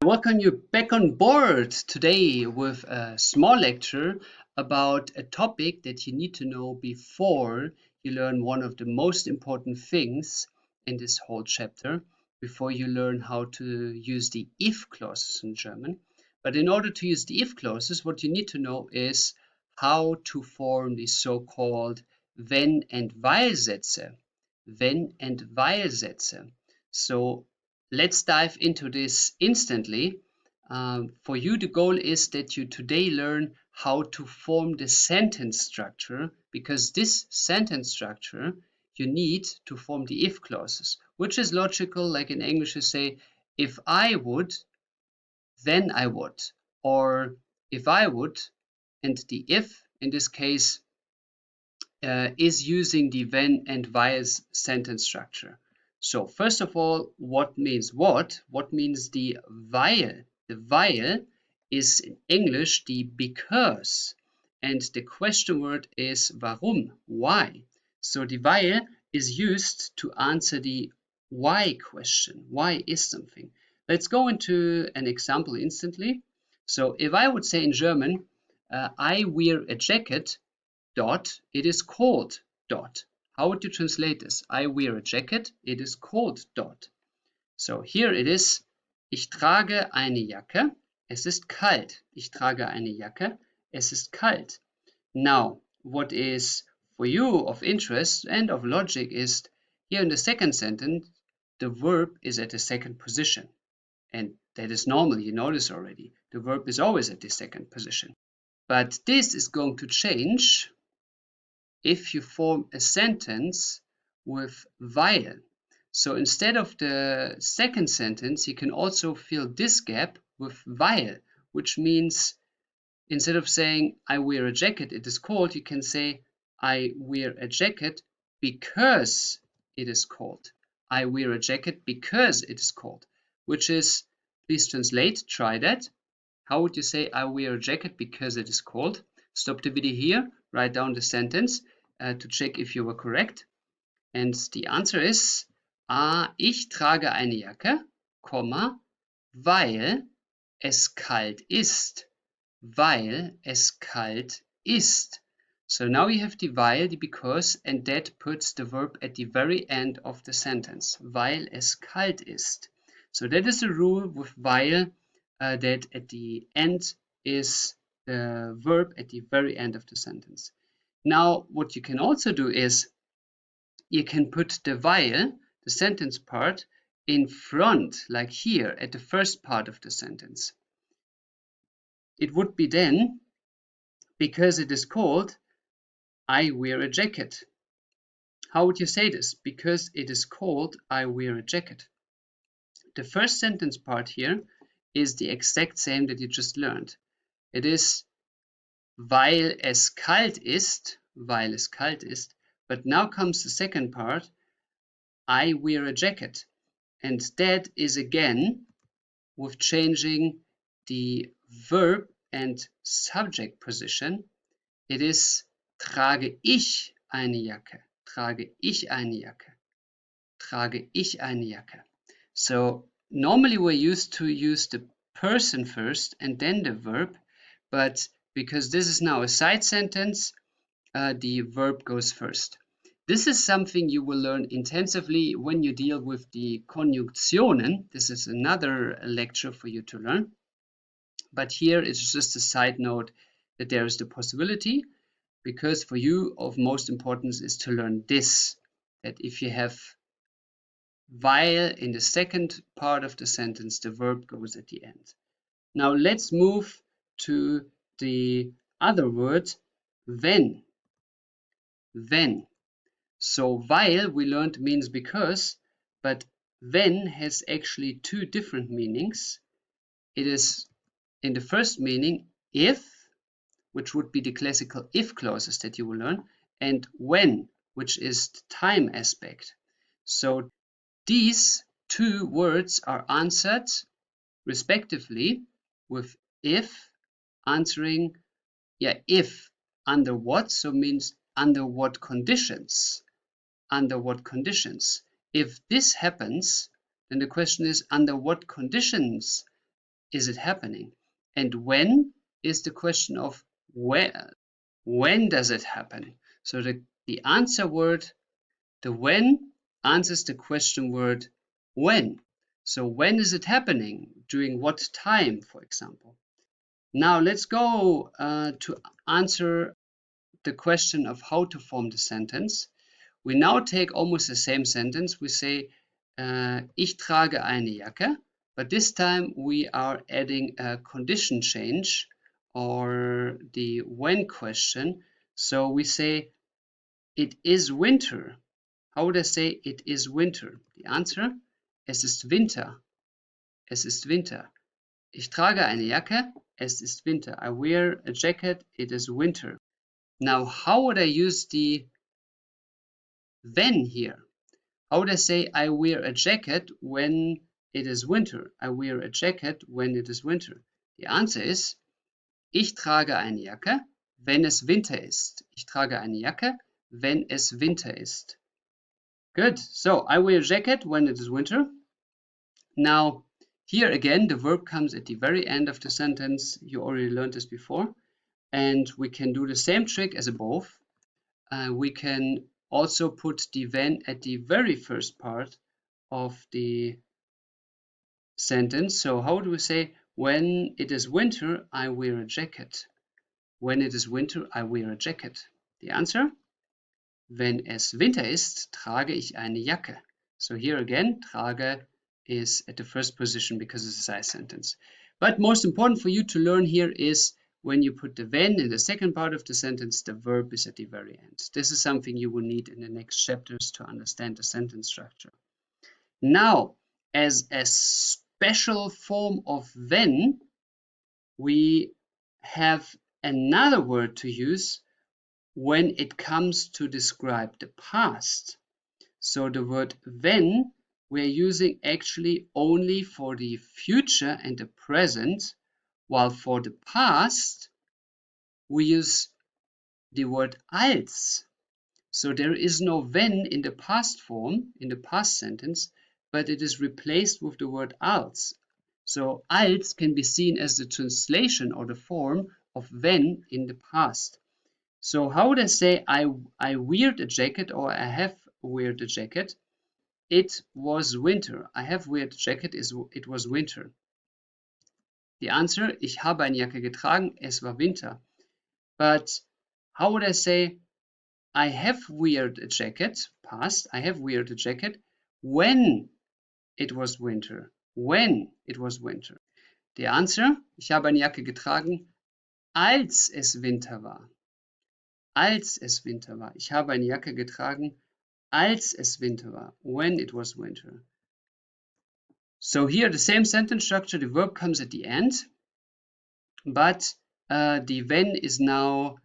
Welcome you back on board today with a small lecture about a topic that you need to know before you learn one of the most important things in this whole chapter, before you learn how to use the if clauses in German. But in order to use the if clauses, what you need to know is how to form the so-called wenn and weil Sätze. Wenn and weil Sätze. So let's dive into this instantly. For you, the goal is that you today learn how to form the sentence structure, because this sentence structure you need to form the if clauses, which is logical. Like in English you say, if I would, then I would, or if I would, and the if in this case is using the when and while sentence structure. So first of all, what means what? What means the while? The while is in English the because, and the question word is warum, why. So the while is used to answer the why question. Why is something? Let's go into an example instantly. So if I would say in German, I wear a jacket, dot, it is cold, dot. How would you translate this? I wear a jacket, it is cold, dot. So here it is, ich trage eine Jacke, es ist kalt. Ich trage eine Jacke, es ist kalt. Now, what is for you of interest and of logic is here in the second sentence, the verb is at the second position. And that is normal, you know this already. The verb is always at the second position. But this is going to change if you form a sentence with while. So instead of the second sentence, you can also fill this gap with while, which means instead of saying I wear a jacket, it is cold, you can say I wear a jacket because it is cold. I wear a jacket because it is cold, which is, please translate, try that. How would you say I wear a jacket because it is cold? Stop the video here, write down the sentence to check if you were correct. And the answer is, ich trage eine Jacke, weil es kalt ist. Weil es kalt ist. So now you have the weil, the because, and that puts the verb at the very end of the sentence. Weil es kalt ist. So that is the rule with weil, that at the end is the verb at the very end of the sentence. Now, what you can also do is you can put the while, the sentence part, in front, like here, at the first part of the sentence. It would be then, because it is cold, I wear a jacket. How would you say this? Because it is cold, I wear a jacket. The first sentence part here is the exact same that you just learned. It is weil es kalt ist, but now comes the second part, I wear a jacket. And that is again with changing the verb and subject position. It is trage ich eine Jacke, trage ich eine Jacke, trage ich eine Jacke. So normally we're used to use the person first and then the verb, but because this is now a side sentence, the verb goes first. This is something you will learn intensively when you deal with the Konjunktionen. This is another lecture for you to learn. But here it's just a side note that there is the possibility, because for you of most importance is to learn this, that if you have while in the second part of the sentence, the verb goes at the end. Now let's move to the other word, wenn. Wenn. So while we learned means because, but when has actually two different meanings. It is in the first meaning if, which would be the classical if clauses that you will learn, and when, which is the time aspect. So these two words are answered respectively with if, answering if under what, so means under what conditions. Under what conditions? If this happens, then the question is under what conditions is it happening? And when is the question of where. When does it happen? So the answer word, the when, answers the question word when. So when is it happening? During what time, for example? Now let's go to answer the question of how to form the sentence. We now take almost the same sentence. We say, ich trage eine Jacke, but this time we are adding a condition change or the when question. So we say, it is winter. How would I say it is winter? The answer, es ist Winter. Es ist Winter. Ich trage eine Jacke, es ist Winter. I wear a jacket, it is winter. Now, how would I use the when here? How would I say I wear a jacket when it is winter? I wear a jacket when it is winter. The answer is, ich trage eine Jacke, wenn es Winter ist. Ich trage eine Jacke, wenn es Winter ist. Good. So I wear a jacket when it is winter. Now, here again, the verb comes at the very end of the sentence. You already learned this before. And we can do the same trick as above. We can also put the when at the very first part of the sentence. So how do we say, when it is winter, I wear a jacket? When it is winter, I wear a jacket. The answer, wenn es Winter ist, trage ich eine Jacke. So here again, trage is at the first position because it's a size sentence. But most important for you to learn here is when you put the when in the second part of the sentence, the verb is at the very end. This is something you will need in the next chapters to understand the sentence structure. Now, as a special form of when, we have another word to use when it comes to describe the past. So the word when we're using actually only for the future and the present, while for the past we use the word als. So there is no when in the past form, in the past sentence, but it is replaced with the word als. So als can be seen as the translation or the form of when in the past. So how would I say I weared a jacket or I have weared a jacket? It was winter. I have weared a jacket, it was winter. The answer, ich habe eine Jacke getragen, es war Winter. But how would I say I have weared a jacket, past, I have weared a jacket, when it was winter. When it was winter. The answer, ich habe eine Jacke getragen, als es Winter war. Als es Winter war. Ich habe eine Jacke getragen, als es Winter war. When it was winter. So here the same sentence structure, the verb comes at the end, but the when is now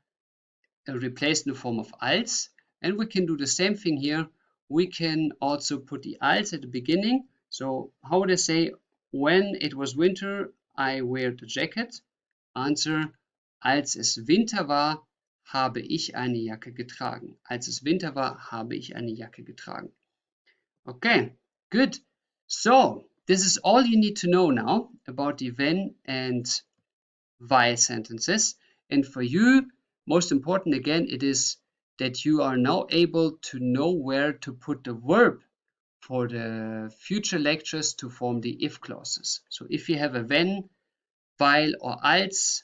replaced in the form of als, and we can do the same thing here. We can also put the als at the beginning. So how would I say, when it was winter, I wear the jacket? Answer, als es Winter war, habe ich eine Jacke getragen. Als es Winter war, habe ich eine Jacke getragen. Okay, good. So this is all you need to know now about the when and why sentences. And for you, most important again, it is that you are now able to know where to put the verb for the future lectures to form the if clauses. So if you have a when, while, or als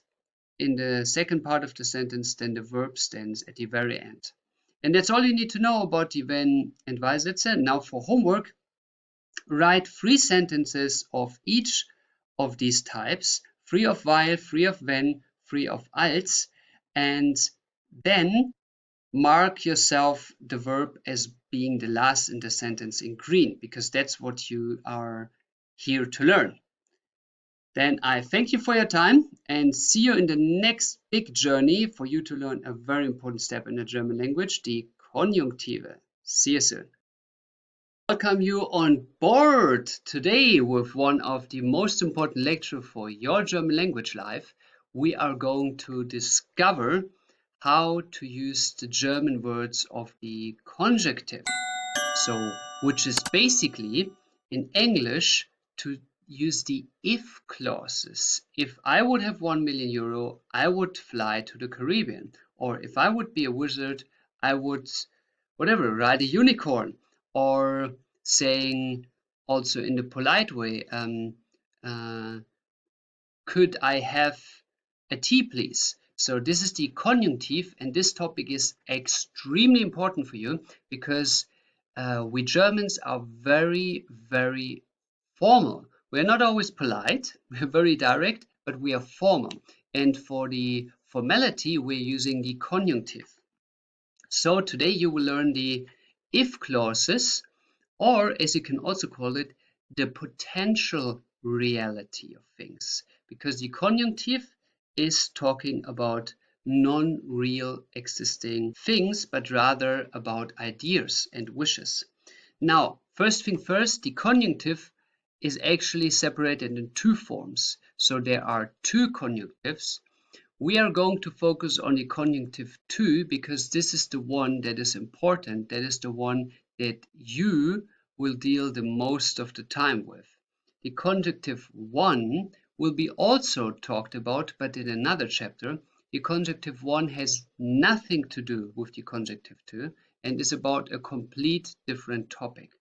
in the second part of the sentence, then the verb stands at the very end. And that's all you need to know about the when and why Sätze. Now for homework, write 3 sentences of each of these types, 3 of while, 3 of when, 3 of als, and then mark yourself the verb as being the last in the sentence in green, because that's what you are here to learn. Then I thank you for your time and see you in the next big journey for you to learn a very important step in the German language, the Konjunktive. See you soon. Welcome you on board today with one of the most important lectures for your German language life. We are going to discover how to use the German words of the conjunctive. So, which is basically in English to use the if clauses. If I would have 1 million euro, I would fly to the Caribbean. Or if I would be a wizard, I would, whatever, ride a unicorn. Or saying also in the polite way, could I have a tea, please? So this is the conjunctive, and this topic is extremely important for you because we Germans are very, very formal. We're not always polite, we're very direct, but we are formal. And for the formality, we're using the conjunctive. So today you will learn the if clauses, or as you can also call it, the potential reality of things. Because the conjunctive is talking about non-real existing things, but rather about ideas and wishes. Now, first thing first, the conjunctive is actually separated in two forms. So there are two conjunctives. We are going to focus on the Konjunktiv II because this is the one that is important. That is the one that you will deal the most of the time with. The Konjunktiv I will be also talked about, but in another chapter. The Konjunktiv I has nothing to do with the Konjunktiv II and is about a complete different topic.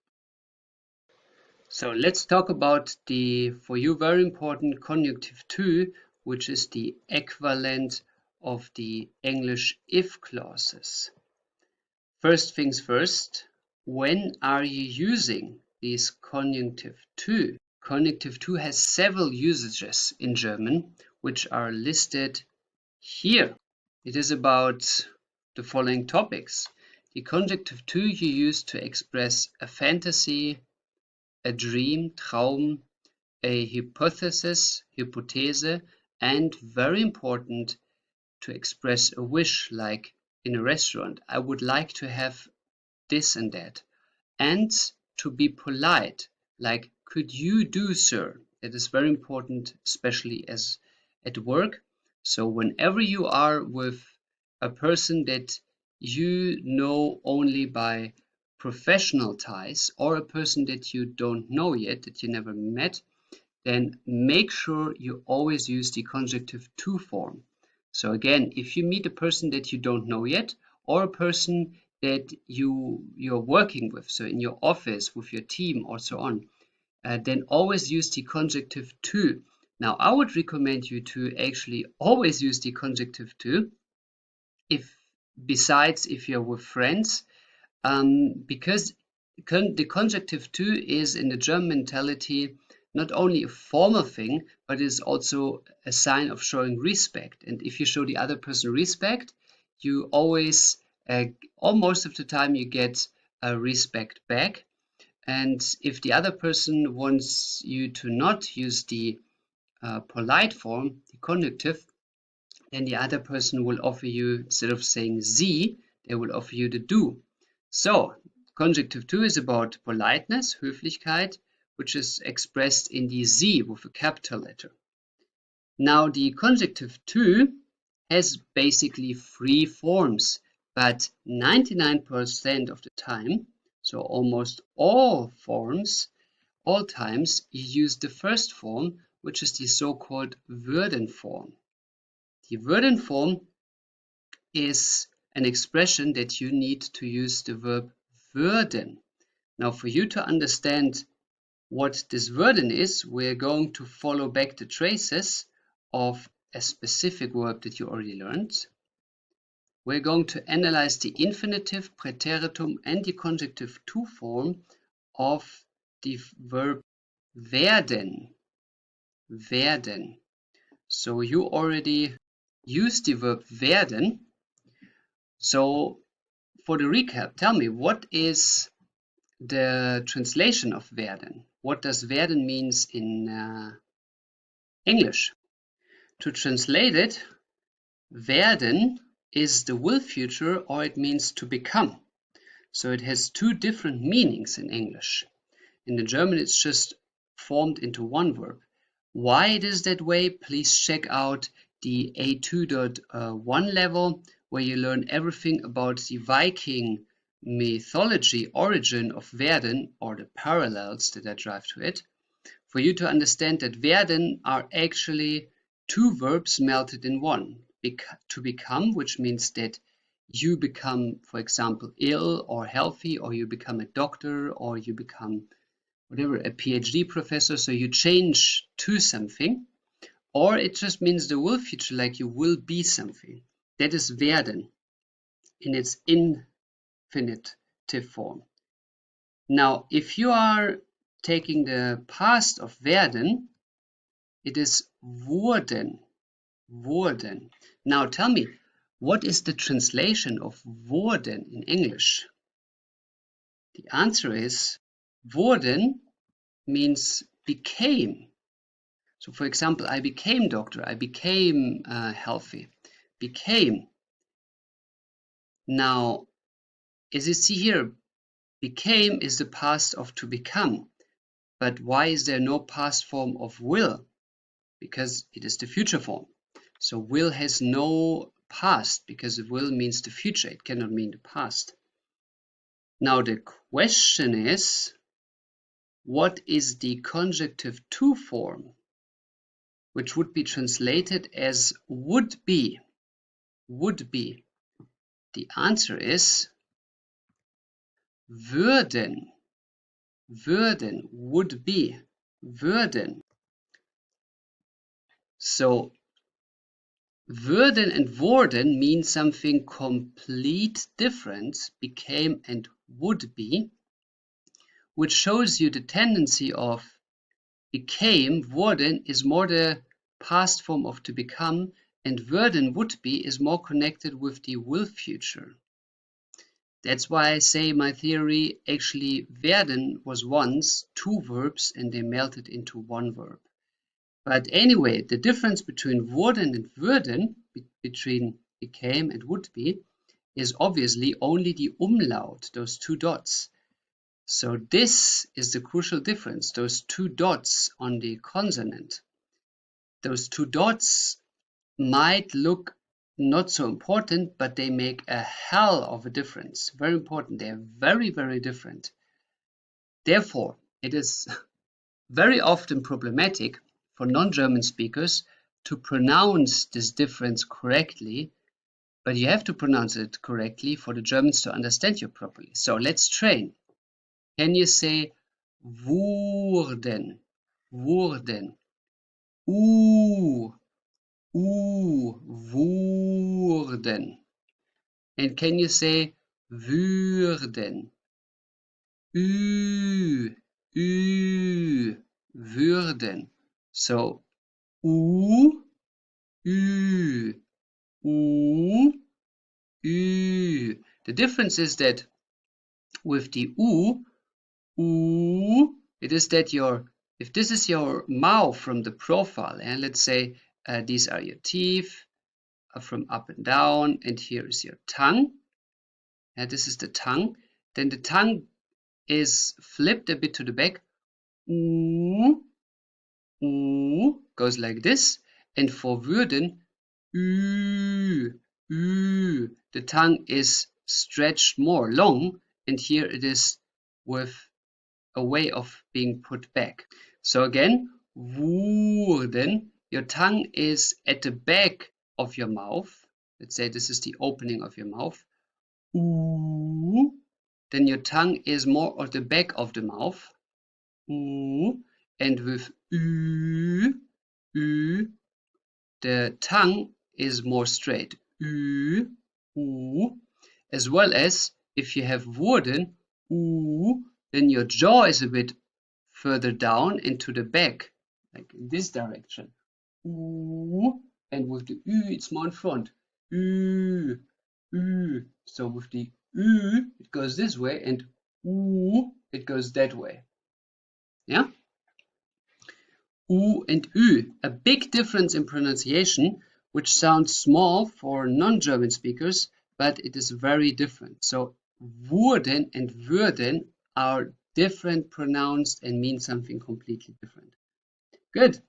So let's talk about the, for you, very important Konjunktiv II, which is the equivalent of the English if clauses. First things first, when are you using these Konjunktiv II? Konjunktiv II has several usages in German, which are listed here. It is about the following topics. The Konjunktiv II you use to express a fantasy, a dream, Traum, a hypothesis, Hypothese, and very important, to express a wish, like in a restaurant, I would like to have this and that. And to be polite, like could you do, sir? That is very important, especially as at work. So whenever you are with a person that you know only by professional ties, or a person that you don't know yet, that you never met, then make sure you always use the Konjunktiv II form. So again, if you meet a person that you don't know yet, or a person that you're working with, so in your office, with your team, or so on, then always use the Konjunktiv II. Now, I would recommend you to actually always use the Konjunktiv II, besides if you're with friends, because the Konjunktiv II is, in the German mentality, not only a formal thing, but is also a sign of showing respect. And if you show the other person respect, you always, almost of the time, you get respect back. And if the other person wants you to not use the polite form, the conjunctive, then the other person will offer you, instead of saying Sie, they will offer you the du. So, Konjunktiv II is about politeness, Höflichkeit, which is expressed in the Sie with a capital letter. Now, the Konjunktiv II has basically three forms, but 99% of the time, so almost all forms, all times, you use the first form, which is the so-called Würden form. The Würden form is an expression that you need to use the verb würden. Now, for you to understand what this würden is, we're going to follow back the traces of a specific verb that you already learned. We're going to analyze the infinitive, Präteritum, and the Konjunktiv II form of the verb werden. Werden. So you already used the verb werden. So for the recap, tell me, what is the translation of werden? What does werden means in English? To translate it, werden is the will future, or it means to become. So it has two different meanings in English. In the German, it's just formed into one verb. Why it is that way, please check out the A2.1 level, where you learn everything about the Viking mythology origin of werden, or the parallels that I drive to it. for you to understand that werden are actually two verbs melted in one. To become, which means that you become, for example, ill or healthy, or you become a doctor, or you become whatever, a PhD professor, so you change to something, or it just means the will future, like you will be something. That is werden in its infinitive form. Now, if you are taking the past of werden, it is wurden. Wurden. Now tell me, what is the translation of wurden in English? The answer is wurden means became. So for example, I became doctor, I became healthy. Became. Now, as you see here, became is the past of to become. But why is there no past form of will? Because it is the future form. So will has no past because will means the future. It cannot mean the past. Now the question is, what is the Konjunktiv II form, which would be translated as would be? Would be. The answer is würden. Würden, would be. Würden. So würden and wurden mean something complete different, became and would be, which shows you the tendency of became, wurden is more the past form of to become, and würden, would be, is more connected with the will future. That's why I say my theory, actually werden was once two verbs and they melted into one verb. But anyway, the difference between wurden and würden, between became and would be, is obviously only the umlaut, those two dots. So this is the crucial difference, those two dots on the consonant. Those two dots might look not so important, but they make a hell of a difference. Very important. They are very, very different. Therefore, it is very often problematic for non-German speakers to pronounce this difference correctly, but you have to pronounce it correctly for the Germans to understand you properly. So let's train. Can you say wurden? Wurden. Wurden. And can you say würden? Würden. So ü. The difference is that with the it is that if this is your mouth from the profile, and let's say these are your teeth from up and down, and here is your tongue, and this is the tongue, then the tongue is flipped a bit to the back, goes like this, and for würden, the tongue is stretched more long, and here it is with a way of being put back. So again, wurden, your tongue is at the back of your mouth. Let's say this is the opening of your mouth. Then your tongue is more at the back of the mouth. And with the tongue is more straight. As well as if you have wurden, then your jaw is a bit further down and to the back, like in this direction. And with the it's more in front. So with the it goes this way, and it goes that way. Yeah? And a big difference in pronunciation, which sounds small for non-German speakers, but it is very different. So wurden and würden are different pronounced and mean something completely different. Good.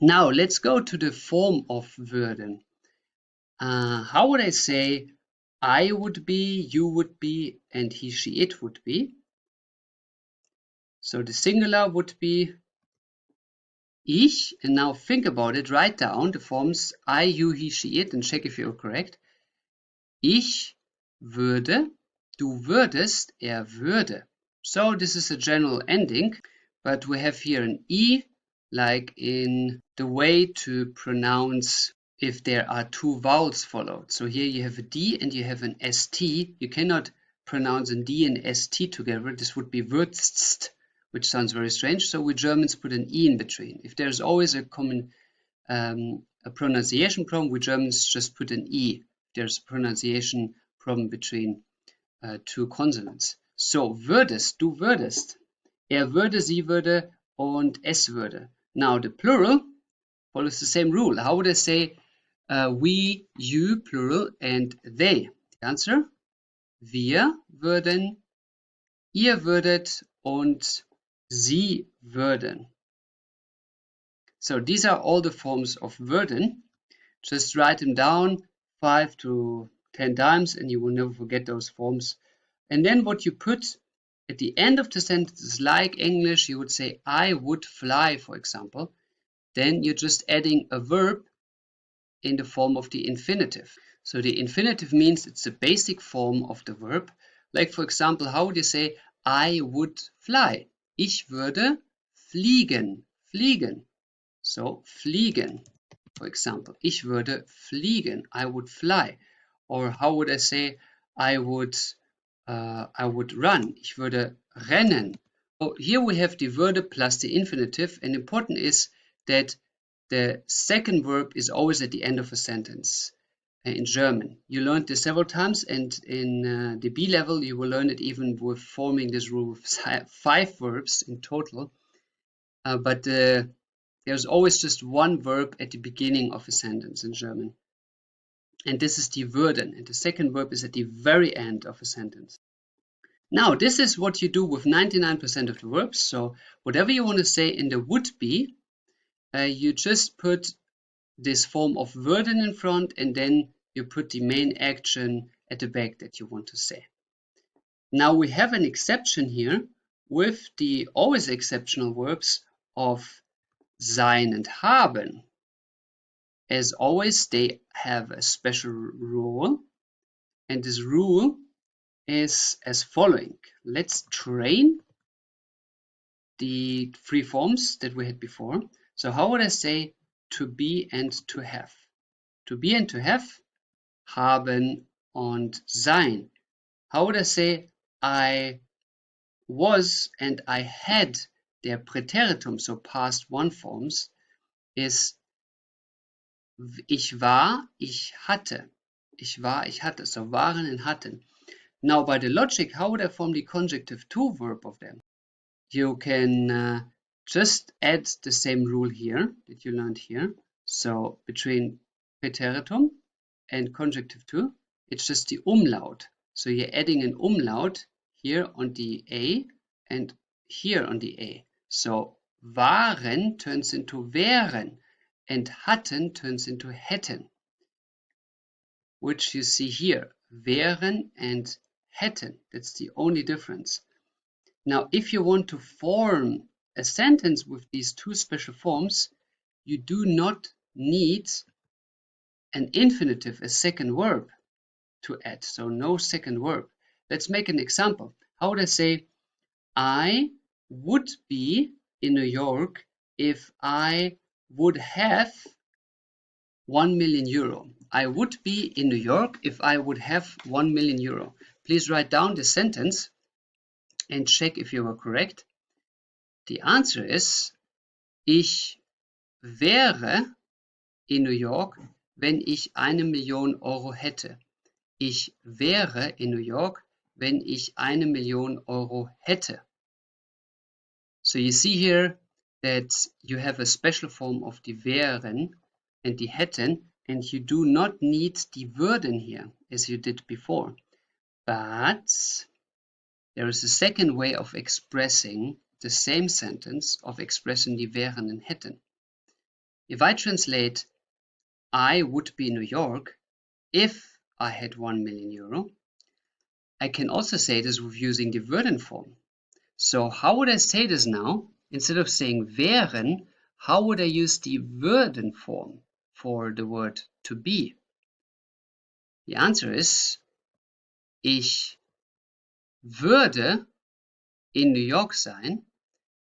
Now let's go to the form of würden. How would I say I would be, you would be, and he, she, it would be? So the singular would be Ich, and now think about it, write down the forms I, you, he, she, it, and check if you're correct. Ich würde, du würdest, würde. So this is a general ending, but we have here an E, like in the way to pronounce if there are two vowels followed. So here you have a D and you have an ST. You cannot pronounce a D and ST together. This would be würdest, which sounds very strange. So we Germans put an E in between. If there's always a common a pronunciation problem, we Germans just put an E. There's a pronunciation problem between two consonants. So würdest, du würdest, würde, sie würde, und es würde. Now the plural follows the same rule. How would I say we, you, plural, and they? The answer, wir würden, ihr würdet, und sie würden. So these are all the forms of würden. Just write them down 5 to 10 times and you will never forget those forms. And then what you put at the end of the sentences, like English, you would say, I would fly, for example. Then you're just adding a verb in the form of the infinitive. So the infinitive means it's the basic form of the verb. Like, for example, how would you say, I would fly? Ich würde fliegen, fliegen. So, fliegen, for example. Ich würde fliegen, I would fly. Or how would I say, I would run. Ich würde rennen. So here we have the würde plus the infinitive, and important is that the second verb is always at the end of a sentence in German. You learned this several times, and in the B level you will learn it even with forming this rule with 5 verbs in total. But there's always just one verb at the beginning of a sentence in German. And this is die würden, and the second verb is at the very end of a sentence. Now, this is what you do with 99% of the verbs. So whatever you want to say in the would be, you just put this form of würden in front, and then you put the main action at the back that you want to say. Now we have an exception here with the always exceptional verbs of sein and haben. As always, they have a special rule, and this rule is as following. Let's train the 3 forms that we had before. So how would I say to be and to have? To be and to have, haben und sein. How would I say I was and I had? Der Präteritum, so past one forms, is ich war, ich hatte. Ich war, ich hatte. So waren and hatten. Now by the logic, how would I form the Konjunktiv II verb of them? You can just add the same rule here that you learned here. So between Präteritum and Konjunktiv II, it's just the umlaut. So you're adding an umlaut here on the A and here on the A. So waren turns into wären and hatten turns into hätten, which you see here, wären and hätten. That's the only difference. Now, if you want to form a sentence with these 2 special forms, you do not need an infinitive, a second verb to add. So no second verb. Let's make an example. How would I say, I would be in New York if I would have 1 million euro. I would be in New York if I would have 1 million euro. Please write down the sentence and check if you were correct. The answer is, ich wäre in New York, wenn ich 1 Million Euro hätte. Ich wäre in New York, wenn ich 1 Million Euro hätte. So you see here that you have a special form of die wären and die hätten, and you do not need die würden here as you did before. But there is a second way of expressing the same sentence, of expressing die wären and hätten. If I translate, I would be in New York if I had 1 million euro, I can also say this with using the würden form. So how would I say this now? Instead of saying wären, how would I use the würden form for the word to be? The answer is, ich würde in New York sein.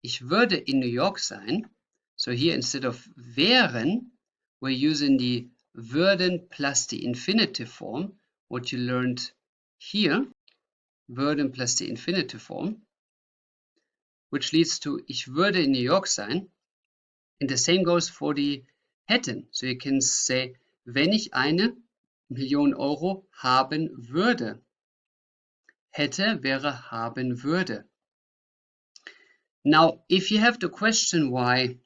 Ich würde in New York sein. So here instead of wären, we're using the würden plus the infinitive form, what you learned here, würden plus the infinitive form, which leads to ich würde in New York sein. And the same goes for the hätten. So you can say, wenn ich eine Million Euro haben würde. Hätte wäre haben würde. Now, if you have the question why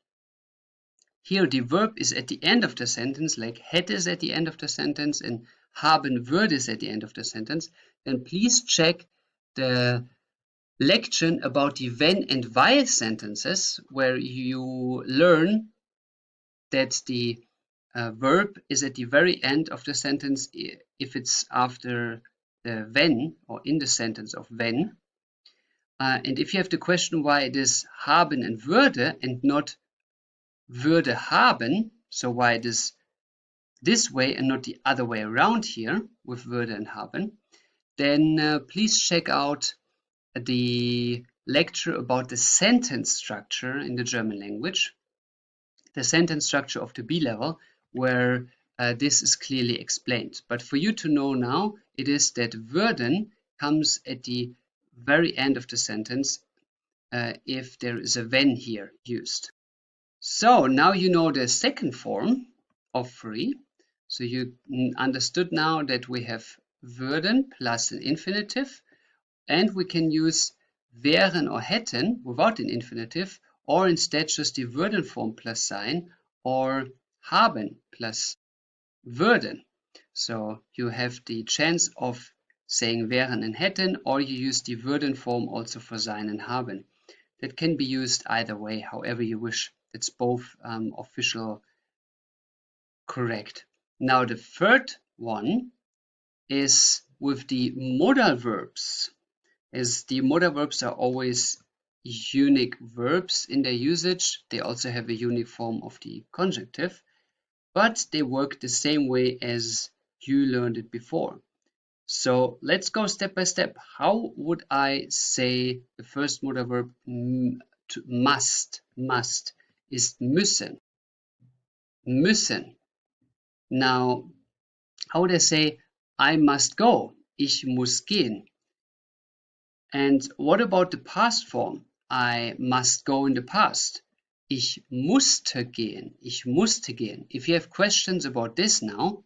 here the verb is at the end of the sentence, like hätte is at the end of the sentence and haben würde is at the end of the sentence, then please check the lection about the wenn and weil sentences, where you learn that the verb is at the very end of the sentence if it's after the wenn or in the sentence of wenn. And if you have the question why it is haben and würde and not würde haben, so why it is this way and not the other way around here with würde and haben, then please check out the lecture about the sentence structure in the German language, the sentence structure of the B level, where this is clearly explained. But for you to know now, it is that würden comes at the very end of the sentence if there is a wenn here used. So now you know the second form of free. So you understood now that we have würden plus an infinitive, and we can use wären or hätten without an infinitive, or instead just the würden form plus sein, or haben plus würden. So you have the chance of saying wären and hätten, or you use the würden form also for sein and haben. That can be used either way, however you wish. It's both official correct. Now the third one is with the modal verbs, as the modal verbs are always unique verbs in their usage. They also have a unique form of the conjunctive, but they work the same way as you learned it before. So let's go step by step. How would I say the first modal verb to must? Must is müssen. Müssen. Now, how would I say I must go? Ich muss gehen. And what about the past form? I must go in the past. Ich musste gehen. Ich musste gehen. If you have questions about this now,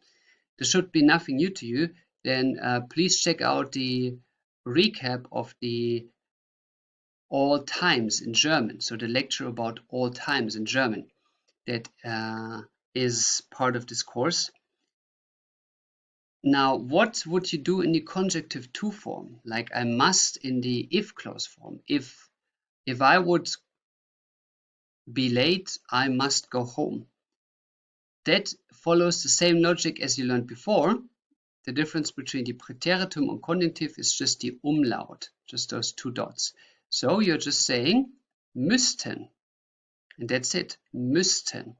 there should be nothing new to you, then please check out the recap of the all times in German. So the lecture about all times in German that is part of this course. Now, what would you do in the Konjunktiv II form? Like I must in the if clause form. If I would be late, I must go home. That follows the same logic as you learned before. The difference between the Präteritum and Konjunktiv is just the umlaut, just those two dots. So you're just saying müssten, and that's it, müssten.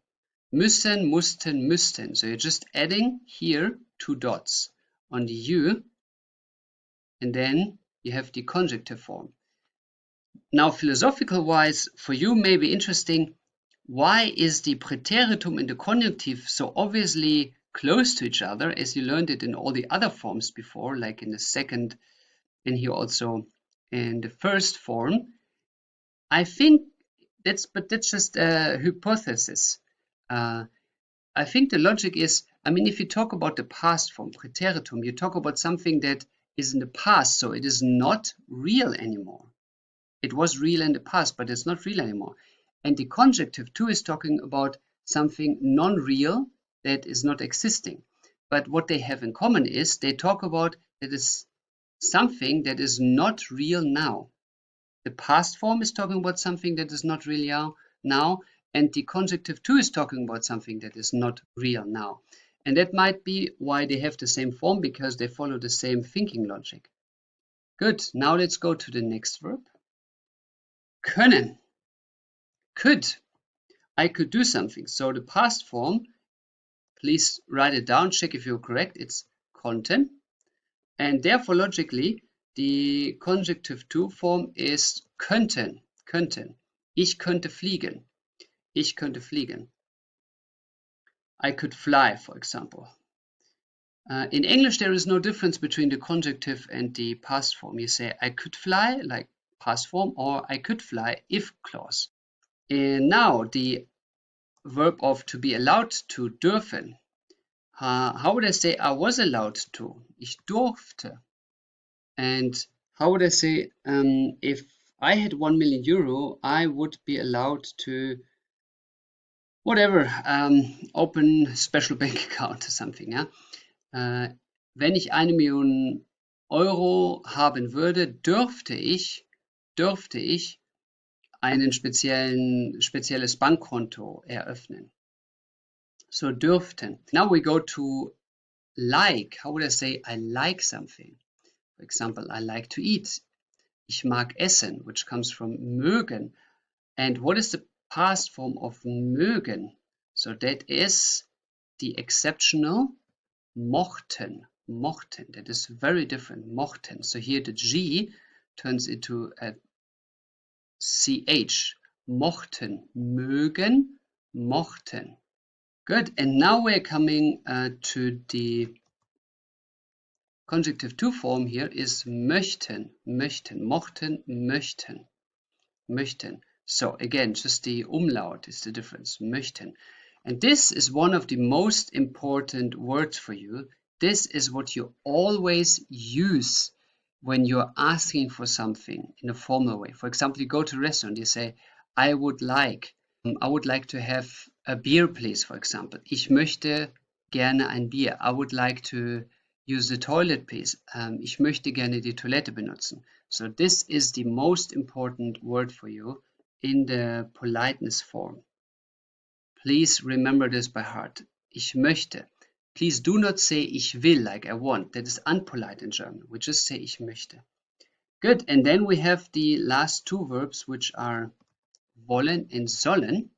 Müssen, mussten, müssten. So you're just adding here two dots on the U, and then you have the conjunctive form. Now, philosophical wise, for you may be interesting, why is the Präteritum and the Konjunktiv so obviously close to each other, as you learned it in all the other forms before, like in the second and here also in the first form? I think that's just a hypothesis. I think the logic is, I mean, if you talk about the past form, Präteritum, you talk about something that is in the past, so it is not real anymore. It was real in the past, but it's not real anymore. And the Konjunktiv II is talking about something non-real that is not existing. But what they have in common is they talk about that is something that is not real now. The past form is talking about something that is not real now, and the Konjunktiv II is talking about something that is not real now. And that might be why they have the same form, because they follow the same thinking logic. Good, now let's go to the next verb. Können. Could. I could do something. So the past form, please write it down, check if you're correct. It's konnten. And therefore, logically, the Konjunktiv II form is könnten. Könnten. Ich könnte fliegen. Ich könnte fliegen. I could fly, for example. In English, there is no difference between the conjunctive and the past form. You say I could fly, like past form, or I could fly, if clause. And now the verb of to be allowed to, dürfen. How would I say I was allowed to? Ich durfte. And how would I say if I had 1 million euro, I would be allowed to whatever, open special bank account or something, ja? Wenn ich 1 Million Euro haben würde, dürfte ich ein spezielles Bankkonto eröffnen. So dürften. Now we go to like. How would I say I like something? For example, I like to eat. Ich mag essen, which comes from mögen. And what is the past form of mögen? So that is the exceptional mochten. Mochten. That is very different. Mochten. So here the G turns into a CH. Mochten. Mögen. Mochten. Good. And now we're coming to the Konjunktiv II form. Here is möchten. Möchten. Mochten. Möchten. Möchten. So again, just the umlaut is the difference. Möchten. And this is one of the most important words for you. This is what you always use when you're asking for something in a formal way. For example, you go to a restaurant, you say, I would like to have a beer, please, for example. Ich möchte gerne ein Bier. I would like to use the toilet, please. Ich möchte gerne die Toilette benutzen. So this is the most important word for you in the politeness form. Please remember this by heart. Ich möchte. Please do not say ich will, like I want. That is unpolite in German. We just say ich möchte. Good. And then we have the last two verbs, which are wollen and sollen.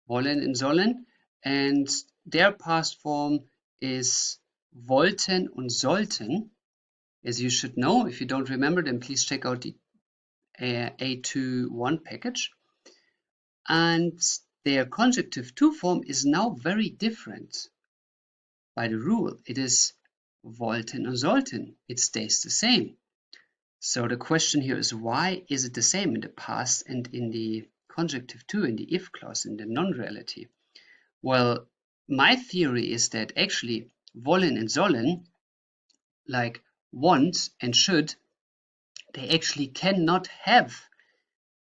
Wollen and sollen. And their past form is wollten und sollten. As you should know, if you don't remember, then please check out the A21 package. And their Konjunktiv II form is now very different. By the rule, it is wollten und sollten. It stays the same. So the question here is, why is it the same in the past and in the Konjunktiv II, in the if clause, in the non-reality? Well, my theory is that actually wollen and sollen, like want and should, they actually cannot have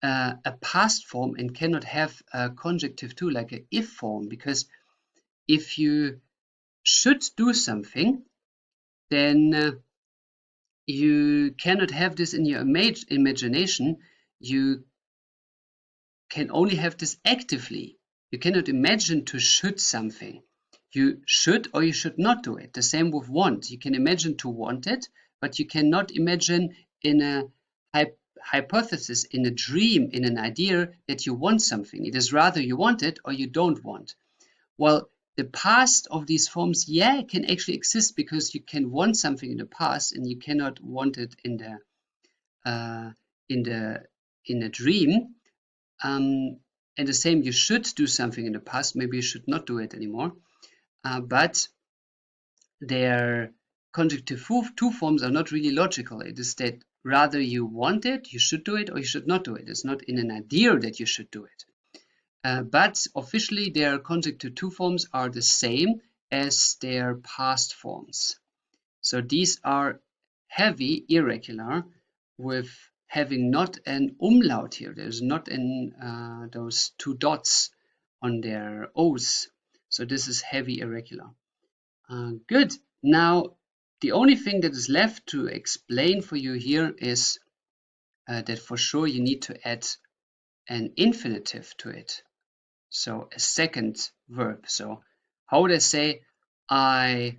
a past form and cannot have a Konjunktiv II, like an if form, because if you should do something, then you cannot have this in your imagination. You can only have this actively. You cannot imagine to should something. You should or you should not do it. The same with want. You can imagine to want it, but you cannot imagine in a hypothesis, in a dream, in an idea that you want something. It is rather you want it or you don't want. Well, the past of these forms, yeah, can actually exist because you can want something in the past and you cannot want it in a dream. And the same, you should do something in the past. Maybe you should not do it anymore. But their Konjunktiv II forms are not really logical. It is that rather you want it, you should do it, or you should not do it. It's not in an idea that you should do it. But officially, their Konjunktiv II forms are the same as their past forms. So these are heavy, irregular, with having not an umlaut here. There's not those two dots on their O's. So this is heavy, irregular. Good. Now, the only thing that is left to explain for you here is that for sure you need to add an infinitive to it. So a second verb. So how would I say I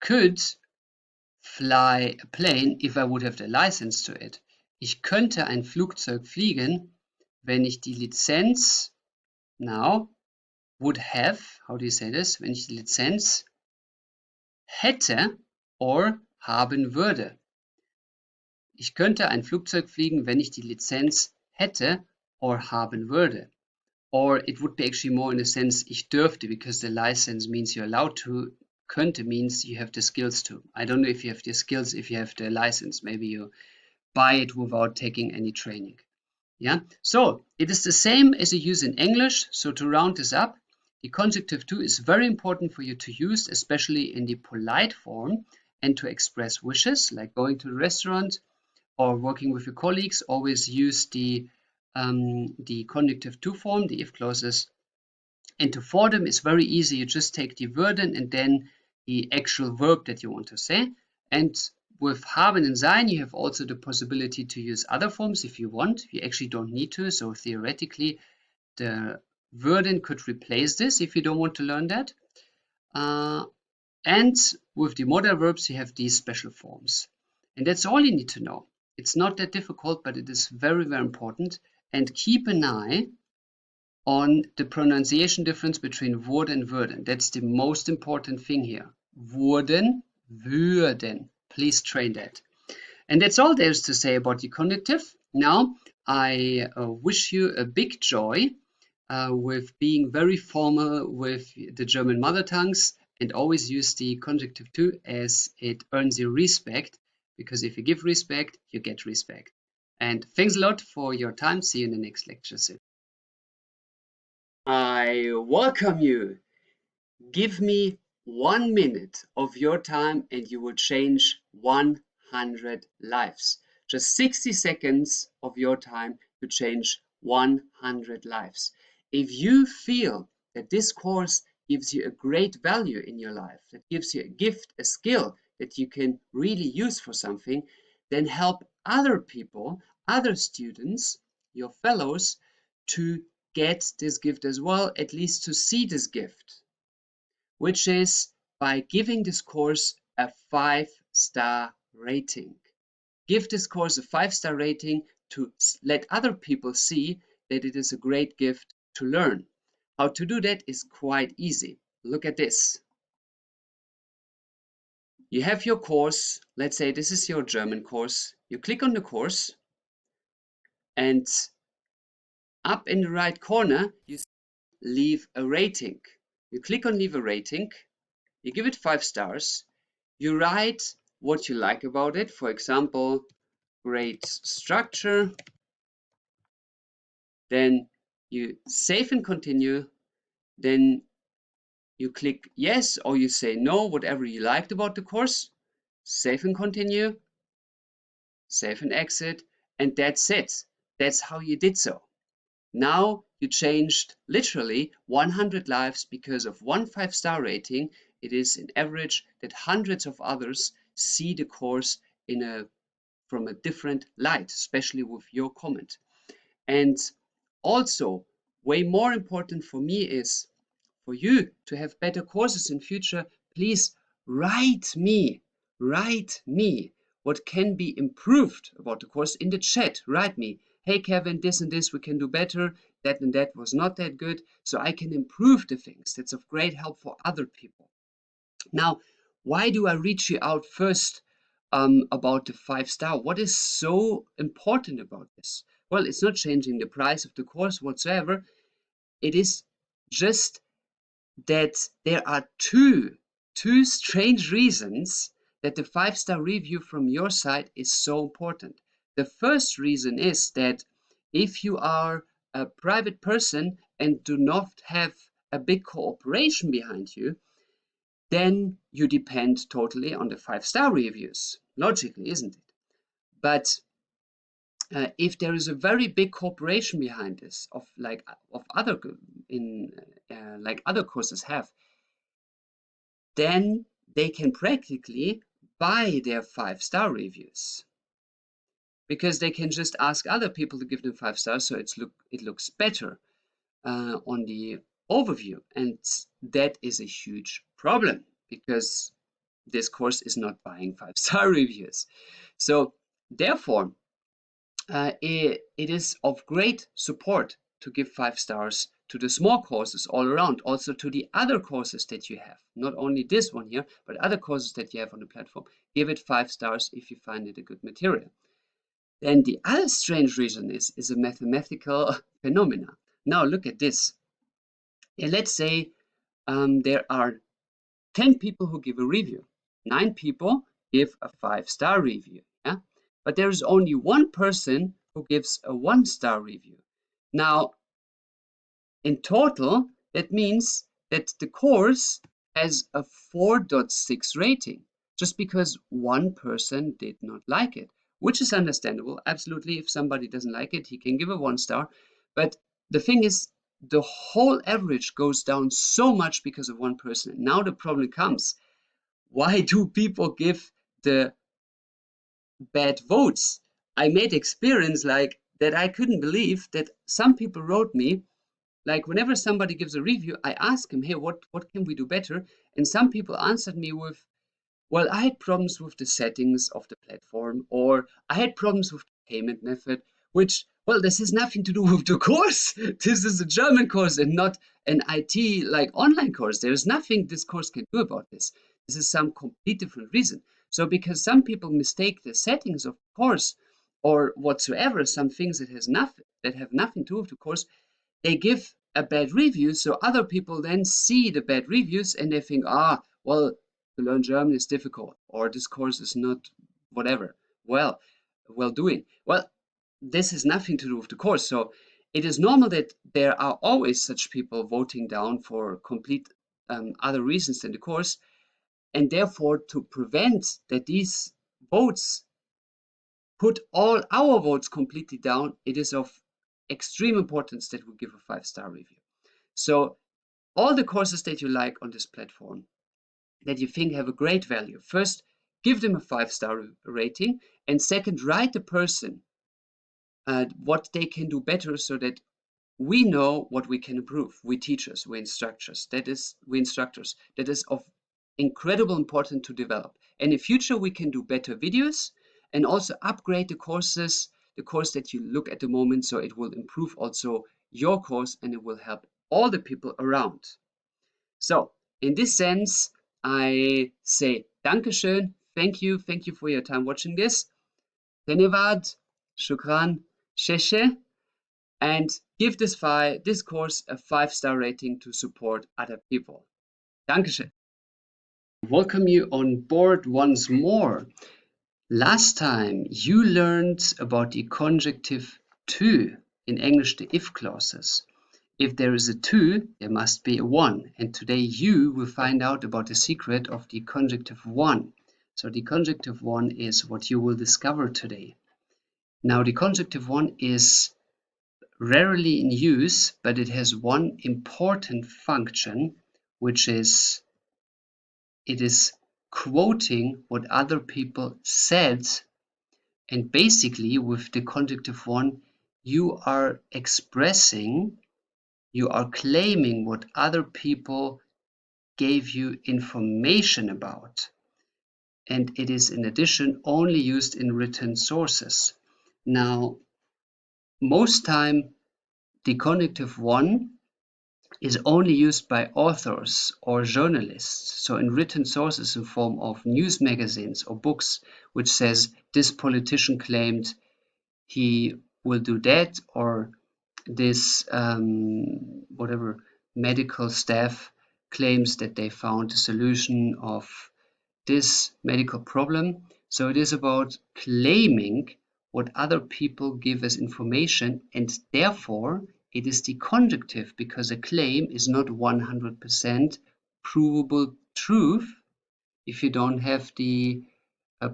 could fly a plane if I would have the license to it? Ich könnte ein Flugzeug fliegen, wenn ich die Lizenz, now, would have, how do you say this? Wenn ich die Lizenz hätte or haben würde. Ich könnte ein Flugzeug fliegen, wenn ich die Lizenz hätte or haben würde. Or it would be actually more in a sense, ich dürfte, because the license means you're allowed to. Könnte means you have the skills to. I don't know if you have the skills, if you have the license. Maybe you buy it without taking any training. Yeah, so it is the same as you use in English. So to round this up, the Konjunktiv II is very important for you to use, especially in the polite form, and to express wishes, like going to a restaurant or working with your colleagues. Always use the Konjunktiv II form, the if clauses. And to form them is very easy. You just take the Würden and then the actual verb that you want to say. And with haben and sein, you have also the possibility to use other forms if you want. You actually don't need to. So theoretically, the Würden could replace this if you don't want to learn that. And with the modal verbs, you have these special forms. And that's all you need to know. It's not that difficult, but it is very, very important. And keep an eye on the pronunciation difference between wurde and würden. That's the most important thing here. Wurden, würden. Please train that. And that's all there is to say about the konjunktiv. Now, I wish you a big joy with being very formal with the German mother tongues, and always use the Konjunktiv II as it earns you respect, because if you give respect, you get respect. And thanks a lot for your time. See you in the next lecture soon. I welcome you. Give me 1 minute of your time and you will change 100 lives. Just 60 seconds of your time to change 100 lives. If you feel that this course gives you a great value in your life, that gives you a gift, a skill that you can really use for something, then help other people, other students, your fellows, to get this gift as well, at least to see this gift, which is by giving this course a 5-star rating. Give this course a 5-star rating to let other people see that it is a great gift to learn. How to do that is quite easy. Look at this. You have your course. Let's say this is your German course. You click on the course, and up in the right corner, you leave a rating. You click on leave a rating. You give it 5 stars. You write what you like about it. For example, great structure. Then you save and continue. Then you click yes, or you say no, whatever you liked about the course. Save and continue. Save and exit. And that's it. That's how you did so. Now you changed literally 100 lives because of one 5-star rating. It is an average that hundreds of others see the course from a different light, especially with your comment. And also, way more important for me is for you to have better courses in future. Please write me what can be improved about the course in the chat. Write me, hey Kevin, this and this we can do better, that and that was not that good, so I can improve the things. That's of great help for other people. Now, why do I reach you out first about the 5-star? What is so important about this? Well, it's not changing the price of the course whatsoever. It is just that there are two strange reasons that the 5-star review from your side is so important. The first reason is that if you are a private person and do not have a big corporation behind you, then you depend totally on the 5-star reviews. Logically, isn't it? But if there is a very big corporation behind this, like other courses have, then they can practically buy their 5-star reviews, because they can just ask other people to give them 5 stars, so it looks better on the overview, and that is a huge problem because this course is not buying 5-star reviews. So therefore, it is of great support to give 5 stars to the small courses all around, also to the other courses that you have, not only this one here, but other courses that you have on the platform. Give it 5 stars if you find it a good material. Then the other strange reason is a mathematical phenomena. Now look at this. Let's say there are 10 people who give a review. 9 people give a 5-star review. Yeah? But there is only one person who gives a 1-star review. Now, in total, that means that the course has a 4.6 rating, just because one person did not like it, which is understandable. Absolutely, if somebody doesn't like it, he can give a 1-star. But the thing is, the whole average goes down so much because of one person. Now the problem comes. Why do people give the bad votes? I made experience like that. I couldn't believe that some people wrote me, like whenever somebody gives a review, I ask him, hey, what can we do better? And some people answered me with, well, I had problems with the settings of the platform, or I had problems with the payment method, which, well, this has nothing to do with the course. This is a German course and not an IT like online course. There is nothing this course can do about this. This is some complete different reason. So because some people mistake the settings of the course or whatsoever, some things that have nothing to do with the course, they give a bad review, so other people then see the bad reviews and they think, well, to learn German is difficult, or this course is not whatever well doing. Well, this has nothing to do with the course. So it is normal that there are always such people voting down for complete other reasons than the course, and therefore to prevent that these votes put all our votes completely down, it is of extreme importance that we give a 5-star review. So all the courses that you like on this platform, that you think have a great value, first, give them a 5-star rating, and second, write the person what they can do better so that we know what we can improve. We teachers, we instructors, that is of incredible importance to develop. And in future, we can do better videos and also upgrade the courses, the course that you look at the moment, so it will improve also your course and it will help all the people around. So in this sense, I say Dankeschön, thank you for your time watching this. Dhanyavad, shukran, sheshe, and give this course a 5-star rating to support other people. Dankeschön. Welcome you on board once more. Last time you learned about the Konjunktiv II, in English the if clauses. If there is a 2, there must be a 1. And today you will find out about the secret of the Konjunktiv I. So the Konjunktiv I is what you will discover today. Now the Konjunktiv I is rarely in use, but it has one important function, which is it is quoting what other people said. And basically with the Konjunktiv I, you are expressing, you are claiming what other people gave you information about. And it is in addition only used in written sources. Now, most time the Konjunktiv I is only used by authors or journalists. So in written sources in form of news magazines or books, which says this politician claimed he will do that, or this whatever medical staff claims that they found a solution of this medical problem. So it is about claiming what other people give as information, and therefore it is the conjunctive, because a claim is not 100% provable truth if you don't have the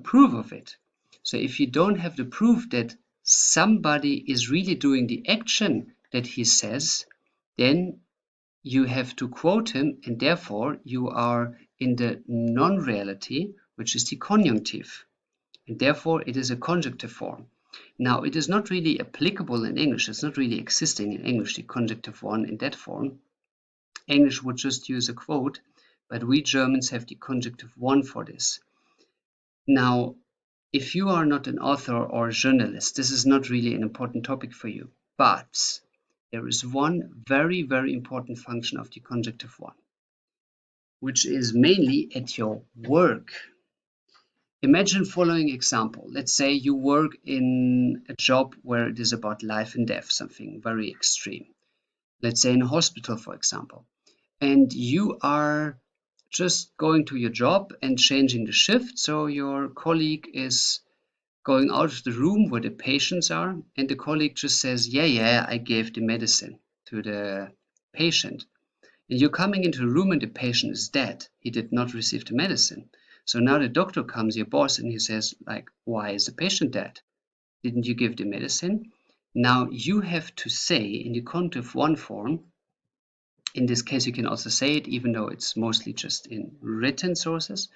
proof of it. So if you don't have the proof that somebody is really doing the action that he says, then you have to quote him, and therefore you are in the non-reality, which is the conjunctive, and therefore it is a conjunctive form. Now it is not really applicable in English, it's not really existing in English, the conjunctive one in that form. English would just use a quote, but we Germans have the conjunctive one for this. Now if you are not an author or a journalist, this is not really an important topic for you. But there is one very, very important function of the Konjunktiv I, which is mainly at your work. Imagine following example. Let's say you work in a job where it is about life and death, something very extreme. Let's say in a hospital, for example. And you are just going to your job and changing the shift. So your colleague is going out of the room where the patients are, and the colleague just says, yeah, I gave the medicine to the patient. And you're coming into the room and the patient is dead. He did not receive the medicine. So now the doctor comes, your boss, and he says, like, why is the patient dead? Didn't you give the medicine? Now you have to say in the Konjunktiv I form, in this case you can also say it even though it's mostly just in written sources,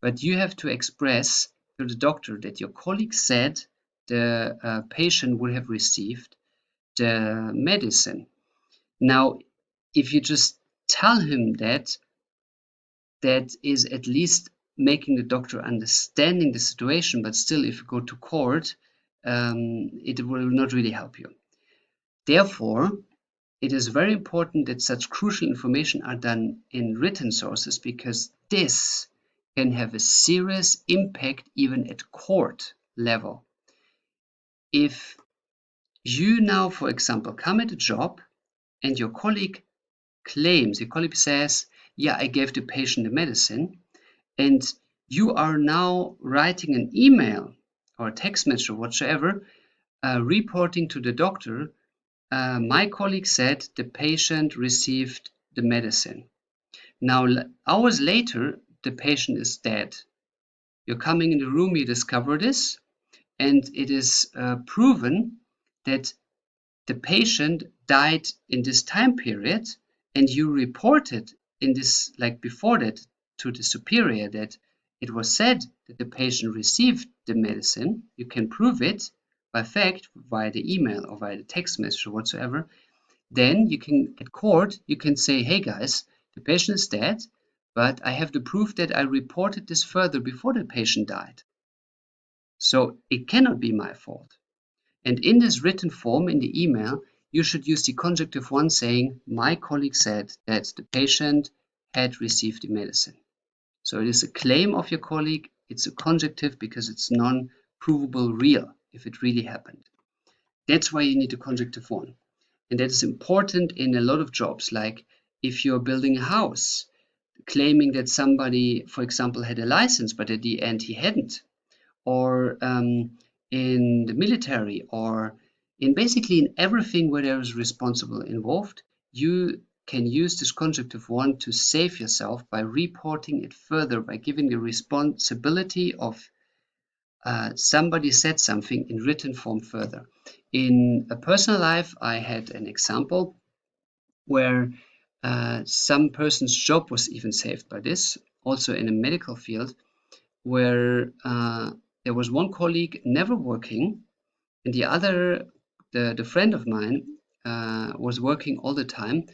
but you have to express to the doctor that your colleague said the patient would have received the medicine. Now, if you just tell him that, that is at least making the doctor understanding the situation, but still if you go to court, it will not really help you. Therefore, it is very important that such crucial information are done in written sources, because this can have a serious impact even at court level. If you now, for example, come at a job and your colleague says, yeah, I gave the patient the medicine, and you are now writing an email or a text message or whatsoever, reporting to the doctor, my colleague said the patient received the medicine. Now, hours later, the patient is dead. You're coming in the room, you discover this, and it is proven that the patient died in this time period, and you reported in this, like before that, to the superior that it was said that the patient received the medicine. You can prove it by fact via the email or via the text message or whatsoever. Then you can, at court, you can say, hey guys, the patient is dead, but I have the proof that I reported this further before the patient died. So it cannot be my fault. And in this written form, in the email, you should use the Konjunktiv I saying, my colleague said that the patient had received the medicine. So it is a claim of your colleague. It's a conjunctive because it's non-provable real if it really happened. That's why you need the Konjunktiv I. And that is important in a lot of jobs, like if you're building a house, claiming that somebody, for example, had a license, but at the end he hadn't, or in the military, or in basically in everything where there is responsible involved, you can use this Konjunktiv I to save yourself by reporting it further, by giving the responsibility of somebody said something in written form further. In a personal life, I had an example where some person's job was even saved by this, also in a medical field, where there was one colleague never working, and the other, the friend of mine, was working all the time,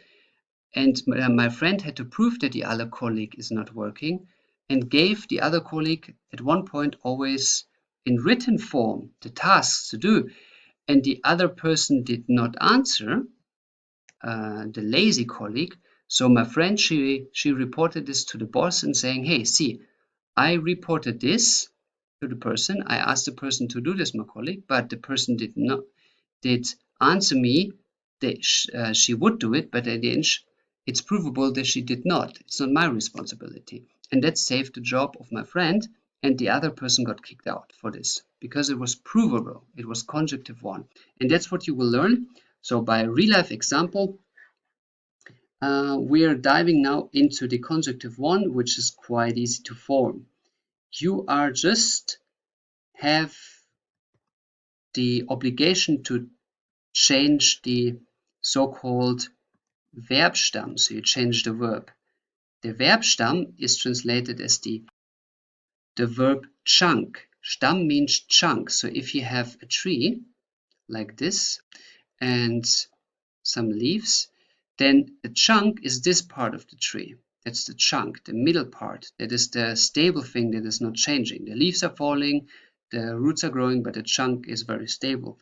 and my friend had to prove that the other colleague is not working, and gave the other colleague at one point always in written form the tasks to do, and the other person did not answer, the lazy colleague. So my friend, she reported this to the boss and saying, hey, see, I reported this to the person. I asked the person to do this, my colleague, but the person did answer me that she would do it, but at the end it's provable that she did not. It's not my responsibility. And that saved the job of my friend, and the other person got kicked out for this because it was provable. It was Konjunktiv I. And that's what you will learn. So by a real life example, we are diving now into the Konjunktiv I, which is quite easy to form. You are just have the obligation to change the so-called Verbstamm. So you change the verb. The Verbstamm is translated as the verb chunk. Stamm means chunk. So if you have a tree like this and some leaves, then the chunk is this part of the tree. That's the chunk, the middle part. That is the stable thing that is not changing. The leaves are falling, The roots are growing, but the chunk is very stable.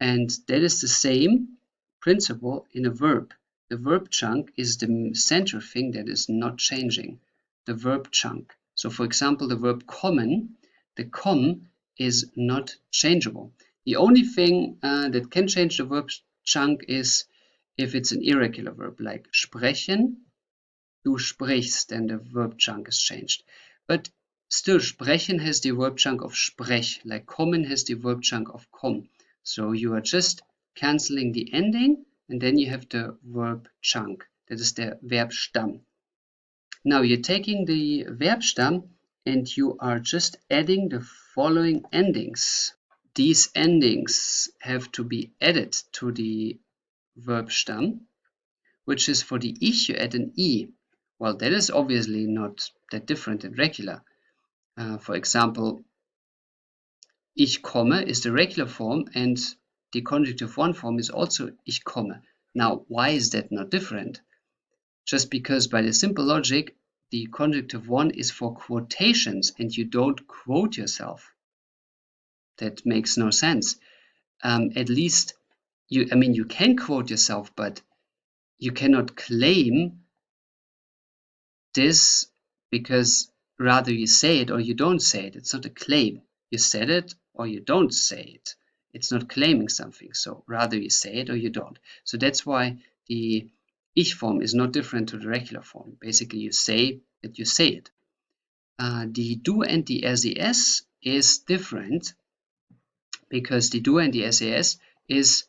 And that is the same principle in a verb. The verb chunk is the central thing that is not changing, the verb chunk. So for example, the verb kommen, the kom is not changeable. The only thing that can change the verb chunk is if it's an irregular verb, like sprechen, du sprichst, then the verb chunk is changed. But still, sprechen has the verb chunk of sprech, like kommen has the verb chunk of komm. So you are just cancelling the ending, and then you have the verb chunk. That is the Verbstamm. Now you're taking the Verbstamm and you are just adding the following endings. These endings have to be added to the Verbstamm, which is for the ich, you add an I. Well, that is obviously not that different than regular. For example, ich komme is the regular form and the conjunctive one form is also ich komme. Now, why is that not different? Just because by the simple logic, the conjunctive one is for quotations and you don't quote yourself. That makes no sense. At least, you can quote yourself, but you cannot claim this because rather you say it or you don't say it. It's not a claim. You said it or you don't say it. It's not claiming something. So rather you say it or you don't. So that's why the ich form is not different to the regular form. Basically, you say that you say it. The do and the SES is different because the do and the SES is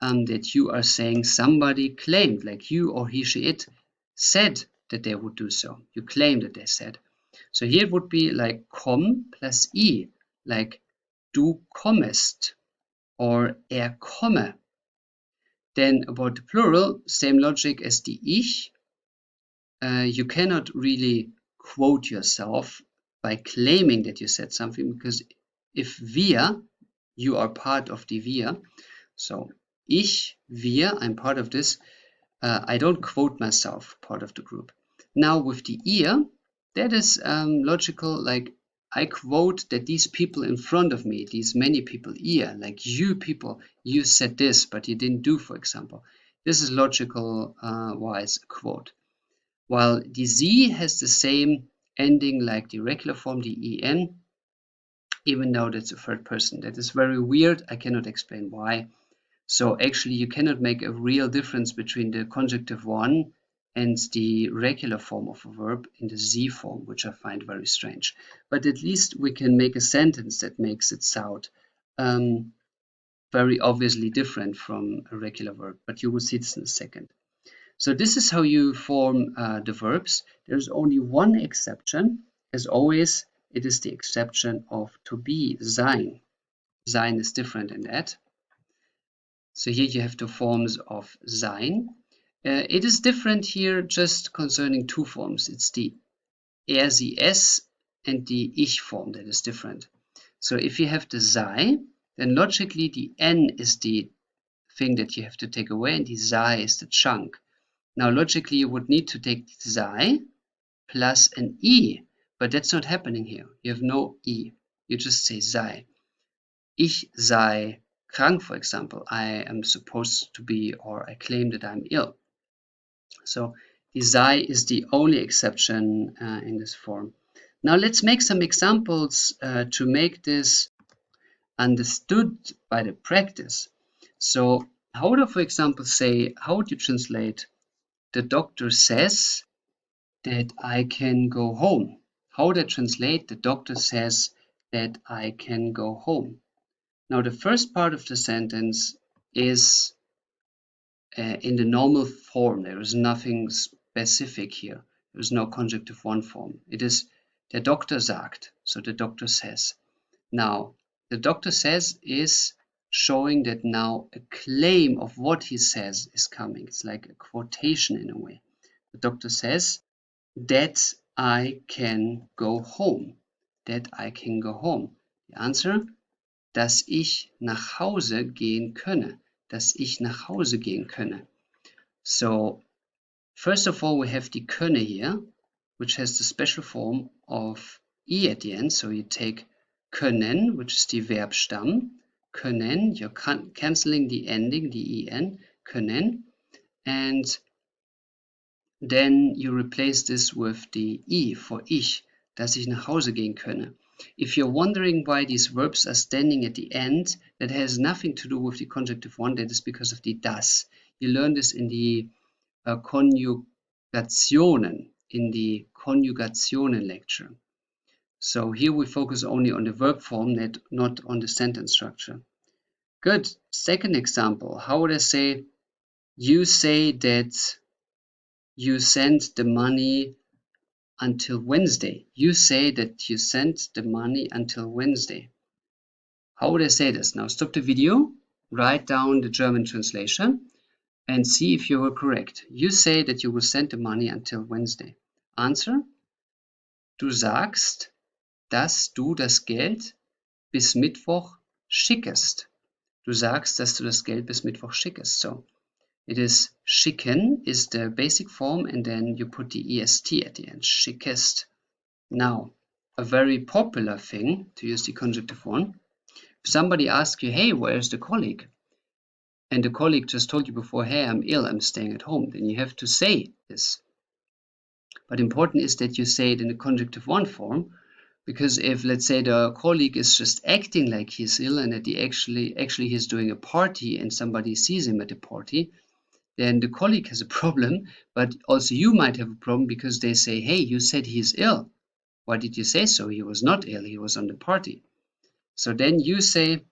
that you are saying somebody claimed, like you or he, she, it said that they would do so. You claim that they said. So here it would be like komm plus I, like du kommest or komme. Then about the plural, same logic as the ich. You cannot really quote yourself by claiming that you said something, because if wir, you are part of the wir. So ich, wir, I'm part of this. I don't quote myself, part of the group. Now with the ihr, that is logical, like I quote that these people in front of me, these many people, ihr, like you people, you said this, but you didn't do, for example. This is logical wise quote. While the sie has the same ending like the regular form, the en, even though that's a third person. That is very weird. I cannot explain why. So actually you cannot make a real difference between the conjunctive one and the regular form of a verb in the sie form, which I find very strange. But at least we can make a sentence that makes it sound very obviously different from a regular verb, but you will see this in a second. So this is how you form the verbs. There's only one exception. As always, it is the exception of to be, sein. Sein is different in that. So here you have the forms of sein. It is different here just concerning two forms. It's the er, sie, es and the ich form that is different. So if you have the sei, then logically the n is the thing that you have to take away and the sei is the chunk. Now logically you would need to take sei plus an I, but that's not happening here. You have no I. You just say sei. Ich sei krank, for example. I am supposed to be, or I claim that I'm ill. So the sei is the only exception in this form. Now let's make some examples to make this understood by the practice. So how would I, for example, say, how would you translate the doctor says that I can go home? How would I translate the doctor says that I can go home? Now the first part of the sentence is in the normal form. There is nothing specific here. There is no conjunctive one form. It is der Doktor sagt, so the doctor says. Now the doctor says is showing that now a claim of what he says is coming. It's like a quotation in a way. The doctor says that I can go home. That I can go home. The answer, dass ich nach Hause gehen könne. Dass ich nach Hause gehen könne. So first of all, we have the könne here, which has the special form of I at the end. So you take können, which is the verb Stamm. Können, you're cancelling the ending, the en, können. And then you replace this with the I for ich, dass ich nach Hause gehen könne. If you're wondering why these verbs are standing at the end, that has nothing to do with the conjunctive one, that is because of the das. You learn this in the Konjugationen, in the Konjugationen lecture. So here we focus only on the verb form, not on the sentence structure. Good. Second example, how would I say, you say that you sent the money until Wednesday. You say that you sent the money until Wednesday. How would I say this? Now stop the video, write down the German translation, and see if you were correct. You say that you will send the money until Wednesday. Answer: Du sagst, dass du das Geld bis Mittwoch schickest. Du sagst, dass du das Geld bis Mittwoch schickest. So it is schicken is the basic form, and then you put the est at the end. Schickest. Now, a very popular thing, to use the conjunctive one, if somebody asks you, hey, where's the colleague? And the colleague just told you before, hey, I'm ill, I'm staying at home, then you have to say this. But important is that you say it in the conjunctive one form, because if, let's say, the colleague is just acting like he's ill and that he actually he's doing a party and somebody sees him at the party, then the colleague has a problem, but also you might have a problem because they say, hey, you said he's ill. Why did you say so? He was not ill, he was on the party. So then you say,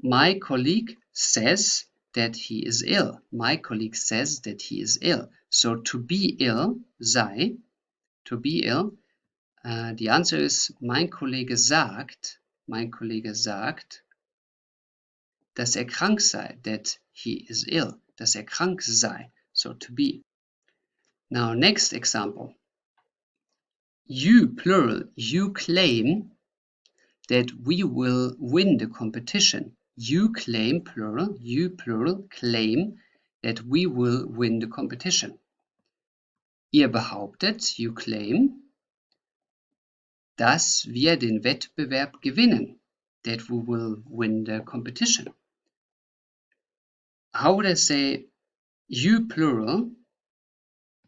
my colleague says that he is ill. My colleague says that he is ill. So to be ill, sei, to be ill, the answer is, mein Kollege sagt, dass krank sei, that he is ill, dass krank sei, so to be. Now, next example. You, plural, you claim that we will win the competition. You claim, plural, you, plural, claim that we will win the competition. Ihr behauptet, you claim, dass wir den Wettbewerb gewinnen, that we will win the competition. How would I say, you, plural,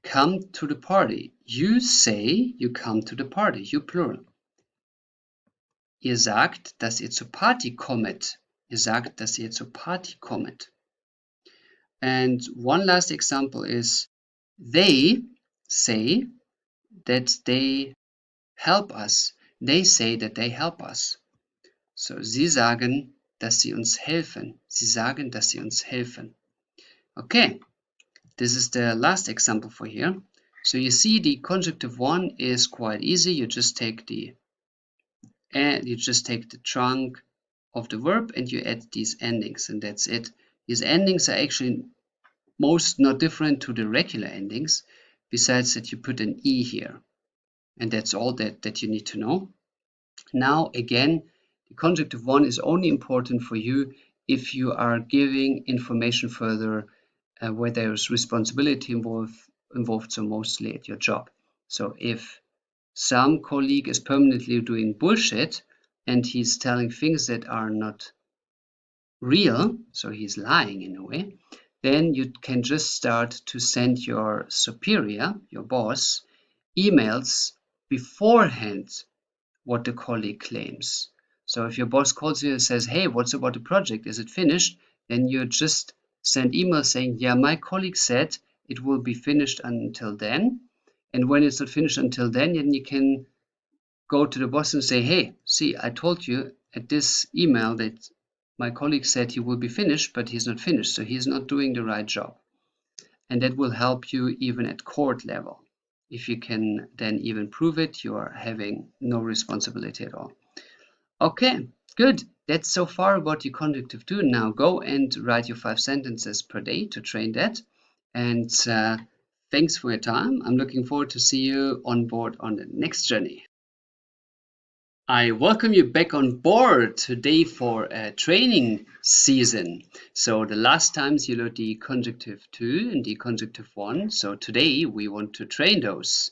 come to the party? You say you come to the party, you, plural. Ihr sagt, dass ihr zur Party kommet. Ihr sagt, dass ihr zur Party kommet. And one last example is, they say that they help us. They say that they help us. So, sie sagen, dass sie uns helfen. Sie sagen, dass sie uns helfen. Okay, this is the last example for here. So you see the conjunctive one is quite easy. You just take the trunk of the verb and you add these endings, and that's it. These endings are actually most not different to the regular endings, besides that you put an E here. And that's all that you need to know. Now, again, the conjunctive one is only important for you if you are giving information further where there is responsibility involved, so mostly at your job. So if some colleague is permanently doing bullshit and he's telling things that are not real, so he's lying in a way, then you can just start to send your superior, your boss, emails beforehand what the colleague claims. So if your boss calls you and says, hey, what's about the project? Is it finished? Then you just send email saying, yeah, my colleague said it will be finished until then. And when it's not finished until then you can go to the boss and say, hey, see, I told you at this email that my colleague said he will be finished, but he's not finished, so he's not doing the right job. And that will help you even at court level. If you can then even prove it, you are having no responsibility at all. Okay, good. That's so far about the Konjunktiv II. Now go and write your 5 sentences per day to train that. And thanks for your time. I'm looking forward to see you on board on the next journey. I welcome you back on board today for a training season. So the last times you learned the Konjunktiv II and the Konjunktiv I. So today we want to train those.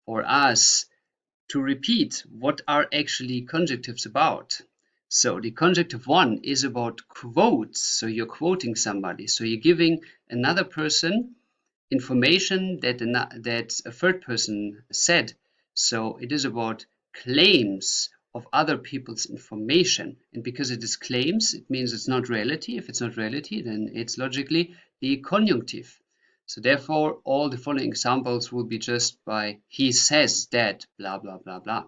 For us to repeat, what are actually conjunctives about? So the conjunctive one is about quotes. So you're quoting somebody. So you're giving another person information that a third person said. So it is about claims of other people's information. And because it is claims, it means it's not reality. If it's not reality, then it's logically the conjunctive. So therefore, all the following examples will be just by he says that, blah, blah, blah, blah.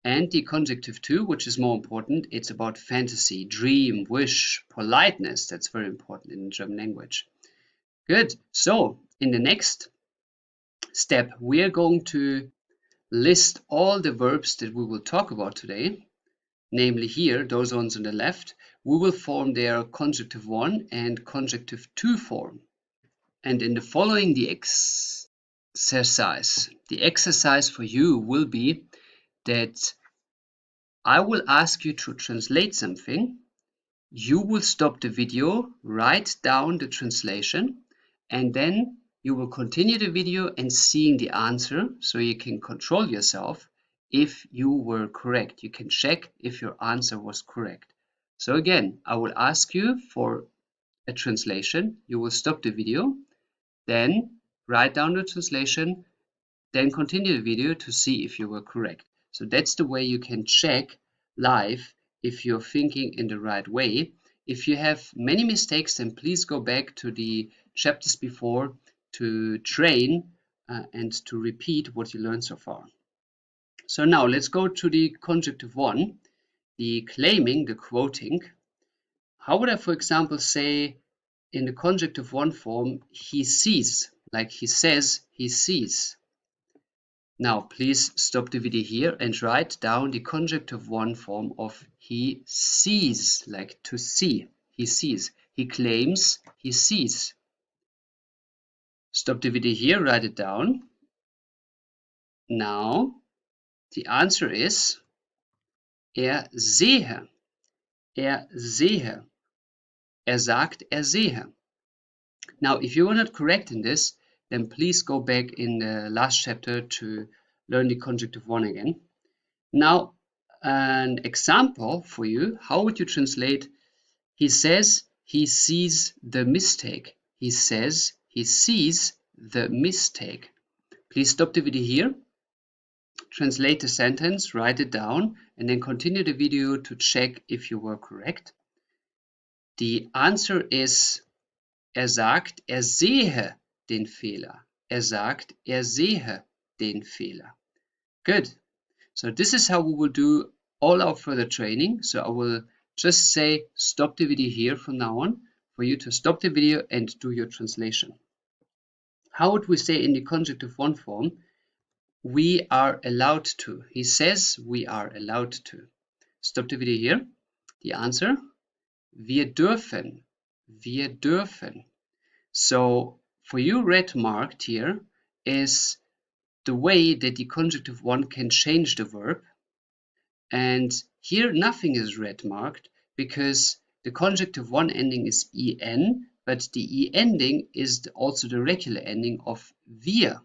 And the Konjunktiv II, which is more important, it's about fantasy, dream, wish, politeness. That's very important in the German language. Good. So in the next step, we are going to list all the verbs that we will talk about today. Namely here, those ones on the left, we will form their Konjunktiv I and Konjunktiv II form. And in the following, the exercise for you will be that I will ask you to translate something. You will stop the video, write down the translation, and then you will continue the video and seeing the answer so you can control yourself if you were correct. You can check if your answer was correct. So again, I will ask you for a translation. You will stop the video, then write down the translation, then continue the video to see if you were correct. So that's the way you can check live if you're thinking in the right way. If you have many mistakes, then please go back to the chapters before to train and to repeat what you learned so far. So now let's go to the Konjunktiv I, the claiming, the quoting. How would I, for example, say in the Konjunktiv I form, he sees, like he says, he sees. Now, please stop the video here and write down the Konjunktiv I form of he sees, like to see. He sees. He claims he sees. Stop the video here, write it down. Now, the answer is sehe. Sehe. Sagt, sehe. Now, if you were not correct in this, then please go back in the last chapter to learn the Konjunktiv I again. Now, an example for you, how would you translate he says he sees the mistake? He says he sees the mistake. Please stop the video here, translate the sentence, write it down, and then continue the video to check if you were correct. The answer is sagt, sehe den Fehler. Sagt, sehe den Fehler. Good. So this is how we will do all our further training. So I will just say stop the video here from now on for you to stop the video and do your translation. How would we say in the Konjunktiv I form? We are allowed to. He says we are allowed to. Stop the video here. The answer? Wir dürfen. Wir dürfen. So for you, red marked here is the way that the Konjunktiv I can change the verb. And here nothing is red marked because the Konjunktiv I ending is en, but the e ending is also the regular ending of wir.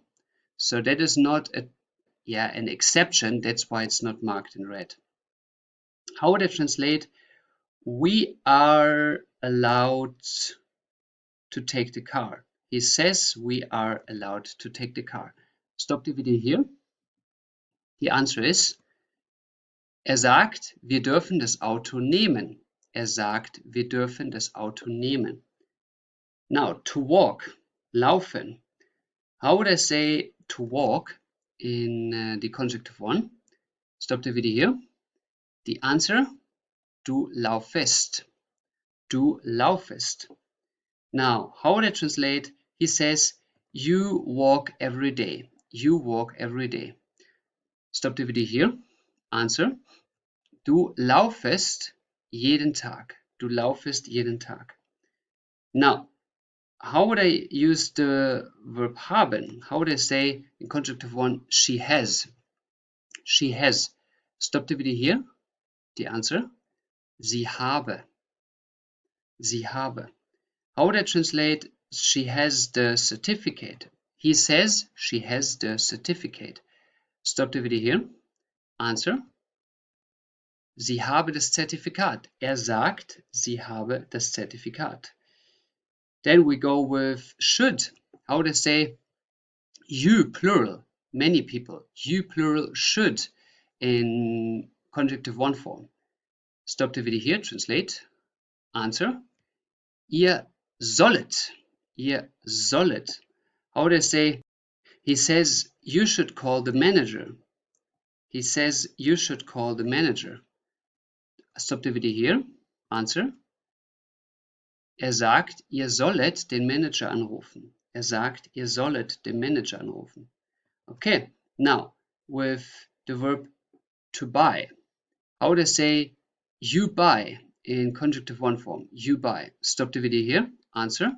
So that is not an exception. That's why it's not marked in red. How would I translate? We are allowed to take the car. He says we are allowed to take the car. Stop the video here. The answer is sagt, wir dürfen das Auto nehmen. Sagt, wir dürfen das Auto nehmen. Now, to walk, laufen. How would I say to walk in the Konjunktiv I? Stop the video here. The answer, du laufest. Du laufest. Now, how would I translate? He says, you walk every day. You walk every day. Stop the video here. Answer, du laufest jeden Tag. Du laufest jeden Tag. Now, how would I use the verb haben? How would I say in Konjunktiv I, she has? She has. Stop the video here. The answer, sie habe. Sie habe. How would I translate she has the certificate? He says she has the certificate. Stop the video here. Answer. Sie habe das Zertifikat. Sagt, sie habe das Zertifikat. Then we go with should. How would I say you plural? Many people. You plural should in Konjunktiv I form. Stop the video here, translate. Answer. Ihr sollet. Ihr sollet. How would I say he says you should call the manager. He says you should call the manager. Stop the video here. Answer. Sagt, ihr sollet den Manager anrufen. Sagt, ihr sollet den Manager anrufen. Okay, now with the verb to buy. How would I say you buy in Konjunktiv I form? You buy. Stop the video here. Answer.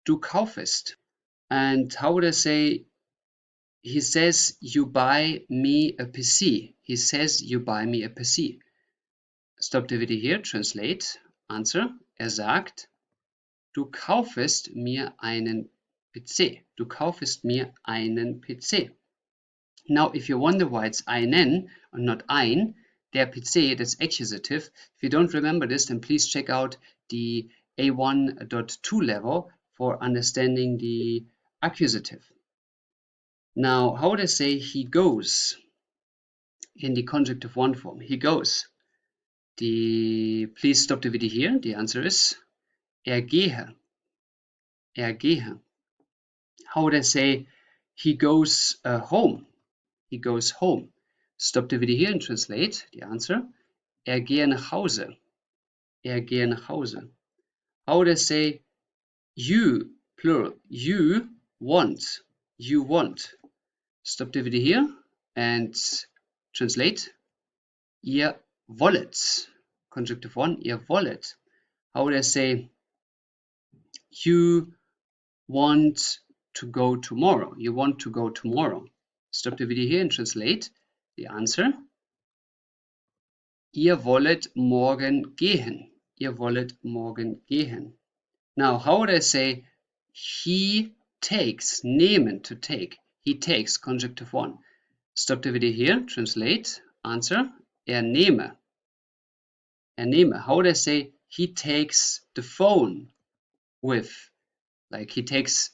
Du kaufest. And how would I say he says you buy me a PC? He says you buy me a PC. Stop the video here. Translate. Answer. Sagt, du kaufest mir einen PC. Du kaufest mir einen PC. Now, if you wonder why it's einen and not ein, der PC, that's accusative. If you don't remember this, then please check out the A1.2 level for understanding the accusative. Now, how would I say he goes in the Konjunktiv I form? He goes. Please stop the video here. The answer is gehe. Gehe. How would I say he goes home? He goes home. Stop the video here and translate. The answer. Gehe nach Hause. Gehe nach Hause. How would I say you, plural, you want. You want. Stop the video here and translate. Ihr wollet. Konjunktiv I, ihr wollet. How would I say you want to go tomorrow? You want to go tomorrow. Stop the video here and translate the answer. Ihr wollet morgen gehen. Ihr wollet morgen gehen. Now, how would I say he takes, nehmen, to take. He takes, Konjunktiv I. Stop the video here, translate, answer. Nehme. Nehme. How would I say he takes the phone with? Like he takes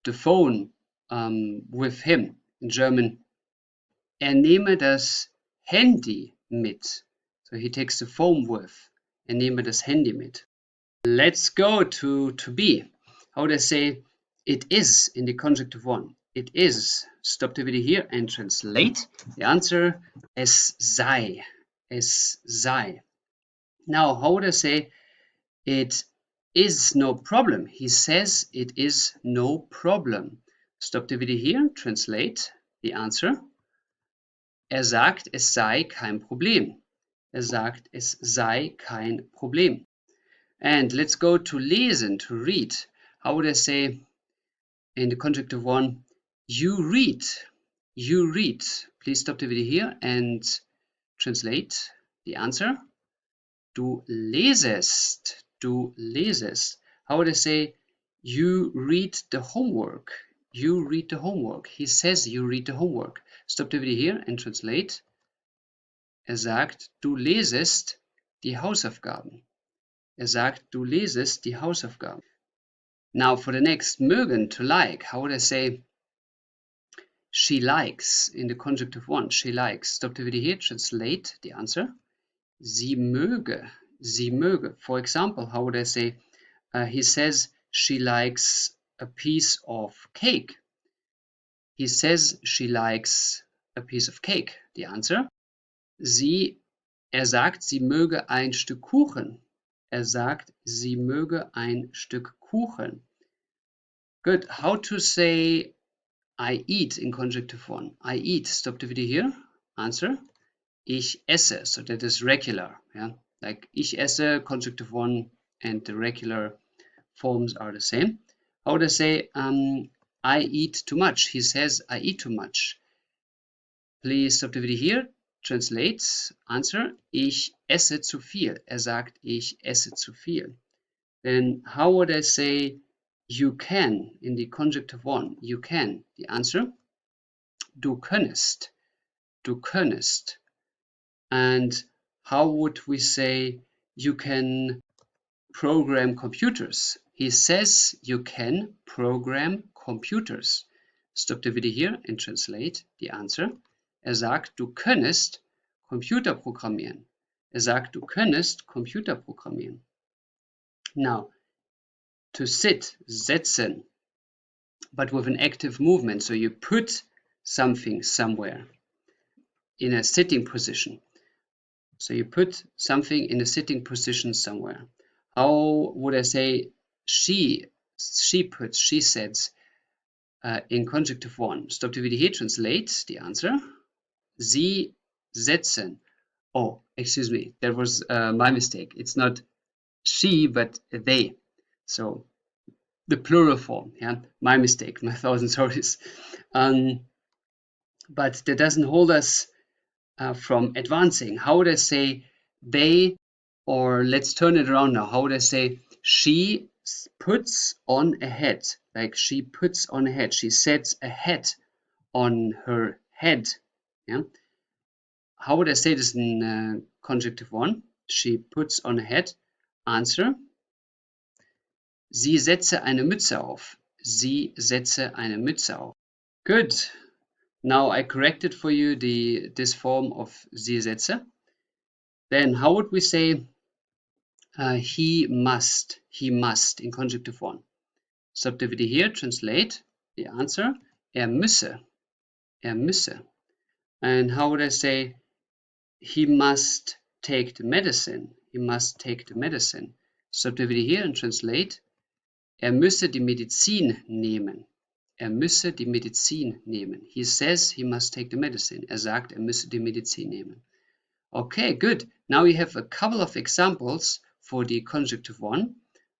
the phone with him. In German, nehme das Handy mit. So he takes the phone with. Nehme das Handy mit. Let's go to be. How would I say it is in the Konjunktiv I? It is. Stop the video here and translate. The answer es sei. Es sei. Now, how would I say it is no problem? He says it is no problem. Stop the video here, translate the answer. Sagt, es sei kein Problem. Sagt, es sei kein Problem. And let's go to lesen, to read. How would I say in the Konjunktiv I? You read. You read. Please stop the video here and translate the answer. Du lesest. Du lesest. How would I say you read the homework? You read the homework. He says you read the homework. Stop the video here and translate. Sagt, du lesest die Hausaufgaben. Sagt, du lesest die Hausaufgaben. Now for the next, mögen, to like. How would I say she likes in the Konjunktiv I? She likes. Stop the video here, translate the answer. Sie möge. Sie möge. For example, how would I say he says she likes a piece of cake. He says she likes a piece of cake. The answer. Sagt, sie möge ein Stück Kuchen. Sagt, sie möge ein Stück Kuchen. Good. How to say I eat in Konjunktiv I? I eat. Stop the video here. Answer. Ich esse. So that is regular. Yeah. Like ich esse, Konjunktiv I and the regular forms are the same. How would I say I eat too much? He says I eat too much. Please stop the video here. Translates. Answer. Ich esse zu viel. Sagt, ich esse zu viel. Then how would I say you can in the Konjunktiv I? You can. The answer. Du könntest. du könntest. And how would we say you can program computers? He says you can program computers. Stop the video here and translate the answer. Sagt, du könntest Computer programmieren. Sagt, du könntest Computer programmieren. Now, to sit, setzen, but with an active movement. So you put something somewhere in a sitting position. So you put something in a sitting position somewhere. How would I say she puts, she sets in Konjunktiv I? Stop the video here, translate the answer. Sie setzen. Oh, excuse me, that was my mistake. It's not she, but they. So the plural form, yeah, my mistake, my thousand sorries. But that doesn't hold us from advancing. How would I say they, or let's turn it around now. How would I say she puts on a hat? Like she puts on a hat. She sets a hat on her head. Yeah. How would I say this in Konjunktiv I? She puts on a hat. Answer. Sie setze eine Mütze auf. Sie setze eine Mütze auf. Good. Now I corrected for you this form of sie setze. Then how would we say he must in Konjunktiv I? Stop the video here, translate the answer. Müsse. Müsse. And how would I say he must take the medicine? He must take the medicine. Stop the video here and translate. Müsse die Medizin nehmen. Müsse die Medizin nehmen. He says he must take the medicine. Sagt, müsse die Medizin nehmen. Okay, good. Now we have a couple of examples for the Konjunktiv I.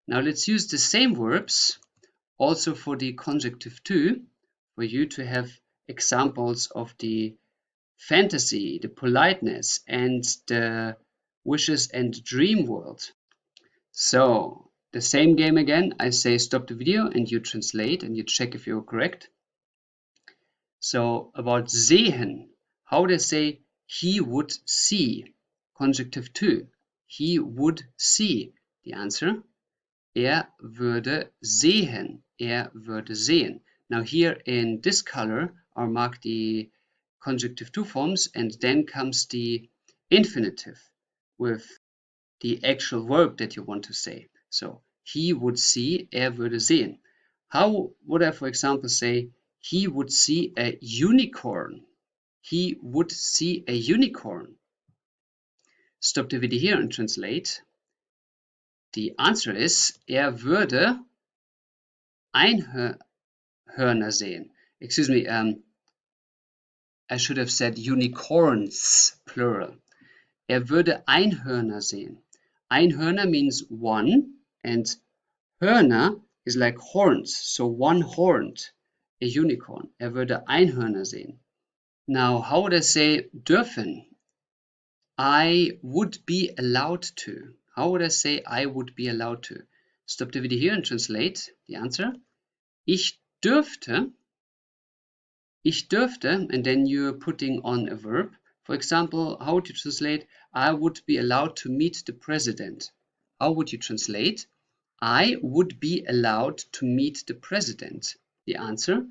Now let's use the same verbs also for the Konjunktiv II, for you to have examples of the fantasy, the politeness, and the wishes and dream world. So the same game again. I say stop the video and you translate and you check if you're correct. So about sehen, how would I say he would see? Konjunktiv II. He would see. The answer. Würde sehen. Würde sehen. Now here in this color are marked the Konjunktiv II forms, and then comes the infinitive with the actual verb that you want to say. So he would see, würde sehen. How would I, for example, say he would see a unicorn? He would see a unicorn. Stop the video here and translate. The answer is, würde Einhörner sehen. Excuse me, I should have said unicorns, plural. Würde Einhörner sehen. Einhörner means one, and Hörner is like horns, so one-horned, a unicorn. Würde Einhörner sehen. Now, how would I say dürfen? I would be allowed to. How would I say I would be allowed to? Stop the video here and translate the answer. Ich dürfte, and then you're putting on a verb. For example, how would you translate? I would be allowed to meet the president. How would you translate? I would be allowed to meet the president. The answer.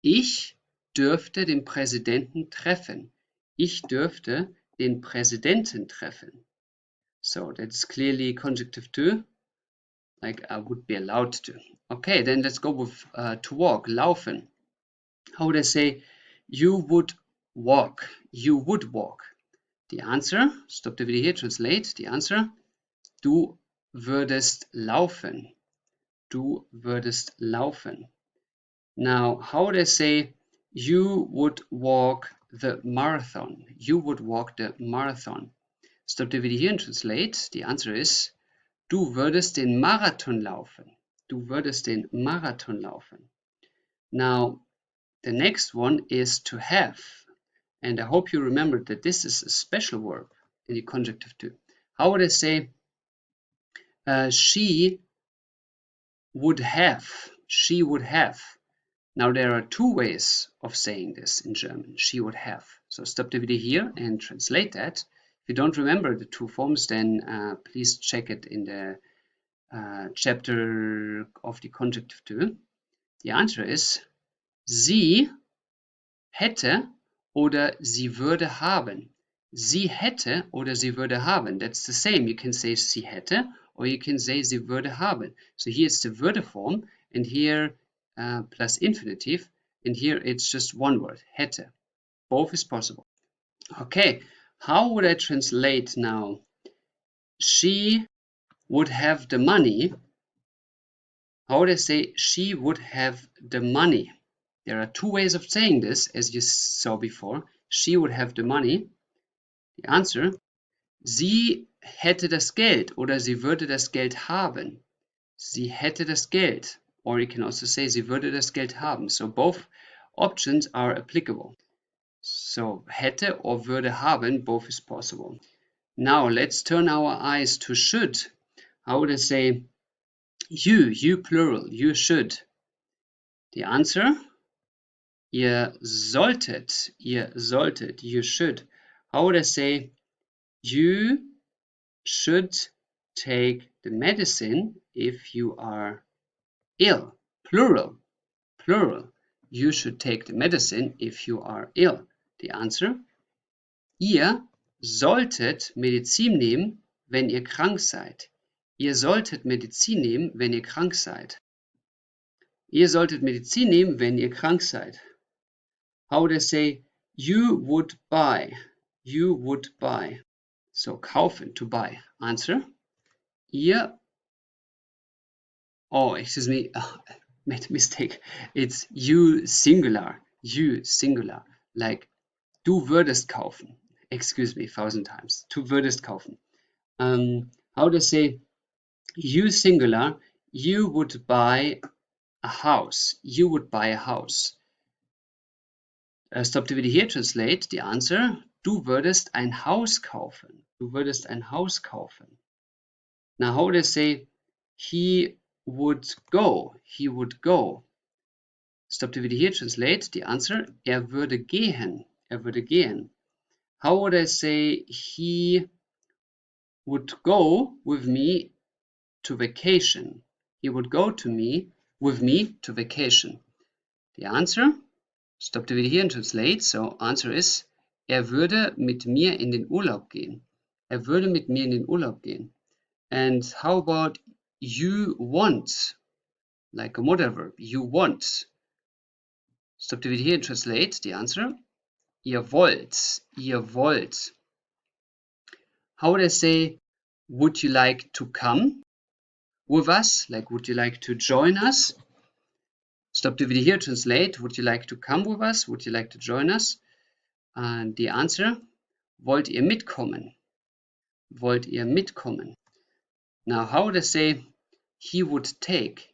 Ich dürfte den Präsidenten treffen. Ich dürfte den Präsidenten treffen. So that's clearly Konjunktiv II. Like I would be allowed to. Okay, then let's go with to walk, laufen. How would I say you would walk? You would walk. The answer, stop the video here, translate the answer. Du würdest laufen. Du würdest laufen. Now, how would I say you would walk the marathon? You would walk the marathon. Stop the video here and translate. The answer is du würdest den Marathon laufen. Du würdest den Marathon laufen. Now, the next one is to have. And I hope you remember that this is a special verb in the Konjunktiv II. How would I say she would have? She would have. Now, there are two ways of saying this in German. She would have. So stop the video here and translate that. If you don't remember the two forms, then please check it in the chapter of the Konjunktiv II. The answer is sie hätte oder sie würde haben. Sie hätte oder sie würde haben. That's the same. You can say sie hätte or you can say sie würde haben. So here it's the würde form and here plus infinitive and here it's just one word, hätte. Both is possible. Okay, how would I translate now? She would have the money. How would I say she would have the money? There are two ways of saying this, as you saw before. She would have the money. The answer, sie hätte das Geld oder sie würde das Geld haben. Sie hätte das Geld. Or you can also say sie würde das Geld haben. So both options are applicable. So hätte or würde haben, both is possible. Now let's turn our eyes to should. How would I say you plural, you should? The answer, ihr solltet, you should. How would I say you should take the medicine if you are ill? Plural, you should take the medicine if you are ill. The answer, ihr solltet Medizin nehmen, wenn ihr krank seid. Ihr solltet Medizin nehmen, wenn ihr krank seid. Ihr solltet Medizin nehmen, wenn ihr krank seid. How would I say you would buy? You would buy. So kaufen, to buy. Answer. Ihr. Oh, excuse me. Made a mistake. It's you singular. You singular. Like du würdest kaufen. Excuse me 1,000 times. Du würdest kaufen. How would I say you singular? You would buy a house. You would buy a house. Stop the video here, translate the answer. Du würdest ein Haus kaufen. Du würdest ein Haus kaufen. Now, how would I say he would go? He would go. Stop the video here, translate the answer. Würde gehen. Würde gehen. How would I say he would go with me to vacation? He would go with me to vacation. The answer, stop the video here and translate. So answer is, würde mit mir in den Urlaub gehen. Würde mit mir in den Urlaub gehen. And how about you want? Like a modal verb, you want. Stop the video here and translate the answer. Ihr wollt. How would I say, would you like to come with us? Like, would you like to join us? Stop the video here, translate. Would you like to come with us? Would you like to join us? And the answer, wollt ihr mitkommen? Wollt ihr mitkommen? Now, how would I say, he would take?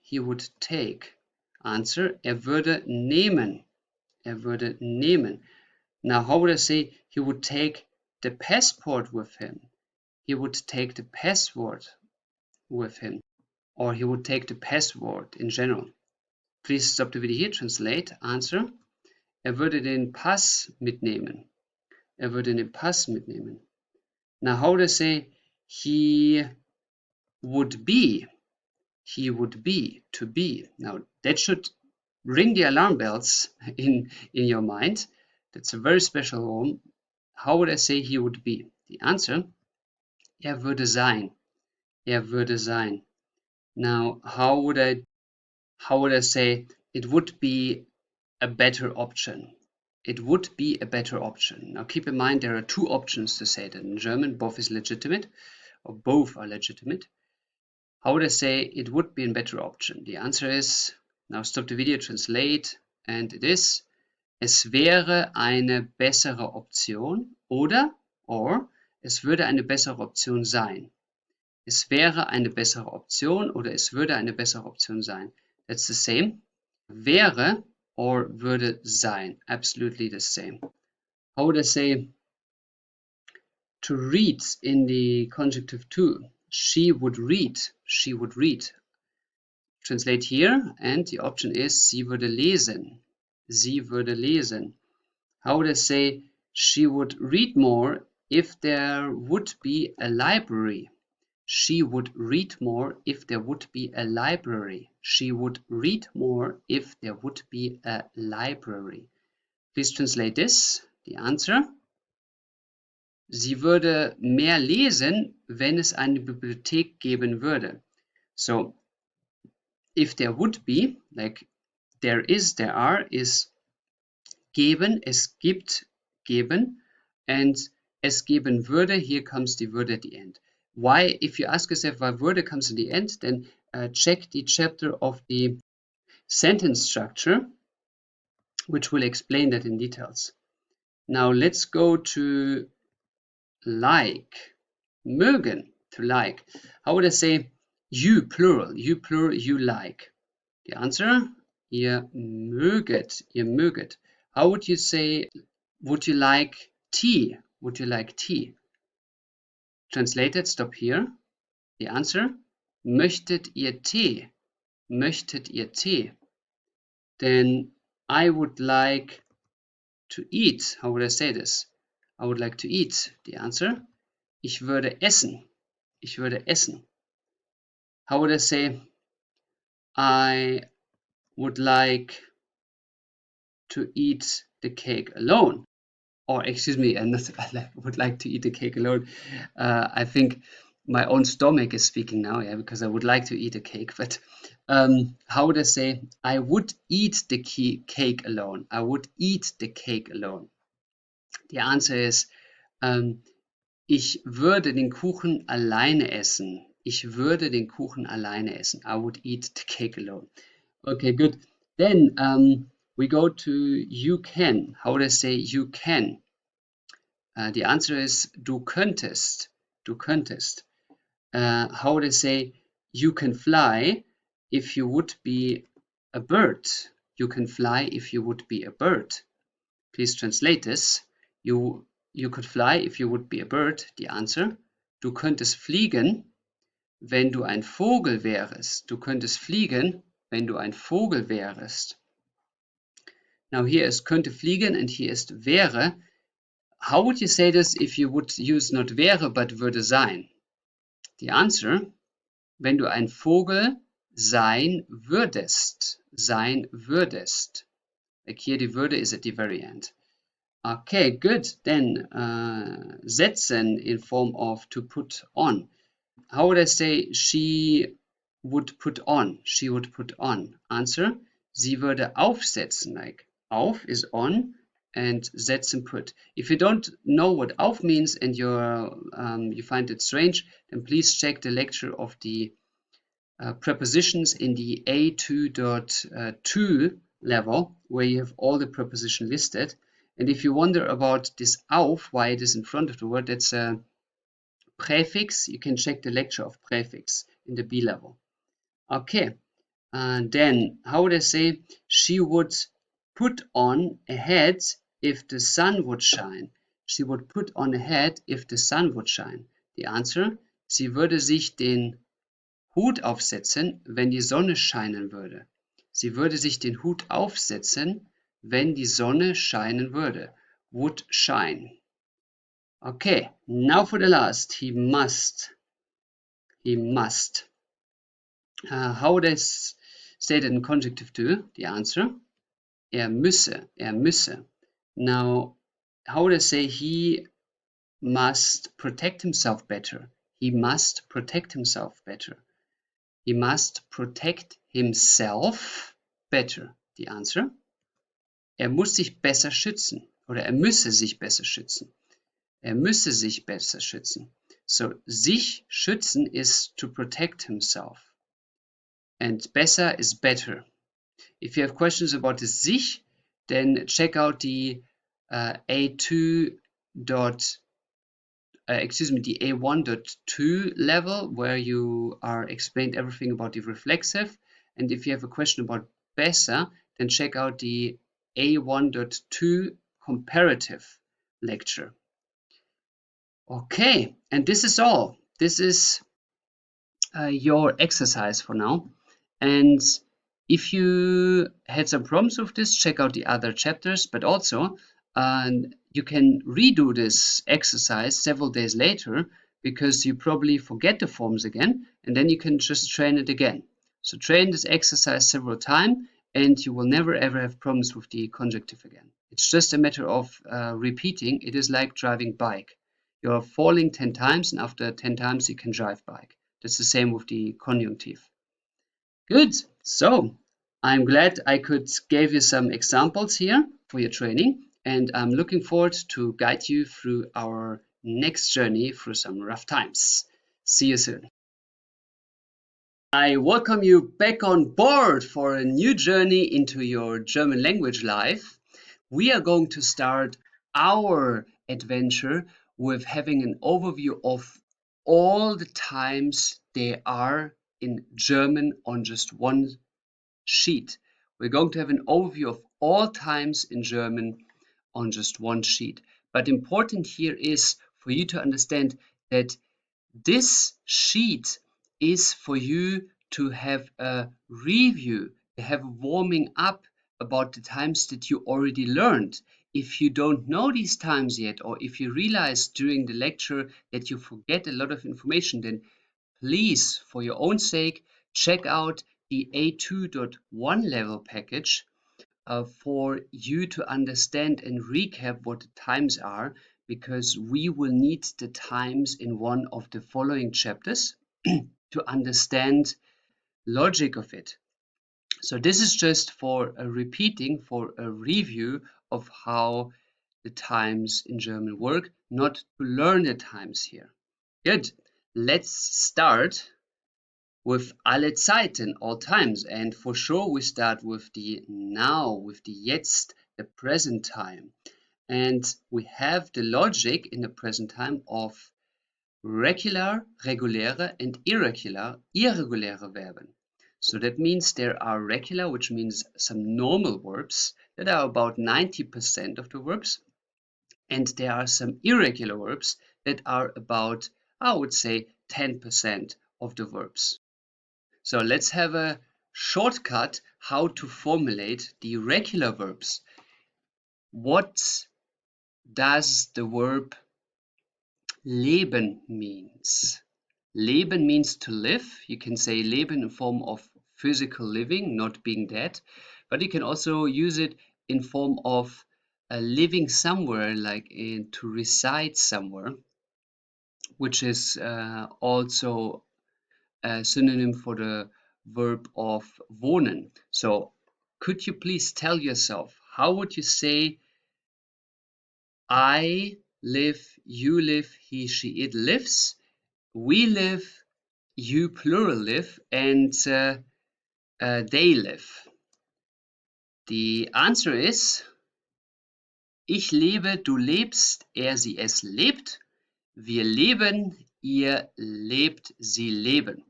Answer, würde nehmen. Würde nehmen. Now, how would I say, he would take the passport with him? He would take the password with him. Or he would take the password in general. Please stop the video here, translate, answer. Würde den Pass mitnehmen. Würde den Pass mitnehmen. Now, how would I say, he would be? To be. Now, that should ring the alarm bells in your mind. That's a very special one. How would I say he would be? The answer, würde sein. Würde sein. Now, how would I say it would be a better option? It would be a better option. Now, keep in mind there are two options to say that in German. Both is legitimate, or both are legitimate. How would I say it would be a better option? The answer is, now stop the video, translate, and it is, es wäre eine bessere Option oder, or, es würde eine bessere Option sein. Es wäre eine bessere Option oder es würde eine bessere Option sein. That's the same. Wäre or würde sein. Absolutely the same. How would I say to read in the Konjunktiv II? She would read. Translate here, and the option is sie würde lesen. Sie würde lesen. How would I say She would read more if there would be a library. She would read more if there would be a library. She would read more if there would be a library. Please translate this. The answer. Sie würde mehr lesen, wenn es eine Bibliothek geben würde. So, if there would be, like there is, there are, is geben, es gibt, geben, and es geben würde, here comes the word at the end. Why, if you ask yourself why word comes in the end, then check the chapter of the sentence structure, which will explain that in details. Now let's go to like, mögen, to like. How would I say you plural, you like? The answer, ihr möget, ihr möget. How would you say, would you like tea? Would you like tea? Translated, stop here. The answer, möchtet ihr Tee? Möchtet ihr Tee? Then I would like to eat. How would I say this? I would like to eat. The answer, ich würde essen. Ich würde essen. How would I say, I would like to eat the cake alone? Or excuse me, not, I would like to eat the cake alone. I think my own stomach is speaking now, yeah, because I would like to eat a cake. But how would I say, I would eat the cake alone? I would eat the cake alone. The answer is, ich würde den Kuchen alleine essen. Ich würde den Kuchen alleine essen. I would eat the cake alone. Okay, good. Then we go to you can. How would I say you can? The answer is du könntest. Du könntest. How would I say you can fly if you would be a bird? You can fly if you would be a bird. Please translate this. You could fly if you would be a bird. The answer. Du könntest fliegen, wenn du ein Vogel wärest. Du könntest fliegen, wenn du ein Vogel wärest. Now here is könnte fliegen and here is wäre. How would you say this if you would use not wäre but würde sein? The answer, wenn du ein Vogel sein würdest. Sein würdest. Like here the würde is at the very end. Okay, good. Then setzen in form of to put on. How would I say she would put on? She would put on. Answer, sie würde aufsetzen. Like auf is on and setzen put. If you don't know what auf means and you find it strange, then please check the lecture of the prepositions in the A2.2 level, where you have all the prepositions listed. And if you wonder about this auf, why it is in front of the word, that's a prefix. You can check the lecture of prefix in the B level. Okay, then how would I say she would put on a hat if the sun would shine? She would put on a hat if the sun would shine. The answer, sie würde sich den Hut aufsetzen, wenn die Sonne scheinen würde. Sie würde sich den Hut aufsetzen, wenn die Sonne scheinen würde. Would shine. Okay, now for the last. He must. He must. How would I say that in Konjunktiv II? The answer, er müsse. Er müsse. Now, how would I say he must protect himself better? He must protect himself better. He must protect himself better. The answer, er muss sich besser schützen. Oder er müsse sich besser schützen. Er müsse sich besser schützen. So, sich schützen is to protect himself. And besser is better. If you have questions about the sich, then check out the A1.2 level, where you are explained everything about the reflexive. And if you have a question about besser, then check out the A1.2 comparative lecture. Okay, and this is all. This is your exercise for now. And if you had some problems with this, check out the other chapters, but also And you can redo this exercise several days later because you probably forget the forms again, and then you can just train it again. So train this exercise several times, and you will never ever have problems with the conjunctive again. It's just a matter of repeating. It is like driving bike. You're falling 10 times, and after 10 times you can drive bike. That's the same with the conjunctive. Good. So I'm glad I could give you some examples here for your training, and I'm looking forward to guide you through our next journey through some rough times. See you soon. I welcome you back on board for a new journey into your German language life. We are going to start our adventure with having an overview of all the times there are in German on just one sheet. We're going to have an overview of all times in German on just one sheet. But important here is for you to understand that this sheet is for you to have a review, to have a warming up about the times that you already learned. If you don't know these times yet, or if you realize during the lecture that you forget a lot of information, then please, for your own sake, check out the A2.1 level package for you to understand and recap what the times are, because we will need the times in one of the following chapters to understand logic of it. So this is just for a repeating, for a review of how the times in German work, not to learn the times here. Good. Let's start with alle Zeiten, all times. And for sure, we start with the now, with the jetzt, the present time. And we have the logic in the present time of regular, reguläre, and irregular, irreguläre Verben. So that means there are regular, which means some normal verbs that are about 90% of the verbs. And there are some irregular verbs that are about, I would say, 10% of the verbs. So let's have a shortcut how to formulate the irregular verbs. What does the verb leben means? Leben means to live. You can say leben in form of physical living, not being dead, but you can also use it in form of living somewhere, like to reside somewhere, which is also a synonym for the verb of wohnen. So could you please tell yourself, how would you say I live, you live, he, she, it lives, we live, you plural live, and they live? The answer is ich lebe, du lebst, er, sie, es lebt, wir leben, ihr lebt, sie leben.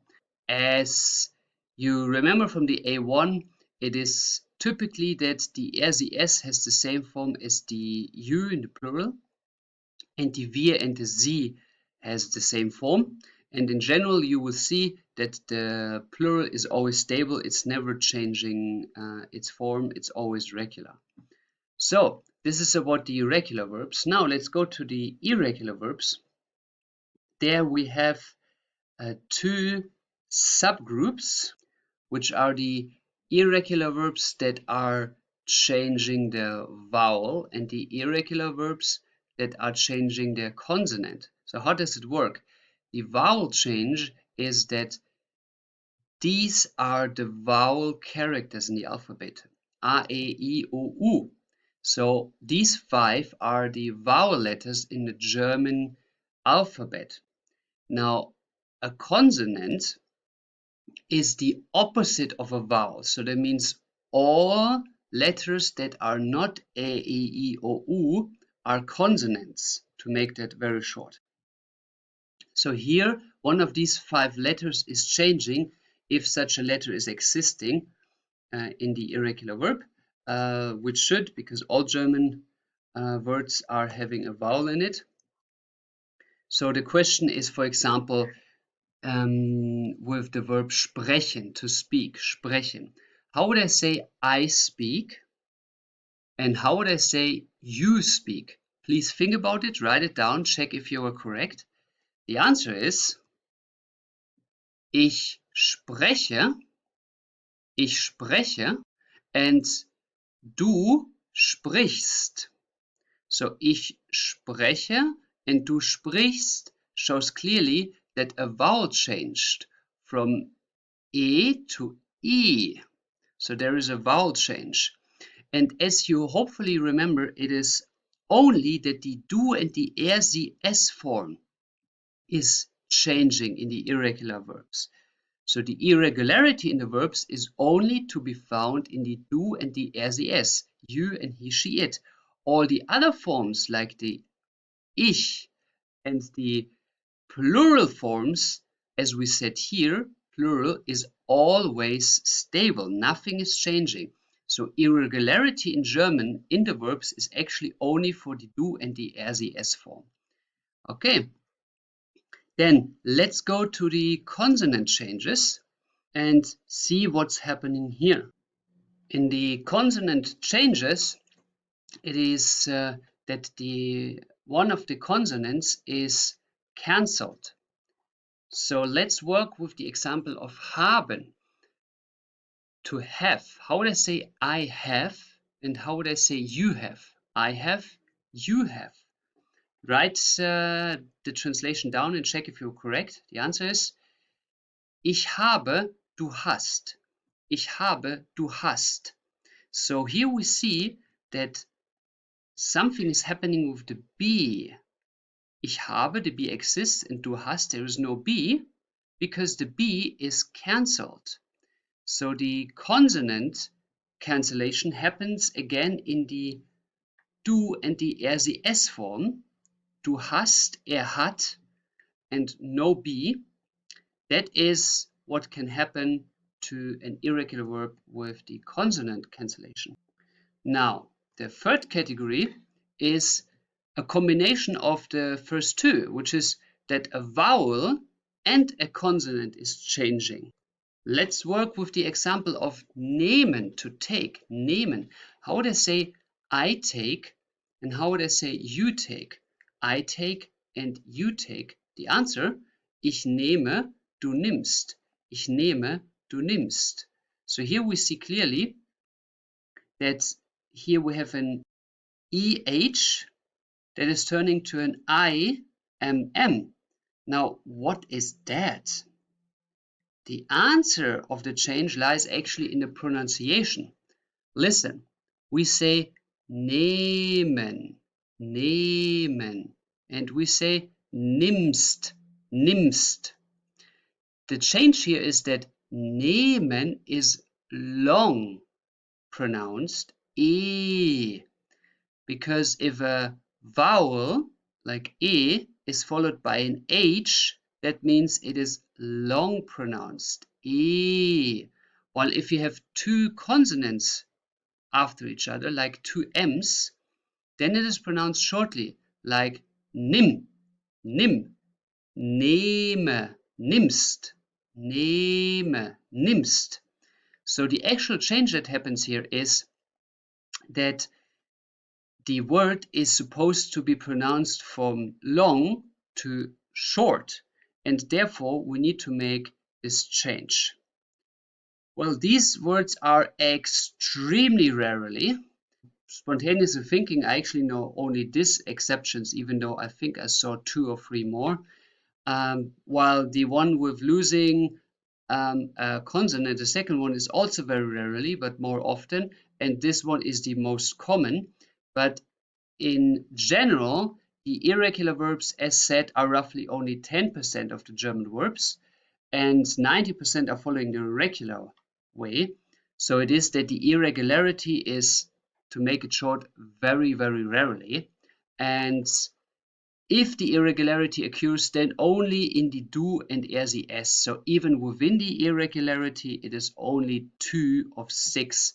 As you remember from the A1, it is typically that the er, sie, es has the same form as the you in the plural, and the wir and the sie has the same form. And in general, you will see that the plural is always stable. It's never changing its form. It's always regular. So this is about the irregular verbs. Now let's go to the irregular verbs. There we have two subgroups, which are the irregular verbs that are changing the vowel and the irregular verbs that are changing their consonant. So how does it work? The vowel change is that these are the vowel characters in the alphabet. A, E, I, O, U. So these 5 are the vowel letters in the German alphabet. Now, a consonant is the opposite of a vowel. So that means all letters that are not A, E, I, O, U are consonants, to make that very short. So here, one of these 5 letters is changing if such a letter is existing in the irregular verb, which should, because all German words are having a vowel in it. So the question is, for example, with the verb sprechen, to speak, sprechen. How would I say I speak? And how would I say you speak? Please think about it, write it down, check if you are correct. The answer is ich spreche, and du sprichst. So ich spreche and du sprichst shows clearly that a vowel changed from E to E. So there is a vowel change. And as you hopefully remember, it is only that the du and the er, sie, es form is changing in the irregular verbs. So the irregularity in the verbs is only to be found in the du and the er, sie, es, you and he, she, it. All the other forms like the ich and the plural forms, as we said here, plural is always stable. Nothing is changing. So irregularity in German in the verbs is actually only for the du and the er, sie, es form. Okay. Then let's go to the consonant changes and see what's happening here. In the consonant changes, it is that one of the consonants is cancelled. So let's work with the example of haben. To have. How would I say I have? And how would I say you have? I have, you have. Write the translation down and check if you're correct. The answer is ich habe, du hast. Ich habe, du hast. So here we see that something is happening with the B. Ich habe, the B exists, and du hast, there is no B, because the B is cancelled. So the consonant cancellation happens again in the du and the er, sie, es form. Du hast, hat, and no B. That is what can happen to an irregular verb with the consonant cancellation. Now, the third category is a combination of the first two, which is that a vowel and a consonant is changing. Let's work with the example of nehmen, to take, nehmen. How would I say I take and how would I say you take? I take and you take. The answer, ich nehme, du nimmst. Ich nehme, du nimmst. So here we see clearly that here we have an EH that is turning to an IMM. Now, what is that? The answer of the change lies actually in the pronunciation. Listen, we say nehmen, nehmen, and we say nimmst, nimmst. The change here is that nehmen is long pronounced E, because if a vowel like E is followed by an H, that means it is long pronounced E. While if you have two consonants after each other, like two M's, then it is pronounced shortly, like nim, nim, nehme, nimmst, nehme, nimmst. So the actual change that happens here is that the word is supposed to be pronounced from long to short, and therefore we need to make this change. Well, these words are extremely rarely. Spontaneous thinking, I actually know only these exceptions, even though I think I saw 2 or 3 more. While the one with losing a consonant, the second one is also very rarely, but more often, and this one is the most common. But in general, the irregular verbs, as said, are roughly only 10% of the German verbs, and 90% are following the regular way. So it is that the irregularity is, to make it short, very, very rarely. And if the irregularity occurs, then only in the du and er, sie, es. So even within the irregularity, it is only 2 of 6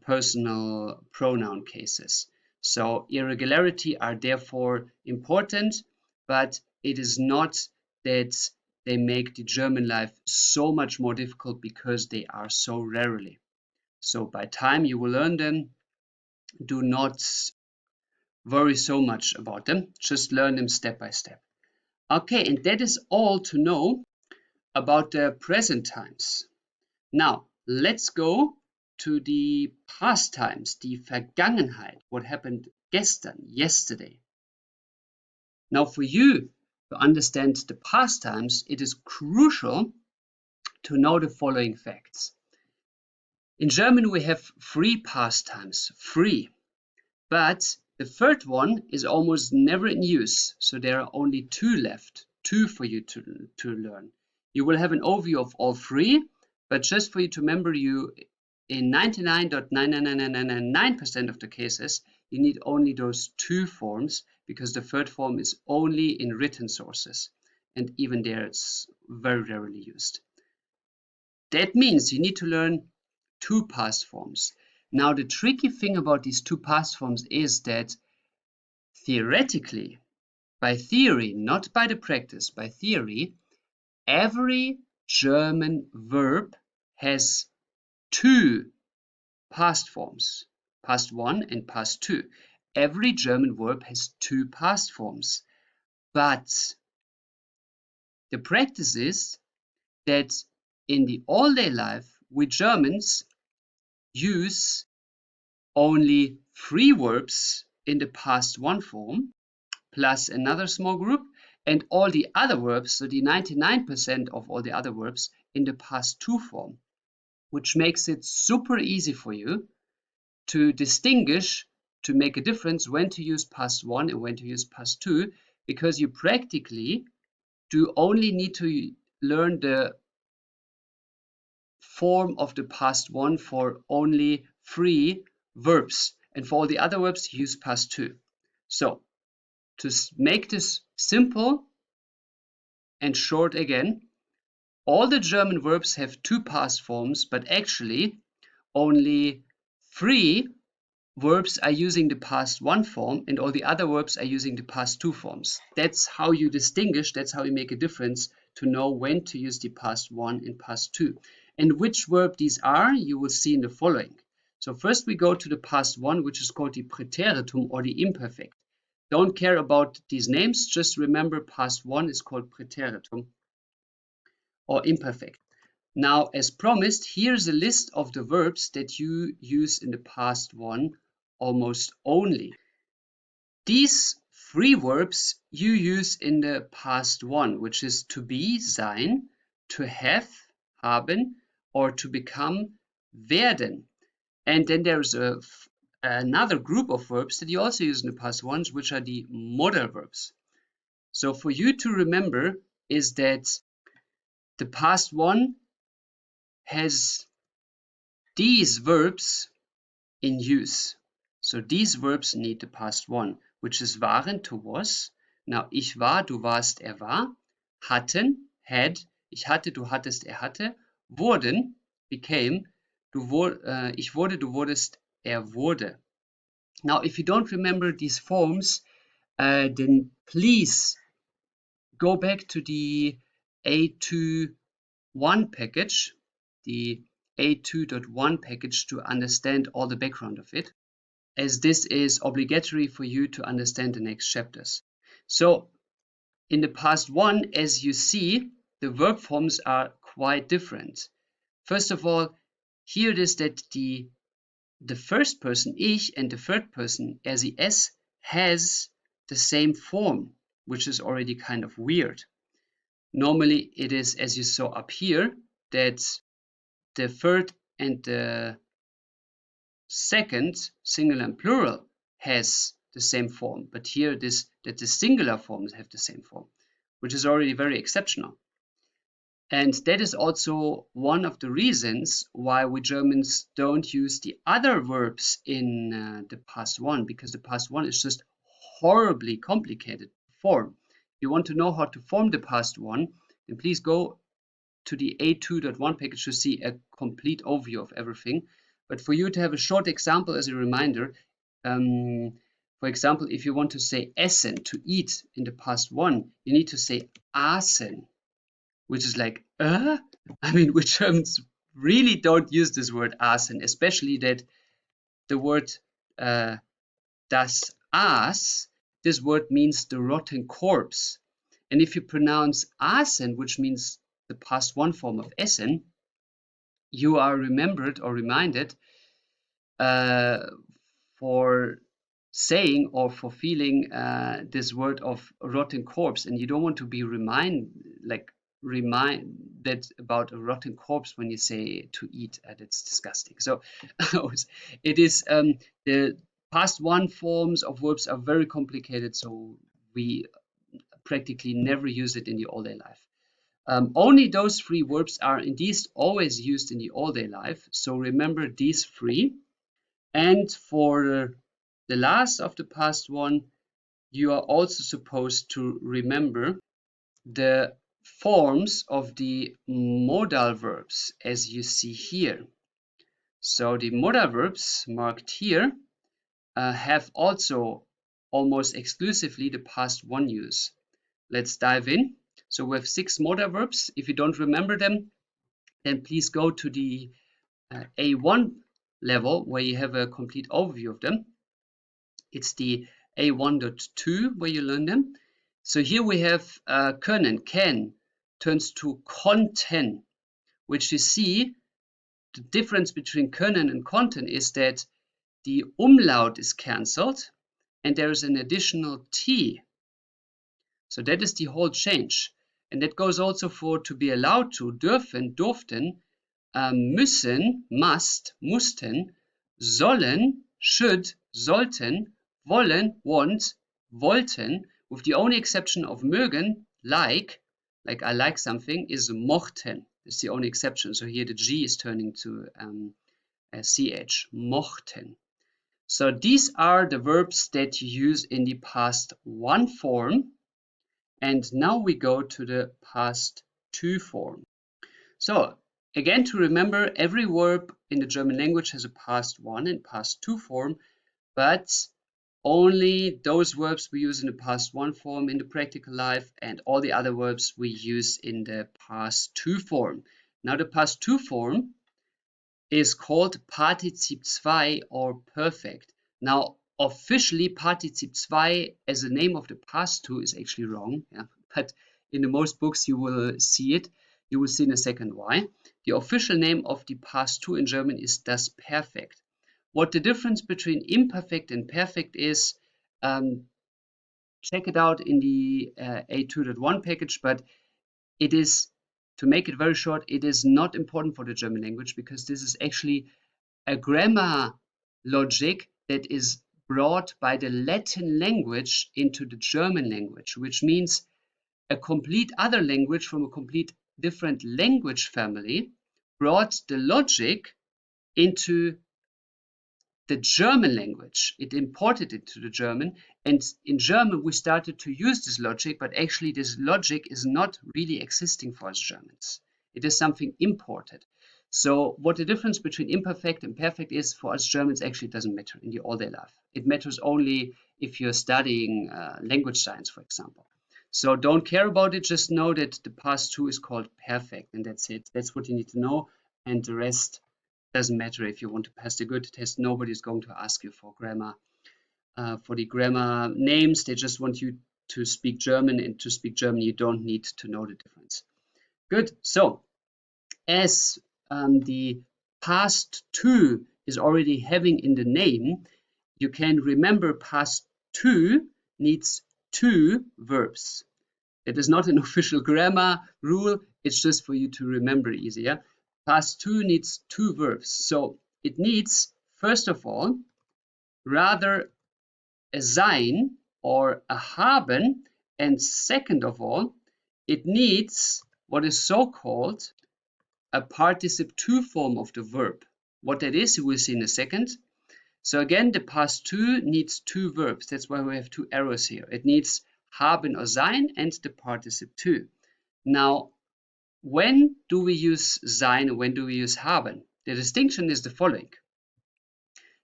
personal pronoun cases. So irregularity are therefore important, but it is not that they make the German life so much more difficult because they are so rarely. So by time you will learn them, do not worry so much about them. Just learn them step by step. Okay, and that is all to know about the present times. Now, let's go to the past times, die Vergangenheit, what happened yesterday. Now, for you to understand the past times, it is crucial to know the following facts. In German, we have three past times, three, but the third one is almost never in use, so there are only two left, two for you to learn. You will have an overview of all three, but just for you to remember, in 99.99999% of the cases, you need only those two forms, because the third form is only in written sources, and even there it's very rarely used. That means you need to learn two past forms. Now, the tricky thing about these two past forms is that theoretically, by theory, not by the practice, by theory, every German verb has two past forms, past one and past two. Every German verb has two past forms. But the practice is that in the all-day life, we Germans use only three verbs in the past one form, plus another small group, and all the other verbs, so the 99% of all the other verbs, in the past two form, which makes it super easy for you to distinguish, to make a difference when to use past one and when to use past two, because you practically do only need to learn the form of the past one for only three verbs, and for all the other verbs use past two. So to make this simple and short again, all the German verbs have two past forms, but actually only three verbs are using the past one form and all the other verbs are using the past two forms. That's how you distinguish, that's how you make a difference to know when to use the past one and past two. And which verb these are, you will see in the following. So first we go to the past one, which is called the Präteritum or the imperfect. Don't care about these names, just remember past one is called Präteritum or imperfect. Now, as promised, here's a list of the verbs that you use in the past one almost only. These three verbs you use in the past one, which is to be, sein, to have, haben, or to become, werden. And then there's another group of verbs that you also use in the past ones, which are the modal verbs. So for you to remember is that the past one has these verbs in use. So these verbs need the past one, which is waren, to was. Now, ich war, du warst, er war. Hatten, had, ich hatte, du hattest, er hatte. Wurden, became, ich wurde, du wurdest, er wurde. Now, if you don't remember these forms, then please go back to the A2.1 package, the A2.1 package, to understand all the background of it, as this is obligatory for you to understand the next chapters. So in the past one, as you see, the verb forms are quite different. First of all, here it is that the first person, ich, and the third person, er, sie, es, has the same form, which is already kind of weird. Normally it is, as you saw up here, that the third and the second, singular and plural, has the same form, but here it is that the singular forms have the same form, which is already very exceptional. And that is also one of the reasons why we Germans don't use the other verbs in the past one, because the past one is just horribly complicated to form. If you want to know how to form the past one, then please go to the A2.1 package to see a complete overview of everything. But for you to have a short example as a reminder, for example, if you want to say essen, to eat, in the past one, you need to say aßen, which is like, I mean, we Germans really don't use this word aßen, especially that the word das Aas, this word means the rotten corpse. And if you pronounce Asen, which means the past one form of Essen, you are remembered or reminded for saying or for feeling this word of rotten corpse, and you don't want to be reminded about a rotten corpse when you say to eat. That's disgusting. So it is the past one forms of verbs are very complicated, so we practically never use it in the all-day life. Only those three verbs are indeed always used in the all-day life, so remember these three. And for the last of the past one, you are also supposed to remember the forms of the modal verbs as you see here. So the modal verbs marked here have also almost exclusively the past one use. Let's dive in. So we have 6 modal verbs. If you don't remember them, then please go to the A1 level where you have a complete overview of them. It's the A1.2 where you learn them. So here we have können, can, turns to konnten, which you see the difference between können and konnten is that the umlaut is cancelled and there is an additional T. So that is the whole change. And that goes also for to be allowed to, dürfen, durften, müssen, must, mussten, sollen, should, sollten, wollen, want, wollten, with the only exception of mögen, like I like something, is mochten. It's the only exception. So here the G is turning to CH, mochten. So these are the verbs that you use in the past one form. And now we go to the past two form. So again, to remember, every verb in the German language has a past one and past two form, but only those verbs we use in the past one form in the practical life, and all the other verbs we use in the past two form. Now the past two form is called Partizip II or perfect. Now officially Partizip II as the name of the past two is actually wrong, yeah? But in the most books you will see it. You will see in a second why. The official name of the past two in German is das Perfekt. What the difference between imperfect and perfect is, check it out in the A2.1 package, but it is, to make it very short, it is not important for the German language because this is actually a grammar logic that is brought by the Latin language into the German language, which means a complete other language from a complete different language family brought the logic into the German language. It imported it to the German, and in German we started to use this logic, but actually this logic is not really existing for us Germans. It is something imported. So what the difference between imperfect and perfect is for us Germans actually doesn't matter in the all-day life. It matters only if you're studying language science, for example. So don't care about it, just know that the past two is called perfect, and that's it. That's what you need to know, and the rest doesn't matter. If you want to pass the Goethe test, nobody's going to ask you for grammar. For the grammar names, they just want you to speak German, and to speak German you don't need to know the difference. Good. So as the past two is already having in the name, you can remember past two needs two verbs. It is not an official grammar rule, it's just for you to remember easier. Past two needs two verbs. So it needs, first of all, rather a sein or a haben, and second of all, it needs what is so-called a participle two form of the verb. What that is, you will see in a second. So again, the past two needs two verbs. That's why we have two arrows here. It needs haben or sein and the participle two. Now, when do we use sein and when do we use haben? The distinction is the following.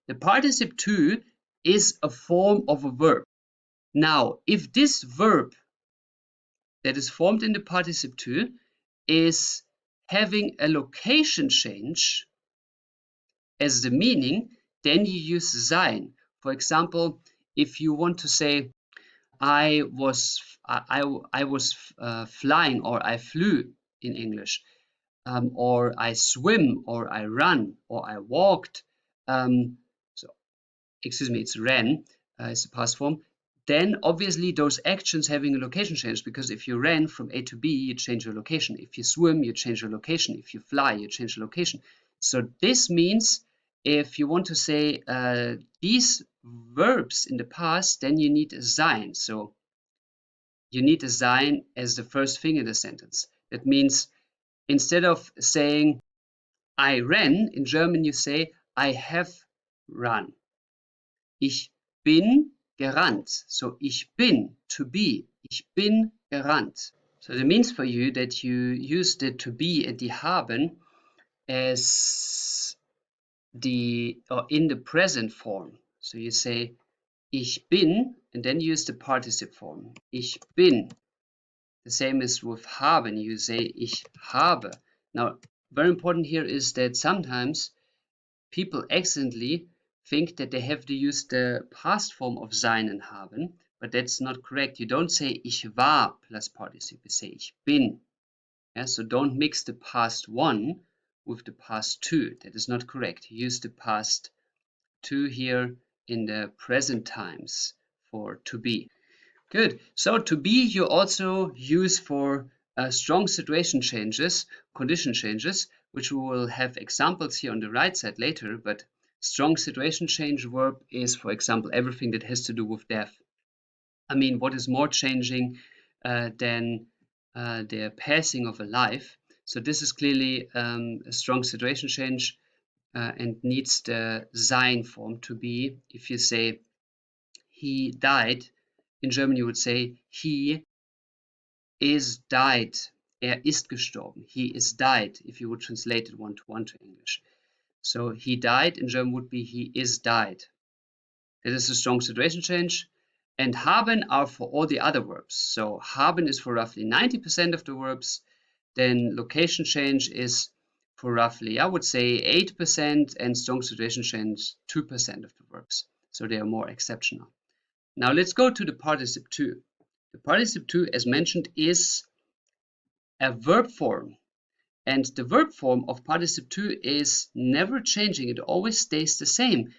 The participle two is a form of a verb. Now, if this verb that is formed in the participle two is having a location change as the meaning, then you use sein. For example, if you want to say I was flying, or I flew in English, or I swim, or I run, or I walked. So excuse me, it's ran, it's the past form. Then obviously those actions having a location change, because if you ran from A to B, you change your location. If you swim, you change your location. If you fly, you change your location. So this means if you want to say these verbs in the past, then you need a sign. So you need a sign as the first thing in the sentence. That means instead of saying I ran, in German you say I have run. Ich bin gerannt. So ich bin, to be. Ich bin gerannt. So that means for you that you use the to be and die haben as in the present form. So you say ich bin and then use the participle form. Ich bin. The same as with haben. You say ich habe. Now, very important here is that sometimes people accidentally think that they have to use the past form of sein and haben, but that's not correct. You don't say ich war plus participle, you say ich bin. Yeah, so don't mix the past one with the past two. That is not correct. You use the past two here in the present times for to be. Good. So to be you also use for strong situation changes, condition changes, which we will have examples here on the right side later, but strong situation change verb is, for example, everything that has to do with death. I mean, what is more changing than the passing of a life? So this is clearly a strong situation change and needs the sein form to be. If you say he died, in German you would say he is died. Ist gestorben. He is died, if you would translate it one-to-one to English. So he died in German would be he is died. That is a strong situation change. And haben are for all the other verbs. So haben is for roughly 90% of the verbs. Then location change is for roughly, I would say, 8%, and strong situation change 2% of the verbs. So they are more exceptional. Now let's go to the participle II. The participle II, as mentioned, is a verb form. And the verb form of participle II is never changing. It always stays the same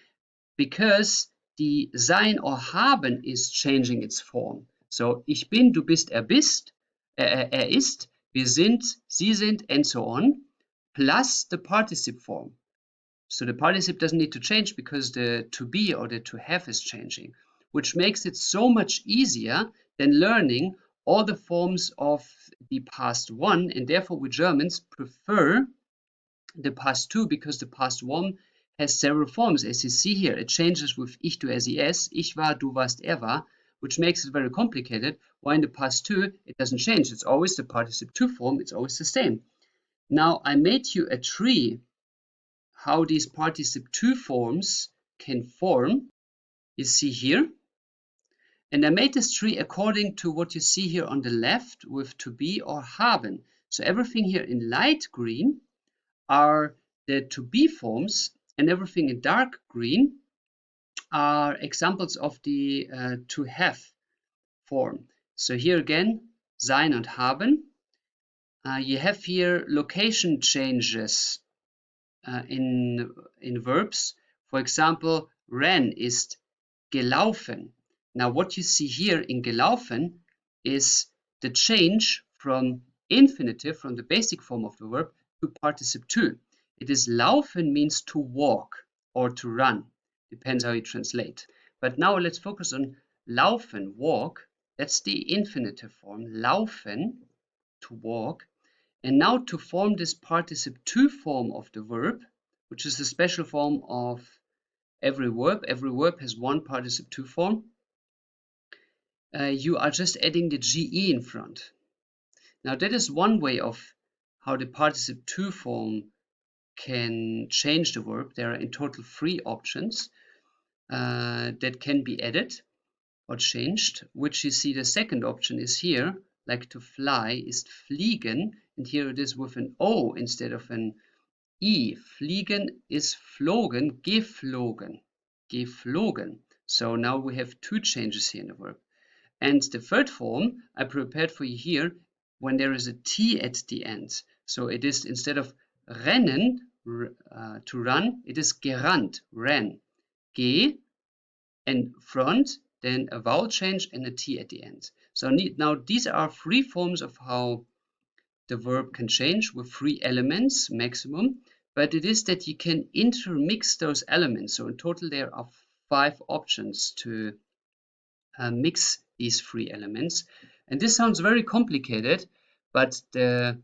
because the sein or haben is changing its form. So ich bin, du bist, er ist, wir sind, sie sind, and so on, plus the participle form. So the participle doesn't need to change because the to be or the to have is changing, which makes it so much easier than learning all the forms of the past one, and therefore we Germans prefer the past two because the past one has several forms. As you see here, it changes with ich, du, er, sie, es, ich war, du warst, er war, which makes it very complicated. While in the past two, it doesn't change. It's always the participle two form. It's always the same. Now, I made you a tree how these participle two forms can form. You see here. And I made this tree according to what you see here on the left with to be or haben. So everything here in light green are the to be forms, and everything in dark green are examples of the to have form. So here again, sein und haben. You have here location changes in verbs. For example, ran ist gelaufen. Now what you see here in gelaufen is the change from infinitive, from the basic form of the verb, to participle two. It is laufen means to walk or to run, depends how you translate. But now let's focus on laufen, walk. That's the infinitive form, laufen, to walk. And now to form this participle two form of the verb, which is a special form of every verb has one participle two form. You are just adding the GE in front. Now that is one way of how the participle two form can change the verb. There are in total 3 options that can be added or changed, which you see the second option is here, like to fly is fliegen, and here it is with an O instead of an E. Fliegen is flogen, geflogen, geflogen. So now we have two changes here in the verb. And the third form I prepared for you here when there is a T at the end. So it is, instead of rennen, to run, it is gerannt, ran. G and front, then a vowel change and a T at the end. So now these are three forms of how the verb can change with three elements maximum, but it is that you can intermix those elements. So in total there are 5 options to mix these three elements. And this sounds very complicated, but the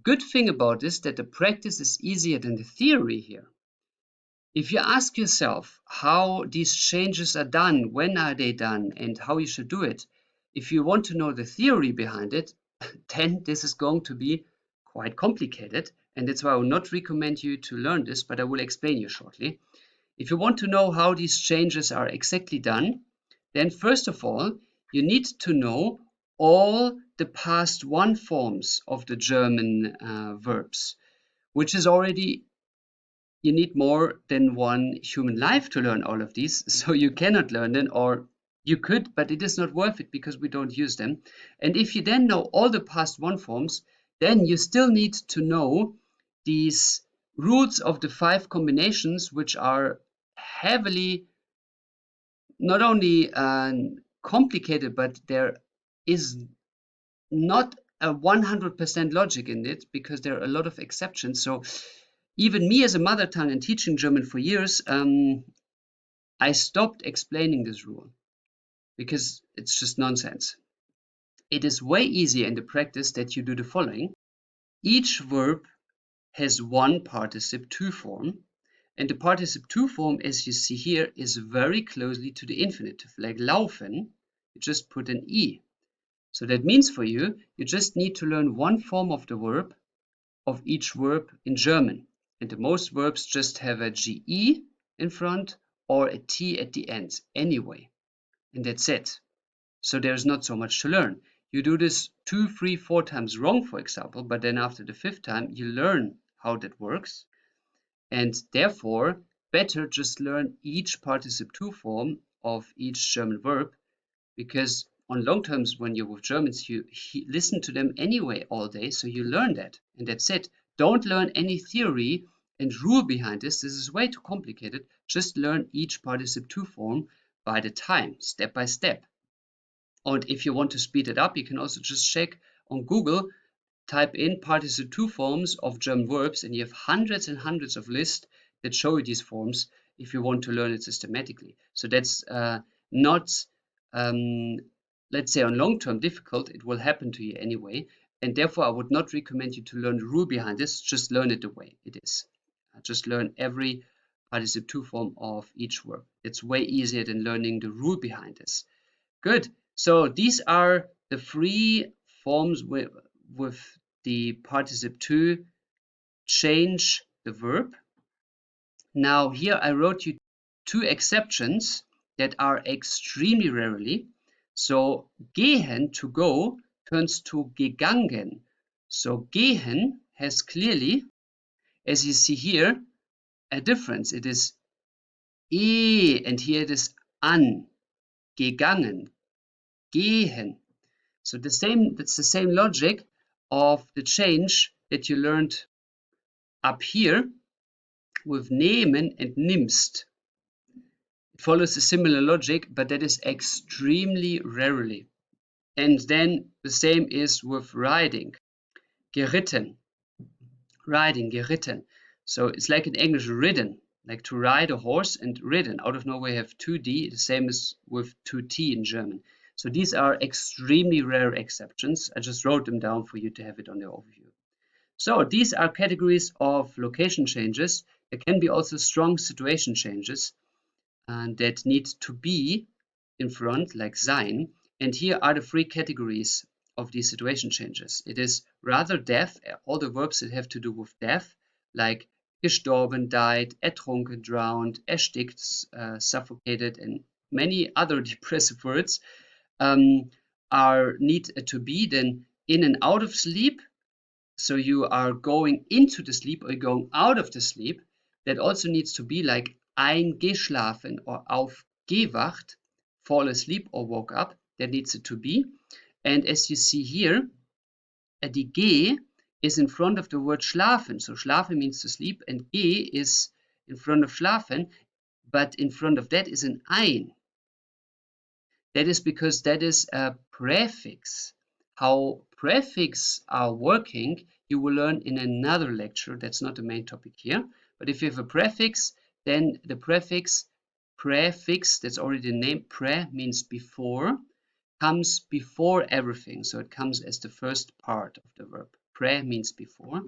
good thing about this is that the practice is easier than the theory here. If you ask yourself how these changes are done, when are they done, and how you should do it, if you want to know the theory behind it, then this is going to be quite complicated, and that's why I will not recommend you to learn this, but I will explain you shortly. If you want to know how these changes are exactly done, then first of all, you need to know all the past one forms of the German verbs, which is already, you need more than one human life to learn all of these, so you cannot learn them, or you could, but it is not worth it because we don't use them. And if you then know all the past one forms, then you still need to know these rules of the 5 combinations, which are heavily not only complicated, but there is not a 100% logic in it because there are a lot of exceptions. So even me as a mother tongue and teaching German for years, I stopped explaining this rule because it's just nonsense. It is way easier in the practice that you do the following. Each verb has one participle to form, and the participle to form, as you see here, is very closely to the infinitive. Like laufen, you just put an E. So that means for you, you just need to learn one form of the verb, of each verb in German. And the most verbs just have a GE in front or a T at the end anyway. And that's it. So there's not so much to learn. You do this 2, 3, 4 times wrong, for example, but then after the 5th time, you learn how that works. And therefore, better just learn each participle to form of each German verb, because on long terms, when you're with Germans, you listen to them anyway all day, so you learn that, and that's it. Don't learn any theory and rule behind this. This is way too complicated. Just learn each participle to form by the time, step by step. And if you want to speed it up, you can also just check on Google, type in participle to forms of German verbs, and you have hundreds and hundreds of lists that show you these forms if you want to learn it systematically. So that's not, let's say, on long term difficult. It will happen to you anyway, and therefore I would not recommend you to learn the rule behind this. Just learn it the way it is. Just learn every participle to form of each verb. It's way easier than learning the rule behind this. Good. So these are the 3 forms with the participle to change the verb. Now here I wrote you 2 exceptions that are extremely rarely. So gehen, to go, turns to gegangen. So gehen has clearly, as you see here, a difference. It is e, and here it is an. Gegangen, gehen. So that's the same logic of the change that you learned up here with nehmen and nimmst. It follows a similar logic, but that is extremely rarely. And then the same is with riding. Geritten. Riding, geritten. So it's like in English, ridden, like to ride a horse, and ridden. Out of nowhere, we have 2D, the same as with 2T in German. So these are extremely rare exceptions. I just wrote them down for you to have it on the overview. So these are categories of location changes. There can be also strong situation changes that need to be in front, like sein. And here are the 3 categories of these situation changes. It is rather death, all the verbs that have to do with death, like gestorben, died, ertrunken, drowned, erstickt, suffocated, and many other depressive words are need to be then in and out of sleep. So you are going into the sleep or going out of the sleep. That also needs to be like eingeschlafen or aufgewacht, fall asleep or woke up. That needs a to be. And as you see here, die G is in front of the word schlafen. So schlafen means to sleep, and G is in front of schlafen, but in front of that is an ein. That is because that is a prefix. How prefixes are working, you will learn in another lecture. That's not the main topic here. But if you have a prefix, then the prefix, that's already the name, pre means before, comes before everything. So it comes as the first part of the verb. Pre means before.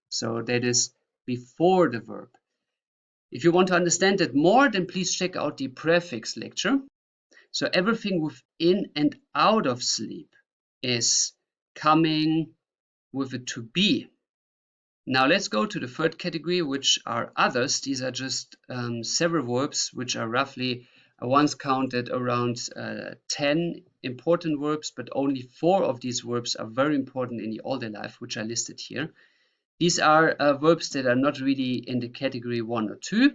So that is before the verb. If you want to understand that more, then please check out the prefix lecture. So everything within and out of sleep is coming with a to be. Now let's go to the third category, which are others. These are just several verbs which are roughly once counted around 10 important verbs, but only 4 of these verbs are very important in the all-day life, which are listed here. These are verbs that are not really in the category 1 or 2,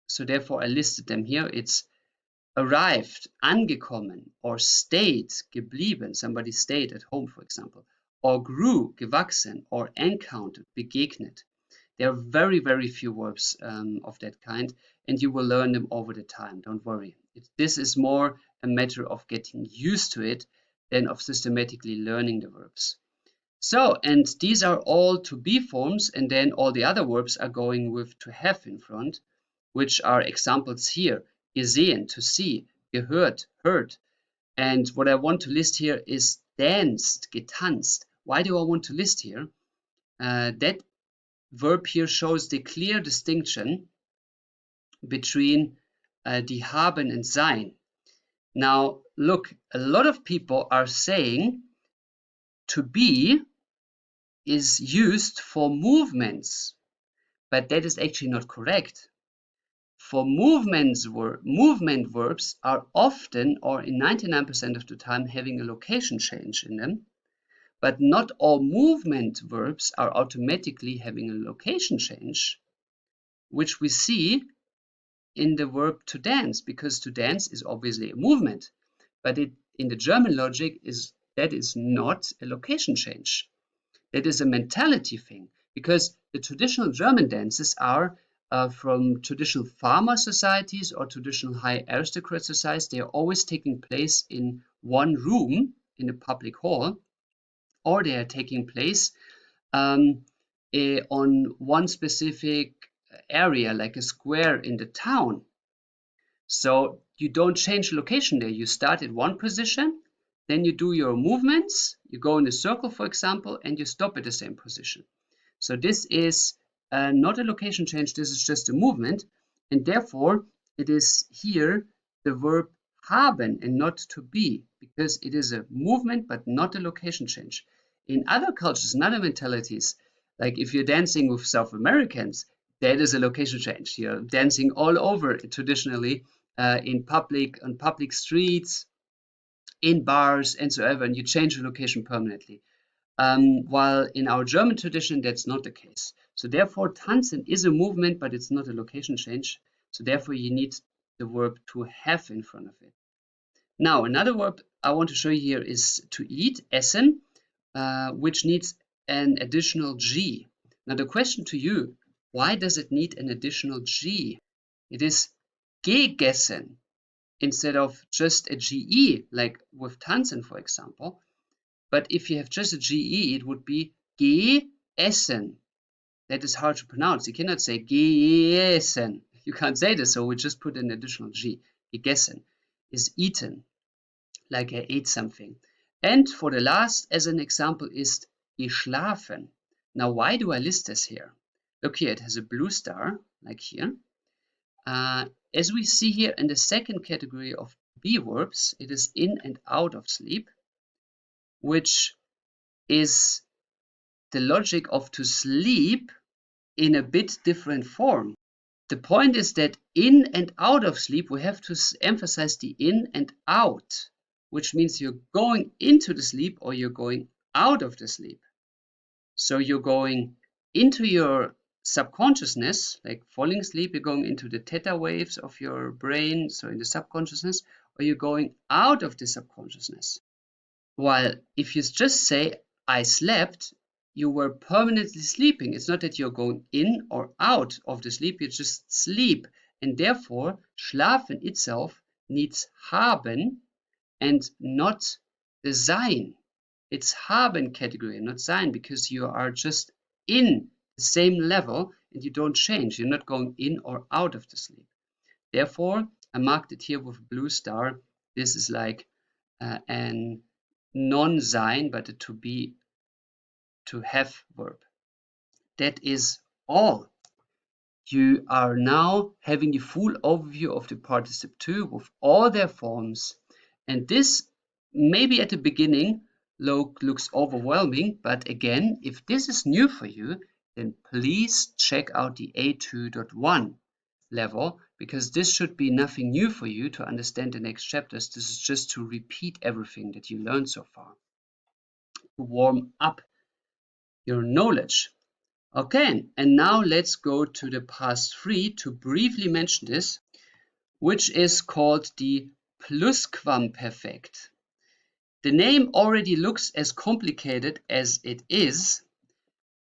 so therefore I listed them here. It's arrived, angekommen, or stayed, geblieben, somebody stayed at home, for example, or grew, gewachsen, or encountered, begegnet. There are very, very few verbs of that kind, and you will learn them over the time, don't worry. This is more a matter of getting used to it than of systematically learning the verbs. So, and these are all to be forms, and then all the other verbs are going with to have in front, which are examples here. Gesehen, to see, gehört, heard. And what I want to list here is danced, getanzt. Why do I want to list here? That verb here shows the clear distinction between die haben and sein. Now, look, a lot of people are saying to be is used for movements, but that is actually not correct. For movement verbs are often, or in 99% of the time, having a location change in them, but not all movement verbs are automatically having a location change, which we see in the verb to dance, because to dance is obviously a movement, but in the German logic that is not a location change. That is a mentality thing, because the traditional German dances are from traditional farmer societies or traditional high aristocrat societies. They are always taking place in one room in a public hall, or they are taking place on one specific area, like a square in the town. So you don't change location there. You start at one position, then you do your movements, you go in a circle, for example, and you stop at the same position. So this is not a location change, this is just a movement, and therefore it is here the verb haben and not to be, because it is a movement but not a location change. In other cultures and other mentalities, like if you're dancing with South Americans, that is a location change. You're dancing all over traditionally on public streets, in bars, and so ever, and you change the location permanently. While in our German tradition, that's not the case. So therefore, tanzen is a movement, but it's not a location change. So therefore, you need the verb to have in front of it. Now, another verb I want to show you here is to eat, essen, which needs an additional G. Now, the question to you, why does it need an additional G? It is gegessen instead of just a GE, like with tanzen, for example. But if you have just a GE, it would be geessen. That is hard to pronounce. You cannot say geessen. You can't say this, so we just put an additional G. Gegessen is eaten, like I ate something. And for the last, as an example, is geschlafen. Now, why do I list this here? Look here, it has a blue star, like here. As we see here in the second category of be verbs, it is in and out of sleep, which is the logic of to sleep in a bit different form. The point is that in and out of sleep, we have to emphasize the in and out, which means you're going into the sleep or you're going out of the sleep. So you're going into your subconsciousness, like falling asleep, you're going into the theta waves of your brain, so in the subconsciousness, or you're going out of the subconsciousness. While if you just say, I slept, you were permanently sleeping. It's not that you're going in or out of the sleep, you just sleep. And therefore, schlafen itself needs haben and not the sein. It's haben category, not sein, because you are just in the same level and you don't change. You're not going in or out of the sleep. Therefore, I marked it here with a blue star. This is like an non-sein, but a to be, to have verb. That is all. You are now having the full overview of the participle two with all their forms. And this maybe at the beginning looks overwhelming, but again, if this is new for you, then please check out the A2.1 level, because this should be nothing new for you to understand the next chapters. This is just to repeat everything that you learned so far, to warm up your knowledge. Okay, and now let's go to the past three to briefly mention this, which is called the Plusquamperfekt. The name already looks as complicated as it is,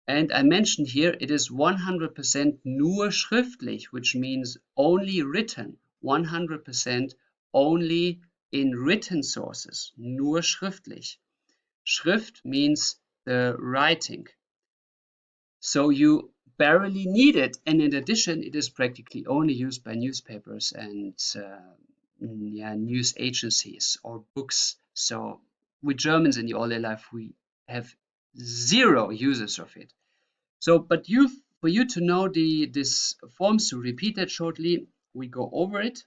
and I mentioned here it is 100% nur schriftlich, which means only written, 100% only in written sources, nur schriftlich. Schrift means the writing. So you barely need it, and in addition, it is practically only used by newspapers and news agencies or books. So we Germans in the all-day life, we have zero users of it. So, but for you to know this forms, to repeat that shortly, we go over it,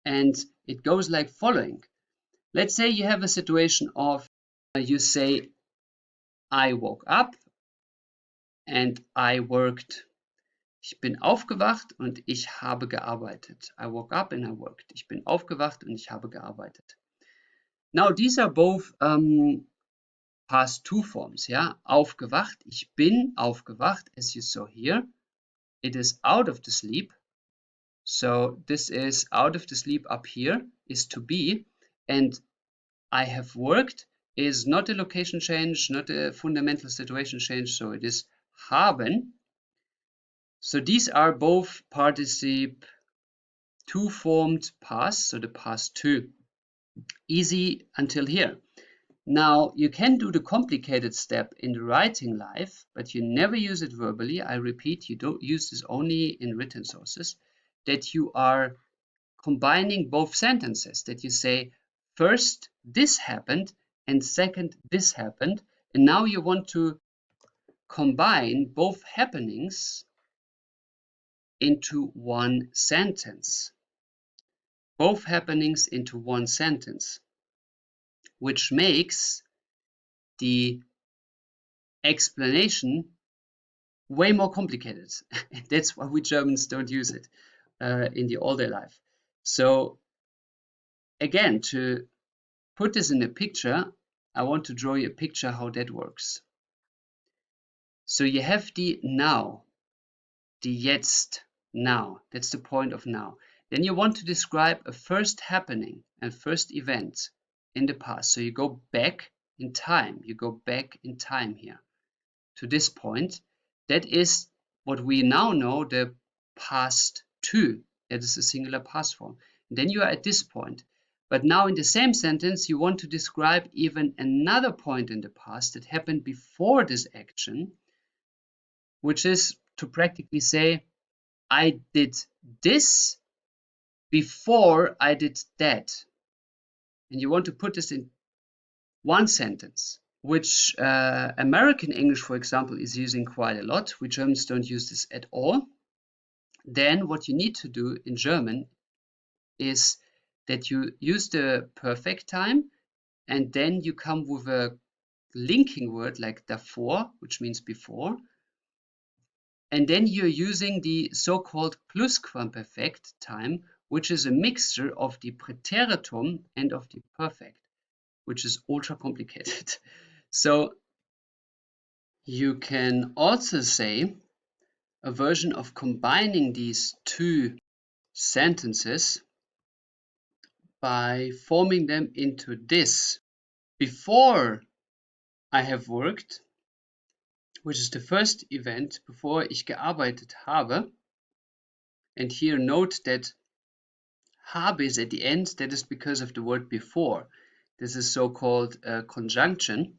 and it goes like following. Let's say you have a situation of you say, I woke up and I worked. Ich bin aufgewacht und ich habe gearbeitet. I woke up and I worked. Ich bin aufgewacht und ich habe gearbeitet. Now, these are both past two forms, yeah? Aufgewacht, ich bin aufgewacht, as you saw here. It is out of the sleep. So this is out of the sleep up here, is to be. And I have worked is not a location change, not a fundamental situation change, so it is haben. So these are both participle two formed past, so the past two. Easy until here. Now you can do the complicated step in the writing life, but you never use it verbally. I repeat, you don't use this only in written sources, that you are combining both sentences, that you say first this happened and second this happened, and now you want to combine both happenings into one sentence. Both happenings into one sentence, which makes the explanation way more complicated. That's why we Germans don't use it in the all-day life. So again, to put this in a picture, I want to draw you a picture how that works. So you have the now, the jetzt, now. That's the point of now. Then you want to describe a first happening and first event in the past. So you go back in time. You go back in time here to this point. That is what we now know, the past two. That is a singular past form. And then you are at this point. But now in the same sentence, you want to describe even another point in the past that happened before this action, which is to practically say, I did this before I did that. And you want to put this in one sentence, which American English, for example, is using quite a lot. We Germans don't use this at all. Then what you need to do in German is that you use the perfect time, and then you come with a linking word like davor, which means before. And then you're using the so-called Plusquamperfekt time, which is a mixture of the Präteritum and of the perfect, which is ultra complicated. So you can also say a version of combining these two sentences by forming them into this. Before I have worked, which is the first event, bevor ich gearbeitet habe. And here note that habe is at the end. That is because of the word before. This is so-called conjunction.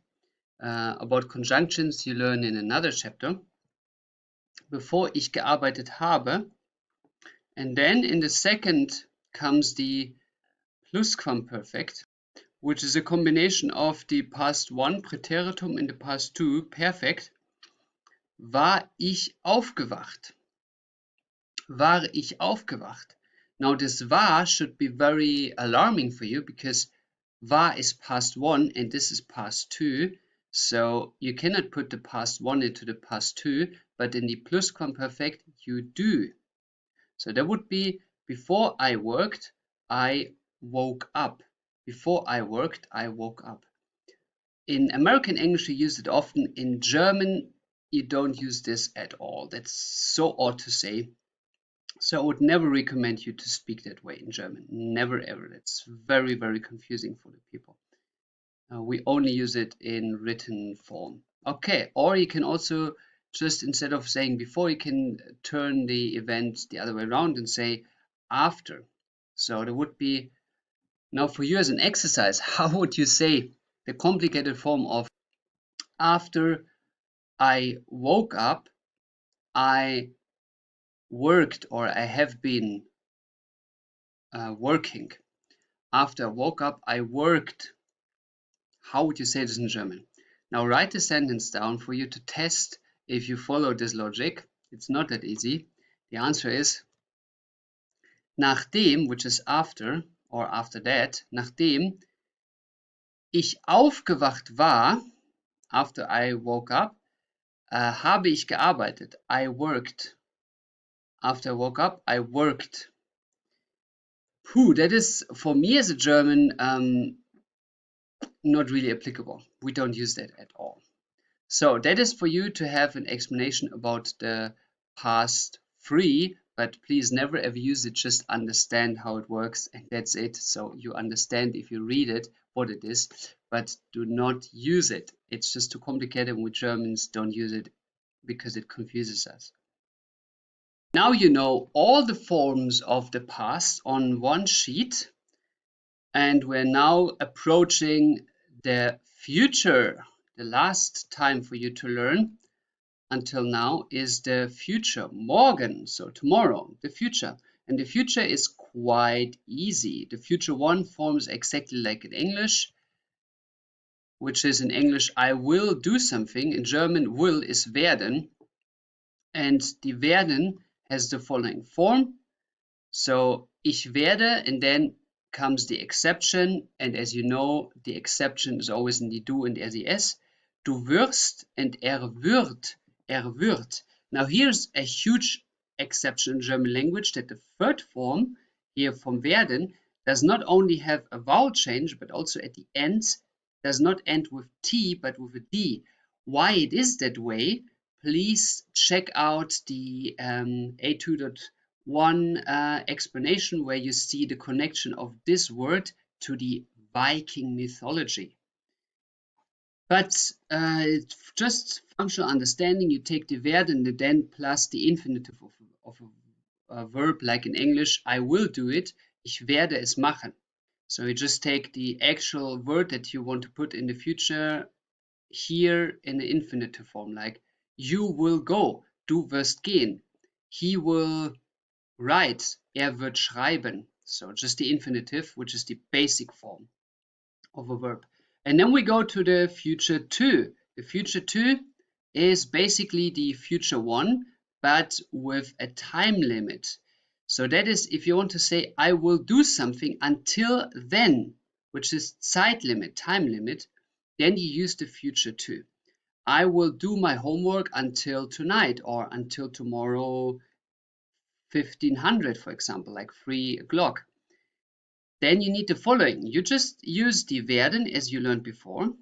About conjunctions you learn in another chapter. Bevor ich gearbeitet habe. And then in the second comes the plusquamperfekt, which is a combination of the past one Präteritum and the past two perfect. War ich aufgewacht? War ich aufgewacht? Now this war should be very alarming for you because war is past one and this is past two. So you cannot put the past one into the past two, but in the plusquamperfekt you do. So that would be before I worked, I woke up. Before I worked, I woke up. In American English you use it often. In German you don't use this at all. That's so odd to say. So I would never recommend you to speak that way in German. Never ever. It's very, very confusing for the people. We only use it in written form. Okay, or you can also just, instead of saying before, you can turn the event the other way around and say after. So there would be, now for you as an exercise, how would you say the complicated form of after I woke up, I worked, or I have been working. After I woke up, I worked. How would you say this in German? Now write the sentence down for you to test if you follow this logic. It's not that easy. The answer is nachdem, which is after or after that, nachdem ich aufgewacht war, after I woke up, habe ich gearbeitet. I worked. After I woke up, I worked. Puh, that is, for me as a German, not really applicable. We don't use that at all. So that is for you to have an explanation about the past three, but please never ever use it. Just understand how it works and that's it. So you understand if you read it what it is, but do not use it. It's just too complicated and we Germans don't use it because it confuses us. Now you know all the forms of the past on one sheet, and we're now approaching the future. The last time for you to learn until now is the future, morgen, so tomorrow, the future. And the future is quite easy. The future one forms exactly like in English, which is in English, I will do something. In German, will is werden. And the werden has the following form. So ich werde, and then comes the exception. And as you know, the exception is always in the du and ers. Du wirst and wird. Wird. Now here's a huge exception in German language that the third form here from werden does not only have a vowel change, but also at the end does not end with T, but with a D. Why it is that way, please check out the A2.1 explanation where you see the connection of this word to the Viking mythology. But just functional understanding, you take the werden and then plus the infinitive of a verb like in English, I will do it, ich werde es machen. So you just take the actual word that you want to put in the future here in the infinitive form, like you will go, du wirst gehen, he will write, wird schreiben. So just the infinitive, which is the basic form of a verb. And then we go to the future two. The future two is basically the future one, but with a time limit. So that is, if you want to say, I will do something until then, which is Zeit limit, time limit, then you use the future two. I will do my homework until tonight or until tomorrow 1500, for example, like 3 o'clock. Then you need the following. You just use the werden as you learned before.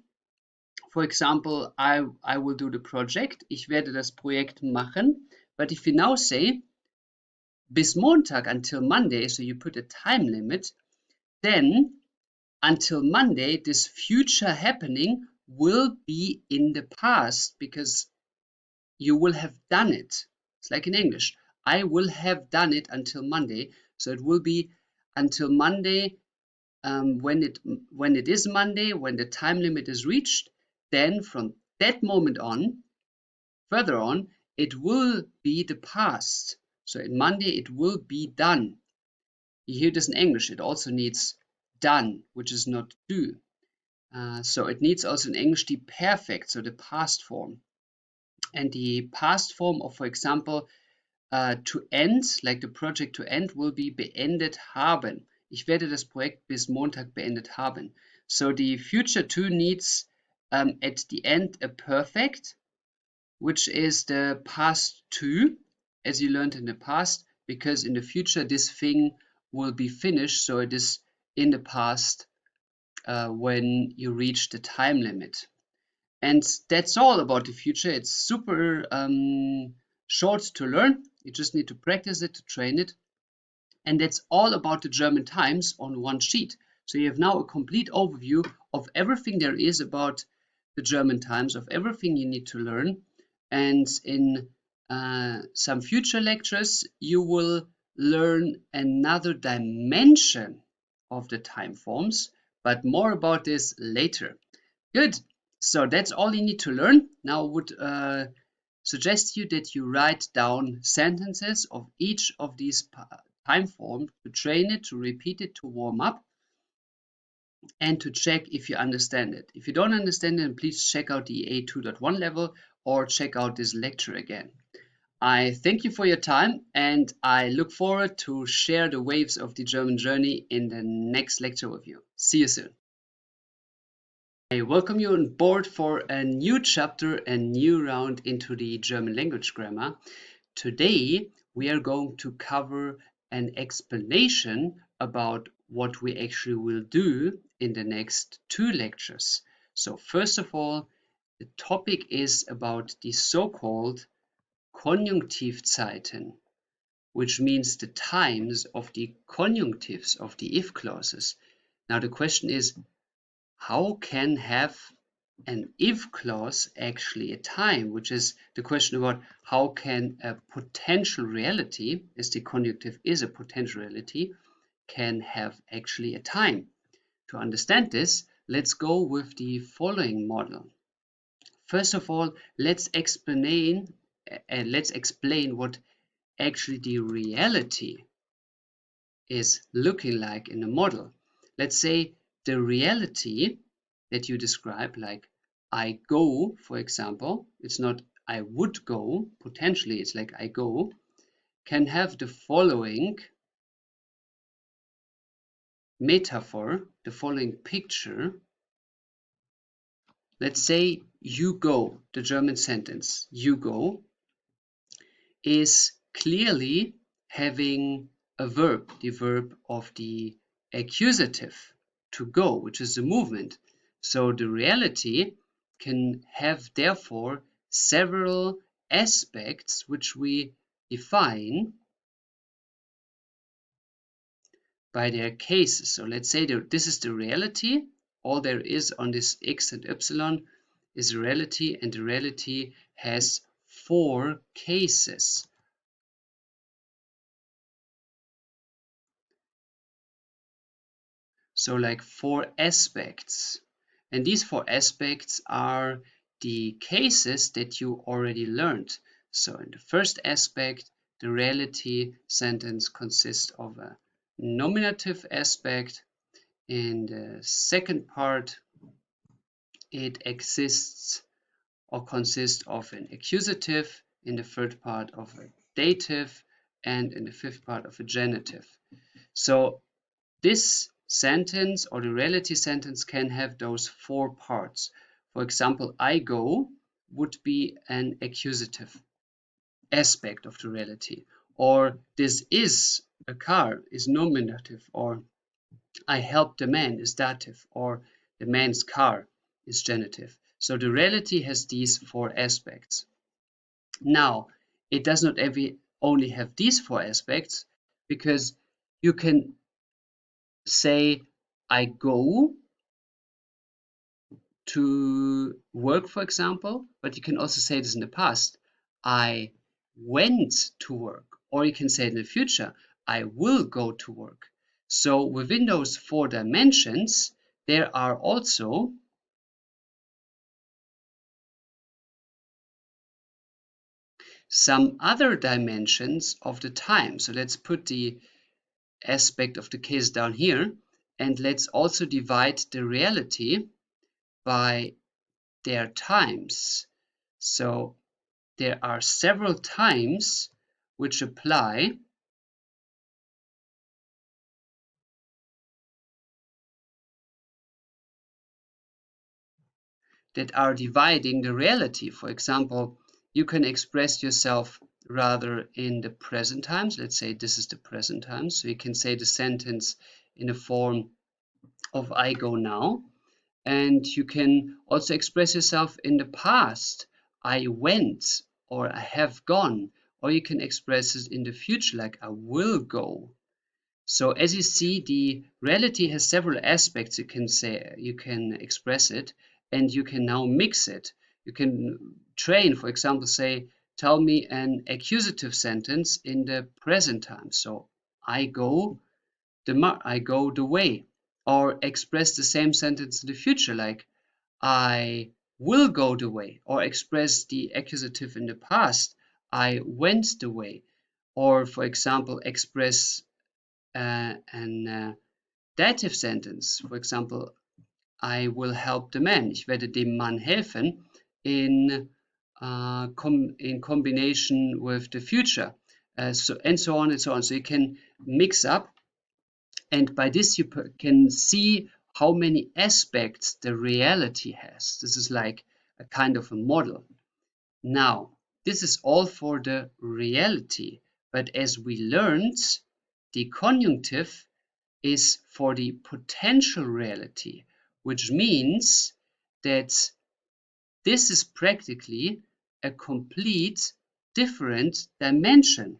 For example, I will do the project. Ich werde das Projekt machen. But if you now say bis Montag, until Monday, so you put a time limit, then until Monday, this future happening will be in the past because you will have done it. It's like in English. I will have done it until Monday. So it will be until Monday. When it is Monday, when the time limit is reached, then from that moment on, further on, it will be the past. So in Monday, it will be done. You hear this in English. It also needs done, which is not do. So it needs also in English the perfect, so the past form. And the past form of, for example, to end, like the project to end, will be beendet haben. Ich werde das Projekt bis Montag beendet haben. So the future to needs at the end a perfect, which is the past to, as you learned in the past, because in the future this thing will be finished, so it is in the past when you reach the time limit. And that's all about the future. It's super short to learn. You just need to practice it, to train it. And that's all about the German times on one sheet. So you have now a complete overview of everything there is about the German times, of everything you need to learn. And in some future lectures, you will learn another dimension of the time forms, but more about this later. Good. So that's all you need to learn. Now I would suggest you that you write down sentences of each of these time forms to train it, to repeat it, to warm up, and to check if you understand it. If you don't understand it, please check out the A2.1 level or check out this lecture again. I thank you for your time and I look forward to share the waves of the German journey in the next lecture with you. See you soon. I welcome you on board for a new chapter, a new round into the German language grammar. Today, we are going to cover an explanation about what we actually will do in the next two lectures. So first of all, the topic is about the so-called Konjunktivzeiten, which means the times of the conjunctives of the if clauses. Now the question is, how can have an if clause actually a time, which is the question about how can a potential reality, as the conjunctive is a potential reality, can have actually a time. To understand this, let's go with the following model. First of all, let's explain what actually the reality is looking like in the model. Let's say the reality that you describe, like I go, for example, it's not I would go, potentially it's like I go, can have the following metaphor, the following picture. Let's say you go, the German sentence, you go, is clearly having a verb, the verb of the accusative, to go, which is the movement. So the reality can have therefore several aspects which we define by their cases. So let's say this is the reality. All there is on this x and epsilon is reality, and the reality has four cases. So like four aspects. And these four aspects are the cases that you already learned. So in the first aspect, the reality sentence consists of a nominative aspect. In the second part, it exists or consists of an accusative. In the third part, of a dative. And in the fifth part, of a genitive. So this sentence or the reality sentence can have those four parts. For example, I go would be an accusative aspect of the reality, or this is a car is nominative, or I helped the man is dative, or the man's car is genitive. So the reality has these four aspects. Now, it does not only have these 4 aspects, because you can say I go to work, for example, but you can also say this in the past. I went to work, or you can say in the future, I will go to work. So within those 4 dimensions, there are also some other dimensions of the time. So let's put the aspect of the case down here, and let's also divide the reality by their times. So there are several times which apply that are dividing the reality. For example, you can express yourself rather in the present times. Let's say this is the present time. So you can say the sentence in the form of I go now. And you can also express yourself in the past. I went, or I have gone. Or you can express it in the future, like I will go. So as you see, the reality has several aspects. You can express it, and you can now mix it. You can train, for example, say, tell me an accusative sentence in the present time. So I go the way, or express the same sentence in the future, like I will go the way, or express the accusative in the past, I went the way, or for example, express an dative sentence. For example, I will help the man. Ich werde dem Mann helfen in combination with the future. And so on and so on. So you can mix up, and by this you can see how many aspects the reality has. This is like a kind of a model. Now, this is all for the reality, but as we learned, the conjunctive is for the potential reality, which means that this is practically a complete different dimension.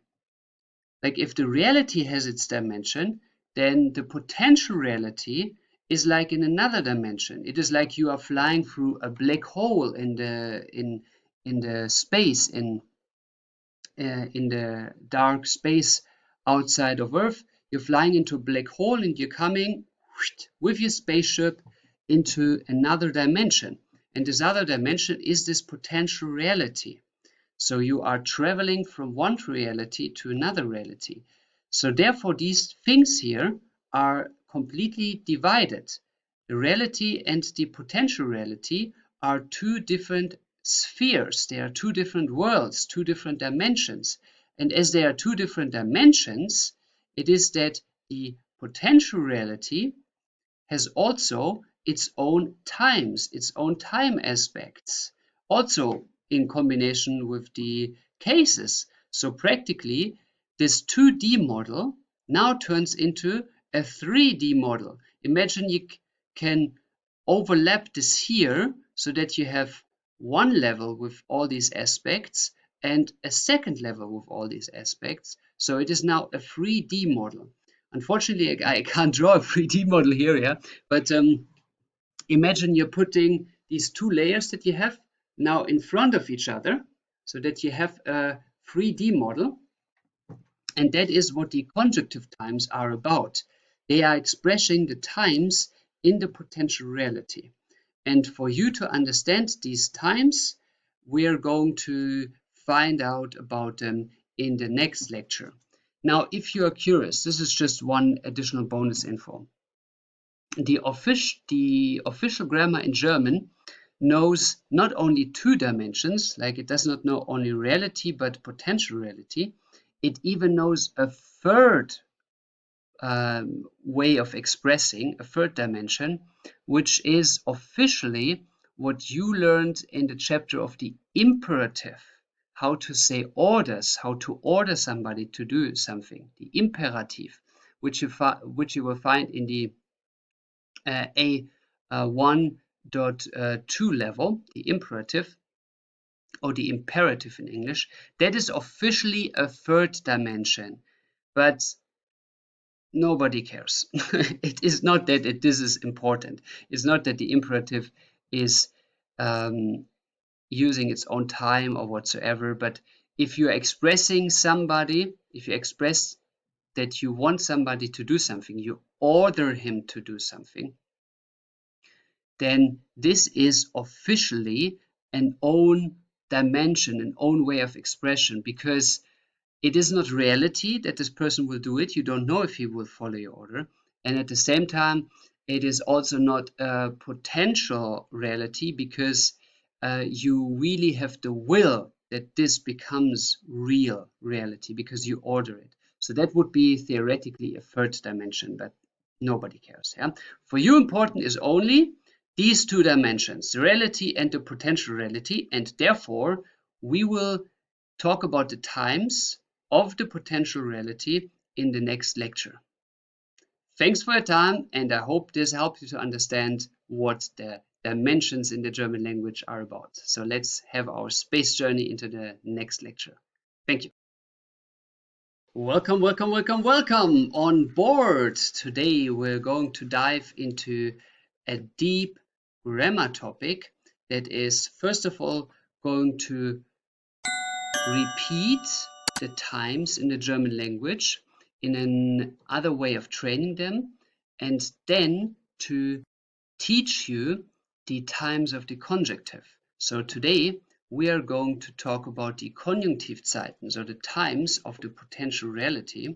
Like if the reality has its dimension, then the potential reality is like in another dimension. It is like you are flying through a black hole in the space, in the dark space outside of Earth. You're flying into a black hole, and you're coming with your spaceship into another dimension. And this other dimension is this potential reality. So you are traveling from one reality to another reality. So therefore, these things here are completely divided. The reality and the potential reality are 2 different spheres. They are 2 different worlds, 2 different dimensions. And as they are 2 different dimensions, it is that the potential reality has also its own times, its own time aspects, also in combination with the cases. So practically, this 2D model now turns into a 3D model. Imagine you can overlap this here so that you have one level with all these aspects and a second level with all these aspects. So it is now a 3D model. Unfortunately, I can't draw a 3D model here, yeah? But imagine you're putting these 2 layers that you have now in front of each other so that you have a 3D model. And that is what the conjunctive times are about. They are expressing the times in the potential reality. And for you to understand these times, we are going to find out about them in the next lecture. Now, if you are curious, this is just one additional bonus info. The official grammar in German knows not only 2 dimensions, like it does not know only reality but potential reality. It even knows a third way of expressing, a third dimension, which is officially what you learned in the chapter of the imperative, how to say orders, how to order somebody to do something, the imperative, which you will find in the A1.2 level, the imperative. or the imperative in English, that is officially a third dimension, but nobody cares. It is not that this is important. It's not that the imperative is using its own time or whatsoever, but if you're expressing somebody, if you express that you want somebody to do something, you order him to do something, then this is officially an own dimension, an own way of expression, because it is not reality that this person will do it. You don't know if he will follow your order. And at the same time, it is also not a potential reality, because you really have the will that this becomes real reality because you order it. So that would be theoretically a third dimension, but nobody cares. Yeah? For you, important is only these two dimensions, the reality and the potential reality, and therefore we will talk about the times of the potential reality in the next lecture. Thanks for your time, and I hope this helps you to understand what the dimensions in the German language are about. So let's have our space journey into the next lecture. Thank you. Welcome, welcome, welcome, welcome on board. Today we're going to dive into a deep grammar topic that is, first of all, going to repeat the times in the German language in another way of training them, and then to teach you the times of the conjunctive. So today we are going to talk about the Konjunktiv Zeiten, so the times of the potential reality.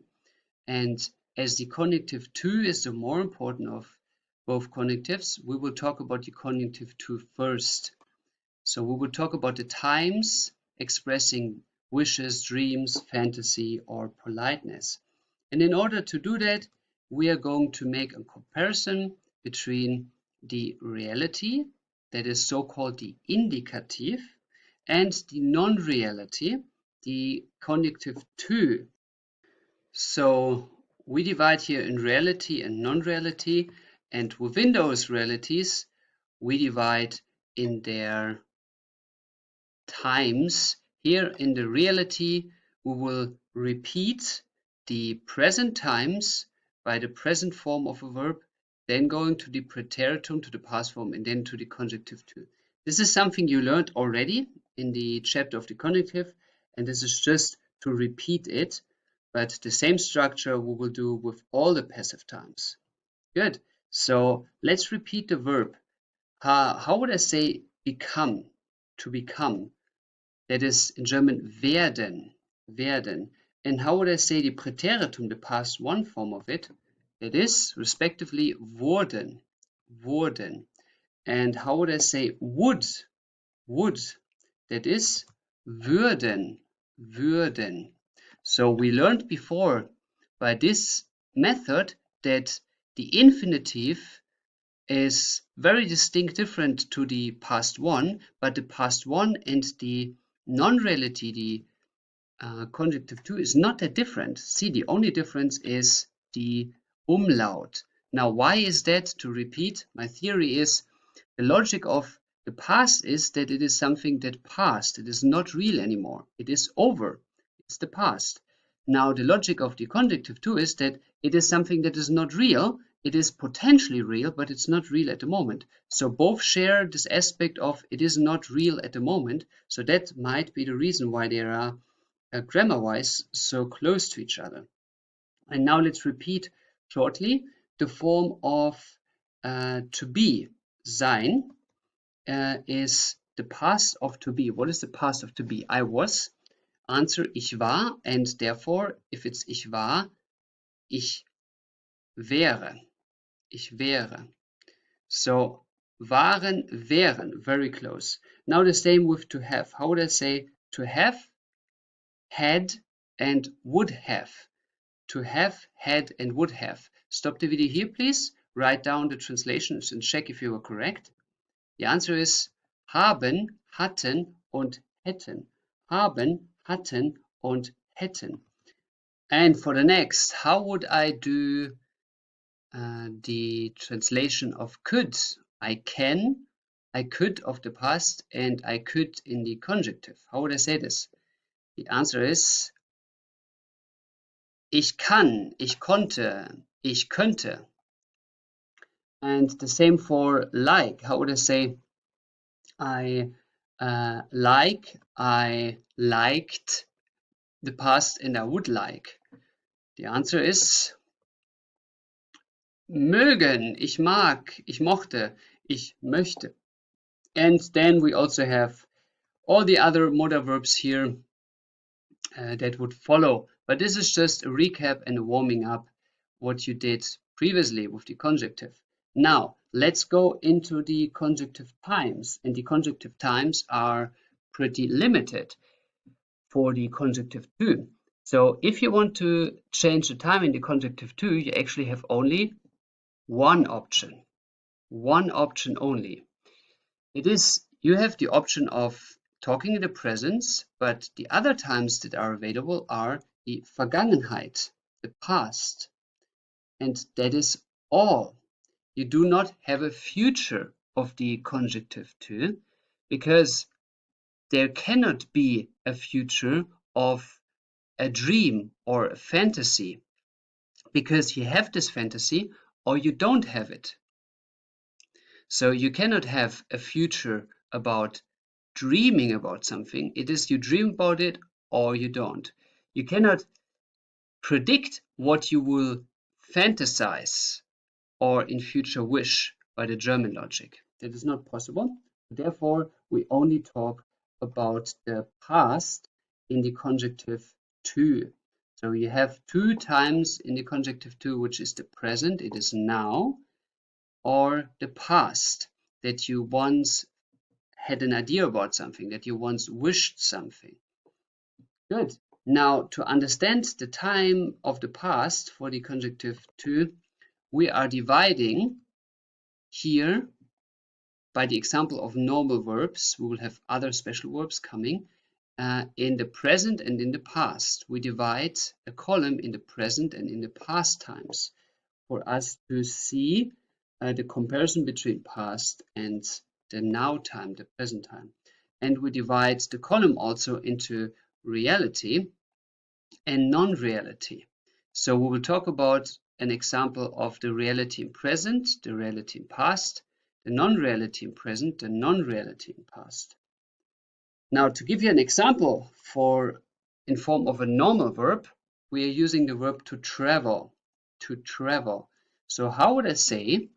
And as the Konjunktiv II is the more important of both conjunctives, we will talk about the Konjunktiv II first. So we will talk about the times expressing wishes, dreams, fantasy, or politeness. And in order to do that, we are going to make a comparison between the reality, that is so-called the indicative, and the non-reality, the Konjunktiv II. So we divide here in reality and non-reality, and within those realities, we divide in their times. Here in the reality, we will repeat the present times by the present form of a verb, then going to the preteritum, to the past form, and then to the conjunctive II. This is something you learned already in the chapter of the conjunctive, and this is just to repeat it, but the same structure we will do with all the passive times. Good. So let's repeat the verb. How would I say become? To become. That is in German werden, werden. And how would I say the preteritum, the past one form of it? That is respectively wurden, wurden. And how would I say would, would? That is würden, würden. So we learned before by this method that the infinitive is very distinct, different to the past one, but the past one and the non-reality, the conjunctive II, is not that different. See, the only difference is the umlaut. Now, why is that? To repeat, my theory is the logic of the past is that it is something that passed. It is not real anymore. It is over. It's the past. Now, the logic of the conjunctive II is that it is something that is not real. It is potentially real, but it's not real at the moment. So both share this aspect of it is not real at the moment. So that might be the reason why they are grammar-wise so close to each other. And now let's repeat shortly the form of to be. Sein is the past of to be. What is the past of to be? I was. Answer, ich war, and therefore, if it's ich war, ich wäre. Ich wäre. So, waren, wären, very close. Now the same with to have. How would I say to have, had, and would have? To have, had, and would have. Stop the video here, please. Write down the translations and check if you were correct. The answer is haben, hatten und hätten. Haben, hatten und hätten. And for the next, how would I do the translation of could? I can, I could of the past and I could in the conjunctive. How would I say this? The answer is ich kann, ich konnte, ich könnte. And the same for like. How would I say I like, I liked the past and I would like? The answer is mögen, ich mag, ich mochte, ich möchte. And then we also have all the other modal verbs here that would follow. But this is just a recap and a warming up what you did previously with the conjunctive. Now, let's go into the conjunctive times. And the conjunctive times are pretty limited for the Konjunktiv II. So if you want to change the time in the Konjunktiv II, you actually have only one option only. It is, you have the option of talking in the present, but the other times that are available are the Vergangenheit, the past. And that is all. You do not have a future of the Konjunktiv II because there cannot be a future of a dream or a fantasy because you have this fantasy or you don't have it. So you cannot have a future about dreaming about something. It is you dream about it or you don't. You cannot predict what you will fantasize or in future wish by the German logic. That is not possible. Therefore, we only talk about the past in the Konjunktiv II. So you have two times in the Konjunktiv II, which is the present, it is now, or the past, that you once had an idea about something, that you once wished something. Good. Now, to understand the time of the past for the Konjunktiv II, we are dividing here by the example of normal verbs. We will have other special verbs coming in the present and in the past. We divide a column in the present and in the past times for us to see the comparison between past and the now time, the present time. And we divide the column also into reality and non-reality. So we will talk about an example of the reality in present, the reality in past, the non-reality in present, the non-reality in past. Now, to give you an example in form of a normal verb, we are using the verb to travel, to travel. So how would I say,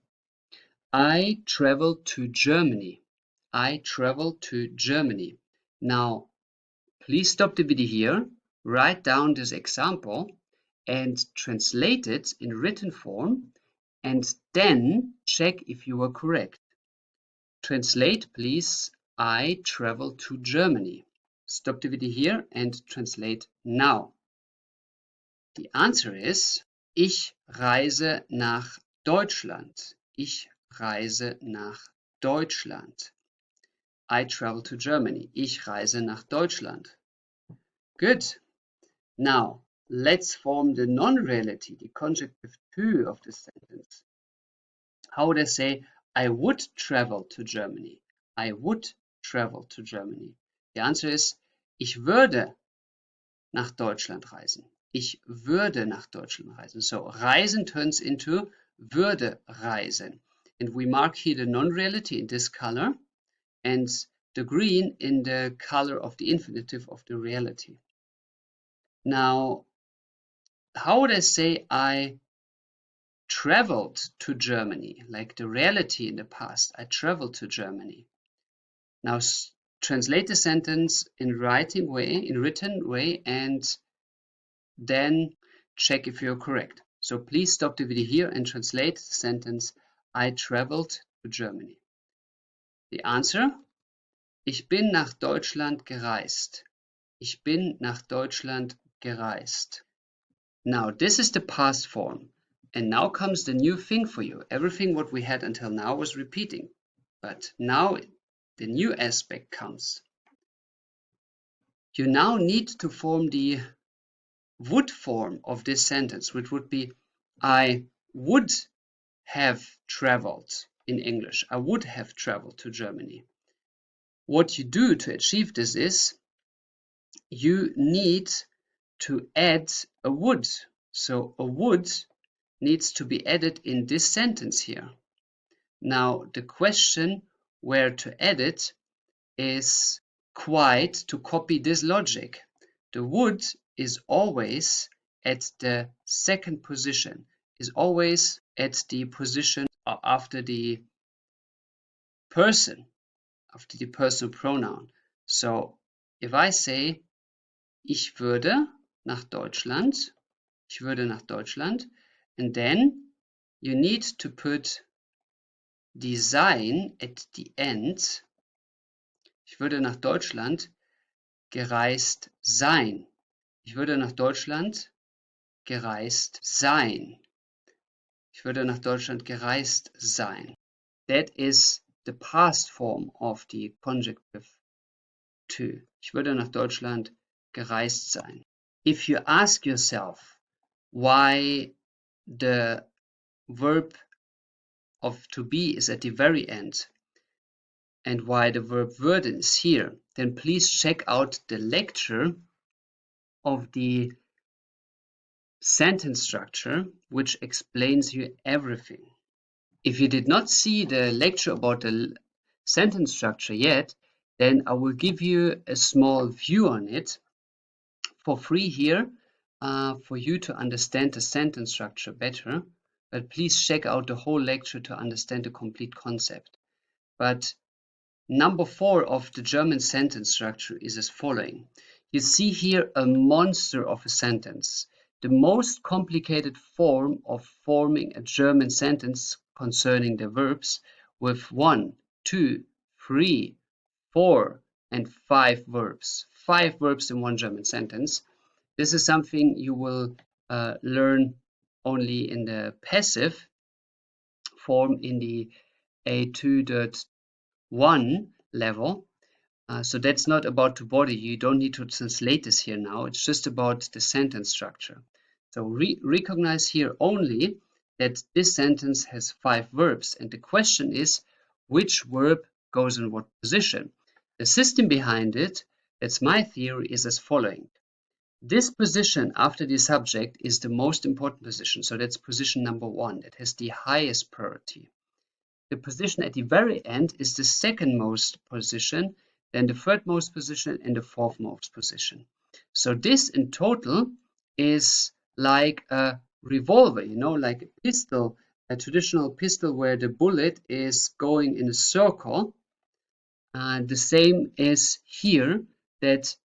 I traveled to Germany. I traveled to Germany. Now, please stop the video here, write down this example and translate it in written form and then check if you are correct. Translate, please. I travel to Germany. Stop the video here and translate now. The answer is, ich reise nach Deutschland. Ich reise nach Deutschland. I travel to Germany. Ich reise nach Deutschland. Good. Now, let's form the non-reality, the Konjunktiv II of the sentence. How would I say, I would travel to Germany? I would travel to Germany. The answer is, ich würde nach Deutschland reisen. Ich würde nach Deutschland reisen. So, reisen turns into würde reisen. And we mark here the non-reality in this color and the green in the color of the infinitive of the reality. Now, how would I say I traveled to Germany, like the reality in the past? I traveled to Germany. Now translate the sentence in written way, and then check if you're correct. So please stop the video here and translate the sentence, I traveled to Germany. The answer, ich bin nach Deutschland gereist. Ich bin nach Deutschland gereist. Now this is the past form. And now comes the new thing for you. Everything what we had until now was repeating. But now the new aspect comes. You now need to form the would form of this sentence, which would be, I would have traveled. in English. I would have traveled to Germany. What you do to achieve this is you need to add a would. So a would needs to be added in this sentence here. Now the question where to add it is quite to copy this logic. The would is always at the second position, is always at the position after the person, after the personal pronoun. So if I say, ich würde nach Deutschland, ich würde nach Deutschland, and then you need to put the sein at the end. Ich würde nach Deutschland gereist sein. Ich würde nach Deutschland gereist sein. Ich würde nach Deutschland gereist sein. That is the past form of the Konjunktiv II. Ich würde nach Deutschland gereist sein. If you ask yourself why the verb of to be is at the very end and why the verb würden is here, then please check out the lecture of the sentence structure, which explains you everything. If you did not see the lecture about the sentence structure yet, then I will give you a small view on it for free here for you to understand the sentence structure better. But please check out the whole lecture to understand the complete concept. But number 4 of the German sentence structure is as following. You see here a monster of a sentence. The most complicated form of forming a German sentence concerning the verbs with 1, 2, 3, 4, and 5 verbs. 5 verbs in one German sentence. This is something you will learn only in the passive form in the A2.1 level. So that's not about to body. You don't need to translate this here now. It's just about the sentence structure. So recognize here only that this sentence has 5 verbs. And the question is, which verb goes in what position? The system behind it, that's my theory, is as following. This position after the subject is the most important position. So that's position number 1. It has the highest priority. The position at the very end is the second most position, then the third most position, and the fourth most position. So this in total is like a revolver, you know, like a pistol, a traditional pistol where the bullet is going in a circle. The same is here, that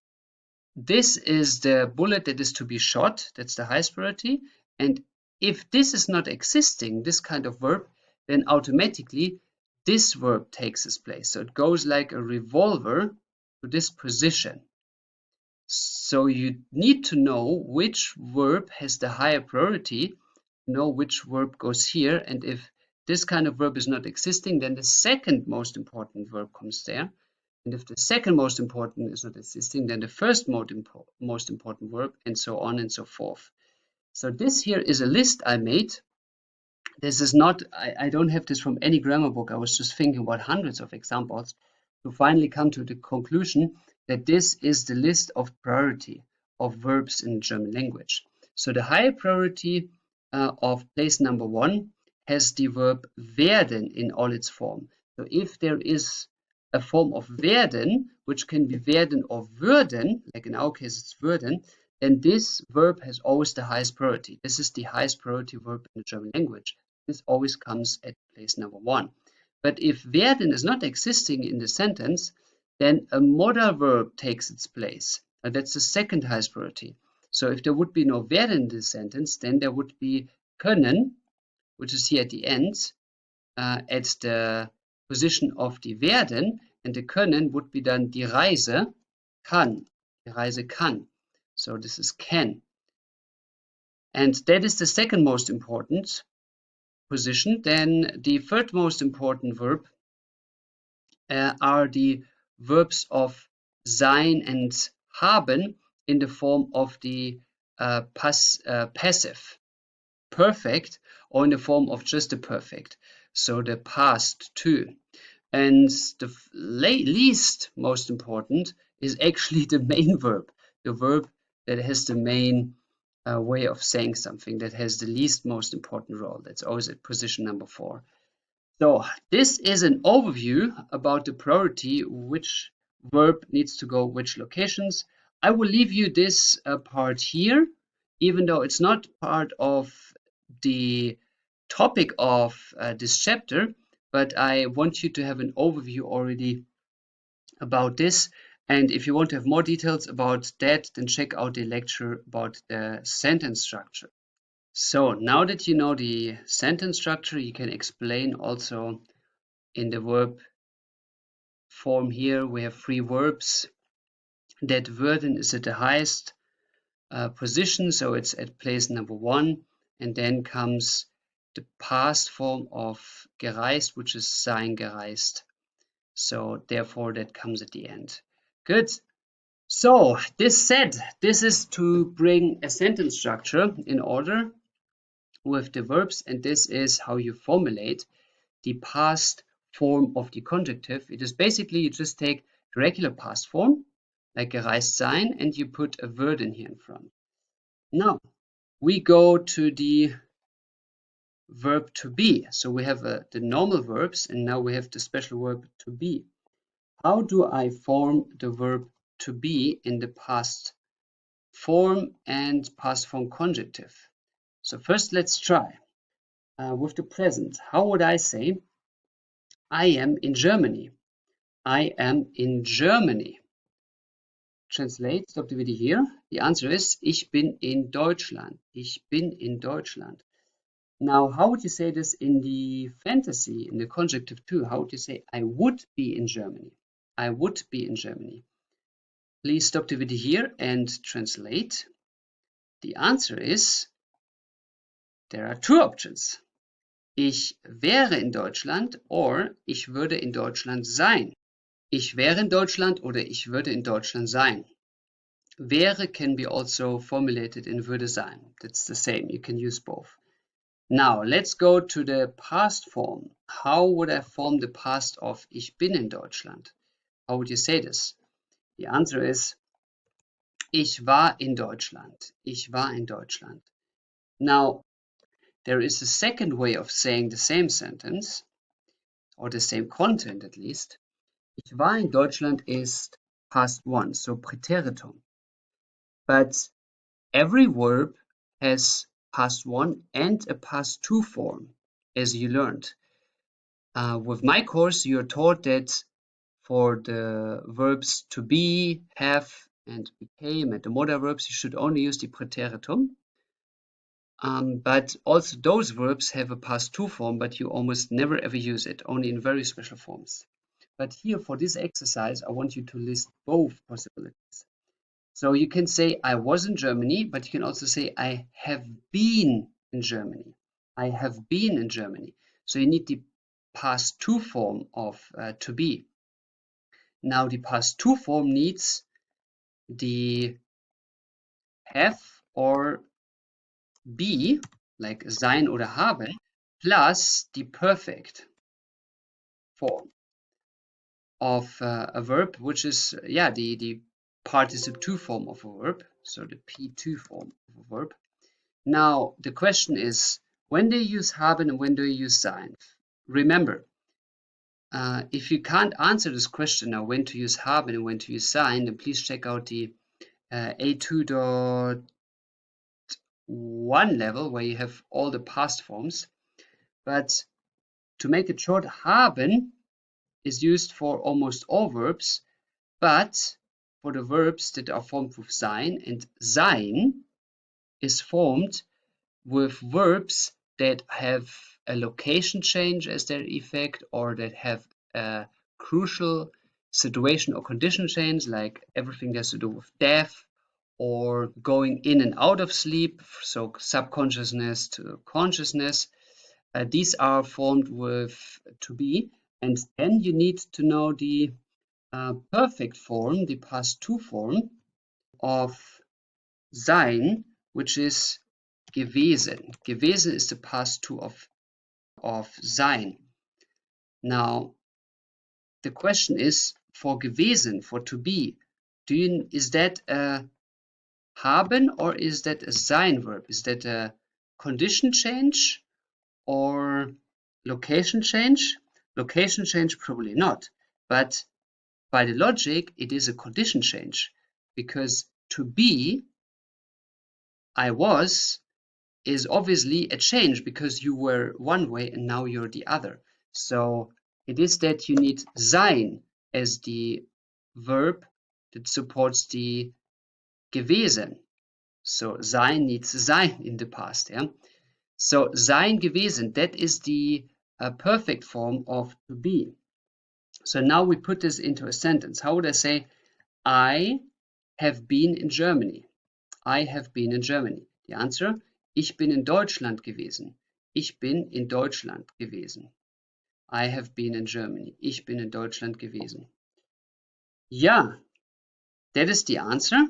this is the bullet that is to be shot, that's the highest priority. And if this is not existing, this kind of verb, then automatically this verb takes its place. So it goes like a revolver to this position. So you need to know which verb has the higher priority, know which verb goes here, and if this kind of verb is not existing, then the second most important verb comes there. And if the second most important is not existing, then the first most important verb, and so on and so forth. So this here is a list I made. This is not, I don't have this from any grammar book. I was just thinking about hundreds of examples to finally come to the conclusion that this is the list of priority of verbs in the German language. So the higher priority of place number 1 has the verb werden in all its form. So if there is a form of werden, which can be werden or würden, like in our case it's würden, then this verb has always the highest priority. This is the highest priority verb in the German language. This always comes at place number 1. But if werden is not existing in the sentence, then a modal verb takes its place. That's the second highest priority. So if there would be no werden in this sentence, then there would be können, which is here at the end, at the position of the werden, and the können would be then die Reise kann. Die Reise kann. So this is can. And that is the second most important position. Then the third most important verb are the verbs of sein and haben in the form of the passive perfect, or in the form of just the perfect. so the past two. And the least most important is actually the main verb, the verb that has the main way of saying something, that has the least most important role. That's always at position number 4. So this is an overview about the priority, which verb needs to go which locations. I will leave you this part here, even though it's not part of the topic of this chapter, but I want you to have an overview already about this. And if you want to have more details about that, then check out the lecture about the sentence structure. So now that you know the sentence structure, you can explain also in the verb form here. We have 3 verbs. That werden is at the highest position, so it's at place number 1, and then comes the past form of gereist, which is sein gereist. So therefore that comes at the end. Good. So this said, this is to bring a sentence structure in order with the verbs, and this is how you formulate the past form of the conjunctive. It is basically, you just take the regular past form, like gereist sein, and you put a word in here in front. Now, we go to the verb to be. So we have the normal verbs, and now we have the special verb to be. How do I form the verb to be in the past form and past form conjunctive? So first let's try with the present. How would I say, I am in Germany? I am in Germany. Translate, stop the video here. The answer is, ich bin in Deutschland. Ich bin in Deutschland. Now, how would you say this in the fantasy, in the Konjunktiv II? How would you say, I would be in Germany? I would be in Germany. Please stop the video here and translate. The answer is, there are 2 options. Ich wäre in Deutschland or ich würde in Deutschland sein. Ich wäre in Deutschland oder ich würde in Deutschland sein. Wäre can be also formulated in würde sein. That's the same. You can use both. Now, let's go to the past form. How would I form the past of ich bin in Deutschland? How would you say this? The answer is, ich war in Deutschland. Ich war in Deutschland. Now, there is a second way of saying the same sentence, or the same content at least. Ich war in Deutschland is past 1, so Präteritum. But every verb has past 1 and a past 2 form, as you learned. With my course, you're taught that for the verbs to be, have, and became, and the modal verbs, you should only use the Präteritum. But also those verbs have a past 2 form, but you almost never ever use it, only in very special forms. But here for this exercise, I want you to list both possibilities. So you can say, I was in Germany, but you can also say, I have been in Germany. I have been in Germany. So you need the past 2 form of to be. Now the past 2 form needs the have or be, like sein oder haben, plus the perfect form of a verb, which is, the participle 2 form of a verb, so the P2 form of a verb. Now, the question is, when do you use haben and when do you use sein? Remember, if you can't answer this question now, when to use haben and when to use sein, then please check out the A2.1 level where you have all the past forms. But to make it short, haben is used for almost all verbs, but for the verbs that are formed with sein, and sein is formed with verbs that have a location change as their effect, or that have a crucial situation or condition change, like everything that has to do with death or going in and out of sleep, so subconsciousness to consciousness. These are formed with to be, and then you need to know the perfect form, the past 2 form of sein, which is gewesen. Gewesen is the past 2 of of sein. Now, the question is for gewesen, for to be. Is that a haben or is that a sein verb? Is that a condition change or location change? Location change, probably not. But by the logic, it is a condition change, because to be, I was, is obviously a change because you were one way and now you're the other. So it is that you need sein as the verb that supports the gewesen. So sein needs sein in the past. Yeah. So sein gewesen, that is the perfect form of to be. So now we put this into a sentence. How would I say, I have been in Germany? I have been in Germany. The answer, ich bin in Deutschland gewesen. Ich bin in Deutschland gewesen. I have been in Germany. Ich bin in Deutschland gewesen. Yeah, that is the answer.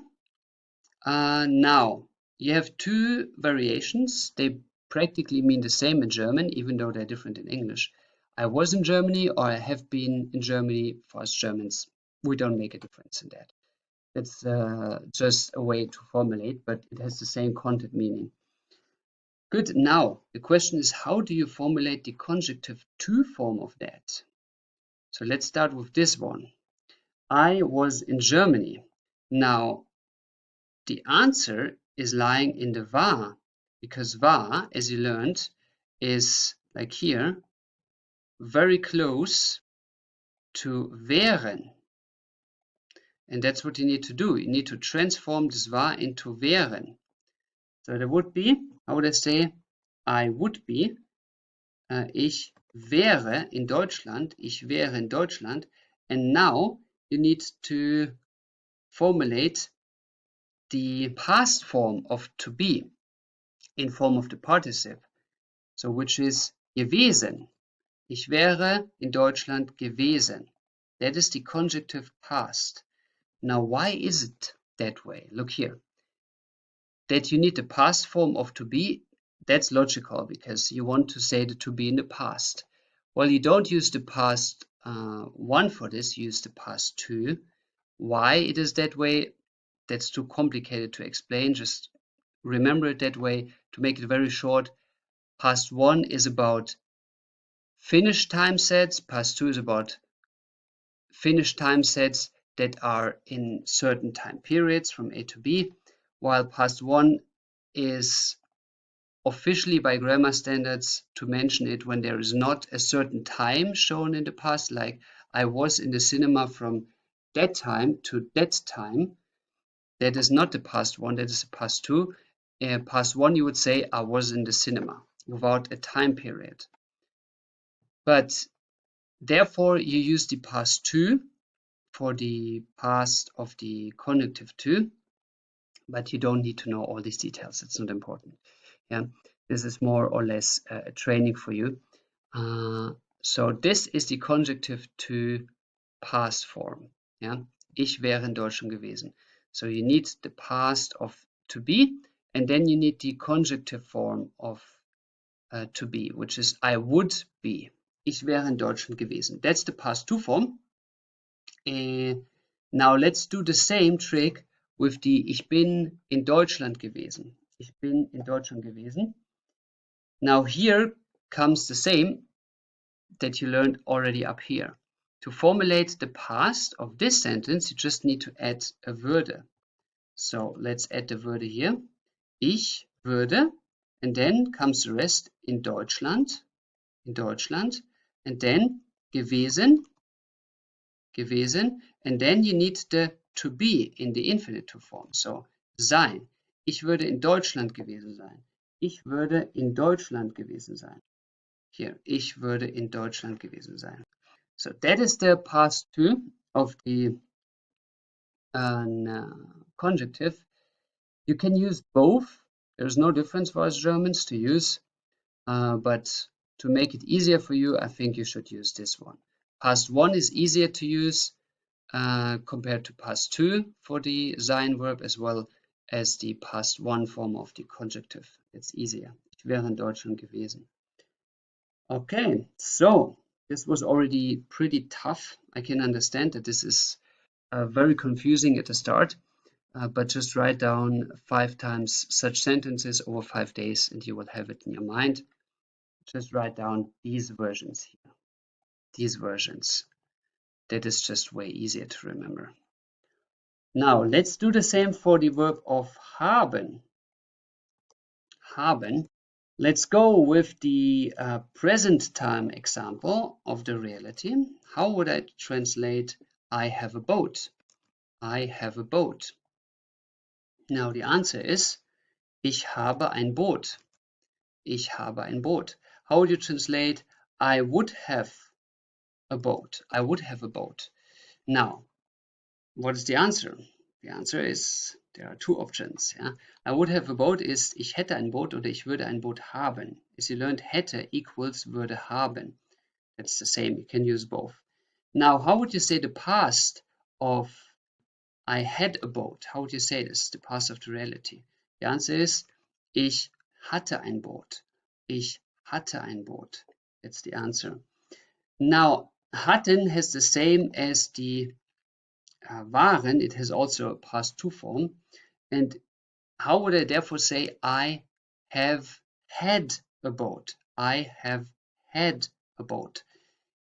Now, you have two variations. They practically mean the same in German, even though they're different in English. I was in Germany or I have been in Germany. For us Germans, we don't make a difference in that. It's just a way to formulate, but it has the same content meaning. Good. Now, the question is, how do you formulate the conjunctive II form of that? So let's start with this one. I was in Germany. Now, the answer is lying in the war, because war, as you learned, is like here, very close to wären. And that's what you need to do. You need to transform this war into wären. So there would be, how would I say, I would be, ich wäre in Deutschland, ich wäre in Deutschland. And now you need to formulate the past form of to be in form of the participle. So which is gewesen. Ich wäre in Deutschland gewesen. That is the conjunctive past. Now, why is it that way? Look here. That you need the past form of to be, that's logical because you want to say the to be in the past. Well, you don't use the past one for this, you use the past two. Why it is that way? That's too complicated to explain. Just remember it that way. To make it very short, past one is about finished time sets, past two is about finished time sets that are in certain time periods from A to B, while past one is officially by grammar standards to mention it when there is not a certain time shown in the past, like I was in the cinema from that time to that time. That is not the past one, that is the past two. Past one, you would say I was in the cinema without a time period. But therefore, you use the past two for the past of the Konjunktiv II, but you don't need to know all these details. It's not important. Yeah, this is more or less a training for you. So this is the Konjunktiv II past form. Yeah, ich wäre in Deutschland gewesen. So you need the past of to be, and then you need the conjunctive form of to be, which is I would be. Ich wäre in Deutschland gewesen. That's the past two form. Now let's do the same trick with the Ich bin in Deutschland gewesen. Ich bin in Deutschland gewesen. Now here comes the same that you learned already up here. To formulate the past of this sentence, you just need to add a würde. So let's add the würde here. Ich würde, and then comes the rest in Deutschland, and then gewesen, and then you need the to be in the infinitive form. So sein. Ich würde in Deutschland gewesen sein. Ich würde in Deutschland gewesen sein. Here, ich würde in Deutschland gewesen sein. So that is the past two of the conjunctive. You can use both. There's no difference for us Germans to use, but to make it easier for you, I think you should use this one. Past one is easier to use compared to past two for the sein verb, as well as the past one form of the conjunctive. It's easier. Ich wäre in Deutschland gewesen. Okay, so this was already pretty tough. I can understand that this is very confusing at the start, but just write down 5 times such sentences over 5 days and you will have it in your mind. Just write down these versions here, these versions. That is just way easier to remember. Now let's do the same for the verb of haben. Haben. Let's go with the present time example of the reality. How would I translate I have a boat? I have a boat. Now the answer is Ich habe ein Boot. Ich habe ein Boot. How would you translate I would have a boat? I would have a boat. Now, what is the answer? The answer is, there are two options. Yeah? I would have a boat is ich hätte ein Boot oder ich würde ein Boot haben. As you learned, hätte equals würde haben. That's the same. You can use both. Now, how would you say the past of I had a boat? How would you say this? The past of the reality. The answer is ich hatte ein Boot. Ich hatte ein Boot. That's the answer. Now, hatten has the same as the waren. It has also a past two form. And how would I therefore say I have had a boat? I have had a boat.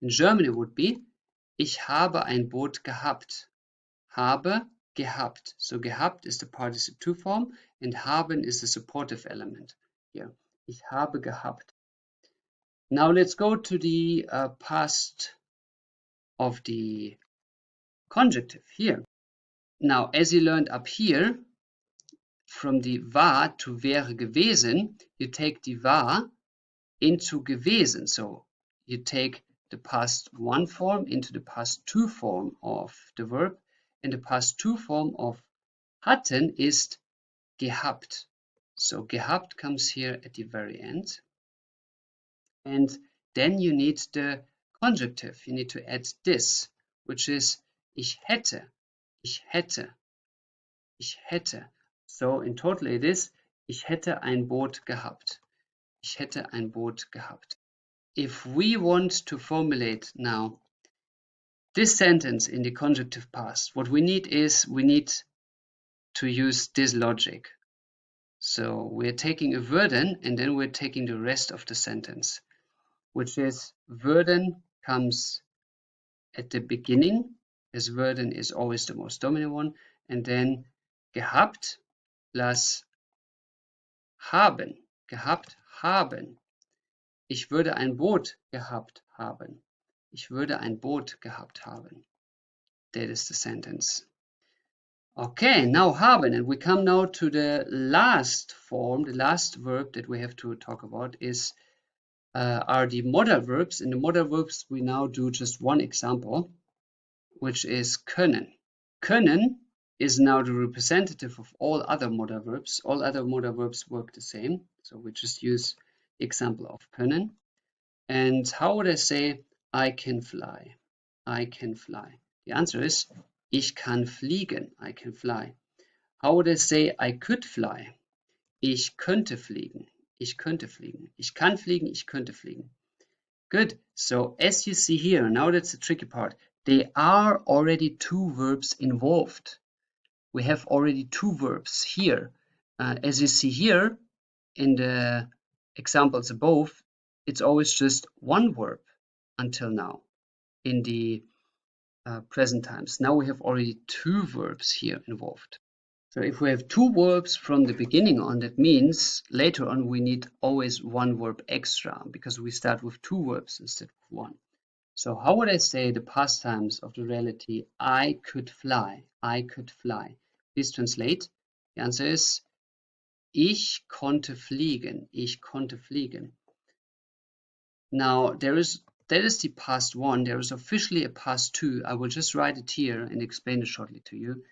In German it would be Ich habe ein Boot gehabt. Habe gehabt. So gehabt is the participle to form and haben is the supportive element here. Ich habe gehabt. Now let's go to the past of the conjunctive here. Now, as you learned up here, from the war to wäre gewesen, you take the war into gewesen. So you take the past one form into the past two form of the verb, and the past two form of hatten ist gehabt. So gehabt comes here at the very end. And then you need the conjunctive. You need to add this, which is ich hätte, ich hätte, ich hätte. So in total it is ich hätte ein Boot gehabt. Ich hätte ein Boot gehabt. If we want to formulate now this sentence in the conjunctive past, what we need is we need to use this logic. So we're taking a werden and then we're taking the rest of the sentence, which is werden comes at the beginning, as werden is always the most dominant one, and then gehabt plus haben. Gehabt haben. Ich würde ein Boot gehabt haben. Ich würde ein Boot gehabt haben. That is the sentence. Okay, now haben, and we come now to the last form, the last verb that we have to talk about are the modal verbs. In the modal verbs, we now do just one example, which is können. Können is now the representative of all other modal verbs. All other modal verbs work the same, so we just use the example of können. And how would I say I can fly? I can fly. The answer is ich kann fliegen. I can fly. How would I say I could fly? Ich könnte fliegen. Ich könnte fliegen. Ich kann fliegen. Ich könnte fliegen. Good. So as you see here, now that's the tricky part. There are already two verbs involved. We have already two verbs here. As you see here in the examples above, it's always just one verb until now in the present times. Now we have already two verbs here involved. So if we have two verbs from the beginning on, that means later on we need always one verb extra because we start with two verbs instead of one. So how would I say the past times of the reality I could fly? I could fly. Please translate. The answer is ich konnte fliegen. Ich konnte fliegen. Now that is the past one. There is officially a past two. I will just write it here and explain it shortly to you.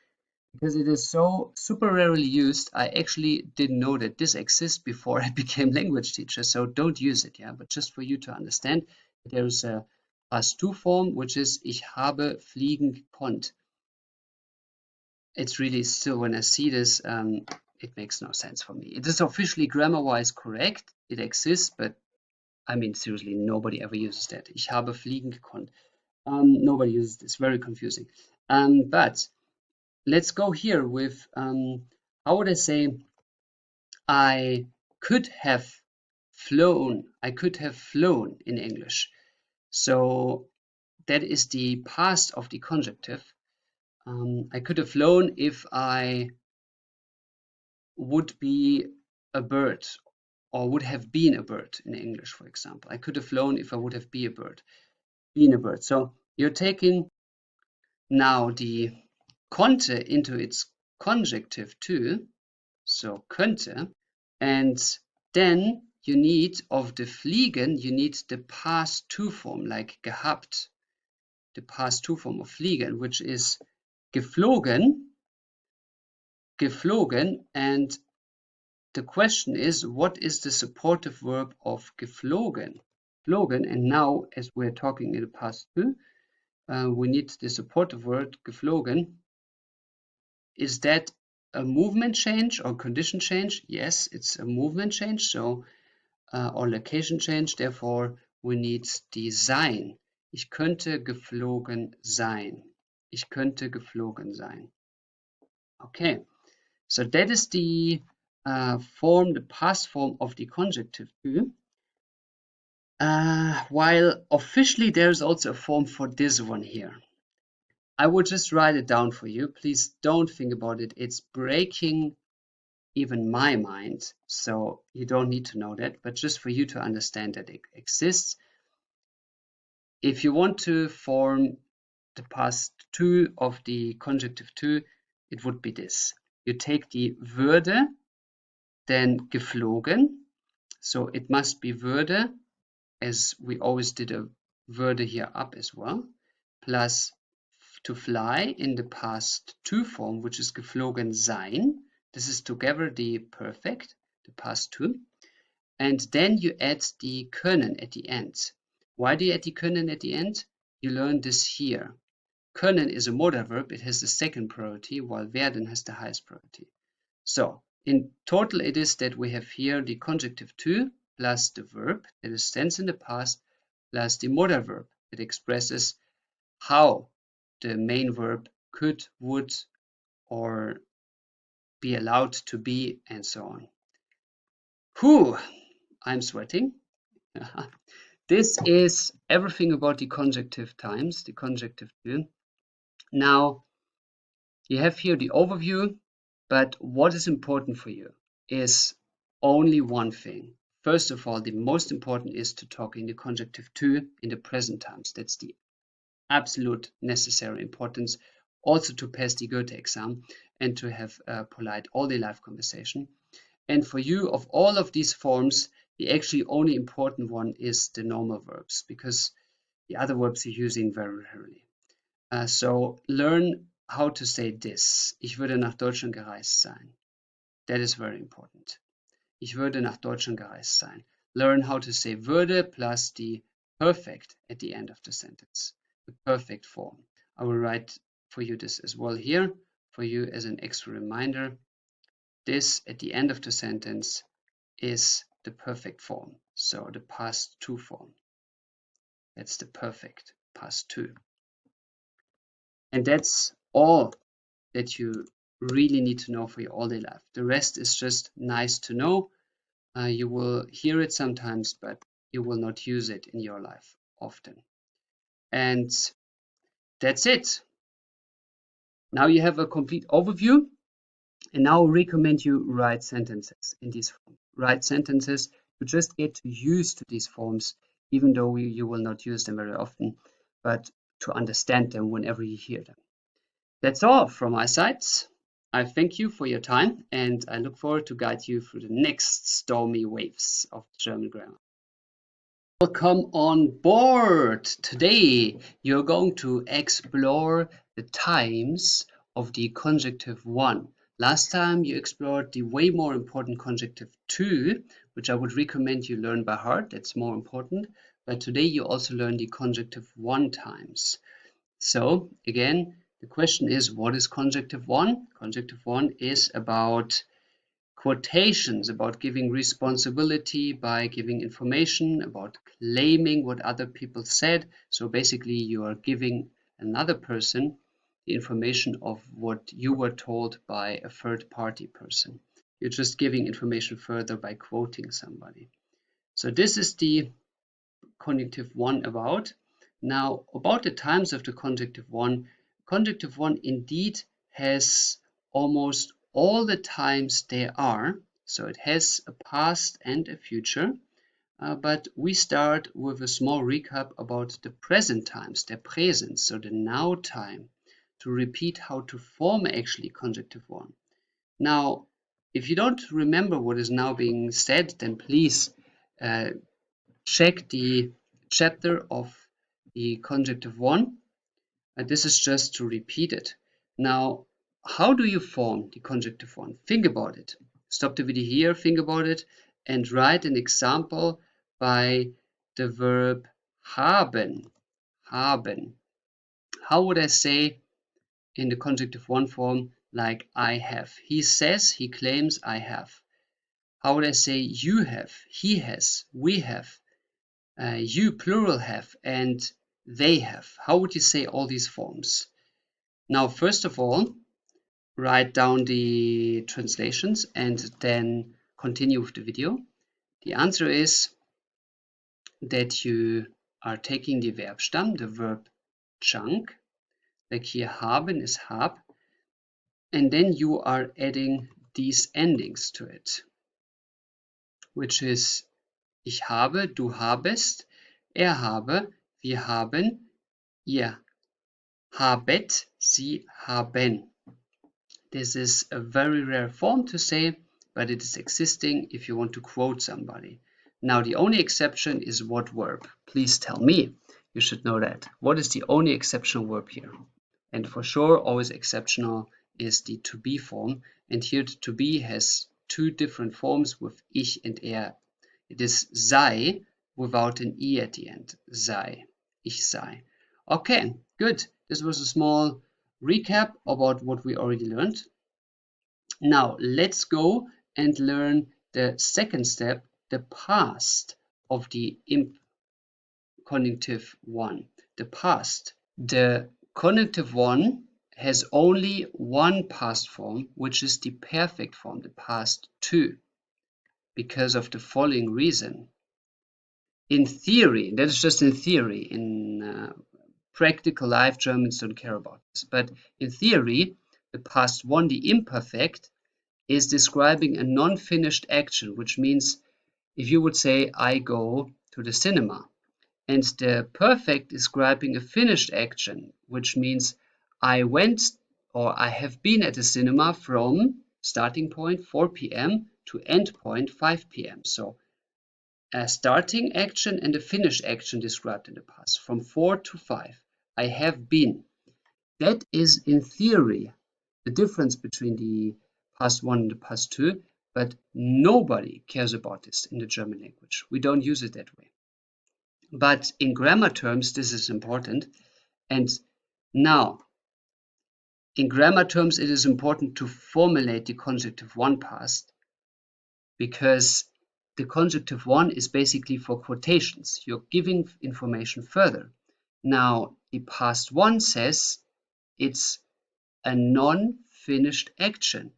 Because it is so super rarely used, I actually didn't know that this exists before I became language teacher. So don't use it, yeah. But just for you to understand, there is a past two form, which is ich habe fliegen gekonnt. It's really still, when I see this, it makes no sense for me. It is officially grammar-wise correct. It exists, but I mean, seriously, nobody ever uses that. Ich habe fliegen gekonnt. Nobody uses this. Very confusing. But let's go here with how would I say I could have flown. I could have flown in English. So that is the past of the conjunctive. I could have flown if I would be a bird, or would have been a bird in English, for example. I could have flown if I would have been a bird. So you're taking now the konnte into its conjunctive too, so könnte, and then you need of the fliegen, you need the past two form, like gehabt, the past two form of fliegen, which is geflogen, and the question is, what is the supportive verb of geflogen? Geflogen, and now as we're talking in the past two, we need the supportive word geflogen. Is that a movement change or condition change? Yes, it's a movement change, so or location change, therefore we need the sein. Ich könnte geflogen sein. Ich könnte geflogen sein. Okay, so that is the form, the past form of the conjunctive too. While officially there is also a form for this one here. I will just write it down for you. Please don't think about it. It's breaking even my mind, so you don't need to know that, but just for you to understand that it exists. If you want to form the past two of the conjunctive two, it would be this. You take the würde, then geflogen, so it must be würde, as we always did a würde here up as well, plus to fly in the past two form, which is geflogen sein. This is together the perfect, the past two. And then you add the können at the end. Why do you add the können at the end? You learn this here. Können is a modal verb. It has the second priority, while werden has the highest priority. So in total, it is that we have here the conjunctive two plus the verb that is tense in the past plus the modal verb that expresses how the main verb could, would, or be allowed to be, and so on. Whew, I'm sweating. This is everything about the conjunctive times, the conjunctive two. Now, you have here the overview, but what is important for you is only one thing. First of all, the most important is to talk in the conjunctive two in the present times. That's the absolute necessary importance, also to pass the Goethe exam and to have a polite all-day life conversation. And for you, of all of these forms, the actually only important one is the normal verbs, because the other verbs you're using very rarely. So learn how to say this. Ich würde nach Deutschland gereist sein. That is very important. Ich würde nach Deutschland gereist sein. Learn how to say würde plus the perfect at the end of the sentence. The perfect form. I will write for you this as well here, for you as an extra reminder. This at the end of the sentence is the perfect form, so the past two form. That's the perfect past two. And that's all that you really need to know for your all-day life. The rest is just nice to know. You will hear it sometimes, but you will not use it in your life often. And that's it. Now you have a complete overview. And now I recommend you write sentences in these forms. Write sentences to just get used to these forms, even though you will not use them very often, but to understand them whenever you hear them. That's all from my side. I thank you for your time, and I look forward to guide you through the next stormy waves of German grammar. Welcome on board! Today you're going to explore the times of the conjunctive one. Last time you explored the way more important conjunctive two, which I would recommend you learn by heart. That's more important. But today you also learn the conjunctive one times. So again, the question is, what is conjunctive one? Conjunctive one is about quotations, about giving responsibility by giving information, about claiming what other people said. So basically you are giving another person the information of what you were told by a third party person. You're just giving information further by quoting somebody. So this is the Konjunktiv I about. Now, about the times of the Konjunktiv I indeed has almost all the times there are. So it has a past and a future. But we start with a small recap about the present times, the present, so the now time, to repeat how to form actually Konjunktiv I. Now, if you don't remember what is now being said, then please check the chapter of the Konjunktiv I. This is just to repeat it. Now, how do you form the Konjunktiv I? Think about it. Stop the video here, think about it, and write an example by the verb haben. Haben. How would I say in the Konjunktiv I form, like I have? He says, he claims, I have. How would I say you have, he has, we have, you plural have, and they have? How would you say all these forms? Now, first of all, write down the translations and then continue with the video. The answer is that you are taking the Verbstamm, the verb chunk, like here haben is hab, and then you are adding these endings to it, which is ich habe, du habest, habe, wir haben, ihr habet, sie haben. This is a very rare form to say, but it is existing if you want to quote somebody. Now, the only exception is what verb? Please tell me. You should know that. What is the only exceptional verb here? And for sure, always exceptional is the to be form. And here the to be has two different forms with ich and er. It is sei without an e at the end. Sei. Ich sei. Okay, good. This was a small recap about what we already learned. Now let's go and learn the second step, the past of the Konjunktiv I. The past. The Konjunktiv I has only one past form, which is the perfect form, the past two, because of the following reason. In theory, that is just in theory, in practical life, Germans don't care about this, but in theory, the past one, the imperfect, is describing a non-finished action, which means if you would say, I go to the cinema, and the perfect describing a finished action, which means I went or I have been at the cinema from starting point 4 p.m. to end point 5 p.m. So a starting action and a finished action described in the past, from 4 to 5. I have been. That is, in theory, the difference between the past one and the past two, but nobody cares about this in the German language. We don't use it that way. But in grammar terms, this is important. And now, in grammar terms, it is important to formulate the Konjunktiv I past, because the Konjunktiv I is basically for quotations. You're giving information further. Now, the past one says it's a non-finished action.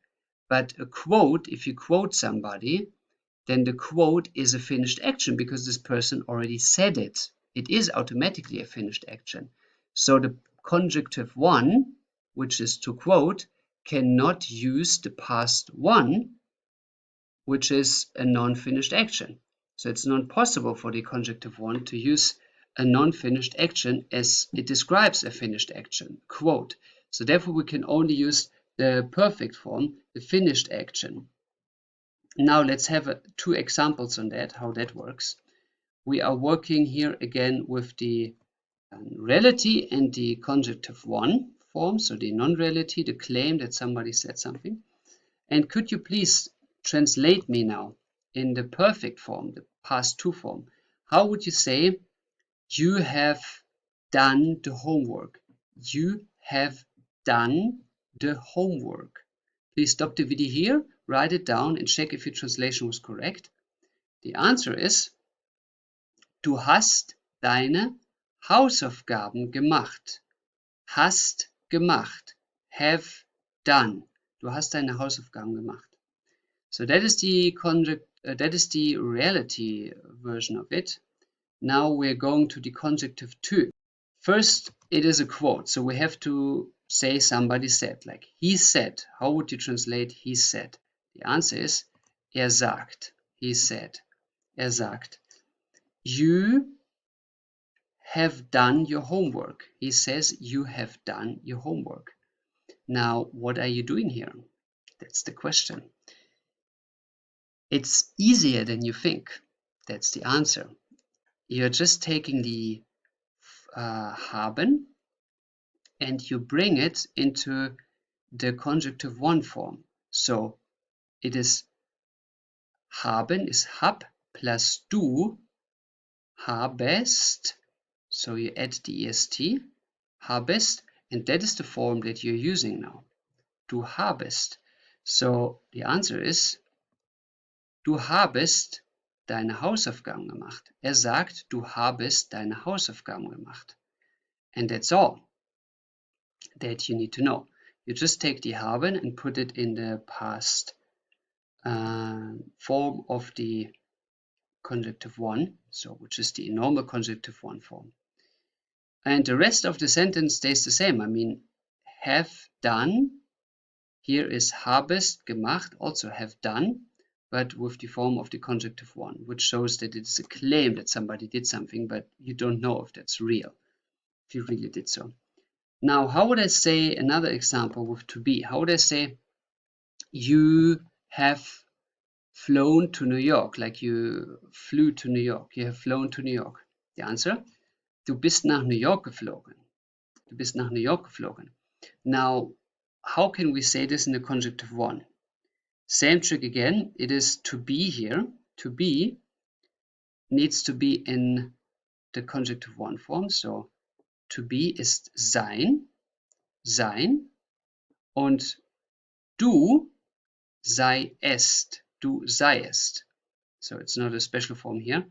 But a quote, if you quote somebody, then the quote is a finished action because this person already said it. It is automatically a finished action. So the Konjunktiv I, which is to quote, cannot use the past one, which is a non-finished action. So it's not possible for the Konjunktiv I to use a non-finished action as it describes a finished action, quote. So therefore we can only use the perfect form, the finished action. Now let's have two examples on that, how that works. We are working here again with the reality and the Konjunktiv I form, so the non-reality, the claim that somebody said something. And could you please translate me now in the perfect form, the past two form? How would you say, you have done the homework? You have done the homework. Please stop the video here, write it down and check if your translation was correct. The answer is, du hast deine Hausaufgaben gemacht. Hast gemacht. Have done. Du hast deine Hausaufgaben gemacht. So that is the reality version of it. Now we're going to the Konjunktiv II. First, it is a quote, so we have to say somebody said, like he said. How would you translate he said? The answer is sagt. He said. Sagt. You have done your homework. He says you have done your homework. Now, what are you doing here? That's the question. It's easier than you think. That's the answer. You're just taking the haben and you bring it into the Konjunktiv I form. So it is haben is hab plus du habest. So you add the est, habest, and that is the form that you're using now. Du habest. So the answer is, du habest deine Hausaufgaben gemacht. Sagt, du habest deine Hausaufgaben gemacht. And that's all that you need to know. You just take die haben and put it in the past form of the Konjunktiv I, so which is the normal Konjunktiv I form. And the rest of the sentence stays the same. I mean, have done, here is habest gemacht, also have done, but with the form of the Konjunktiv I, which shows that it's a claim that somebody did something, but you don't know if that's real, if you really did so. Now, how would I say another example with to be? How would I say you have flown to New York, like you flew to New York, you have flown to New York? The answer, du bist nach New York geflogen. Du bist nach New York geflogen. Now, how can we say this in the Konjunktiv I? Same trick again, it is to be here. To be needs to be in the Konjunktiv I form, so to be ist sein, sein, und du seiest, du seiest. So it's not a special form here.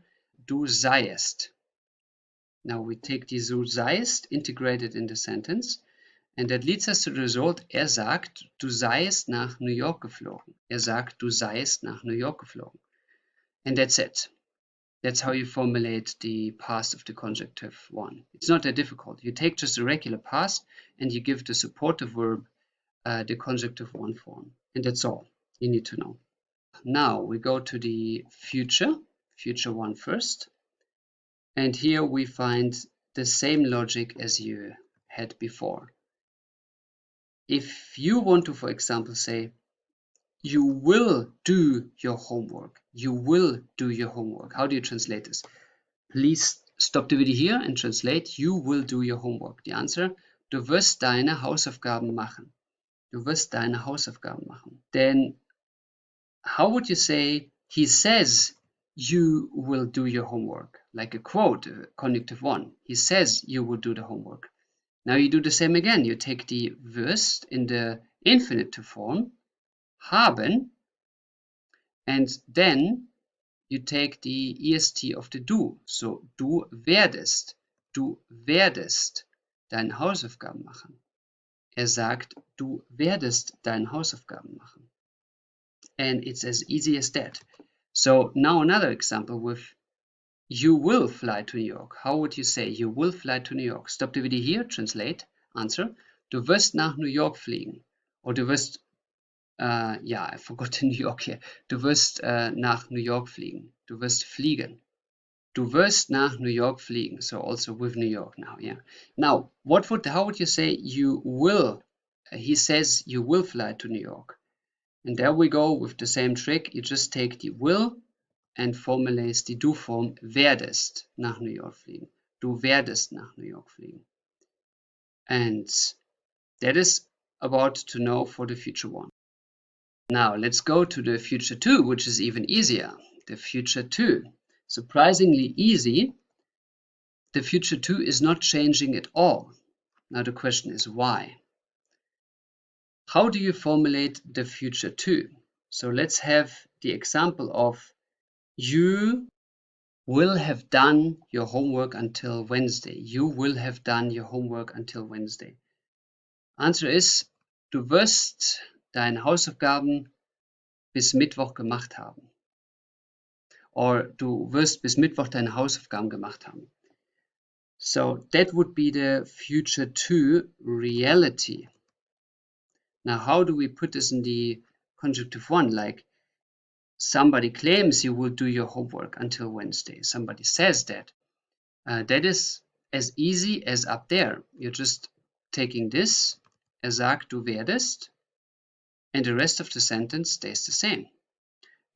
Du seiest. Now we take the du seiest, integrate it in the sentence, and that leads us to the result, sagt, du seiest nach New York geflogen. Sagt, du seiest nach New York geflogen. And that's it. That's how you formulate the past of the Konjunktiv I. It's not that difficult. You take just a regular past and you give the supportive verb the Konjunktiv I form. And that's all you need to know. Now we go to the future I first. And here we find the same logic as you had before. If you want to, for example, say, you will do your homework. You will do your homework. How do you translate this? Please stop the video here and translate, you will do your homework. The answer, du wirst deine Hausaufgaben machen. Du wirst deine Hausaufgaben machen. Then, how would you say, he says, you will do your homework? Like a quote, Konjunktiv I. He says you will do the homework. Now you do the same again. You take the wirst in the infinitive form, haben, and then you take the est of the du. So du werdest deine Hausaufgaben machen. Sagt, du werdest deine Hausaufgaben machen. And it's as easy as that. So now another example with you will fly to New York. How would you say you will fly to New York? Stop the video here, translate, answer. Du wirst nach New York fliegen. Or du wirst, yeah, I forgot the New York here. Du wirst nach New York fliegen. Du wirst fliegen. Du wirst nach New York fliegen. So also with New York now, yeah. Now, how would you say you will? He says you will fly to New York. And there we go with the same trick. You just take the will and formulate the du form, werdest nach New York fliegen. Du werdest nach New York fliegen. And that is about to know for the future one. Now let's go to the future two, which is even easier. The future two. Surprisingly easy. The future two is not changing at all. Now the question is why? How do you formulate the future two? So let's have the example of you will have done your homework until Wednesday. You will have done your homework until Wednesday. Answer ist, du wirst deine Hausaufgaben bis Mittwoch gemacht haben. Or du wirst bis Mittwoch deine Hausaufgaben gemacht haben. So that would be the future 2 reality. Now, how do we put this in the conjunctive 1? Like, somebody claims you will do your homework until Wednesday. Somebody says that. That is as easy as up there. You're just taking this, sagt, du werdest, and the rest of the sentence stays the same.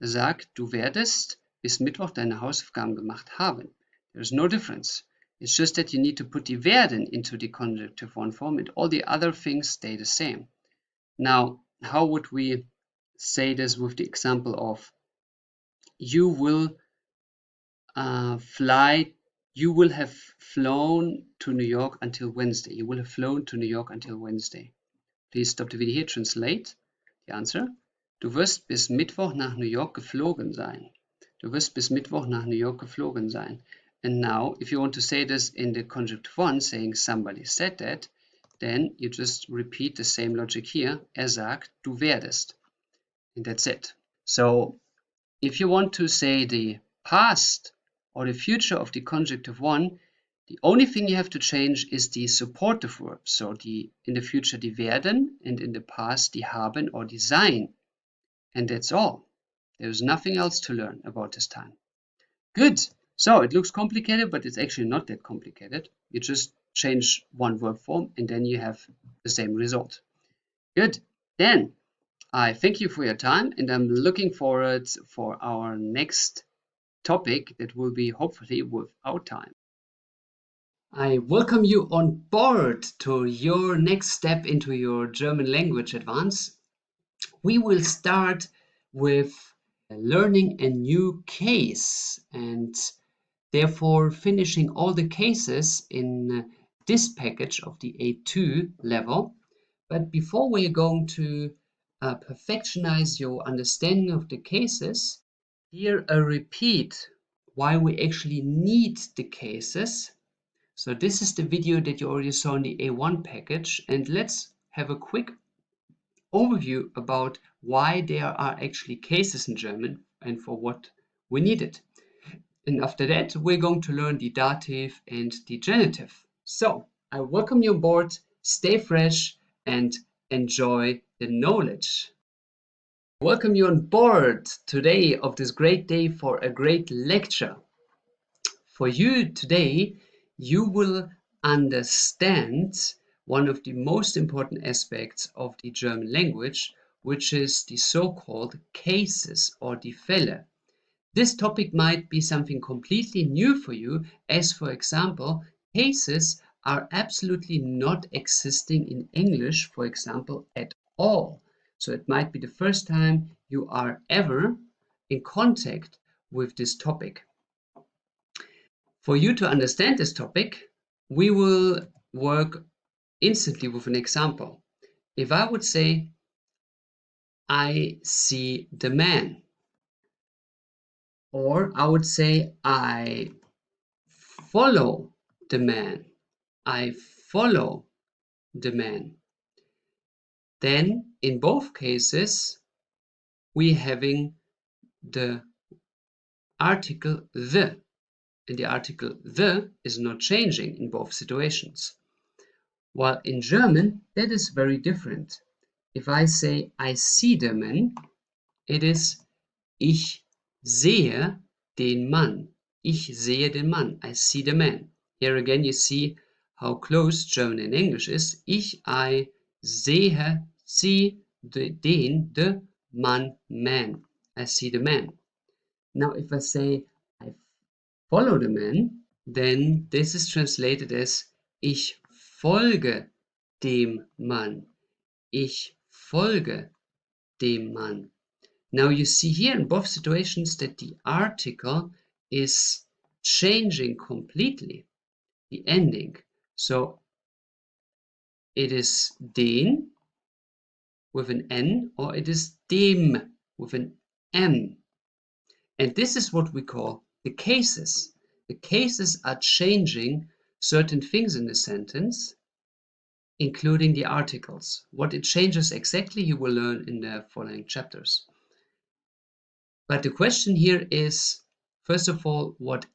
Sag, du werdest bis Mittwoch deine Hausaufgaben gemacht haben. There's no difference. It's just that you need to put the werden into the conjunctive 1 form, and all the other things stay the same. Now, how would we say this with the example of you will you will have flown to New York until Wednesday. You will have flown to New York until Wednesday. Please stop the video here, translate the answer. Du wirst bis Mittwoch nach New York geflogen sein. Du wirst bis Mittwoch nach New York geflogen sein. And now, if you want to say this in the conjunctive 1, saying somebody said that, then you just repeat the same logic here. Sagt, du werdest. And that's it. So, if you want to say the past or the future of the conjunctive 1, the only thing you have to change is the supportive verb. So in the future die werden, and in the past die haben or die sein. And that's all. There's nothing else to learn about this time. Good. So it looks complicated, but it's actually not that complicated. You just change one verb form and then you have the same result. Good. Then I thank you for your time, and I'm looking forward for our next topic that will be hopefully without time. I welcome you on board to your next step into your German language advance. We will start with learning a new case and therefore finishing all the cases in this package of the A2 level. But before we are going to perfectionize your understanding of the cases, here a repeat why we actually need the cases. So this is the video that you already saw in the A1 package, and let's have a quick overview about why there are actually cases in German and for what we need it. And after that, we're going to learn the dative and the genitive. So I welcome you on board, stay fresh, and enjoy the knowledge. Welcome you on board today of this great day for a great lecture. For you today, you will understand one of the most important aspects of the German language, which is the so-called cases or die Fälle. This topic might be something completely new for you, as for example, cases are absolutely not existing in English, for example, at all. So it might be the first time you are ever in contact with this topic. For you to understand this topic, we will work instantly with an example. If I would say, I see the man, or I would say, I follow the man. I follow the man. Then in both cases, we're having the article the, and the article the is not changing in both situations. While in German, that is very different. If I say, I see the man, it is ich sehe den Mann. Ich sehe den Mann. I see the man. Here again you see how close German and English is. I sehe, see, the Mann, man. I see the man. Now if I say I follow the man, then this is translated as ich folge dem Mann. Ich folge dem Mann. Now you see here in both situations that the article is changing completely, the ending. So it is den with an N, or it is dem with an M. And this is what we call the cases. The cases are changing certain things in the sentence, including the articles. What it changes exactly, you will learn in the following chapters. But the question here is, first of all, what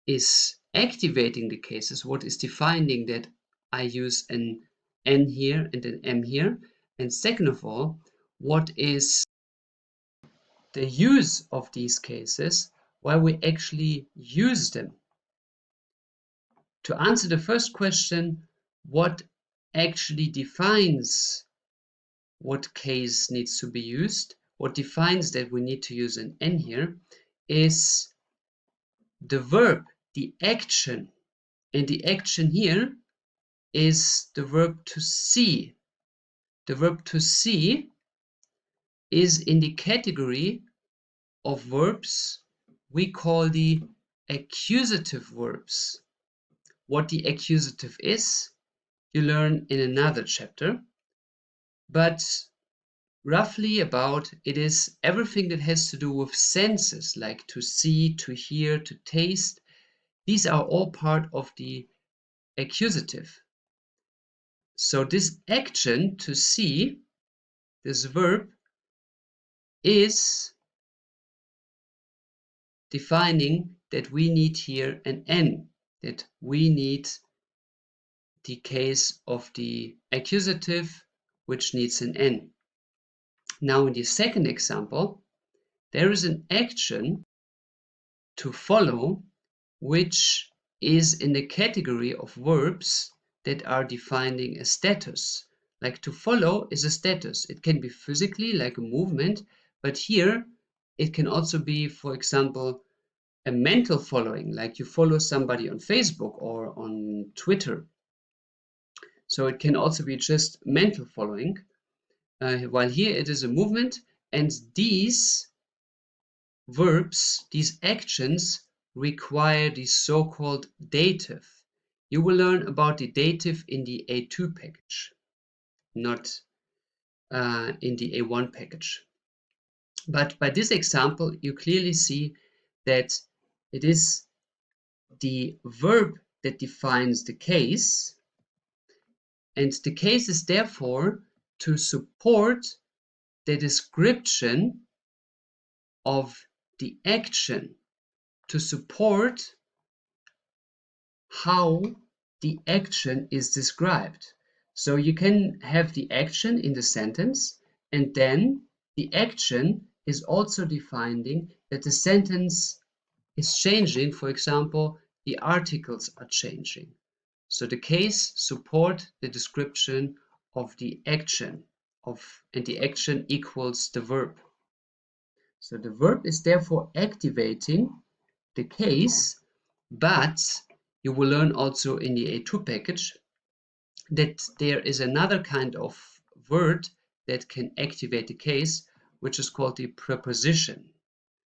is activating the cases? What is defining that I use an N here and an M here? And second of all, what is the use of these cases, why we actually use them? To answer the first question, what actually defines what case needs to be used, what defines that we need to use an N here, is the verb, the action. And the action here is the verb to see. The verb to see is in the category of verbs we call the accusative verbs. What the accusative is, you learn in another chapter, but roughly about it is everything that has to do with senses, like to see, to hear, to taste. These are all part of the accusative. So this action to see, this verb, is defining that we need here an N, that we need the case of the accusative, which needs an N. Now in the second example, there is an action to follow, which is in the category of verbs that are defining a status. Like to follow is a status. It can be physically, like a movement, but here it can also be, for example, a mental following, like you follow somebody on Facebook or on Twitter. So it can also be just mental following, while here it is a movement, and these verbs, these actions, require the so-called dative. You will learn about the dative in the A2 package, not in the A1 package. But by this example, you clearly see that it is the verb that defines the case, and the case is therefore to support the description of the action, to support how the action is described. So you can have the action in the sentence, and then the action is also defining that the sentence is changing. For example, the articles are changing. So the case support the description of the action and the action equals the verb. So the verb is therefore activating the case, but you will learn also in the A2 package that there is another kind of word that can activate the case, which is called the preposition.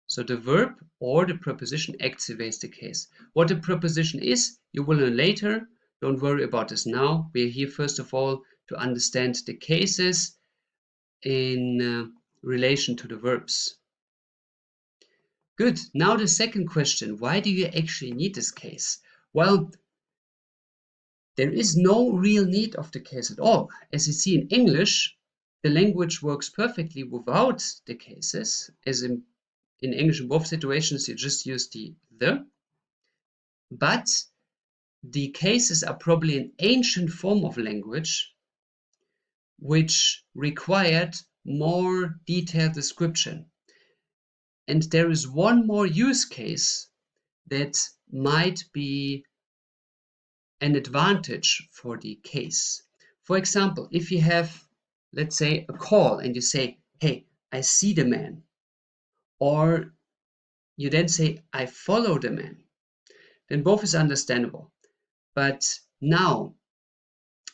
So the verb or the preposition activates the case. What the preposition is, you will learn later. Don't worry about this now. We are here first of all to understand the cases in relation to the verbs. Good. Now the second question, why do you actually need this case? Well, there is no real need of the case at all. As you see in English, the language works perfectly without the cases. As in English, in both situations, you just use the. But the cases are probably an ancient form of language which required more detailed description. And there is one more use case that might be an advantage for the case. For example, if you have, let's say, a call and you say, hey, I see the man, or you then say, I follow the man, then both is understandable. But now,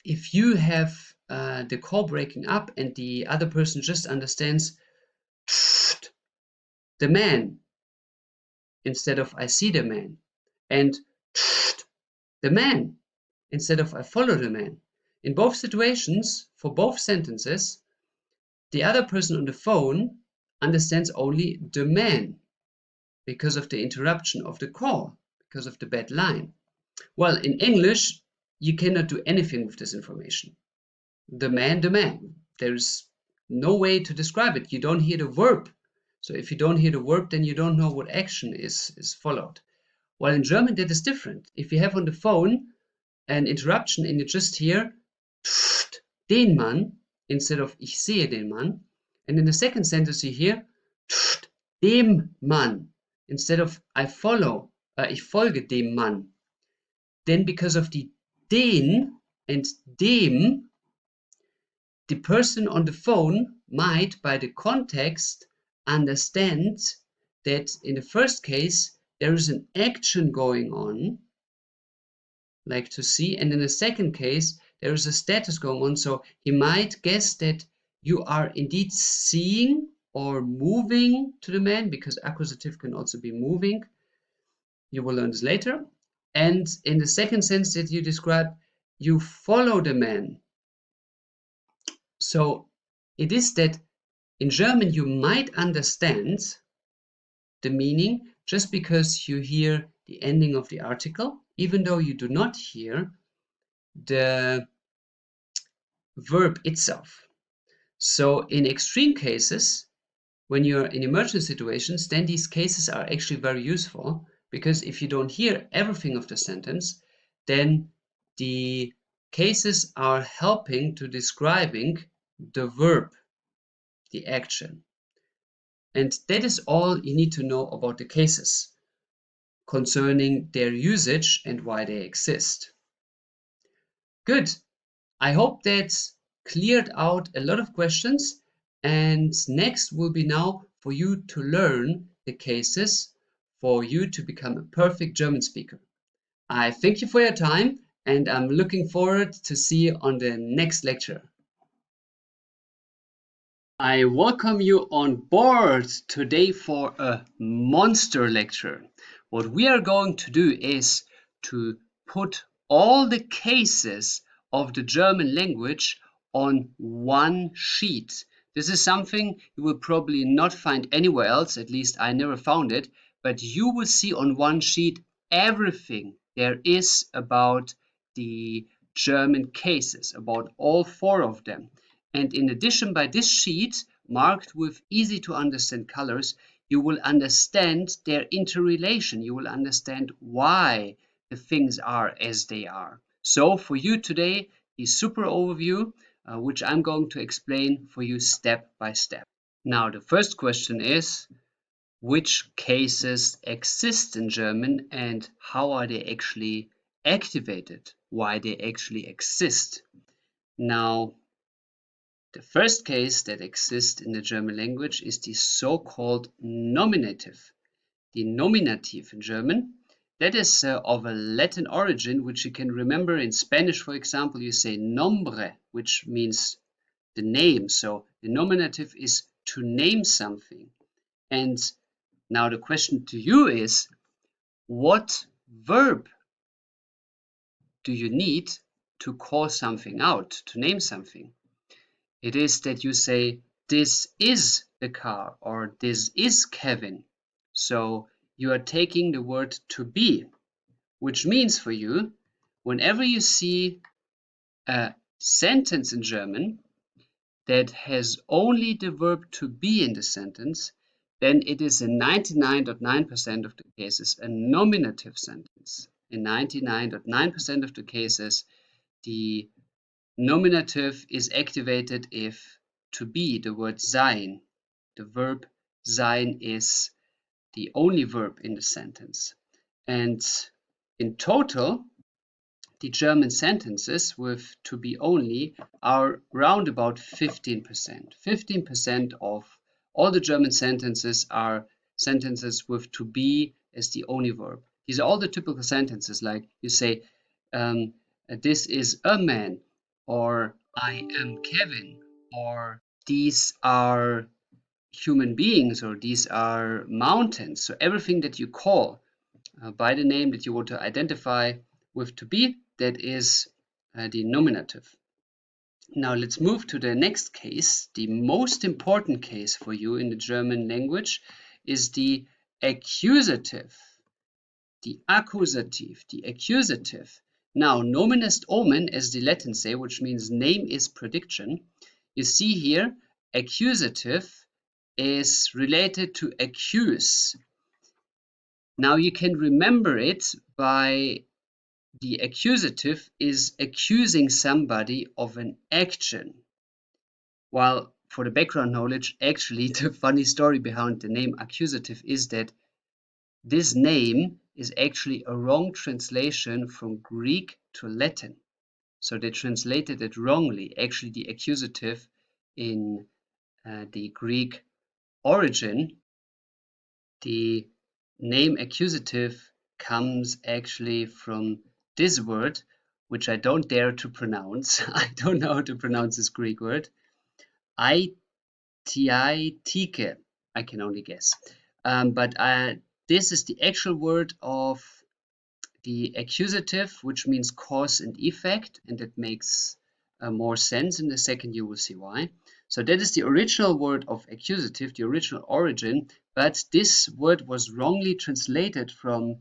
if you have the call breaking up and the other person just understands the man instead of I see the man, and the man instead of I follow the man. In both situations, for both sentences, the other person on the phone understands only the man because of the interruption of the call, because of the bad line. Well, in English, you cannot do anything with this information. The man. There's no way to describe it. You don't hear the verb. So if you don't hear the verb, then you don't know what action is followed. While in German, that is different. If you have on the phone an interruption and you just hear den Mann instead of ich sehe den Mann, and in the second sentence you hear dem Mann instead of ich folge dem Mann, then because of the den and dem, the person on the phone might, by the context, understand that in the first case there is an action going on, like to see, and in the second case there is a status going on, so he might guess that you are indeed seeing or moving to the man, because accusative can also be moving. You will learn this later. And in the second sense that you describe, you follow the man. So it is that in German you might understand the meaning just because you hear the ending of the article, even though you do not hear the verb itself. So in extreme cases, when you're in emergency situations, then these cases are actually very useful, because if you don't hear everything of the sentence, then the cases are helping to describing the verb, the action. And that is all you need to know about the cases concerning their usage and why they exist. Good. I hope that cleared out a lot of questions, and next will be now for you to learn the cases for you to become a perfect German speaker. I thank you for your time, and I'm looking forward to see you on the next lecture. I welcome you on board today for a monster lecture. What we are going to do is to put all the cases of the German language on one sheet. This is something you will probably not find anywhere else, at least I never found it, but you will see on one sheet everything there is about the German cases, about all 4 of them. And in addition, by this sheet, marked with easy to understand colors, you will understand their interrelation. You will understand why the things are as they are. So for you today, the super overview, which I'm going to explain for you step by step. Now, the first question is, which cases exist in German and how are they actually activated? Why they actually exist? Now, the first case that exists in the German language is the so-called nominative. The nominative in German, that is of a Latin origin, which you can remember in Spanish, for example, you say nombre, which means the name. So the nominative is to name something. And now the question to you is, what verb do you need to call something out, to name something? It is that you say, this is the car, or this is Kevin. So you are taking the word to be, which means for you, whenever you see a sentence in German that has only the verb to be in the sentence, then it is in 99.9% of the cases a nominative sentence. In 99.9% of the cases, the nominative is activated if to be, the word sein, the verb sein, is the only verb in the sentence. And in total, the German sentences with to be only are round about 15%. 15% of all the German sentences are sentences with to be as the only verb. These are all the typical sentences, like you say, this is a man, or I am Kevin, or these are human beings, or these are mountains. So everything that you call by the name that you want to identify with to be, that is the nominative. Now let's move to the next case. The most important case for you in the German language is the accusative, the accusative, the accusative. Now, nomen est omen, as the Latins say, which means name is prediction. You see here, accusative is related to accuse. Now you can remember it by the accusative is accusing somebody of an action. While for the background knowledge, actually the funny story behind the name accusative is that this name is actually a wrong translation from Greek to Latin. So they translated it wrongly. Actually, the accusative in the Greek origin, the name accusative comes actually from this word, which I don't dare to pronounce. I don't know how to pronounce this Greek word. Aitiaitike, I can only guess. But this is the actual word of the accusative, which means cause and effect, and it makes more sense. In a second, you will see why. So that is the original word of accusative, the original origin, but this word was wrongly translated from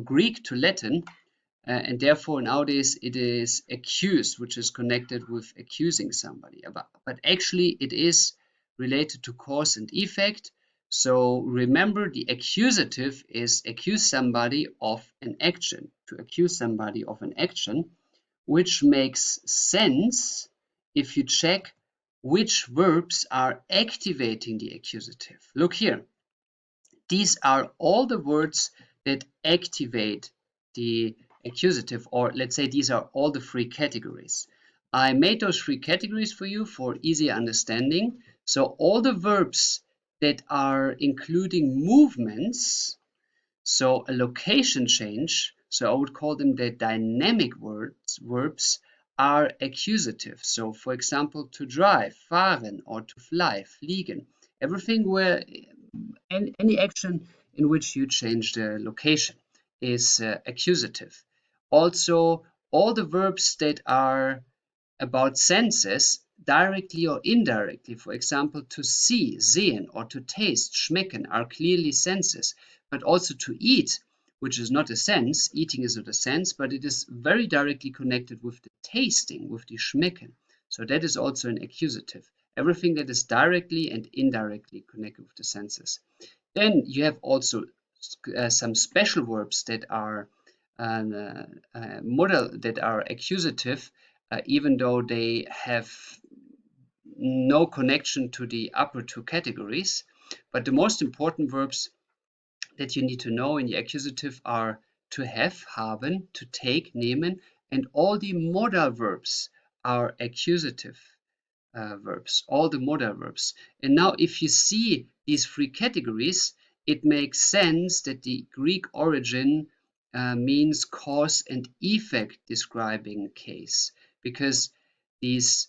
Greek to Latin, and therefore nowadays it is accused, which is connected with accusing somebody. But actually it is related to cause and effect. So remember, the accusative is accuse somebody of an action, to accuse somebody of an action, which makes sense if you check which verbs are activating the accusative. Look here. These are all the words that activate the accusative, or let's say these are all the three categories. I made those three categories for you for easy understanding. So all the verbs that are including movements, so a location change, so I would call them the dynamic verbs, are accusative. So for example, to drive, fahren, or to fly, fliegen. Everything where any action in which you change the location is accusative. Also, all the verbs that are about senses, directly or indirectly, for example, to see, sehen, or to taste, schmecken, are clearly senses. But also to eat, which is not a sense, eating is not a sense, but it is very directly connected with the tasting, with the schmecken. So that is also an accusative. Everything that is directly and indirectly connected with the senses. Then you have also some special verbs that are that are accusative, even though they have no connection to the upper two categories. But the most important verbs that you need to know in the accusative are to have, haben, to take, nehmen, and all the modal verbs are accusative verbs, all the modal verbs. And now if you see these three categories, it makes sense that the Greek origin means cause and effect describing case, because these,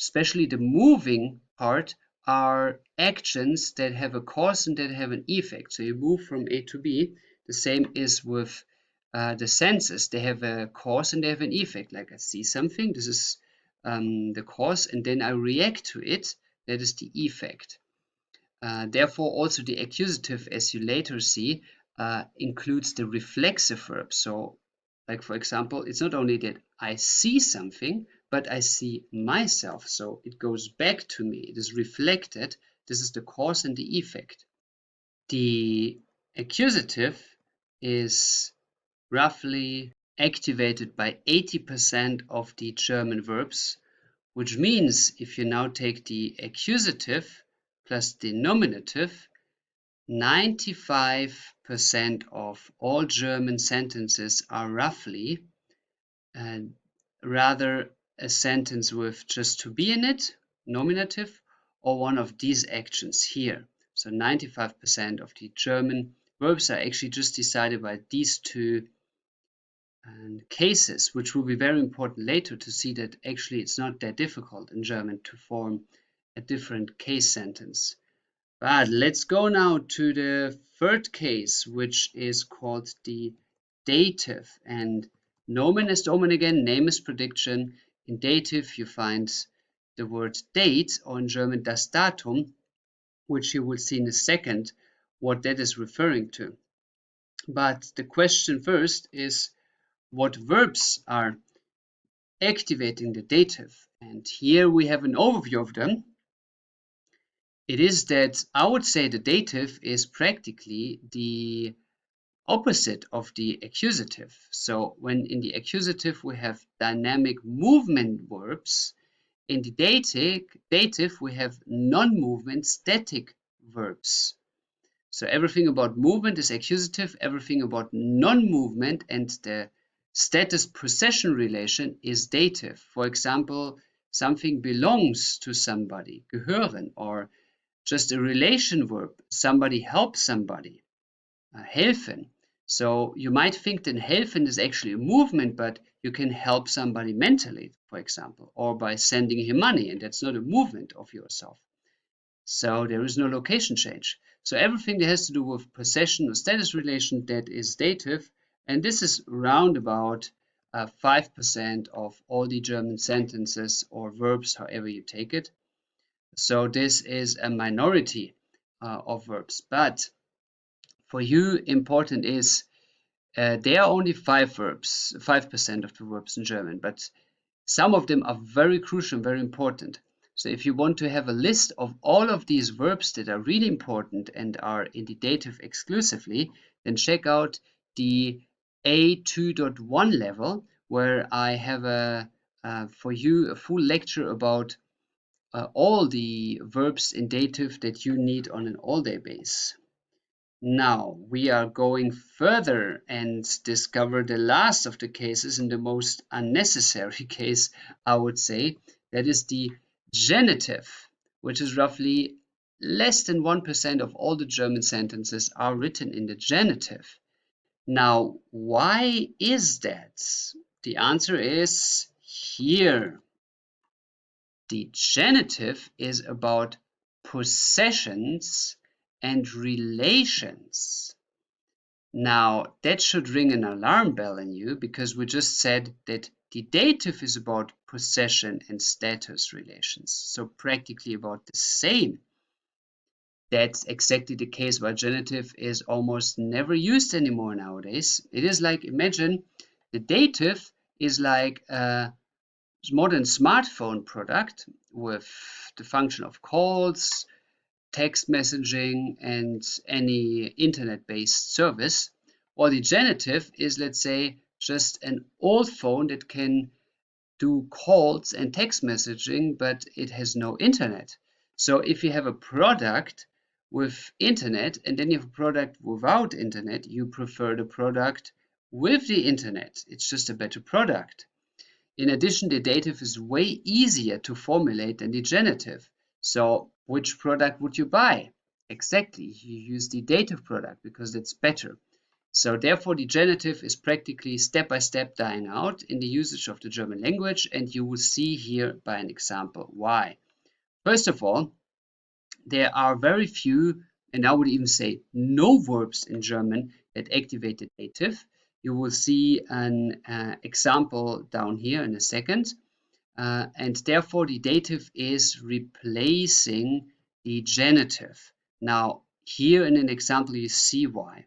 especially the moving part, are actions that have a cause and that have an effect. So you move from A to B. The same is with the senses. They have a cause and they have an effect. Like I see something, this is the cause, and then I react to it, that is the effect. Therefore, also the accusative, as you later see, includes the reflexive verb. So, like for example, it's not only that I see something, but I see myself. So it goes back to me. It is reflected. This is the cause and the effect. The accusative is roughly activated by 80% of the German verbs, which means if you now take the accusative plus the nominative, 95% of all German sentences are roughly rather a sentence with just to be in it, nominative, or one of these actions here. So 95% of the German verbs are actually just decided by these two cases, which will be very important later to see that actually it's not that difficult in German to form a different case sentence. But let's go now to the third case, which is called the dative. And Nomen ist Omen again, name is prediction. In dative, you find the word date, or in German das Datum, which you will see in a second what that is referring to. But the question first is, what verbs are activating the dative? And here we have an overview of them. It is that I would say the dative is practically the opposite of the accusative. So when in the accusative we have dynamic movement verbs, in the dative we have non-movement static verbs. So everything about movement is accusative, everything about non-movement and the status possession relation is dative. For example, something belongs to somebody, gehören, or just a relation verb, somebody helps somebody, helfen. So you might think that helfen is actually a movement, but you can help somebody mentally, for example, or by sending him money, and that's not a movement of yourself. So there is no location change. So everything that has to do with possession or status relation, that is dative, and this is round about 5% of all the German sentences or verbs, however you take it. So this is a minority of verbs, but for you important is there are only 5% of the verbs in German, but some of them are very crucial and very important. So if you want to have a list of all of these verbs that are really important and are in the dative exclusively, then check out the A2.1 level, where I have for you a full lecture about all the verbs in dative that you need on an all-day basis. Now we are going further and discover the last of the cases and the most unnecessary case, I would say. That is the genitive, which is roughly less than 1% of all the German sentences are written in the genitive. Now, why is that? The answer is here. The genitive is about possessions and relations. Now, that should ring an alarm bell in you, because we just said that the dative is about possession and status relations, so practically about the same. That's exactly the case why genitive is almost never used anymore nowadays. It is like, imagine the dative is like a modern smartphone product with the function of calls, text messaging, and any internet-based service. Or the genitive is, let's say, just an old phone that can do calls and text messaging, but it has no internet. So if you have a product with internet and then you have a product without internet, you prefer the product with the internet. It's just a better product. In addition, the dative is way easier to formulate than the genitive. So which product would you buy? Exactly, you use the dative product because it's better. So therefore, the genitive is practically step-by-step dying out in the usage of the German language, and you will see here by an example why. First of all, there are very few, and I would even say no verbs in German that activate the dative. You will see an example down here in a second. And therefore, the dative is replacing the genitive. Now, here in an example, you see why.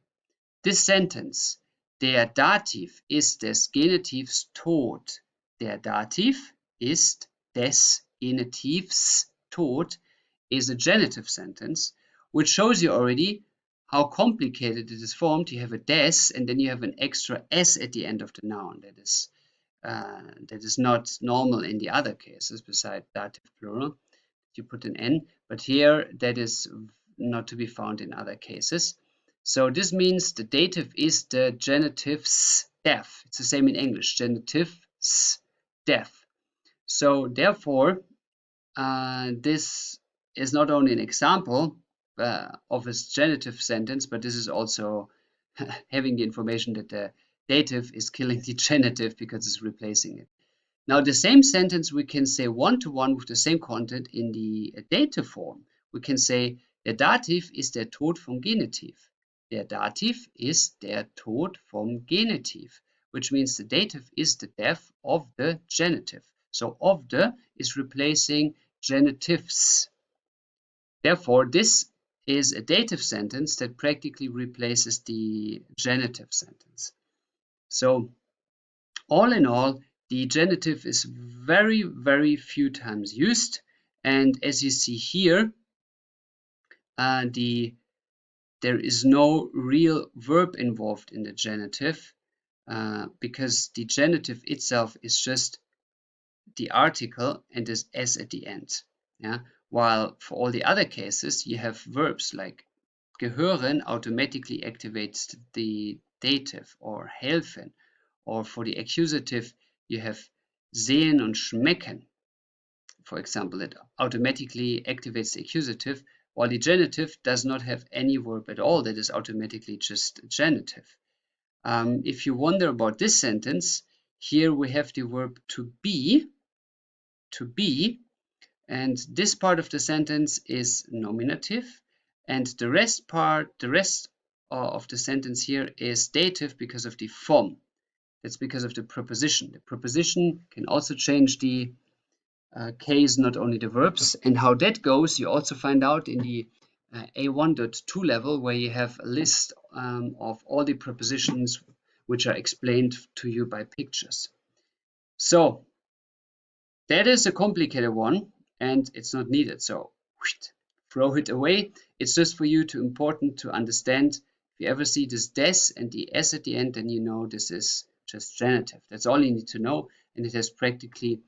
This sentence, der Dativ ist des Genitivs Tod. Der Dativ ist des Genitivs Tod is a genitive sentence, which shows you already how complicated it is formed. You have a des and then you have an extra s at the end of the noun. That is not normal in the other cases beside dative plural. You put an n, but here that is not to be found in other cases. So this means the dative is the genitive's death. It's the same in English, genitive's death. So therefore, this is not only an example of a genitive sentence, but this is also having the information that the dative is killing the genitive because it's replacing it. Now, the same sentence we can say one-to-one with the same content in the dative form. We can say, der Dativ ist der Tod vom Genitiv. Der Dativ ist der Tod vom Genitiv. which means the dative is the def of the genitive. So of the is replacing genitives. Therefore, this is a dative sentence that practically replaces the genitive sentence. So all in all, the genitive is very, very few times used. And as you see here, there is no real verb involved in the genitive because the genitive itself is just the article and this s at the end. Yeah? While for all the other cases, you have verbs like gehören automatically activates the dative, or helfen, or for the accusative, you have sehen und schmecken, for example, that automatically activates the accusative, while the genitive does not have any verb at all, that is automatically just genitive. If you wonder about this sentence, here we have the verb to be, and this part of the sentence is nominative, and the rest of the sentence here is dative because of the form. That's because of the preposition. The preposition can also change the case, not only the verbs. And how that goes, you also find out in the A1.2 level, where you have a list of all the prepositions which are explained to you by pictures. So that is a complicated one, and it's not needed. So throw it away. It's just for you important to understand. If you ever see this des and the s at the end, then you know this is just genitive. That's all you need to know, and it has practically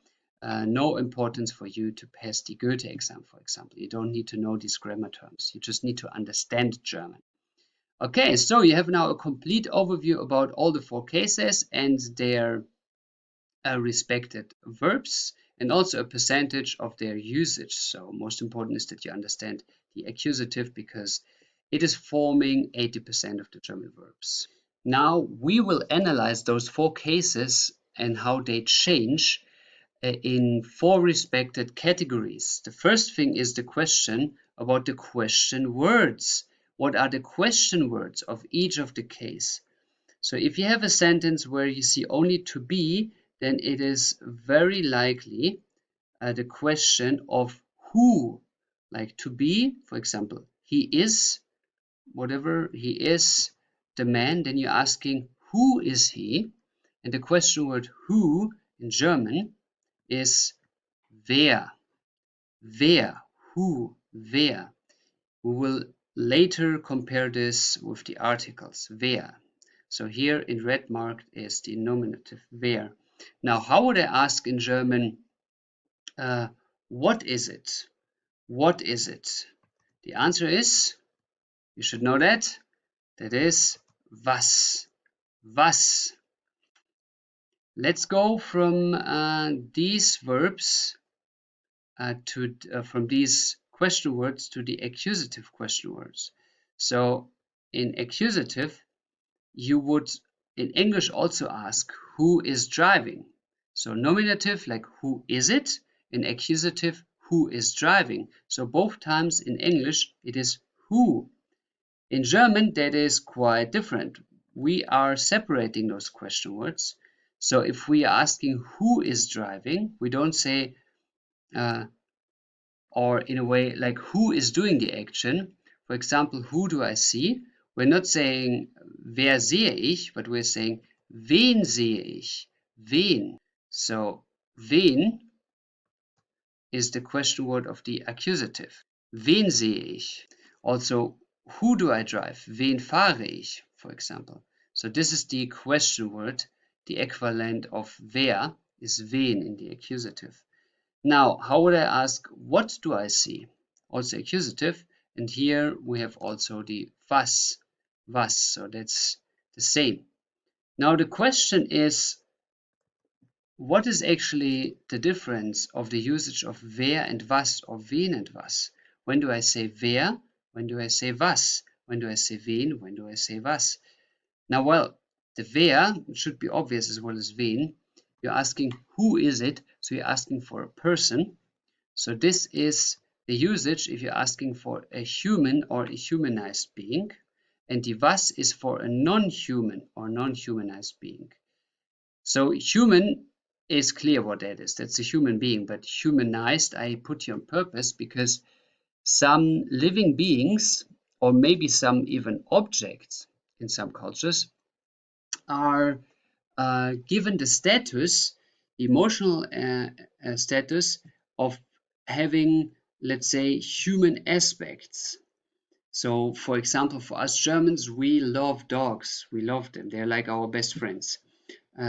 no importance for you to pass the Goethe exam, for example. You don't need to know these grammar terms. You just need to understand German. Okay, so you have now a complete overview about all the 4 cases and their respected verbs, and also a percentage of their usage. So most important is that you understand the accusative, because it is forming 80% of the German verbs. Now we will analyze those 4 cases and how they change in 4 respected categories. The first thing is the question about the question words. What are the question words of each of the case? So if you have a sentence where you see only to be, then it is very likely the question of who, like to be, for example, he is, whatever, he is the man, then you're asking who is he, and the question word who in German is wer, who, wer. We will later compare this with the articles, wer. So here in red marked is the nominative, wer. Now, how would I ask in German, what is it? What is it? The answer is, you should know that is was. Was. Let's go from these verbs from these question words to the accusative question words. So in accusative, you would in English also ask who is driving. So nominative, like who is it? In accusative, who is driving? So both times in English it is who. In German that is quite different. We are separating those question words. So if we are asking who is driving, we don't say or in a way like who is doing the action. For example, who do I see? We're not saying wer sehe ich, but we're saying wen sehe ich? Wen. So wen is the question word of the accusative. Wen sehe ich? Also, who do I drive? Wen fahre ich? For example. So this is the question word. The equivalent of wer is wen in the accusative. Now, how would I ask, what do I see? Also accusative, and here we have also the was, so that's the same. Now the question is, what is actually the difference of the usage of wer and was, or wen and was? When do I say wer? When do I say was? When do I say wen? When do I say was? Now, well, the wer should be obvious as well as wen. You're asking who is it, so you're asking for a person. So this is the usage if you're asking for a human or a humanized being, and the was is for a non-human or non-humanized being. So human is clear what that is. That's a human being, but humanized, I put here on purpose because some living beings, or maybe some even objects in some cultures, are given the status, emotional status of having, let's say, human aspects. So, for example, for us Germans, we love dogs. We love them. They're like our best friends.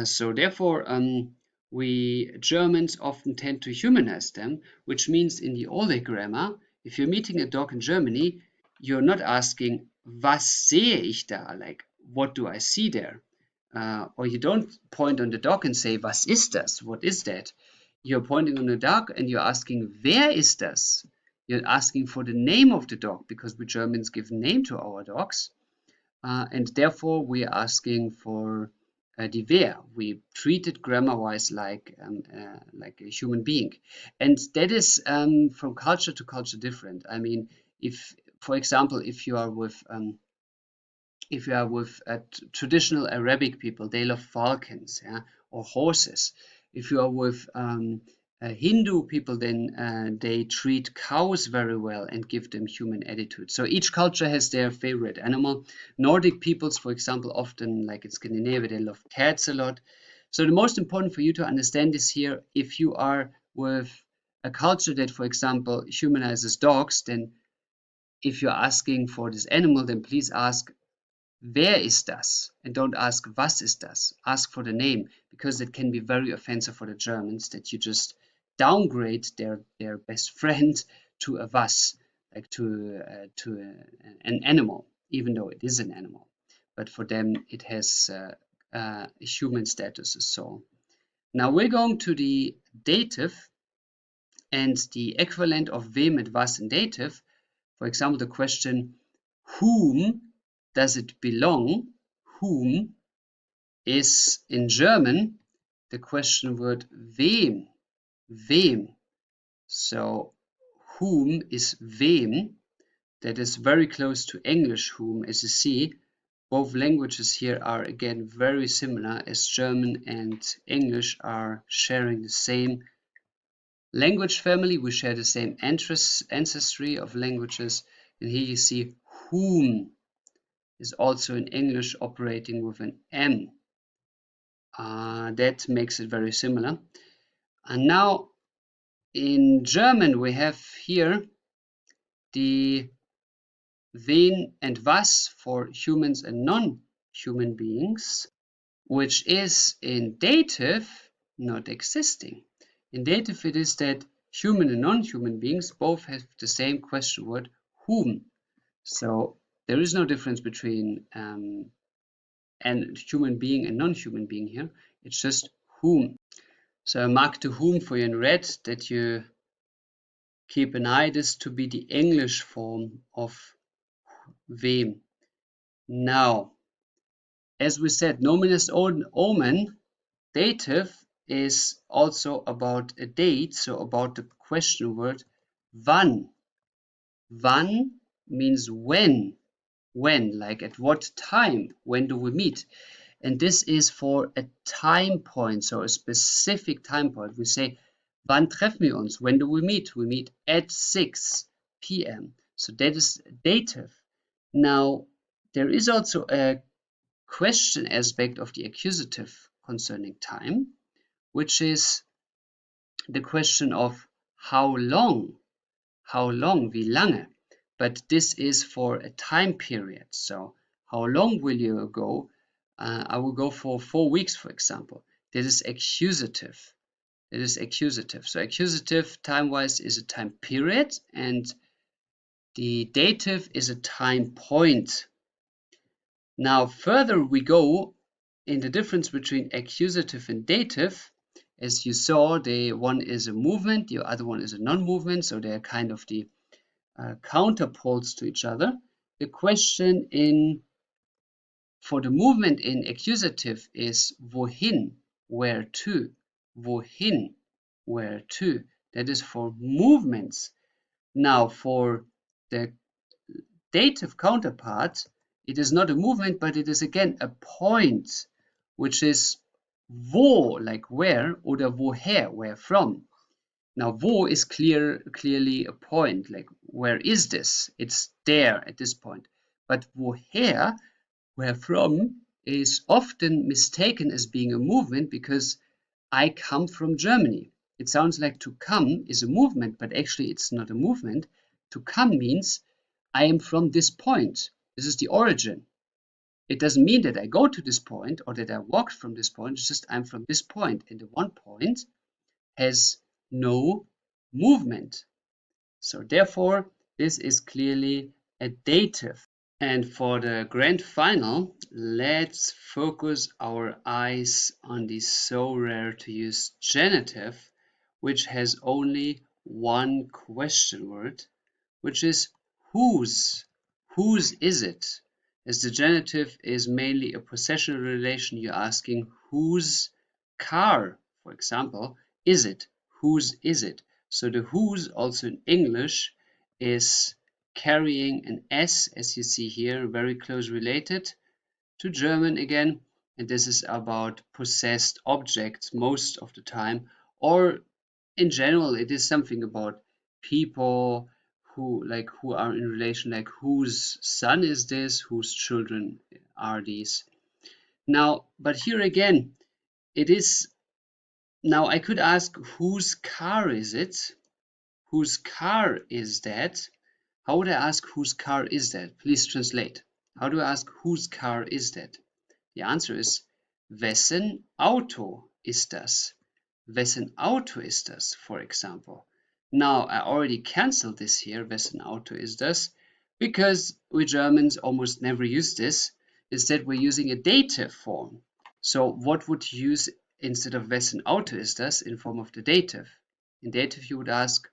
So therefore, we Germans often tend to humanize them, which means in the older grammar, if you're meeting a dog in Germany, you're not asking, was sehe ich da? Like, what do I see there? Or you don't point on the dog and say, was ist das? What is that? You're pointing on the dog and you're asking, wer ist das? You're asking for the name of the dog because we Germans give name to our dogs. And therefore we are asking for the wer. We treat it grammar-wise like a human being. And that is from culture to culture different. I mean, if, for example, if you are with traditional Arabic people, they love falcons, yeah, or horses. If you are with Hindu people, then they treat cows very well and give them human attitude. So each culture has their favorite animal. Nordic peoples, for example, often, like in Scandinavia, they love cats a lot. So the most important for you to understand is here, if you are with a culture that, for example, humanizes dogs, then if you're asking for this animal, then please ask, wer ist das? And don't ask, was ist das? Ask for the name, because it can be very offensive for the Germans that you just downgrade their best friend to a was, like to an animal, even though it is an animal. But for them, it has a human status. So now we're going to the dative and the equivalent of wem and was in dative. For example, the question, whom does it belong? Whom is in German the question word wem. Wem. So whom is wem. That is very close to English whom, as you see. Both languages here are again very similar, as German and English are sharing the same language family. We share the same ancestry of languages. And here you see whom is also in English operating with an M. That makes it very similar. And now in German we have here the wen and was for humans and non-human beings, which is in dative not existing. In dative it is that human and non-human beings both have the same question word whom. So there is no difference between and human being and non-human being here. It's just whom. So I mark the whom for you in red, that you keep an eye. This to be the English form of wem. Now, as we said, nominus omen, dative is also about a date, so about the question word wann. Wann means when, like at what time, when do we meet? And this is for a time point, so a specific time point. We say, wann treffen wir uns? When do we meet? We meet at 6 p.m. So that is dative. Now, there is also a question aspect of the accusative concerning time, which is the question of how long, wie lange. But this is for a time period. So how long will you go? I will go for 4 weeks, for example. That is accusative. That is accusative. So accusative time-wise is a time period, and the dative is a time point. Now further we go in the difference between accusative and dative. As you saw, the one is a movement, the other one is a non-movement, so they're kind of the counterpoles to each other. The question for the movement in accusative is wohin, where to, wohin, where to. That is for movements. Now for the dative counterpart, it is not a movement, but it is again a point, which is wo, like where, oder woher, where from. Now, wo is clearly a point, like where is this? It's there at this point. But woher, where from, is often mistaken as being a movement because I come from Germany. It sounds like to come is a movement, but actually it's not a movement. To come means I am from this point. This is the origin. It doesn't mean that I go to this point or that I walked from this point. It's just I'm from this point, and the one point has no movement. So therefore, this is clearly a dative. And for the grand final, let's focus our eyes on the so rare to use genitive, which has only one question word, which is whose. Whose is it? As the genitive is mainly a possession relation, you're asking whose car, for example, is it? Whose is it? So the whose also in English is carrying an S, as you see here, very close related to German again. And this is about possessed objects most of the time, or in general, it is something about people who are in relation, like whose son is this, whose children are these. Now, but here again, it is, now I could ask whose car is it? Whose car is that? How would I ask whose car is that? Please translate. How do I ask whose car is that? The answer is wessen Auto ist das? Wessen Auto ist das, for example. Now, I already cancelled this here, wessen Auto ist das, because we Germans almost never use this. Instead, we're using a dative form. So what would you use instead of wessen Auto ist das in form of the dative? In dative, you would ask,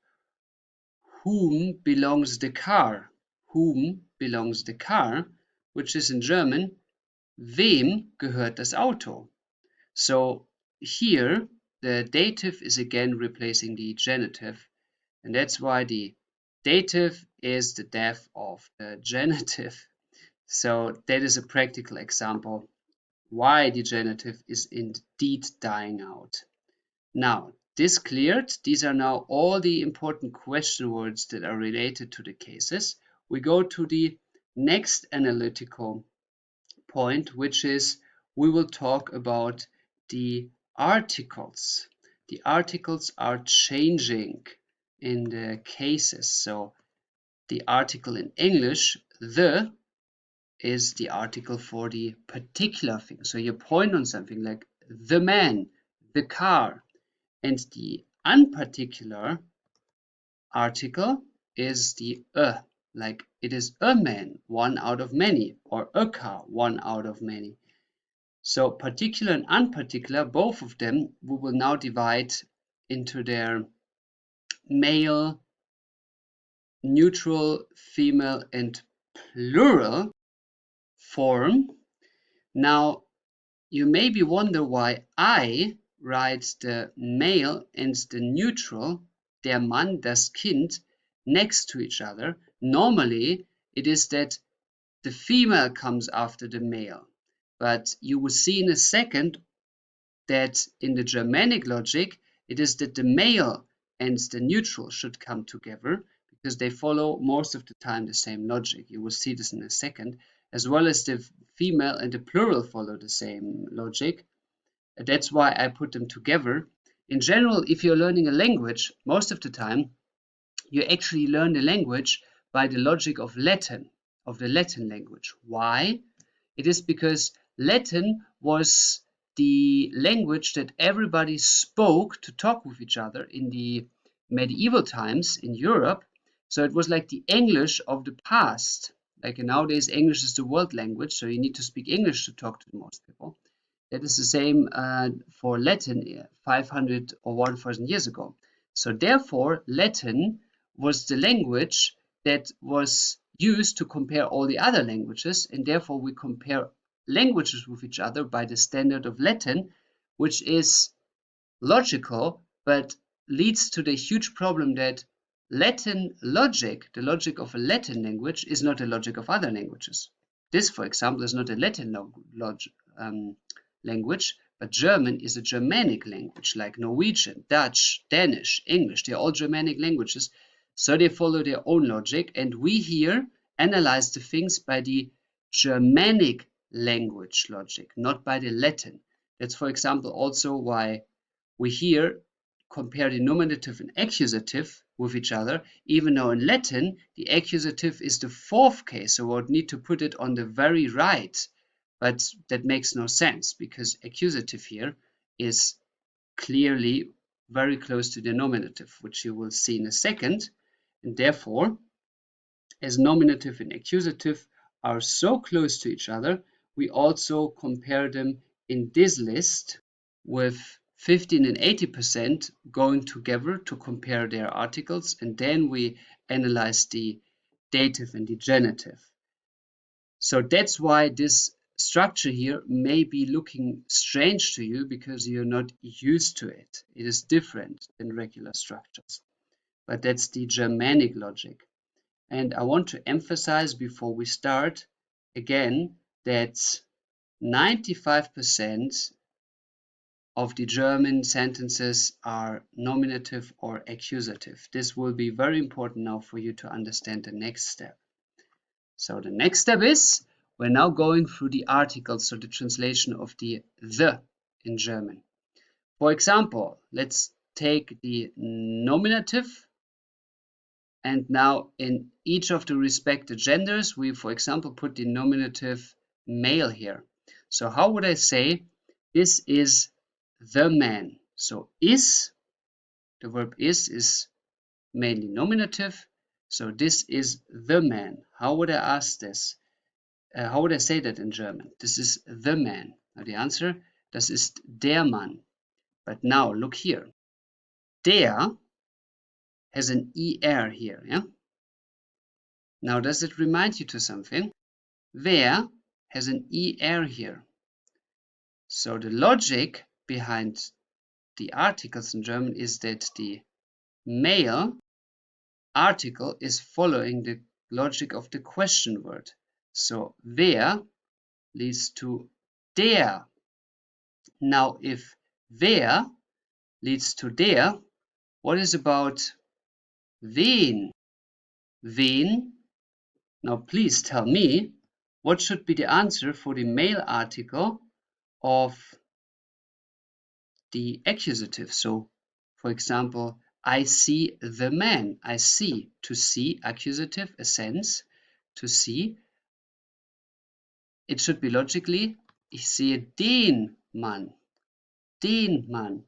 whom belongs the car? Whom belongs the car? Which is in German, wem gehört das Auto? So here, the dative is again replacing the genitive, and that's why the dative is the death of the genitive. So that is a practical example why the genitive is indeed dying out. Now, this cleared, these are now all the important question words that are related to the cases. We go to the next analytical point, which is we will talk about the articles. The articles are changing in the cases. So the article in English, the, is the article for the particular thing. So you point on something like the man, the car, and the unparticular article is the a, like it is a man, one out of many, or a car, one out of many. So particular and unparticular, both of them, we will now divide into their male, neutral, female, and plural form. Now, you maybe wonder why I write the male and the neutral, der Mann, das Kind, next to each other. Normally, it is that the female comes after the male. But you will see in a second that in the Germanic logic, it is that the male and the neutral should come together because they follow most of the time the same logic. You will see this in a second, as well as the female and the plural follow the same logic. That's why I put them together. In general, if you're learning a language, most of the time, you actually learn the language by the logic of Latin, of the Latin language. Why? It is because Latin was the language that everybody spoke to talk with each other in the medieval times in Europe. So it was like the English of the past. Like nowadays, English is the world language, so you need to speak English to talk to most people. That is the same for Latin 500 or 1000 years ago. So therefore, Latin was the language that was used to compare all the other languages, and therefore we compare languages with each other by the standard of Latin, which is logical, but leads to the huge problem that Latin logic, the logic of a Latin language, is not the logic of other languages. This, for example, is not a Latin language, But German is a Germanic language, like Norwegian, Dutch, Danish, English. They're all Germanic languages, so they follow their own logic. And we here analyze the things by the Germanic language logic, not by the Latin. That's, for example, also why we here compare the nominative and accusative with each other, even though in Latin the accusative is the fourth case, so we would need to put it on the very right. But that makes no sense because accusative here is clearly very close to the nominative, which you will see in a second. And therefore, as nominative and accusative are so close to each other, we also compare them in this list with 15 and 80% going together to compare their articles, and then we analyze the dative and the genitive. So that's why this structure here may be looking strange to you because you're not used to it. It is different than regular structures, but that's the Germanic logic. And I want to emphasize before we start again that 95% of the German sentences are nominative or accusative. This will be very important now for you to understand the next step. So the next step is we're now going through the articles, so the translation of the in German. For example, let's take the nominative, and now in each of the respective genders, we, for example, put the nominative male here. So how would I say this is the man? So is, the verb is mainly nominative. So this is the man. How would I ask this? How would I say that in German? This is the man. Now the answer, das ist der Mann. But now look here. Der has an ER here, yeah? Now does it remind you to something? Wer has an ER here. So the logic behind the articles in German is that the male article is following the logic of the question word. So wer leads to der. Now if wer leads to der, what is about wen? Wen? Now please tell me, what should be the answer for the male article of the accusative? So for example, I see the man. I see, to see, accusative, a sense, to see. It should be logically, ich sehe den Mann. Den Mann.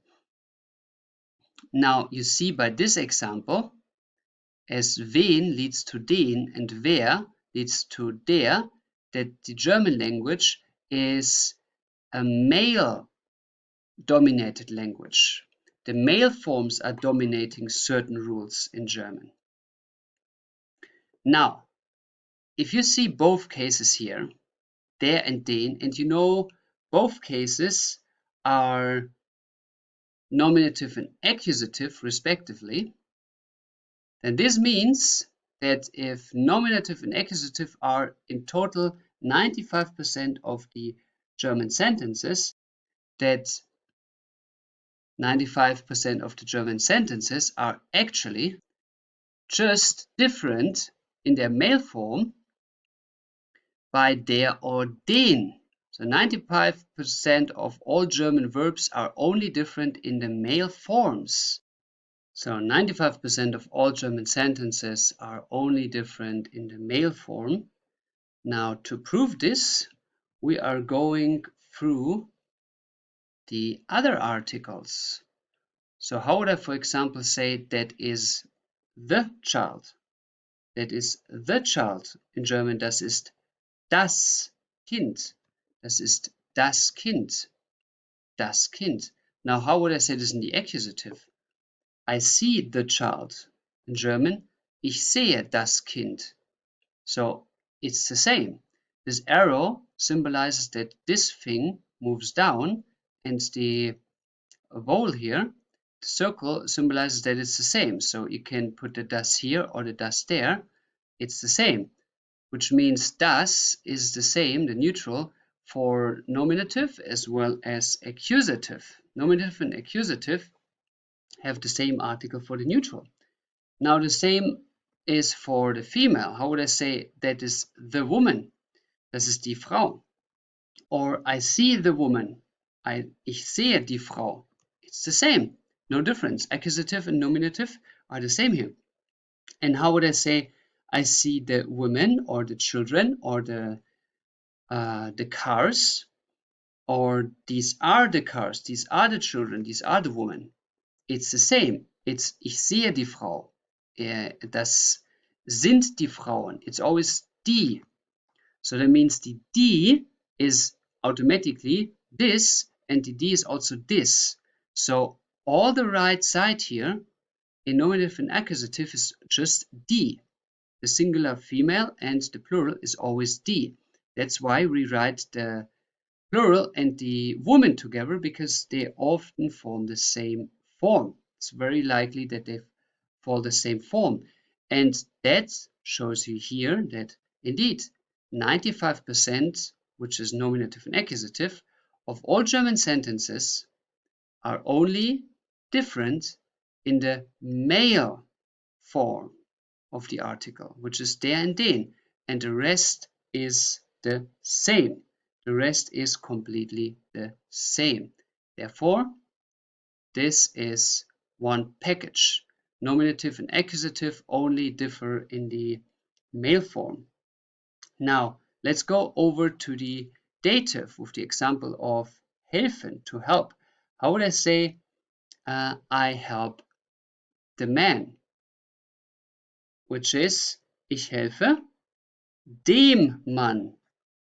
Now you see by this example, as wen leads to den and wer leads to der, that the German language is a male dominated language. The male forms are dominating certain rules in German. Now, if you see both cases here, der and den, and you know both cases are nominative and accusative respectively, then this means that if nominative and accusative are in total 95% of the German sentences, that 95% of the German sentences are actually just different in their male form by der or den. So 95% of all German verbs are only different in the male forms. So 95% of all German sentences are only different in the male form. Now to prove this, we are going through the other articles. So how would I, for example, say that is the child? That is the child. In German, das ist das Kind. Das ist das Kind. Das Kind. Now, how would I say this in the accusative? I see the child. In German, ich sehe das Kind. So it's the same. This arrow symbolizes that this thing moves down, and the vowel here, the circle, symbolizes that it's the same. So you can put the das here or the das there. It's the same, which means das is the same, the neutral, for nominative as well as accusative. Nominative and accusative have the same article for the neutral. Now the same is for the female. How would I say that is the woman? Das ist die Frau. Or I see the woman. Ich sehe die Frau. It's the same. No difference. Accusative and nominative are the same here. And how would I say I see the women or the children or the cars, or these are the cars, these are the children, these are the women? It's the same. It's ich sehe die Frau. Das sind die Frauen. It's always die. So that means the die is automatically this, and the die is also this. So all the right side here in nominative and accusative is just die. The singular female and the plural is always die. That's why we write the plural and the woman together, because they often form the same form. It's very likely that they fall the same form. And that shows you here that indeed 95%, which is nominative and accusative, of all German sentences are only different in the male form of the article, which is der and den, and the rest is the same. The rest is completely the same. Therefore, this is one package. Nominative and accusative only differ in the male form. Now, let's go over to the dative with the example of helfen, to help. How would I say I help the man? Which is ich helfe dem Mann.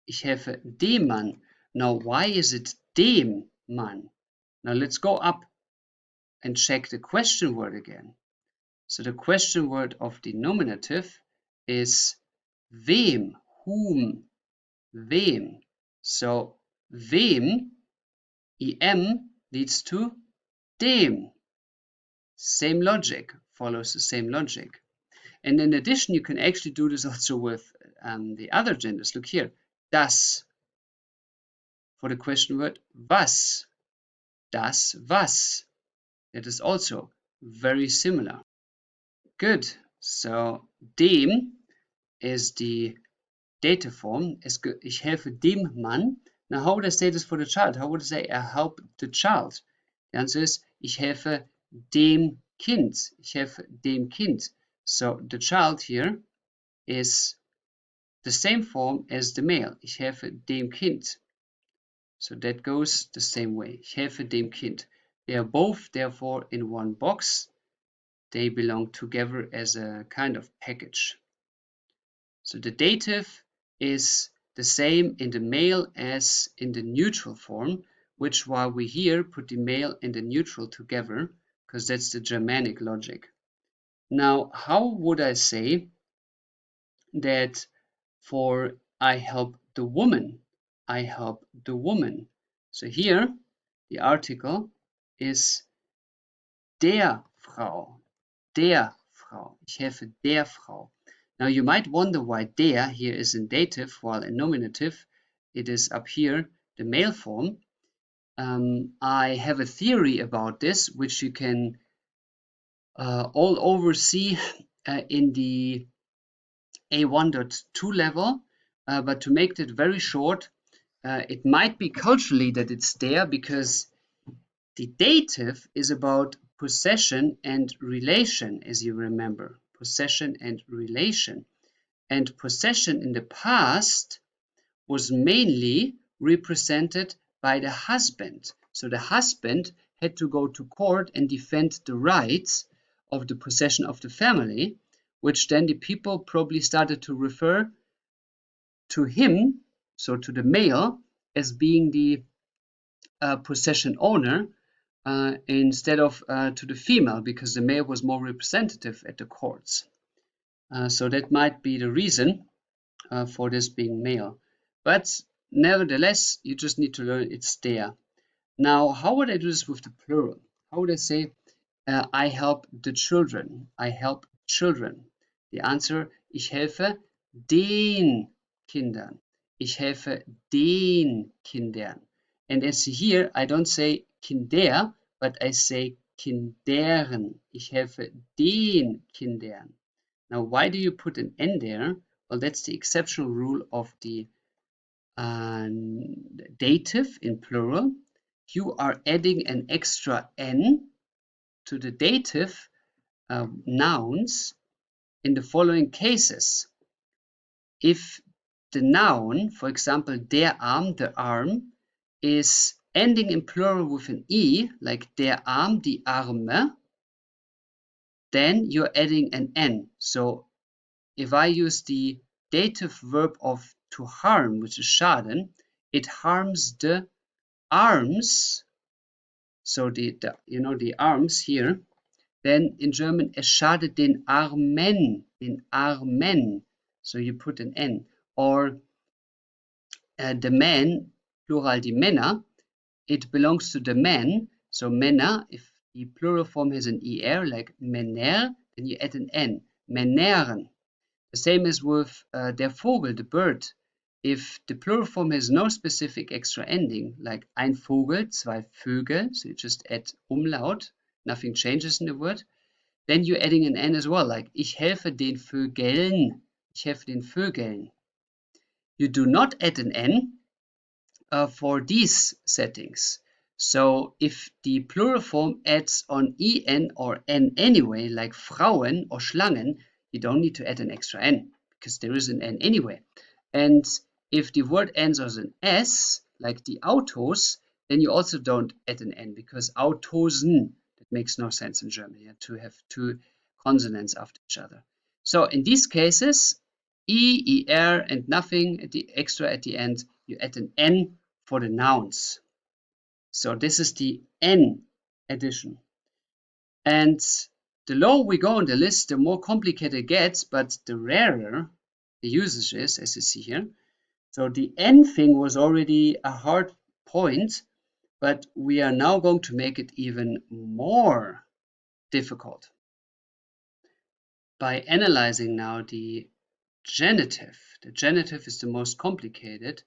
Ich helfe dem Mann. Now, why is it dem Mann? Now, let's go up and check the question word again. So the question word of the nominative is wem, whom, wem. So wem, em, leads to dem. Same logic, follows the same logic. And in addition, you can actually do this also with the other genders. Look here, das. For the question word was, das was. That is also very similar. Good. So dem is the dative form. Ich helfe dem Mann. Now, how would I say this for the child? How would I say I help the child? The answer is ich helfe dem Kind. Ich helfe dem Kind. So the child here is the same form as the male. Ich helfe dem Kind. So that goes the same way. Ich helfe dem Kind. They are both, therefore, in one box. They belong together as a kind of package. So the dative is the same in the male as in the neutral form, which why we here put the male and the neutral together, because that's the Germanic logic. Now, how would I say that for I help the woman? I help the woman. So here, the article is der Frau. Der Frau. Ich helfe der Frau. Now you might wonder why der here is in dative while in nominative it is up here the male form. I have a theory about this which you can all over see in the A1.2 level, but to make it very short, it might be culturally that it's there because the dative is about possession and relation, as you remember. Possession and relation. And possession in the past was mainly represented by the husband. So the husband had to go to court and defend the rights of the possession of the family, which then the people probably started to refer to him, so to the male, as being the possession owner, instead of to the female, because the male was more representative at the courts. So that might be the reason for this being male. But nevertheless, you just need to learn it's there. Now, how would I do this with the plural? How would I say, I help the children? I help children. The answer, ich helfe den Kindern. Ich helfe den Kindern. And as here, I don't say Kinder, but I say Kindern. Ich helfe den Kindern. Now, why do you put an N there? Well, that's the exceptional rule of the dative in plural. You are adding an extra N to the dative nouns in the following cases. If the noun, for example, der Arm, the arm, is ending in plural with an E, like der Arm, die Arme, then you're adding an N. So if I use the dative verb of to harm, which is schaden, it harms the arms. So the arms here. Then in German, es schadet den Armen, den Armen. So you put an N. Or the man, plural die Männer, it belongs to the man. So Männer, if the plural form has an ER, like Männer, then you add an N. Männern. The same as with der Vogel, the bird. If the plural form has no specific extra ending, like ein Vogel, zwei Vögel, so you just add Umlaut, nothing changes in the word, then you're adding an N as well, like ich helfe den Vögeln, ich helfe den Vögeln. You do not add an N for these settings. So if the plural form adds on en or n anyway, like Frauen or Schlangen, you don't need to add an extra n because there is an n anyway. And if the word ends on an s, like the Autos, then you also don't add an n because Autosen, that makes no sense in German, to have two consonants after each other. So in ththese cases, e, er, and nothing at the extra at the end, you add an n for the nouns. So this is the N addition. And the lower we go on the list, the more complicated it gets, but the rarer the usage is, as you see here. So the N thing was already a hard point, but we are now going to make it even more difficult by analyzing now the genitive. The genitive is the most complicated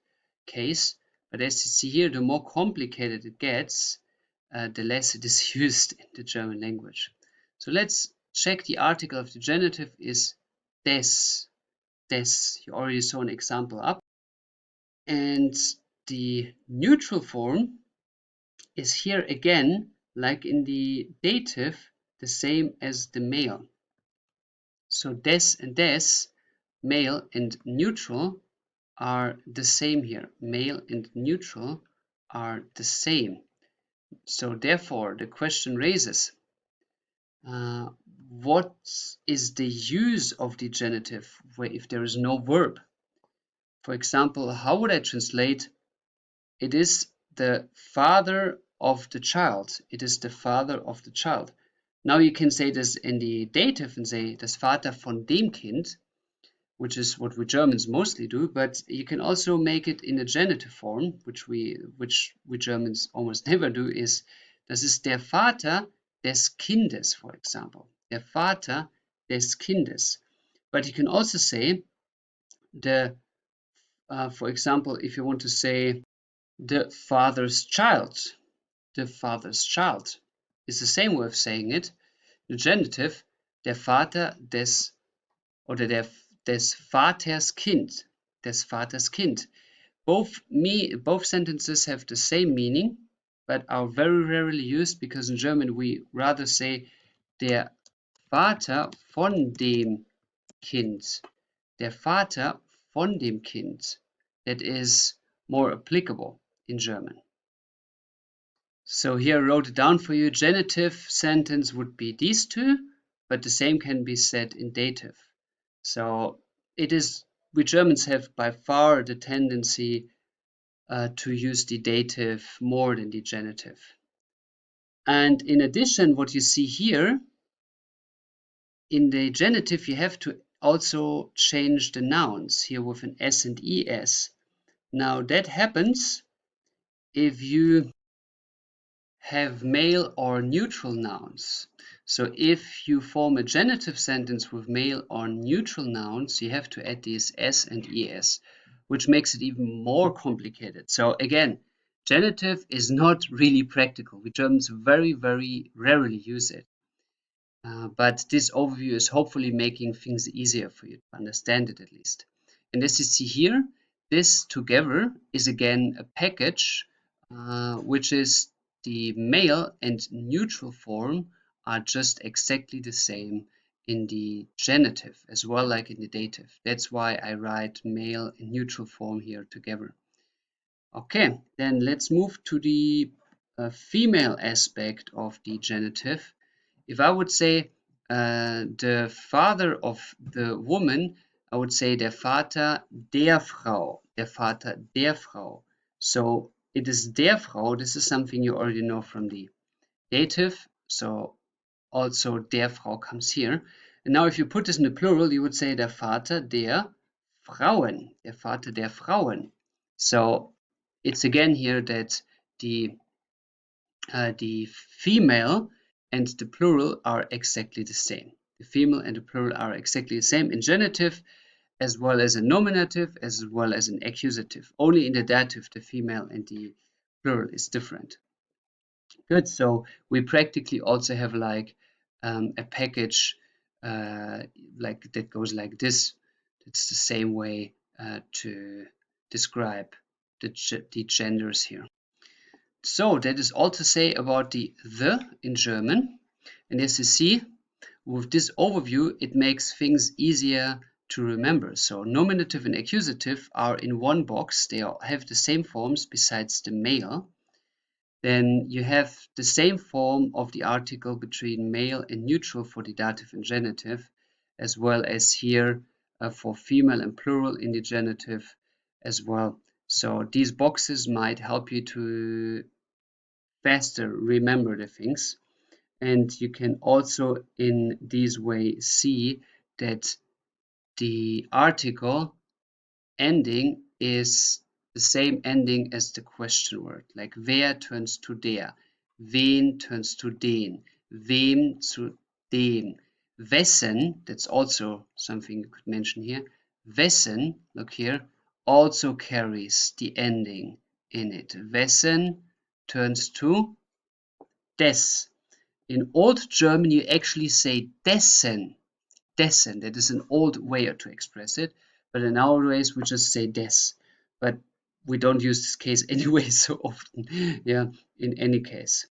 case, but as you see here, the more complicated it gets, the less it is used in the German language. So let's check. The article of the genitive is des. Des. You already saw an example up. And the neutral form is here again, like in the dative, the same as the male. So des and des, male and neutral, are the same here. Male and neutral are the same. So therefore, the question raises, what is the use of the genitive if there is no verb? For example, how would I translate, it is the father of the child. It is the father of the child. Now you can say this in the dative and say, das Vater von dem Kind, which is what we Germans mostly do, but you can also make it in a genitive form, which we Germans almost never do, is, das ist der Vater des Kindes, for example. Der Vater des Kindes. But you can also say, for example, if you want to say the father's child, the father's child is the same way of saying it. The genitive, der Vater des, oder des Vaters Kind, des Vaters Kind. Both sentences have the same meaning, but are very rarely used because in German we rather say der Vater von dem Kind. Der Vater von dem Kind. That is more applicable in German. So here I wrote it down for you. Genitive sentence would be these two, but the same can be said in dative. So it is, we Germans have by far the tendency to use the dative more than the genitive. And in addition, what you see here, in the genitive, you have to also change the nouns here with an S and ES. Now that happens if you have male or neutral nouns. So if you form a genitive sentence with male or neutral nouns, you have to add these S and ES. which makes it even more complicated. So again, genitive is not really practical. We Germans very, very rarely use it. But this overview is hopefully making things easier for you to understand it at least. And as you see here, this together is again a package, which is the male and neutral form are just exactly the same in the genitive as well like in the dative. That's why I write male and neutral form here together. Okay, then let's move to the female aspect of the genitive. If I would say the father of the woman, I would say der Vater der Frau, der Vater der Frau. So it is der Frau. This is something you already know from the dative. So also der Frau comes here. And now if you put this in the plural, you would say der Vater der Frauen, der Vater der Frauen. So it's again here that the female and the plural are exactly the same. The female and the plural are exactly the same in genitive as well as in nominative as well as in accusative. Only in the dative the female and the plural is different. Good, so we practically also have like a package like that goes like this. It's the same way to describe the genders here. So that is all to say about the in German. And as you see, with this overview, it makes things easier to remember. So nominative and accusative are in one box. They all have the same forms besides the male. Then you have the same form of the article between male and neutral for the dative and genitive, as well as here for female and plural in the genitive as well. So these boxes might help you to faster remember the things, and you can also in this way see that the article ending is the same ending as the question word, like wer turns to der, wen turns to den, wem zu dem, wessen, that's also something you could mention here, wessen, look here, also carries the ending in it. Wessen turns to des. In Old German, you actually say dessen. Dessen. That is an old way to express it. But in nowadays, we just say des. But we don't use this case anyway so often. Yeah, in any case.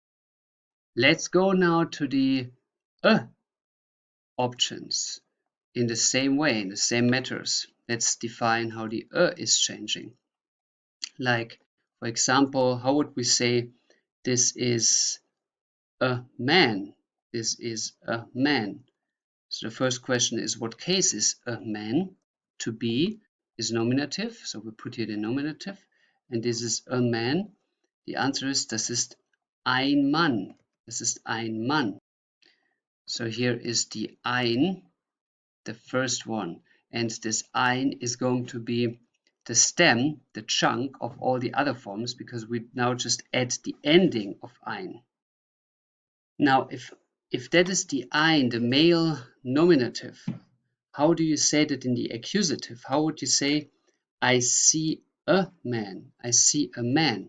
Let's go now to the options. In the same way, in the same matters. Let's define how the is changing. Like, for example, how would we say this is a man? This is a man. So the first question is, what case is a man? To be is nominative, so we put here the nominative. And this is a man. The answer is, das ist ein Mann. Das ist ein Mann. So here is the ein, the first one. And this ein is going to be the stem, the chunk of all the other forms, because we now just add the ending of ein. Now, if that is the ein, the male nominative, how do you say that in the accusative? How would you say, I see a man? I see a man.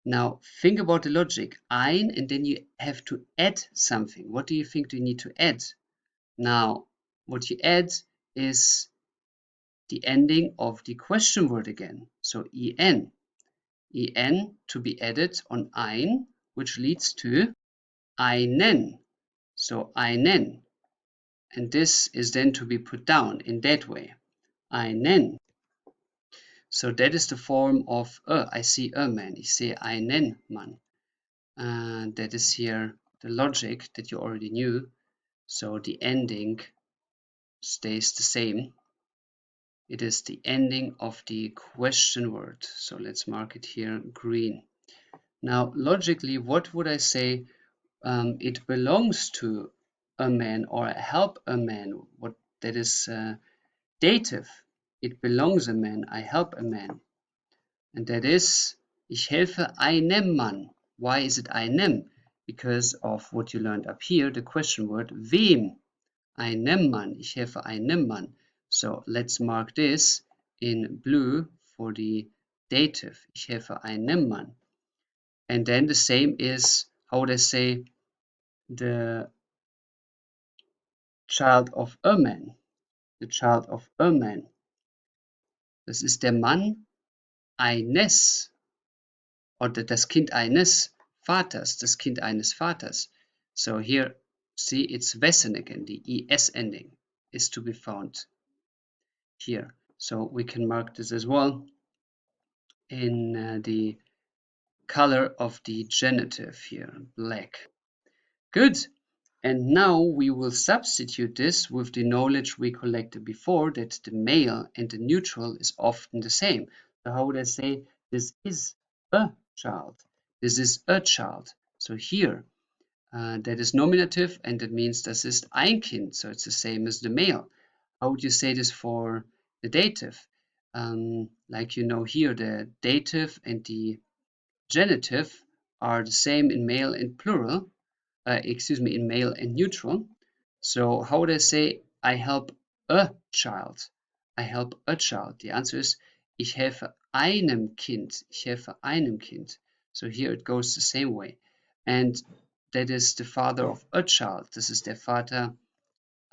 Now, think about the logic. Ein, and then you have to add something. What do you think you need to add? Now, what you add is the ending of the question word again. So en. En to be added on ein, which leads to einen. So einen. And this is then to be put down in that way. Einen. So that is the form of I see a man. Ich sehe einen Mann. That is here the logic that you already knew. So the ending stays the same. It is the ending of the question word. So let's mark it here green. Now, logically, what would I say? It belongs to a man or help a man. What that is dative. It belongs a man. I help a man. And that is, ich helfe einem Mann. Why is it einem? Because of what you learned up here, the question word, wem? Einem Mann. Ich helfe einem Mann. So let's mark this in blue for the dative. Ich helfe einem Mann. And then the same is, how would I say, the child of a man. The child of a man. Das ist der Mann eines, oder das Kind eines Vaters, das Kind eines Vaters. So here, see, it's Wesen again. The es ending is to be found here. So we can mark this as well in the color of the genitive here, black. Good. And now we will substitute this with the knowledge we collected before, that the male and the neutral is often the same. So how would I say this is a child? This is a child. So here, that is nominative, and that means das ist ein Kind. So it's the same as the male. How would you say this for the dative? Like you know here, the dative and the genitive are the same in male and plural. In male and neutral. So how would I say I help a child? I help a child. The answer is ich helfe einem Kind. Ich helfe einem Kind. So here it goes the same way. And that is the father of a child. This is der Vater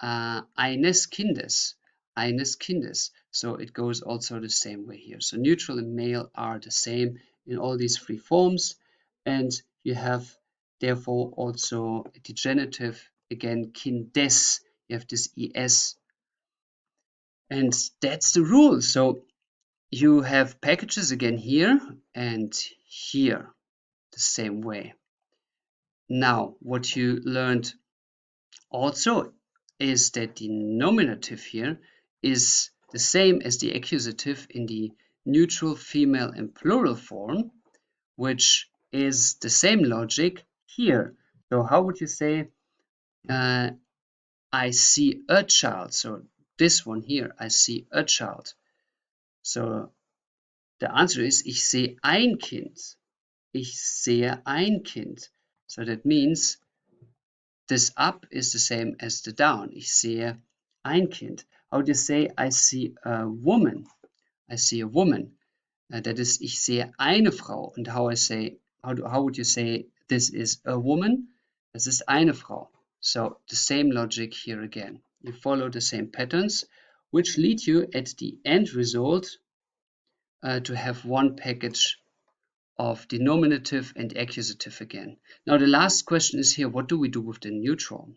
eines Kindes. Eines Kindes. So it goes also the same way here. So neutral and male are the same in all these three forms. And you have therefore also the genitive, again, kindes, you have this es, and that's the rule. So you have packages again here and here, the same way. Now, what you learned also is that the nominative here is the same as the accusative in the neutral, female, and plural form, which is the same logic here. So how would you say I see a child? So this one here, I see a child. So the answer is ich sehe ein Kind. Ich sehe ein Kind. So that means this up is the same as the down. Ich sehe ein Kind. How do you say I see a woman? I see a woman. That is ich sehe eine Frau. And how would you say this is a woman? Das ist eine Frau. So the same logic here again. You follow the same patterns, which lead you at the end result to have one package of the nominative and accusative again. Now the last question is here, what do we do with the neutral?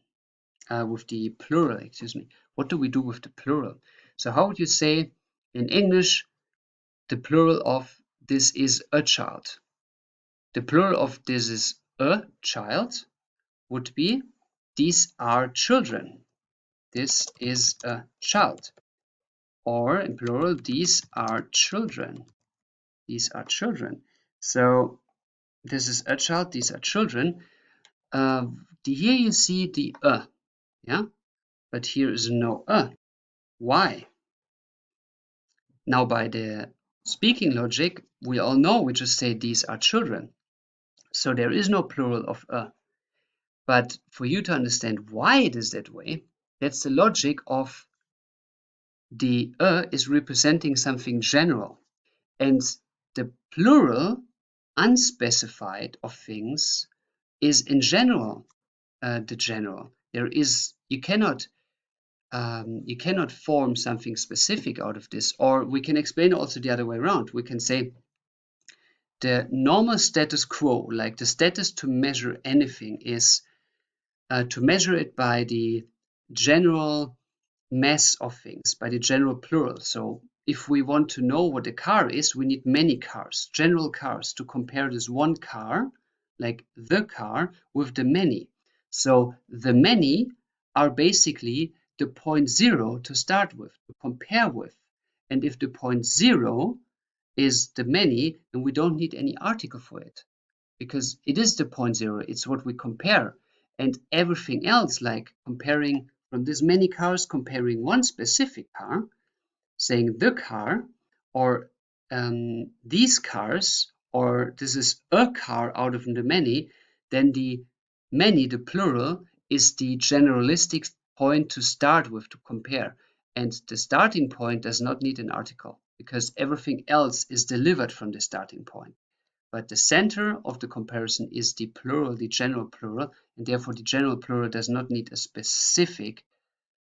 With the plural, excuse me. What do we do with the plural? So how would you say in English the plural of this is a child? The plural of this is a child would be these are children. This is a child. Or in plural, these are children. These are children. So this is a child, these are children. Here you see the yeah? But here is no Why? Now by the speaking logic, we all know we just say these are children. So there is no plural of But for you to understand why it is that way, that's the logic of the is representing something general. And the plural, unspecified of things, is in general the general. You cannot form something specific out of this. Or we can explain also the other way around. We can say the normal status quo, like the status to measure anything, is to measure it by the general mass of things, by the general plural. So if we want to know what a car is, we need many cars, general cars, to compare this one car, like the car, with the many. So the many are basically the point 0 to start with, to compare with. And if the point 0 is the many, then we don't need any article for it, because it is the point 0, it's what we compare. And everything else, like comparing from this many cars, comparing one specific car, saying the car, or these cars, or this is a car out of the many, then the many, the plural, is the generalistic point to start with, to compare. And the starting point does not need an article. because everything else is delivered from the starting point. But the center of the comparison is the plural, the general plural, and therefore the general plural does not need a specific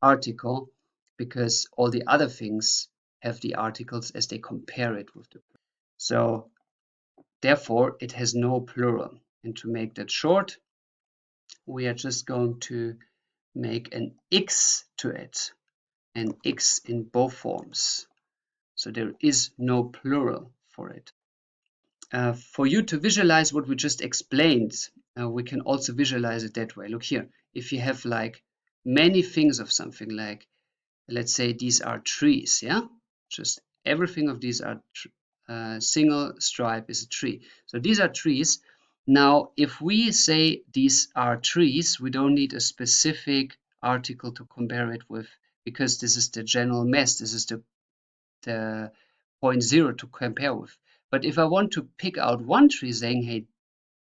article because all the other things have the articles as they compare it with the plural. So therefore it has no plural. And to make that short, we are just going to make an X to it, an X in both forms. So there is no plural for it. For you to visualize what we just explained, we can also visualize it that way. Look here, if you have like many things of something, like let's say these are trees, yeah? Just everything of these are single stripe is a tree. So these are trees. Now, if we say these are trees, we don't need a specific article to compare it with, because this is the general mass. This is the point zero to compare with. But if I want to pick out one tree saying, hey,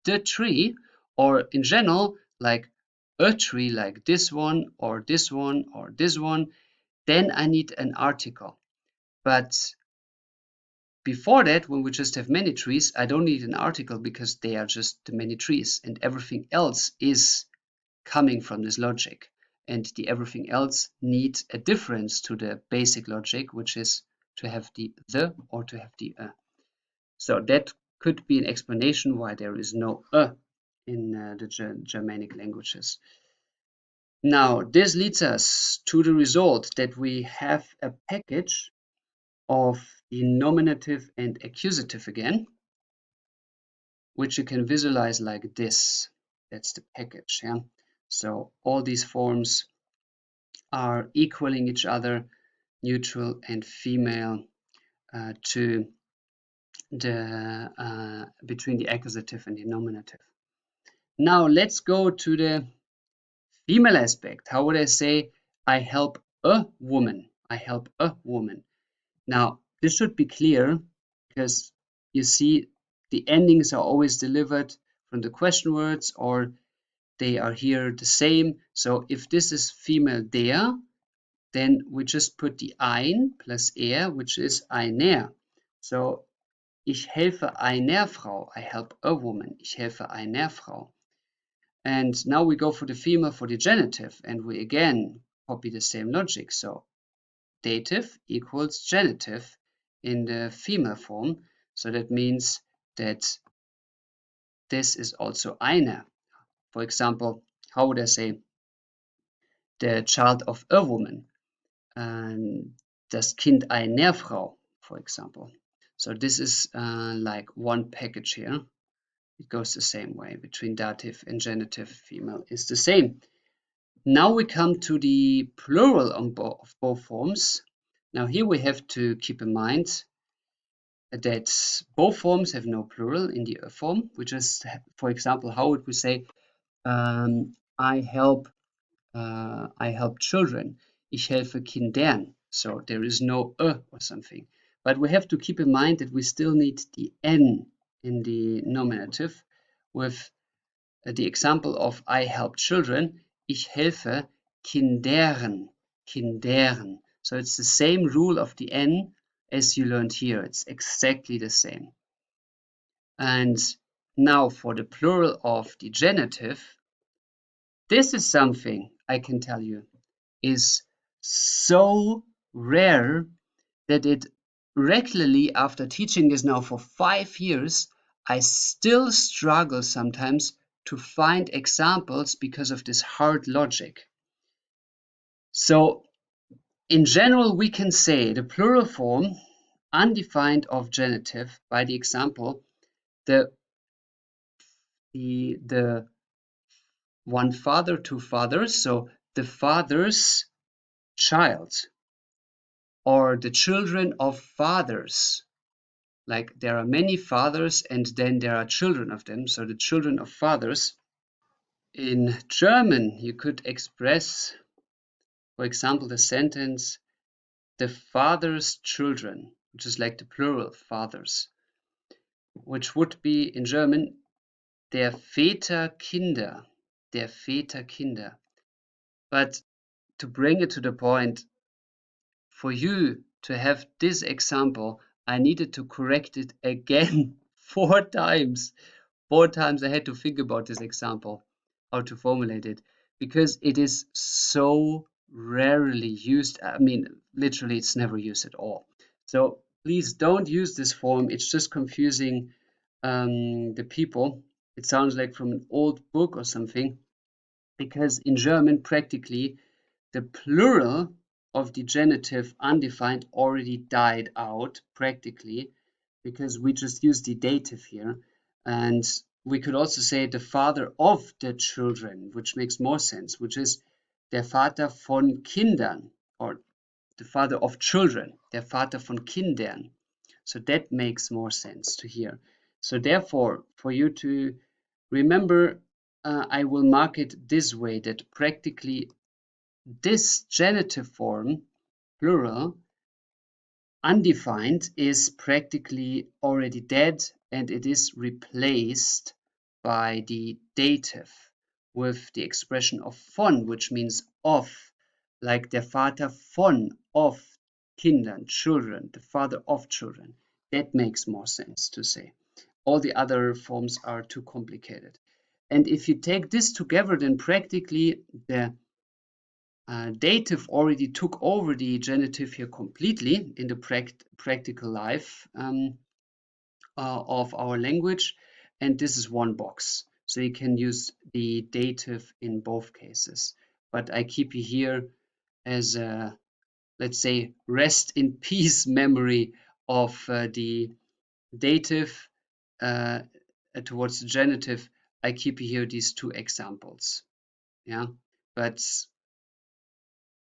the tree, or in general, like a tree like this one, or this one, or this one, then I need an article. But before that, when we just have many trees, I don't need an article because they are just the many trees, and everything else is coming from this logic. And the everything else needs a difference to the basic logic, which is to have the or to have the a. So that could be an explanation why there is no a in the Germanic languages. Now, this leads us to the result that we have a package of the nominative and accusative again, which you can visualize like this. That's the package, yeah? So all these forms are equaling each other, neutral and female, to the between the accusative and the nominative. Now let's go to the female aspect. How would I say I help a woman? I help a woman. Now this should be clear because you see the endings are always delivered from the question words, or they are here the same. So if this is female der, then we just put the ein plus er, which is einer. So ich helfe einer Frau. I help a woman. Ich helfe einer Frau. And now we go for the female for the genitive, and we again copy the same logic. So dative equals genitive in the female form. So that means that this is also eine. For example, how would I say the child of a woman? Das Kind einer Frau, for example. So this is like one package here. It goes the same way between dative and genitive. Female is the same. Now we come to the plural of both forms. Now here we have to keep in mind that both forms have no plural in the form. We just, for example, how would we say I help children? Ich helfe Kindern. So there is no or something. But we have to keep in mind that we still need the n in the nominative with the example of I help children. Ich helfe Kindern. Kindern. So it's the same rule of the n as you learned here. It's exactly the same. And now for the plural of the genitive, this is something I can tell you is so rare that it regularly, after teaching this now for 5 years, I still struggle sometimes to find examples because of this hard logic. So in general, we can say the plural form undefined of genitive by the example the one father, two fathers, so the father's child, or the children of fathers. Like there are many fathers and then there are children of them, so the children of fathers. In German, you could express, for example, the sentence the father's children, which is like the plural fathers, which would be in German der Väter Kinder, der Väter Kinder. But to bring it to the point, for you to have this example, I needed to correct it again 4 times. 4 times I had to think about this example, how to formulate it, because it is so rarely used. I mean, literally, it's never used at all. So please don't use this form. It's just confusing the people. It sounds like from an old book or something, because in German, practically, the plural of the genitive undefined already died out practically, because we just use the dative here. And we could also say the father of the children, which makes more sense, which is der Vater von Kindern, or the father of children, der Vater von Kindern. So that makes more sense to hear. So therefore, for you to remember, I will mark it this way, that practically this genitive form, plural, undefined, is practically already dead, and it is replaced by the dative with the expression of von, which means of, like der Vater von, of Kindern, children, the father of children. That makes more sense to say. All the other forms are too complicated. And if you take this together, then practically the dative already took over the genitive here completely in the practical life of our language, and this is one box. So you can use the dative in both cases. But I keep you here as a, let's say, rest in peace memory of the dative towards the genitive. I keep you here these 2 examples. Yeah, but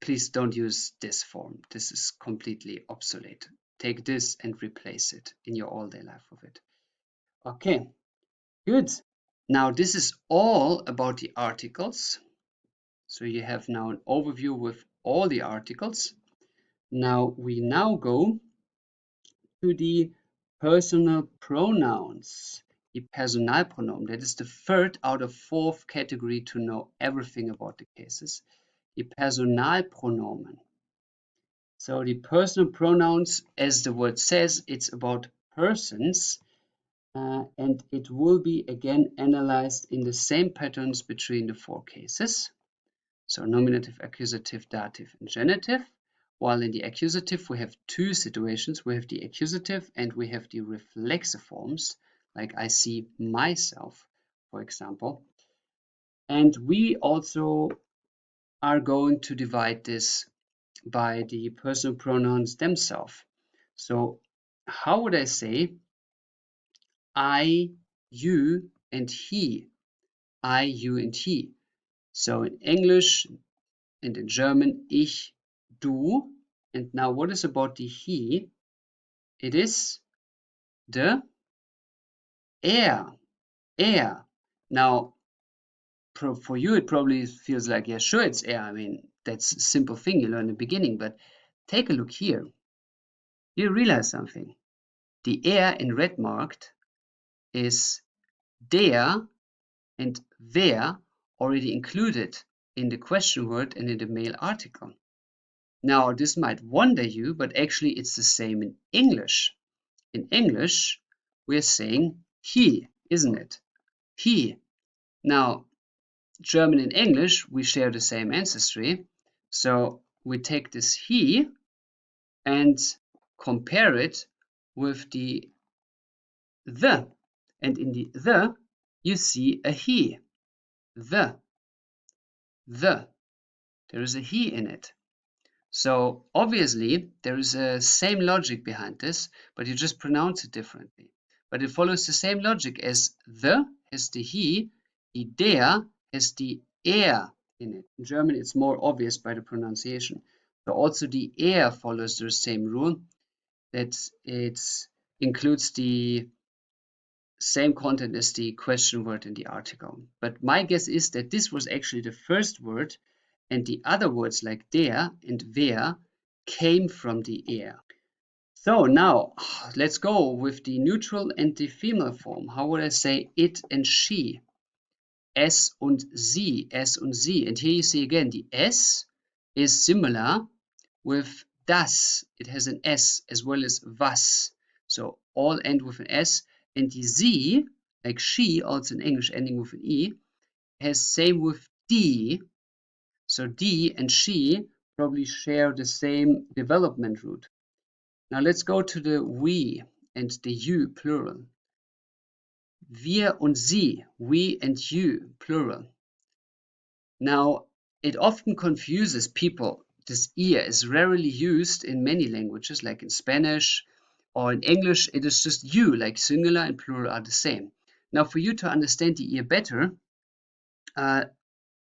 please don't use this form. This is completely obsolete. Take this and replace it in your all-day life of it. Okay, good. Now this is all about the articles. So you have now an overview with all the articles. Now we go to the personal pronouns. The Personalpronomen. That is the 3rd out of 4th category to know everything about the cases. The Personalpronomen. So the personal pronouns, as the word says, it's about persons, and it will be again analyzed in the same patterns between the 4 cases. So nominative, accusative, dative, and genitive. While in the accusative we have 2 situations. We have the accusative and we have the reflexive forms, like I see myself, for example. And we also are going to divide this by the personal pronouns themselves. So how would I say I, you, and he? I, you, and he. So in English and in German, ich, du. And now what is about the he? It is the er. Now, for you, it probably feels like, yeah, sure, it's er. I mean, that's a simple thing you learn in the beginning, but take a look here. You realize something. The er in red marked is der and wer already included in the question word and in the male article. Now, this might wonder you, but actually it's the same in English. In English, we're saying he, isn't it? He. Now, German and English, we share the same ancestry. So we take this he and compare it with the. And in the, you see a he. The. There is a he in it. So obviously there is a same logic behind this, but you just pronounce it differently. But it follows the same logic as the has the he, der has the er in it. In German it's more obvious by the pronunciation. So also the er follows the same rule, that it includes the same content as the question word in the article. But my guess is that this was actually the first word, and the other words like der and wer came from the er. So now let's go with the neutral and the female form. How would I say it and she? Es und sie, es und sie. And here you see again the s is similar with das, it has an S, as well as was. So all end with an S. And the sie, like she, also in English ending with an E, has same with die. So die and she probably share the same development root. Now let's go to the we and the you, plural. Wir und sie, we and you, plural. Now, it often confuses people. This ihr is rarely used in many languages, like in Spanish or in English. It is just you, like singular and plural are the same. Now, for you to understand the ihr better,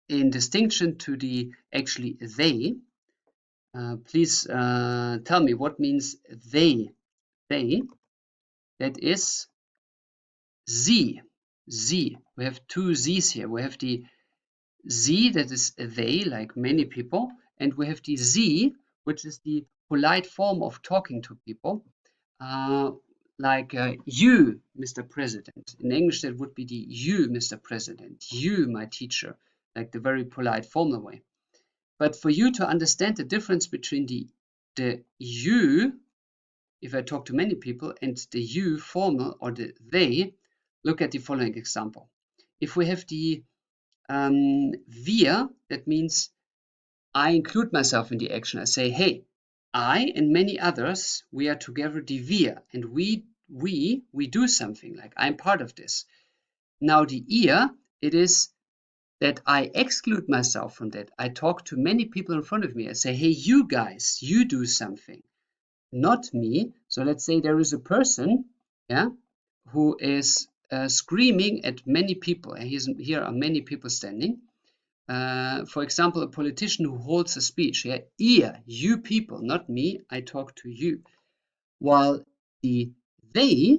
in distinction to the actually they, please tell me what means they. They, that is sie. Sie. We have two z's here. We have the sie, that is they, like many people, and we have the sie, which is the polite form of talking to people, like you, Mr. President. In English, that would be the you, Mr. President, you, my teacher, like the very polite formal way. But for you to understand the difference between the you, if I talk to many people, and the you formal or the they, look at the following example. If we have the wir, that means I include myself in the action. I say, hey, I and many others, we are together the wir, and we do something, like I'm part of this. Now the ihr, it is that I exclude myself from that. I talk to many people in front of me. I say, hey, you guys, you do something, not me. So let's say there is a person, yeah, who is screaming at many people. Here are many people standing. For example, a politician who holds a speech. Yeah, ihr, you people, not me. I talk to you. While the they,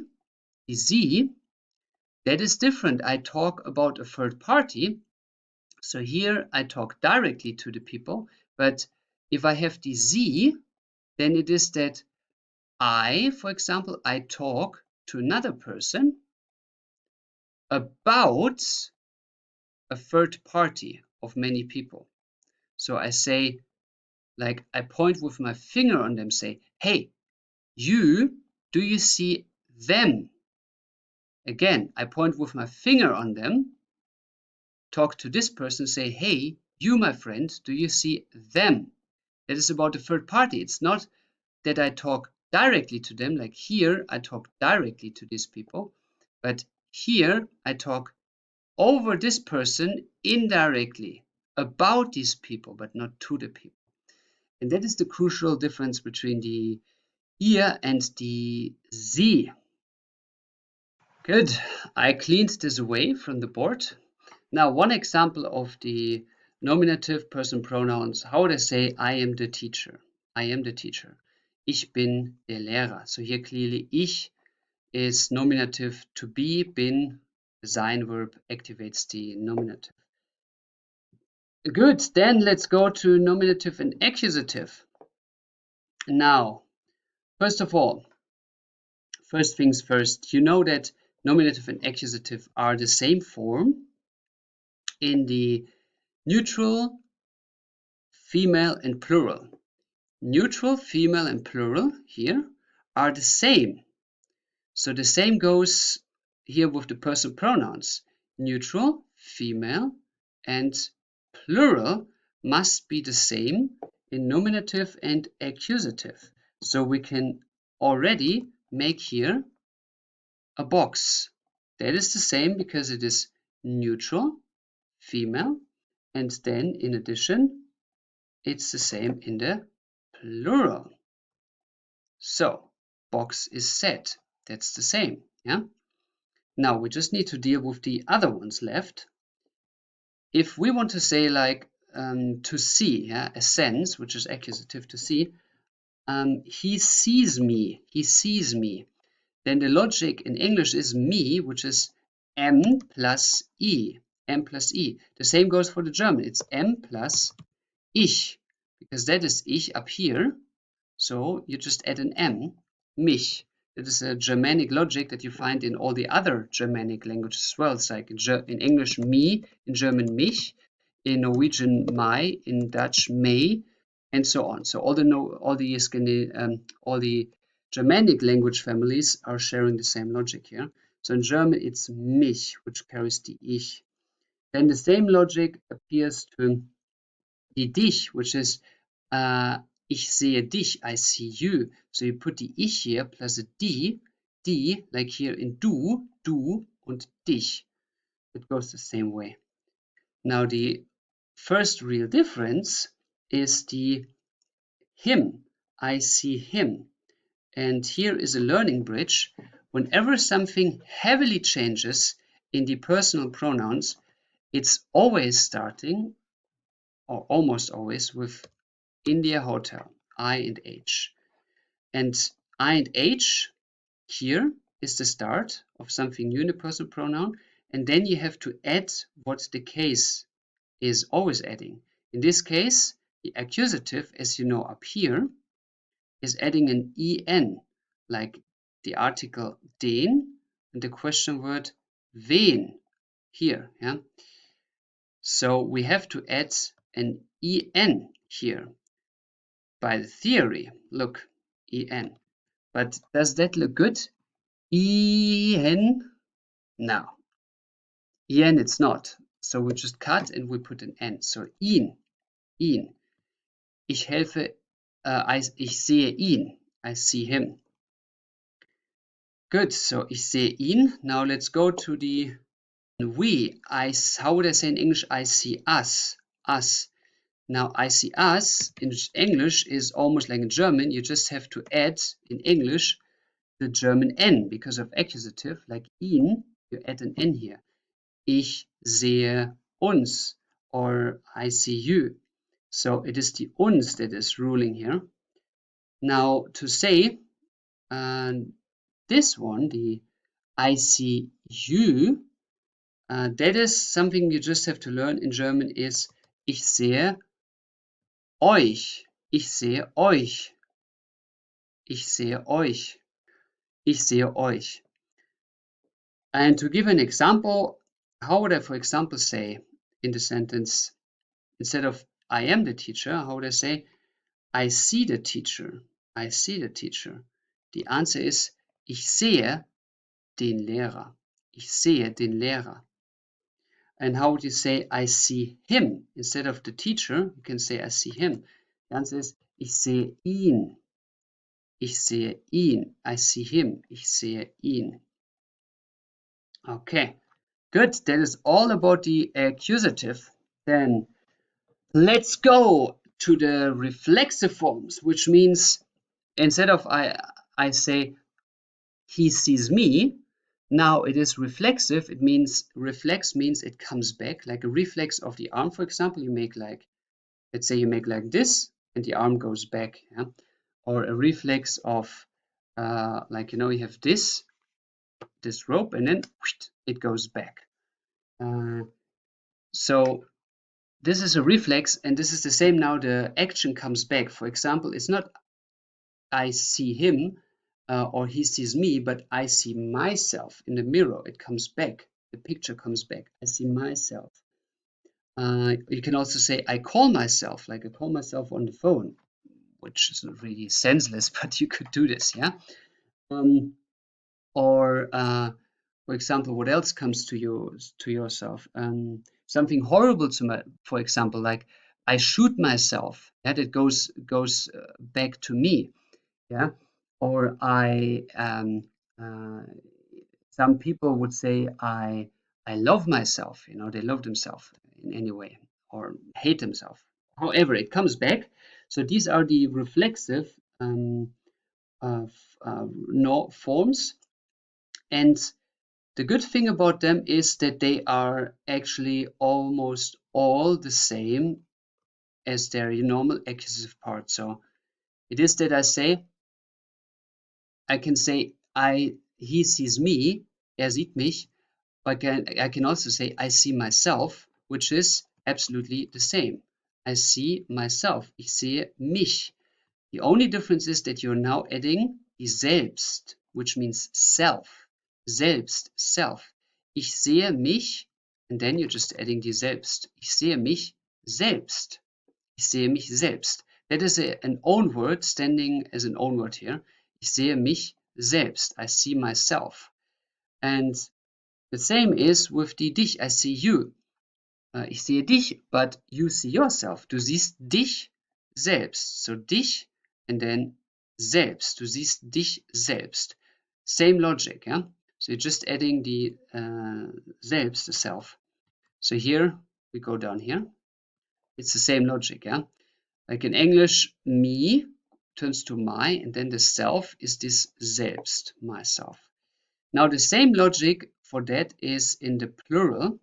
the sie, that is different. I talk about a third party. So here I talk directly to the people. But if I have the sie, then it is that I, for example, I talk to another person about a third party of many people. So I say, like, I point with my finger on them, say, hey, you, do you see them? Again, I point with my finger on them, talk to this person, say, hey, you, my friend, do you see them? That is about the third party. It's not that I talk directly to them, like here, I talk directly to these people, but here I talk over this person indirectly about these people, but not to the people. And that is the crucial difference between the ihr and the sie. Good. I cleaned this away from the board. Now, one example of the nominative person pronouns, how would I say I am the teacher? I am the teacher. Ich bin der Lehrer. So here clearly ich is nominative to be, bin, the sein verb activates the nominative. Good, then let's go to nominative and accusative. Now, first of all, first things first, you know that nominative and accusative are the same form in the neutral, female, and plural. Neutral, female, and plural here are the same. So the same goes here with the person pronouns. Neutral, female, and plural must be the same in nominative and accusative. So we can already make here a box. That is the same because it is neutral, female, and then in addition, it's the same in the plural. So box is set. That's the same. Yeah. Now we just need to deal with the other ones left. If we want to say like to see, yeah, a sense, which is accusative to see, he sees me, he sees me. Then the logic in English is me, which is M plus E, M plus E. The same goes for the German. It's M plus ich, because that is ich up here. So you just add an M, mich. That is a Germanic logic that you find in all the other Germanic languages as well. It's like in English, me, in German, mich, in Norwegian, my, in Dutch, may, and so on. So all the Germanic language families are sharing the same logic here. So in German, it's mich, which carries the ich. Then the same logic appears to die dich, which is ich sehe dich, I see you. So you put the ich here plus a die, like here in du, und dich. It goes the same way. Now the first real difference is the him. I see him. And here is a learning bridge. Whenever something heavily changes in the personal pronouns, it's always starting, or almost always, with India Hotel, I and H. And I and H here is the start of something new in the personal pronoun. And then you have to add what the case is always adding. In this case, the accusative, as you know up here, is adding an en, like the article den and the question word wen here. Yeah? So we have to add an en here by the theory. Look, en. But does that look good? En? No. En it's not. So we just cut and we put an n. So ihn. Ich helfe, ich sehe ihn. I see him. Good, so ich sehe ihn. Now let's go to the we. How would I say in English? I see us. Us. Now I see us in English is almost like in German. You just have to add in English the German n because of accusative. Like ihn, you add an n here. Ich sehe uns, or I see you. So it is the uns that is ruling here. Now to say this one, the I see you, that is something you just have to learn in German is ich sehe euch. Ich sehe euch. Ich sehe euch. Ich sehe euch. And to give an example, how would I, for example, say in the sentence, instead of I am the teacher, how would I say I see the teacher? I see the teacher. The answer is ich sehe den Lehrer. Ich sehe den Lehrer. And how would you say I see him? Instead of the teacher, you can say I see him. The answer is ich sehe ihn. Ich sehe ihn. I see him. Ich sehe ihn. Okay, good. That is all about the accusative. Then let's go to the reflexive forms, which means instead of I say he sees me, now it is reflexive. It means reflex means it comes back, like a reflex of the arm, for example. You make like, let's say you make like this and the arm goes back. Yeah? Or a reflex of like, you know, you have this rope and then it goes back. So this is a reflex and this is the same now. The action comes back. For example, it's not I see him or he sees me, but I see myself in the mirror. It comes back. The picture comes back. I see myself. You can also say I call myself, like I call myself on the phone, which is really senseless, but you could do this, yeah? Or for example, what else comes to yourself? Something horrible for example, like I shoot myself. Yeah, that goes back to me. Yeah, or some people would say I love myself. You know, they love themselves in any way, or hate themselves. However, it comes back. So these are the reflexive forms, and the good thing about them is that they are actually almost all the same as their normal accusative part. So it is that I can say he sees me, sieht mich, but I can also say I see myself, which is absolutely the same. I see myself, ich sehe mich. The only difference is that you're now adding die selbst, which means self. Selbst, self. Ich sehe mich, and then you're just adding die selbst. Ich sehe mich selbst. Ich sehe mich selbst. That is an own word standing as an own word here. Ich sehe mich selbst. I see myself. And the same is with die dich. I see you. Ich sehe dich, but you see yourself. Du siehst dich selbst. So dich and then selbst. Du siehst dich selbst. Same logic, yeah? So you're just adding the selbst, the self. So here, we go down here. It's the same logic, yeah? Like in English, me turns to my, and then the self is this selbst, myself. Now the same logic for that is in the plural.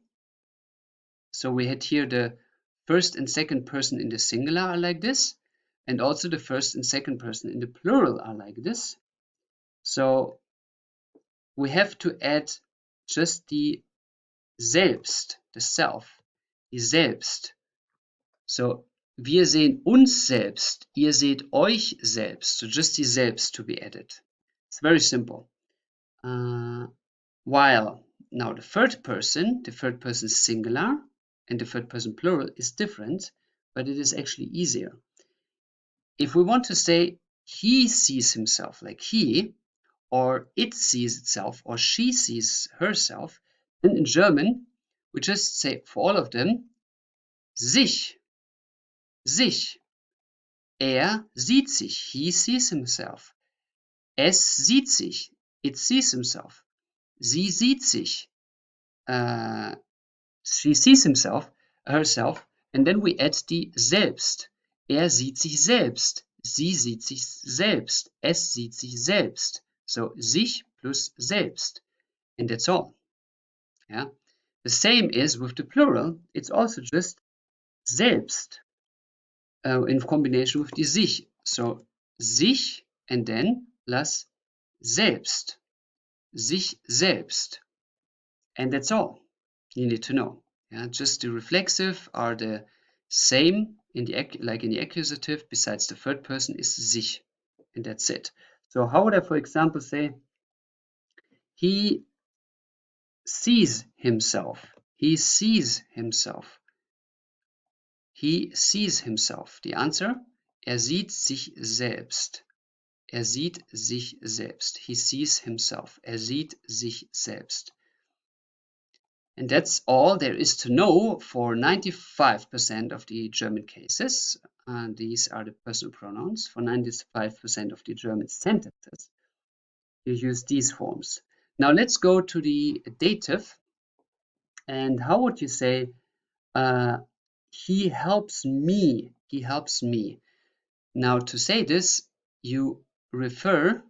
So we had here the first and second person in the singular are like this, and also the first and second person in the plural are like this. So we have to add just the selbst, the self, die selbst. So wir sehen uns selbst, ihr seht euch selbst. So just the selbst to be added. It's very simple. While now the third person singular and the third person plural is different, but it is actually easier. If we want to say he sees himself, like he, or it sees itself, or she sees herself, then in German we just say for all of them sich, sich. Er sieht sich, he sees himself. Es sieht sich, it sees himself. Sie sieht sich, she sees herself, and then we add die selbst. Er sieht sich selbst, sie sieht sich selbst, es sieht sich selbst. So sich plus selbst, and that's all. Yeah. The same is with the plural. It's also just selbst in combination with die sich. So sich and then plus selbst, sich selbst, and that's all you need to know. Yeah, just the reflexive are the same in the like in the accusative. Besides the third person is sich, and that's it. So how would I, for example, say he sees himself? He sees himself. He sees himself. The answer: Er sieht sich selbst. Er sieht sich selbst. He sees himself. Er sieht sich selbst. And that's all there is to know for 95% of the German cases. These are the personal pronouns. For 95% of the German sentences, you use these forms. Now let's go to the dative. And how would you say, he helps me? He helps me. Now to say this, you refer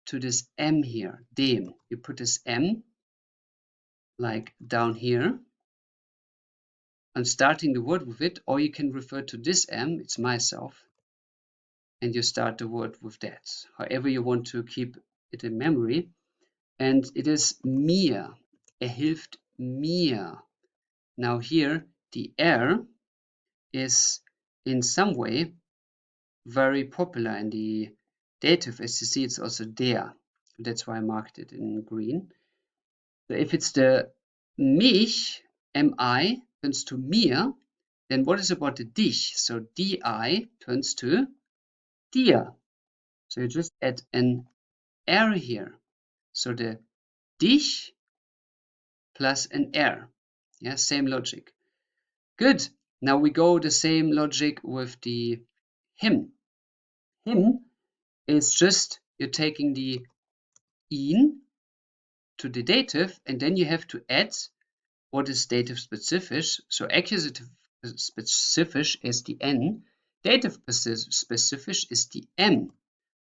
to this M here, dem. You put this M like down here and starting the word with it, or you can refer to this M, it's myself, and you start the word with that. However you want to keep it in memory. And it is mir. Hilft mir. Now here, the R is in some way very popular in the dative. As you see, it's also der. That's why I marked it in green. So if it's the mich, mi, turns to mir, then what is about the dich? So di turns to dir. So you just add an R here. So the dich plus an R. Yeah, same logic. Good. Now we go the same logic with the him. Him is just you're taking the ihn to the dative, and then you have to add what is dative specific. So accusative specific is the N, dative specific is the M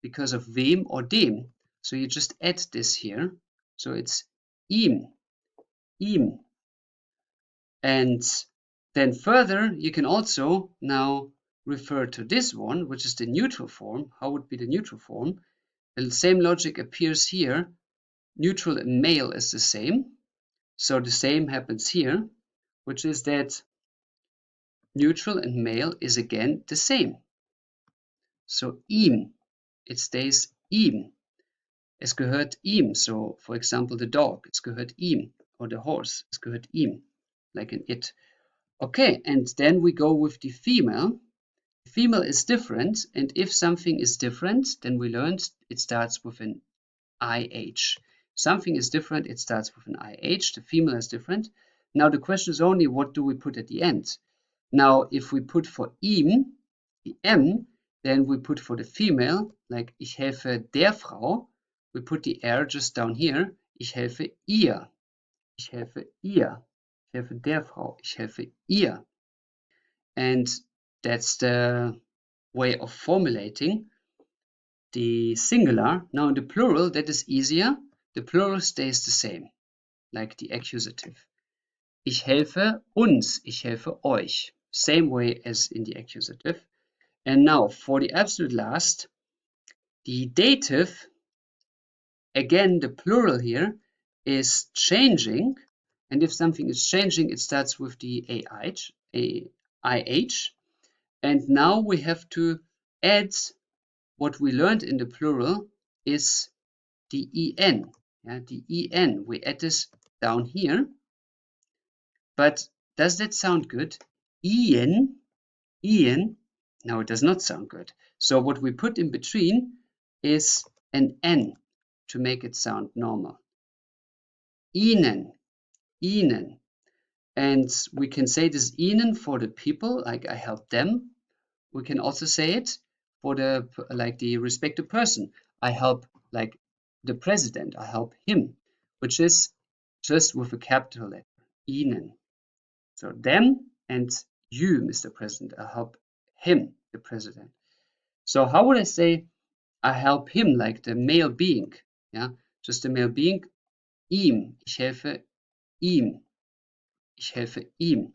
because of wem or dem. So you just add this here. So it's ihm, ihm. And then further, you can also now refer to this one, which is the neutral form. How would be the neutral form? The same logic appears here. Neutral and male is the same. So the same happens here, which is that neutral and male is again the same. So ihm, it stays ihm. Es gehört ihm. So for example, the dog, es gehört ihm. Or the horse, es gehört ihm. Like an it. Okay, and then we go with the female. Female is different, and if something is different, then we learned it starts with an IH. Something is different, it starts with an IH. The female is different. Now the question is only what do we put at the end? Now if we put for ihm, the M, then we put for the female, like ich helfe der Frau, we put the R just down here. Ich helfe ihr. Ich helfe ihr. Ich helfe der Frau. Ich helfe ihr. And that's the way of formulating the singular. Now in the plural, that is easier. The plural stays the same, like the accusative. Ich helfe uns. Ich helfe euch. Same way as in the accusative. And now for the absolute last, the dative, again, the plural here is changing. And if something is changing, it starts with the IH. And now we have to add what we learned in the plural is the EN. Yeah, the EN. We add this down here. But does that sound good? EN. No, it does not sound good. So what we put in between is an N to make it sound normal. Ihnen. And we can say this ihnen for the people, like I help them. We can also say it for the respective person. I help like the president, I help him, which is just with a capital letter, ihnen. So them and you, Mr. President, I help him, the president. So how would I say I help him, like the male being? Yeah, just the male being. Ihm, ich helfe ihm. Ich helfe ihm.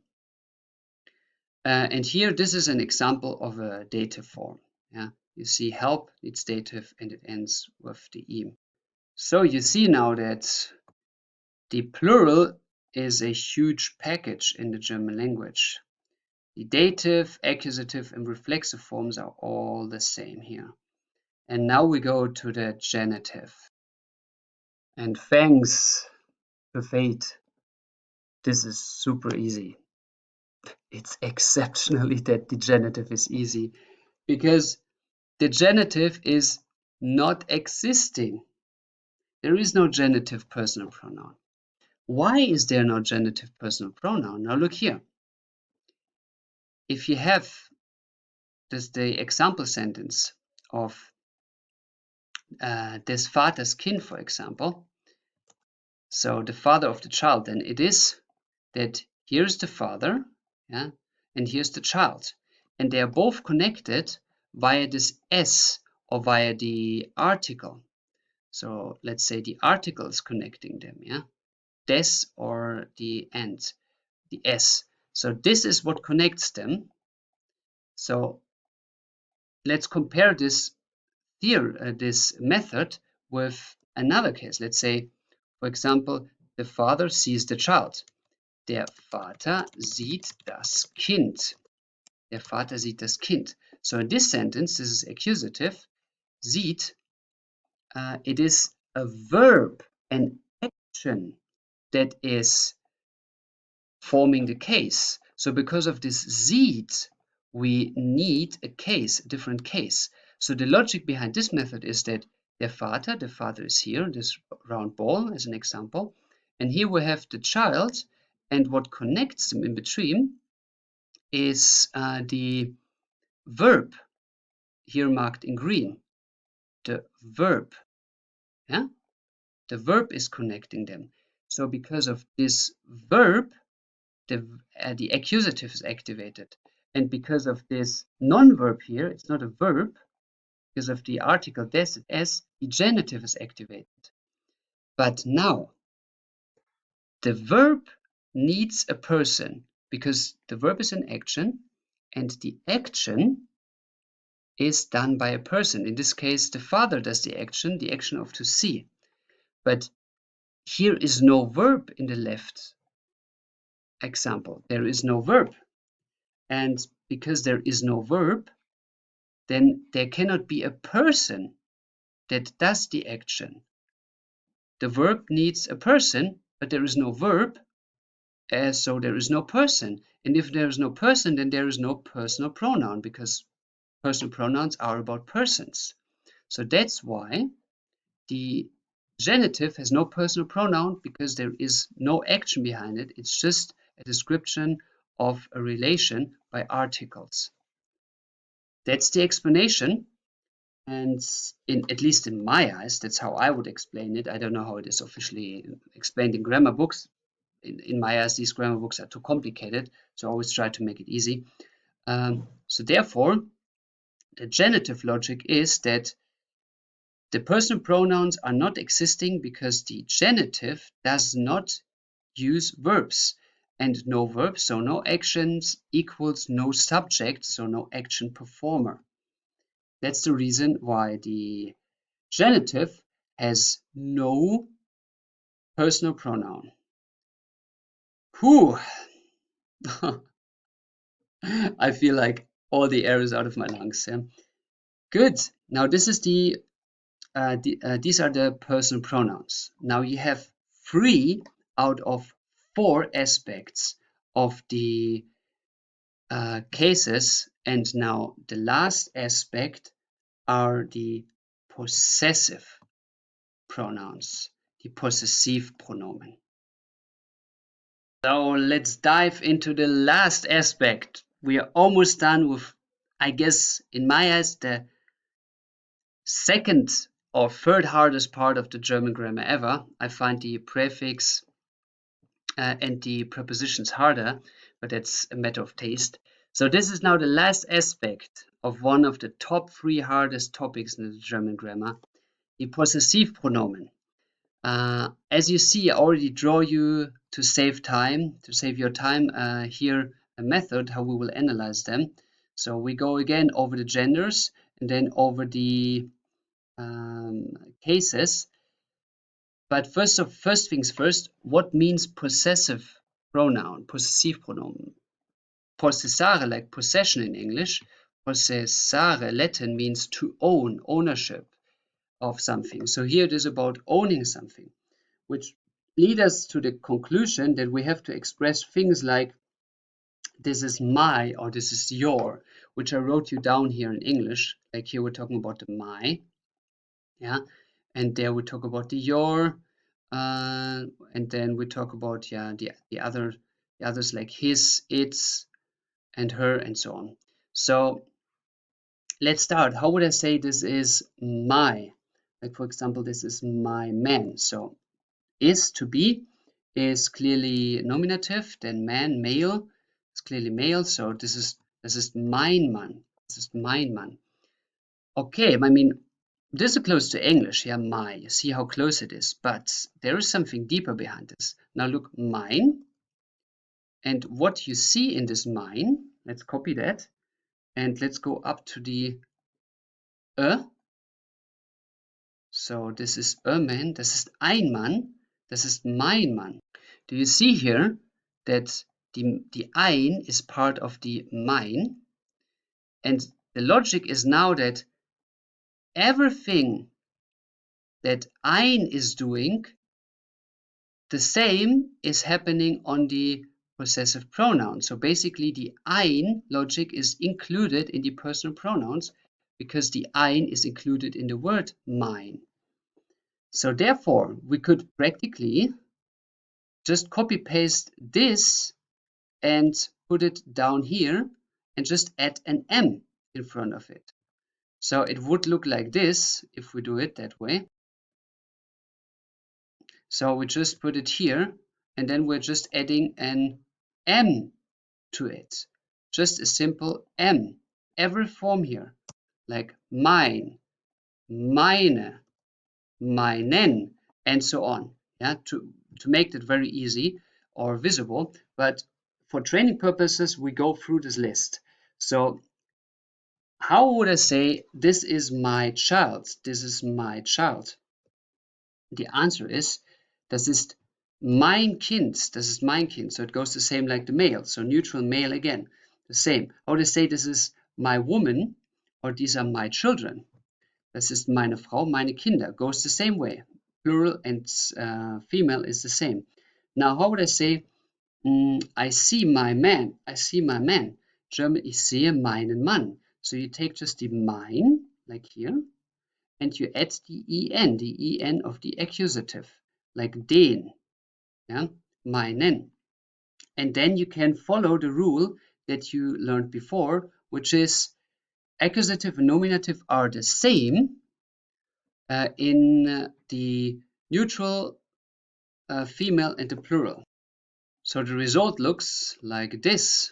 And here, this is an example of a dative form. Yeah, you see help, it's dative, and it ends with the ihm. So you see now that the plural is a huge package in the German language. The dative, accusative, and reflexive forms are all the same here. And now we go to the genitive. And thanks to fate, this is super easy. It's exceptionally that the genitive is easy, because the genitive is not existing. There is no genitive personal pronoun. Why is there no genitive personal pronoun? Now look here. If you have the example sentence of des Vaters Kind, for example, so the father of the child, then it is that here's the father, yeah, and here's the child, and they are both connected via this S or via the article. So let's say the article is connecting them, yeah, des or the end, the S. So this is what connects them. So let's compare this method with another case. Let's say, for example, the father sees the child. Der Vater sieht das Kind. Der Vater sieht das Kind. So in this sentence, this is accusative. Sieht, it is a verb, an action that is forming the case. So because of this sieht, we need a case, a different case. So the logic behind this method is that the father is here, this round ball as an example, and here we have the child, and what connects them in between is the verb, here marked in green, the verb, yeah? The verb is connecting them. So because of this verb, the accusative is activated. And because of this non-verb here, it's not a verb, because of the article des and s, the genitive is activated. But now, the verb needs a person, because the verb is an action, and the action is done by a person. In this case, the father does the action of to see. But here is no verb in the left example. There is no verb. And because there is no verb, then there cannot be a person that does the action. The verb needs a person, but there is no verb, so there is no person. And if there is no person, then there is no personal pronoun, because personal pronouns are about persons. So that's why the genitive has no personal pronoun, because there is no action behind it. It's just a description of a relation by articles. That's the explanation. And at least in my eyes, that's how I would explain it. I don't know how it is officially explained in grammar books. In my eyes, these grammar books are too complicated, so I always try to make it easy. So therefore, the genitive logic is that the personal pronouns are not existing because the genitive does not use verbs. And no verb, so no actions, equals no subject, so no action performer. That's the reason why the genitive has no personal pronoun. Whew. I feel like all the air is out of my lungs. Yeah? Good. Now this is these are the personal pronouns. Now you have 3 out of 4 aspects of the cases, and now the last aspect are the possessive pronouns, the possessive pronomen. So let's dive into the last aspect. We are almost done with, I guess, in my eyes, the second or third hardest part of the German grammar ever. I find the prefix and the prepositions harder, but that's a matter of taste. So this is now the last aspect of one of the top 3 hardest topics in the German grammar, the possessive pronomen. As you see, I already draw you to save your time, here a method how we will analyze them. So we go again over the genders and then over the cases. But first things first, what means possessive pronoun, possessive pronoun? Possessare, like possession in English. Possessare, Latin, means to own, ownership of something. So here it is about owning something, which lead us to the conclusion that we have to express things like this is my or this is your, which I wrote you down here in English. Like here we're talking about the my, yeah, and there we talk about the your, and then we talk about the others like his, its, and her, and so on. So let's start. How would I say this is my? Like for example, this is my man. So is, to be, is clearly nominative, then man, male, is clearly male, so this is mein Mann. This is mein Mann. Okay, I mean, this is close to English, yeah, my. You see how close it is, but there is something deeper behind this. Now look, mein, and what you see in this mein, let's copy that, and let's go up to the So this is man, das ist ein Mann, das ist mein Mann. Do you see here that the ein is part of the mein? And the logic is now that everything that ein is doing, the same is happening on the possessive pronoun. So basically the ein logic is included in the personal pronouns because the ein is included in the word mein. So therefore, we could practically just copy paste this and put it down here and just add an M in front of it. So it would look like this if we do it that way. So we just put it here and then we're just adding an M to it. Just a simple M. Every form here, like mein, meine, meinen, and so on. Yeah, to make that very easy or visible. But for training purposes, we go through this list. So how would I say this is my child? This is my child. The answer is, das ist mein Kind. Das ist mein Kind. So it goes the same like the male. So neutral male again. The same. How would I say this is my woman or these are my children? Das ist meine Frau, meine Kinder. Goes the same way. Plural and female is the same. Now, how would I say, I see my man? I see my man. German, ich sehe meinen Mann. So you take just the mine, like here, and you add the en of the accusative, like den, yeah, meinen. And then you can follow the rule that you learned before, which is accusative and nominative are the same in the neutral, female, and the plural. So the result looks like this.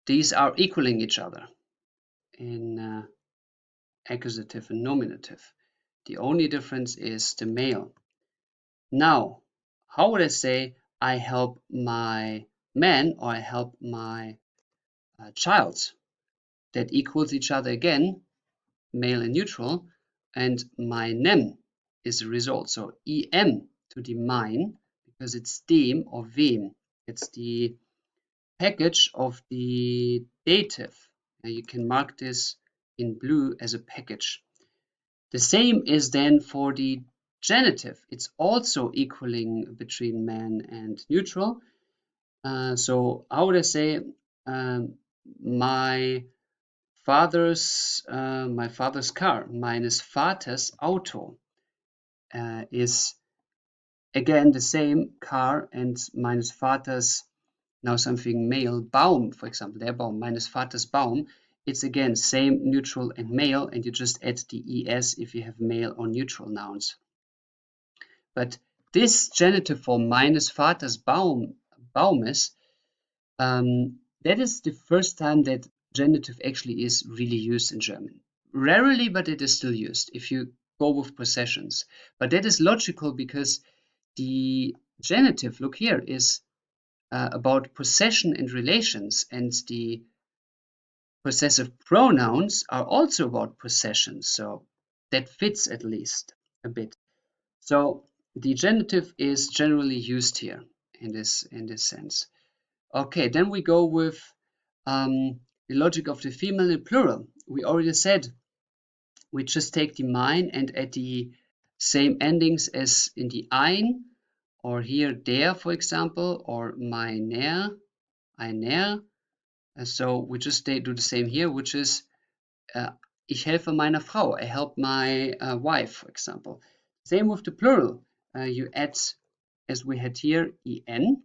These are equaling each other in accusative and nominative. The only difference is the male. Now, how would I say I help my man or I help my child? That equals each other again, male and neutral, and meinem is the result. So em to the mine, because it's dem or wem. It's the package of the dative. Now you can mark this in blue as a package. The same is then for the genitive. It's also equaling between man and neutral. So how would I say my father's car, meines Vaters Auto, is again the same car, and meines Vaters, now something male, Baum, for example, der Baum, meines Vaters Baum, it's again same neutral and male, and you just add the es if you have male or neutral nouns. But this genitive form, meines Vaters Baumes, that is the first time that genitive actually is really used in German. Rarely, but it is still used if you go with possessions. But that is logical because the genitive, look here, is about possession and relations, and the possessive pronouns are also about possession, so that fits at least a bit. So the genitive is generally used here in this sense. Okay, then we go with the logic of the female and plural. We already said we just take the mine and add the same endings as in the ein, or here der, for example, or meiner, einer. So we just do the same here, which is ich helfe meiner Frau. I help my wife, for example. Same with the plural. You add, as we had here, en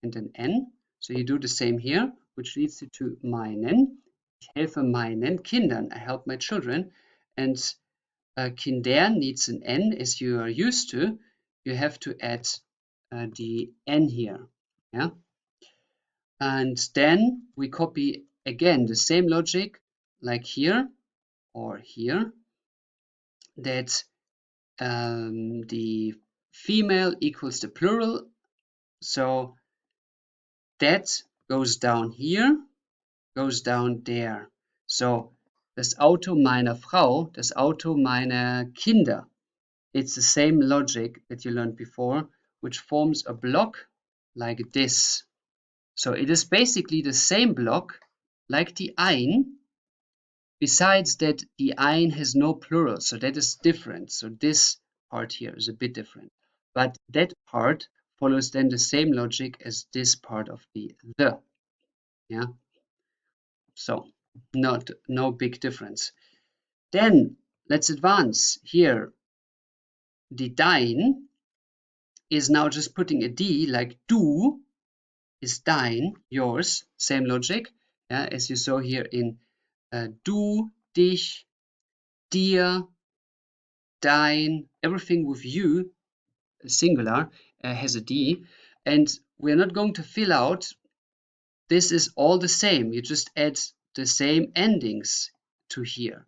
and an n. So you do the same here, which leads you to meinen. Ich helfe meinen Kindern. I help my children. And Kinder needs an n, as you are used to. You have to add the n here. Yeah. And then we copy again the same logic, like here or here, that the female equals the plural. So that goes down here, goes down there. So das Auto meiner Frau, das Auto meiner Kinder. It's the same logic that you learned before, which forms a block like this. So it is basically the same block like the ein, besides that the ein has no plural, so that is different. So this part here is a bit different. But that part follows then the same logic as this part of the. Yeah. So no big difference. Then let's advance here. The dein is now just putting a d, like du is dein, yours, same logic, yeah, as you saw here in du, dich, dir, dein, everything with you, singular, has a d, and we're not going to fill out. This is all the same. You just add the same endings to here,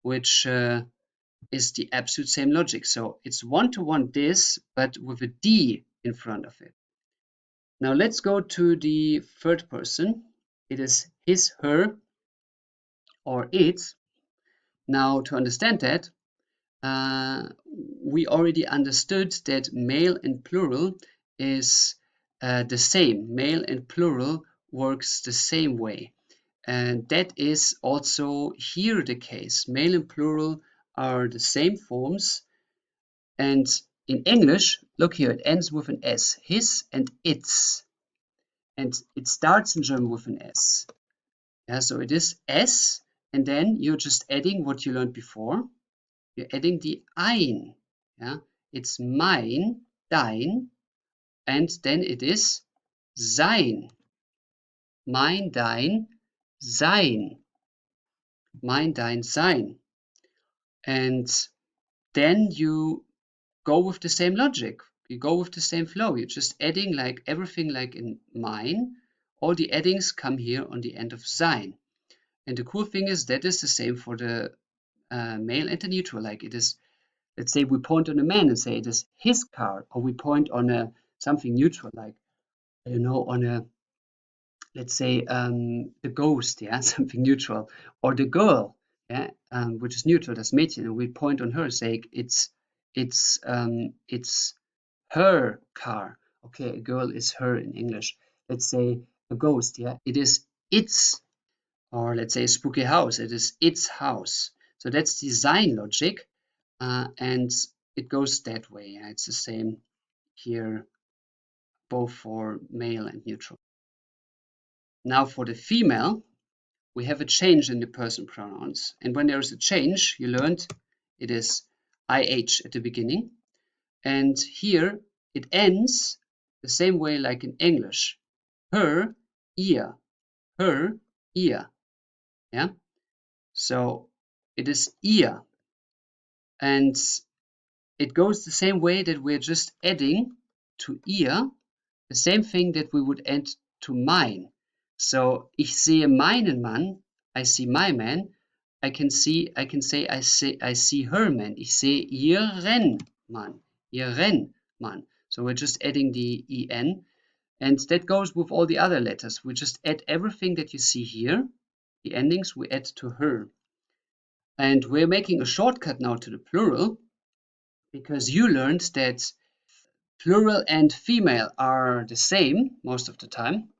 which is the absolute same logic. So it's one-to-one this, but with a d in front of it. Now let's go to the third person. It is his, her, or its. Now to understand that, we already understood that male and plural is the same. Male and plural works the same way. And that is also here the case. Male and plural are the same forms. And in English, look here, it ends with an S. His and its. And it starts in German with an S. Yeah, so it is S, and then you're just adding what you learned before. You're adding the ein. Yeah, it's mein, dein, and then it is sein. Mein, dein, sein. Mein, dein, sein. And then you go with the same logic. You go with the same flow. You're just adding like everything like in mein. All the addings come here on the end of sein. And the cool thing is that is the same for the male and the neutral. Like it is, let's say we point on a man and say it is his car, or we point on a something neutral, like I don't know, on a, let's say the ghost, yeah, something neutral, or the girl, yeah, which is neutral, das Mädchen, and we point on her, say it's her car. Okay, a girl is her in English. Let's say a ghost, yeah, it is its, or let's say a spooky house, it is its house. So that's design logic, and it goes that way. Yeah? It's the same here, both for male and neutral. Now for the female, we have a change in the person pronouns. And when there is a change, you learned it is IH at the beginning. And here it ends the same way like in English. Her, ihr, her, ihr. Yeah? So it is ihr. And it goes the same way that we're just adding to ihr the same thing that we would add to mine. So ich sehe meinen Mann, I see my man. I can say I see her man. Ich sehe ihren Mann, ihren Mann. So we're just adding the en, and that goes with all the other letters. We just add everything that you see here, the endings we add to her. And we're making a shortcut now to the plural, because you learned that plural and female are the same most of the time.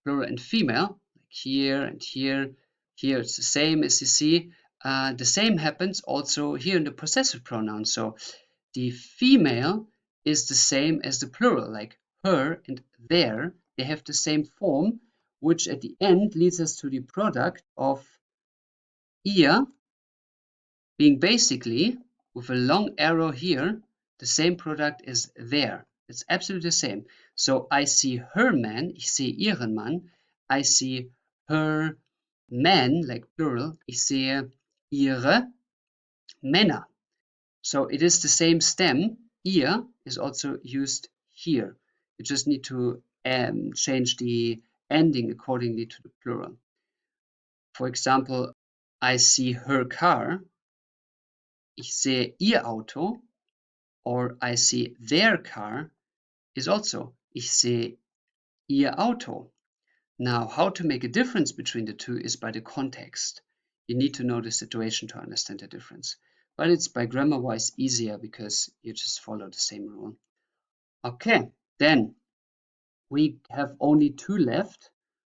Plural and female, like here and here. Here it's the same as you see. The same happens also here in the possessive pronoun. So the female is the same as the plural, like her and their. They have the same form, which at the end leads us to the product of ihr being basically, with a long arrow here, the same product as there. It's absolutely the same. So I see her man, ich sehe ihren Mann. I see her men, like plural, ich sehe ihre Männer. So it is the same stem. Ihr is also used here. You just need to change the ending accordingly to the plural. For example, I see her car. Ich sehe ihr Auto, or I see their car is also ich sehe ihr Auto. Now, how to make a difference between the two is by the context. You need to know the situation to understand the difference. But it's by grammar-wise easier because you just follow the same rule. Okay, then we have only two left.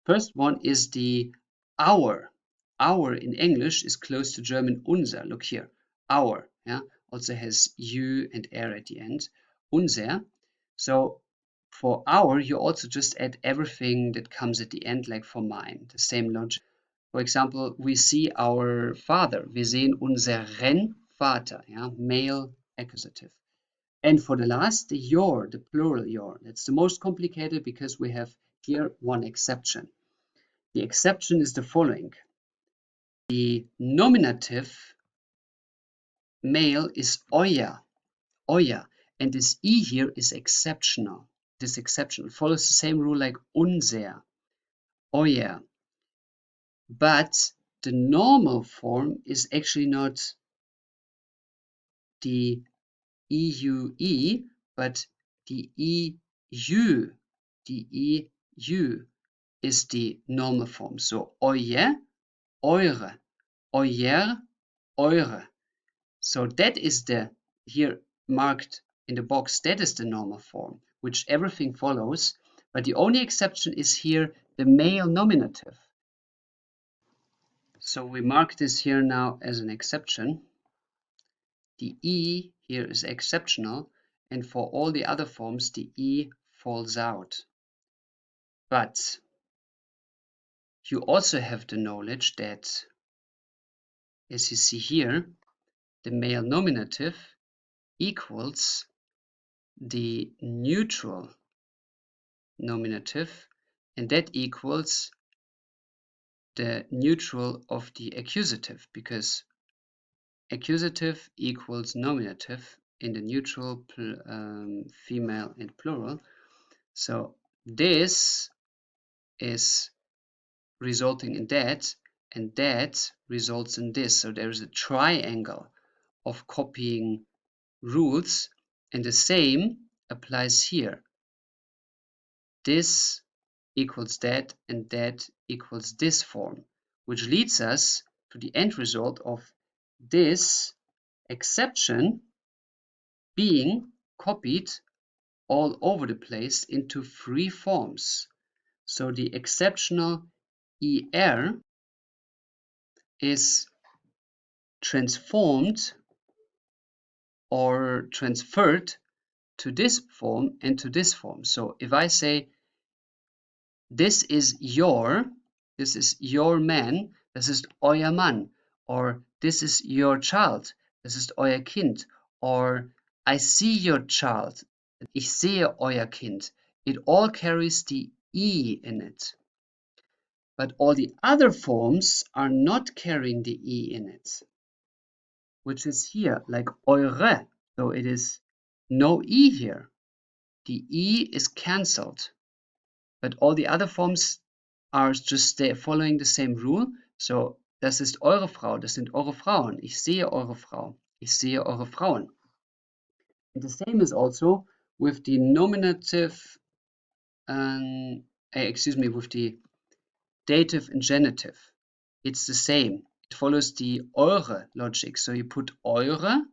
First one is the our. Our in English is close to German unser. Look here, our. Yeah, also has u and er at the end. Unser. So for our, you also just add everything that comes at the end, like for mine. The same logic. For example, we see our father. Wir sehen unseren Vater. Yeah, male accusative. And for the last, the your, the plural your. That's the most complicated because we have here one exception. The exception is the following. The nominative male is euer, euer, and this e here is exceptional. This exception follows the same rule like unser, euer. But the normal form is actually not the eue, but the eu. The eu is the normal form. So euer, eure, euer, eure. So that is the, here marked in the box, that is the normal form, which everything follows. But the only exception is here the male nominative. So we mark this here now as an exception. The e here is exceptional, and for all the other forms, the e falls out. But you also have the knowledge that, as you see here, the male nominative equals the neutral nominative, and that equals the neutral of the accusative, because accusative equals nominative in the neutral female and plural. So this is resulting in that, and that results in this. So there is a triangle of copying rules, and the same applies here. This equals that, and that equals this form, which leads us to the end result of this exception being copied all over the place into three forms. So the exceptional ER is transformed or transferred to this form and to this form. So if I say this is your man, das ist euer Mann, or this is your child, das ist euer Kind, or I see your child, ich sehe euer Kind, it all carries the E in it. But all the other forms are not carrying the E in it, which is here, like eure. So it is no E here. The E is cancelled. But all the other forms are just following the same rule. So, das ist eure Frau, das sind eure Frauen. Ich sehe eure Frau, ich sehe eure Frauen. And the same is also with the nominative, with the dative and genitive. It's the same. It follows the eure logic. So you put eure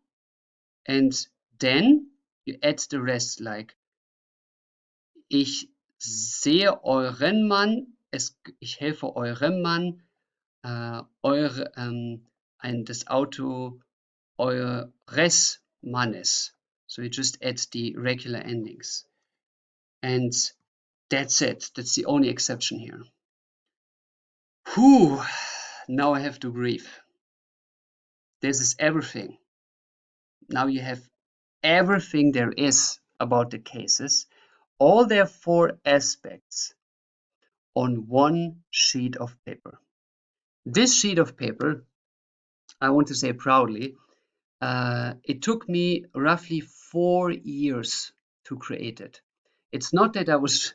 and then you add the rest, like ich sehe euren Mann, ich helfe eurem Mann, das Auto eures Mannes. So you just add the regular endings. And that's it. That's the only exception here. Whew, now I have to breathe. This is everything. Now you have everything there is about the cases, all their four aspects on one sheet of paper. This sheet of paper, I want to say proudly, it took me roughly 4 years to create it. It's not that I was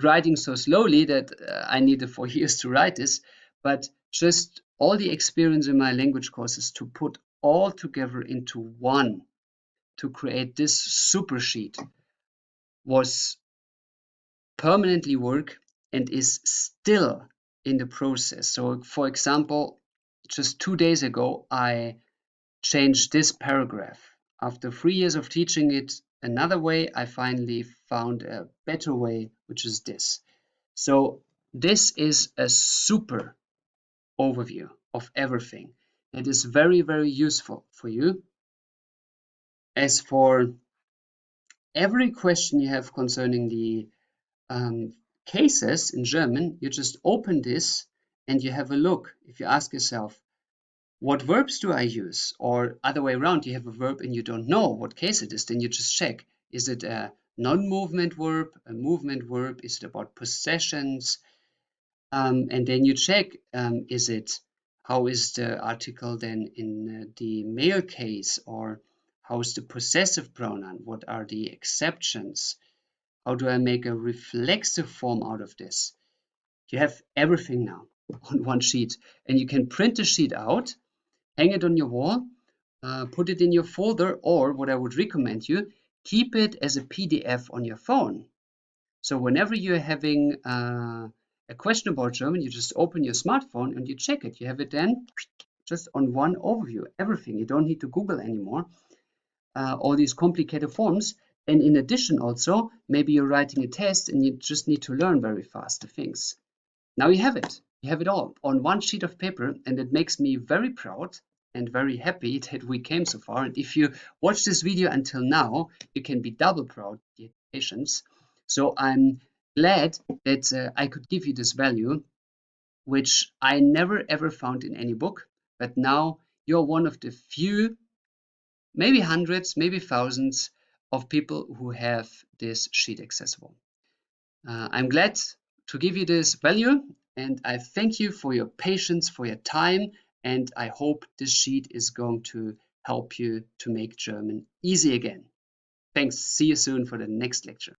writing so slowly that I needed 4 years to write this, but just all the experience in my language courses to put all together into one, to create this super sheet, was permanently work and is still in the process. So for example, just 2 days ago, I changed this paragraph. After 3 years of teaching it another way, I finally found a better way, which is this. So this is a super overview of everything. It is very, very useful for you. As for every question you have concerning the cases in German, you just open this and you have a look. If you ask yourself, what verbs do I use? Or other way around, you have a verb and you don't know what case it is, then you just check. Is it a non-movement verb, a movement verb? Is it about possessions? And then you check, how is the article then in the male case? Or how is the possessive pronoun? What are the exceptions? How do I make a reflexive form out of this? You have everything now on one sheet, and you can print the sheet out, hang it on your wall, put it in your folder, or what I would recommend you, keep it as a PDF on your phone. So whenever you're having a question about German, you just open your smartphone and you check it. You have it then just on one overview, everything. You don't need to Google anymore, all these complicated forms. And in addition also, maybe you're writing a test and you just need to learn very fast the things. Now you have it. You have it all on one sheet of paper, and it makes me very proud and very happy that we came so far. And if you watch this video until now, you can be double proud, dear patients. So I'm glad that I could give you this value. which I never ever found in any book, but now you're one of the few, maybe hundreds, maybe thousands of people who have this sheet accessible. I'm glad to give you this value, and I thank you for your patience, for your time, and I hope this sheet is going to help you to make German easy again. Thanks. See you soon for the next lecture.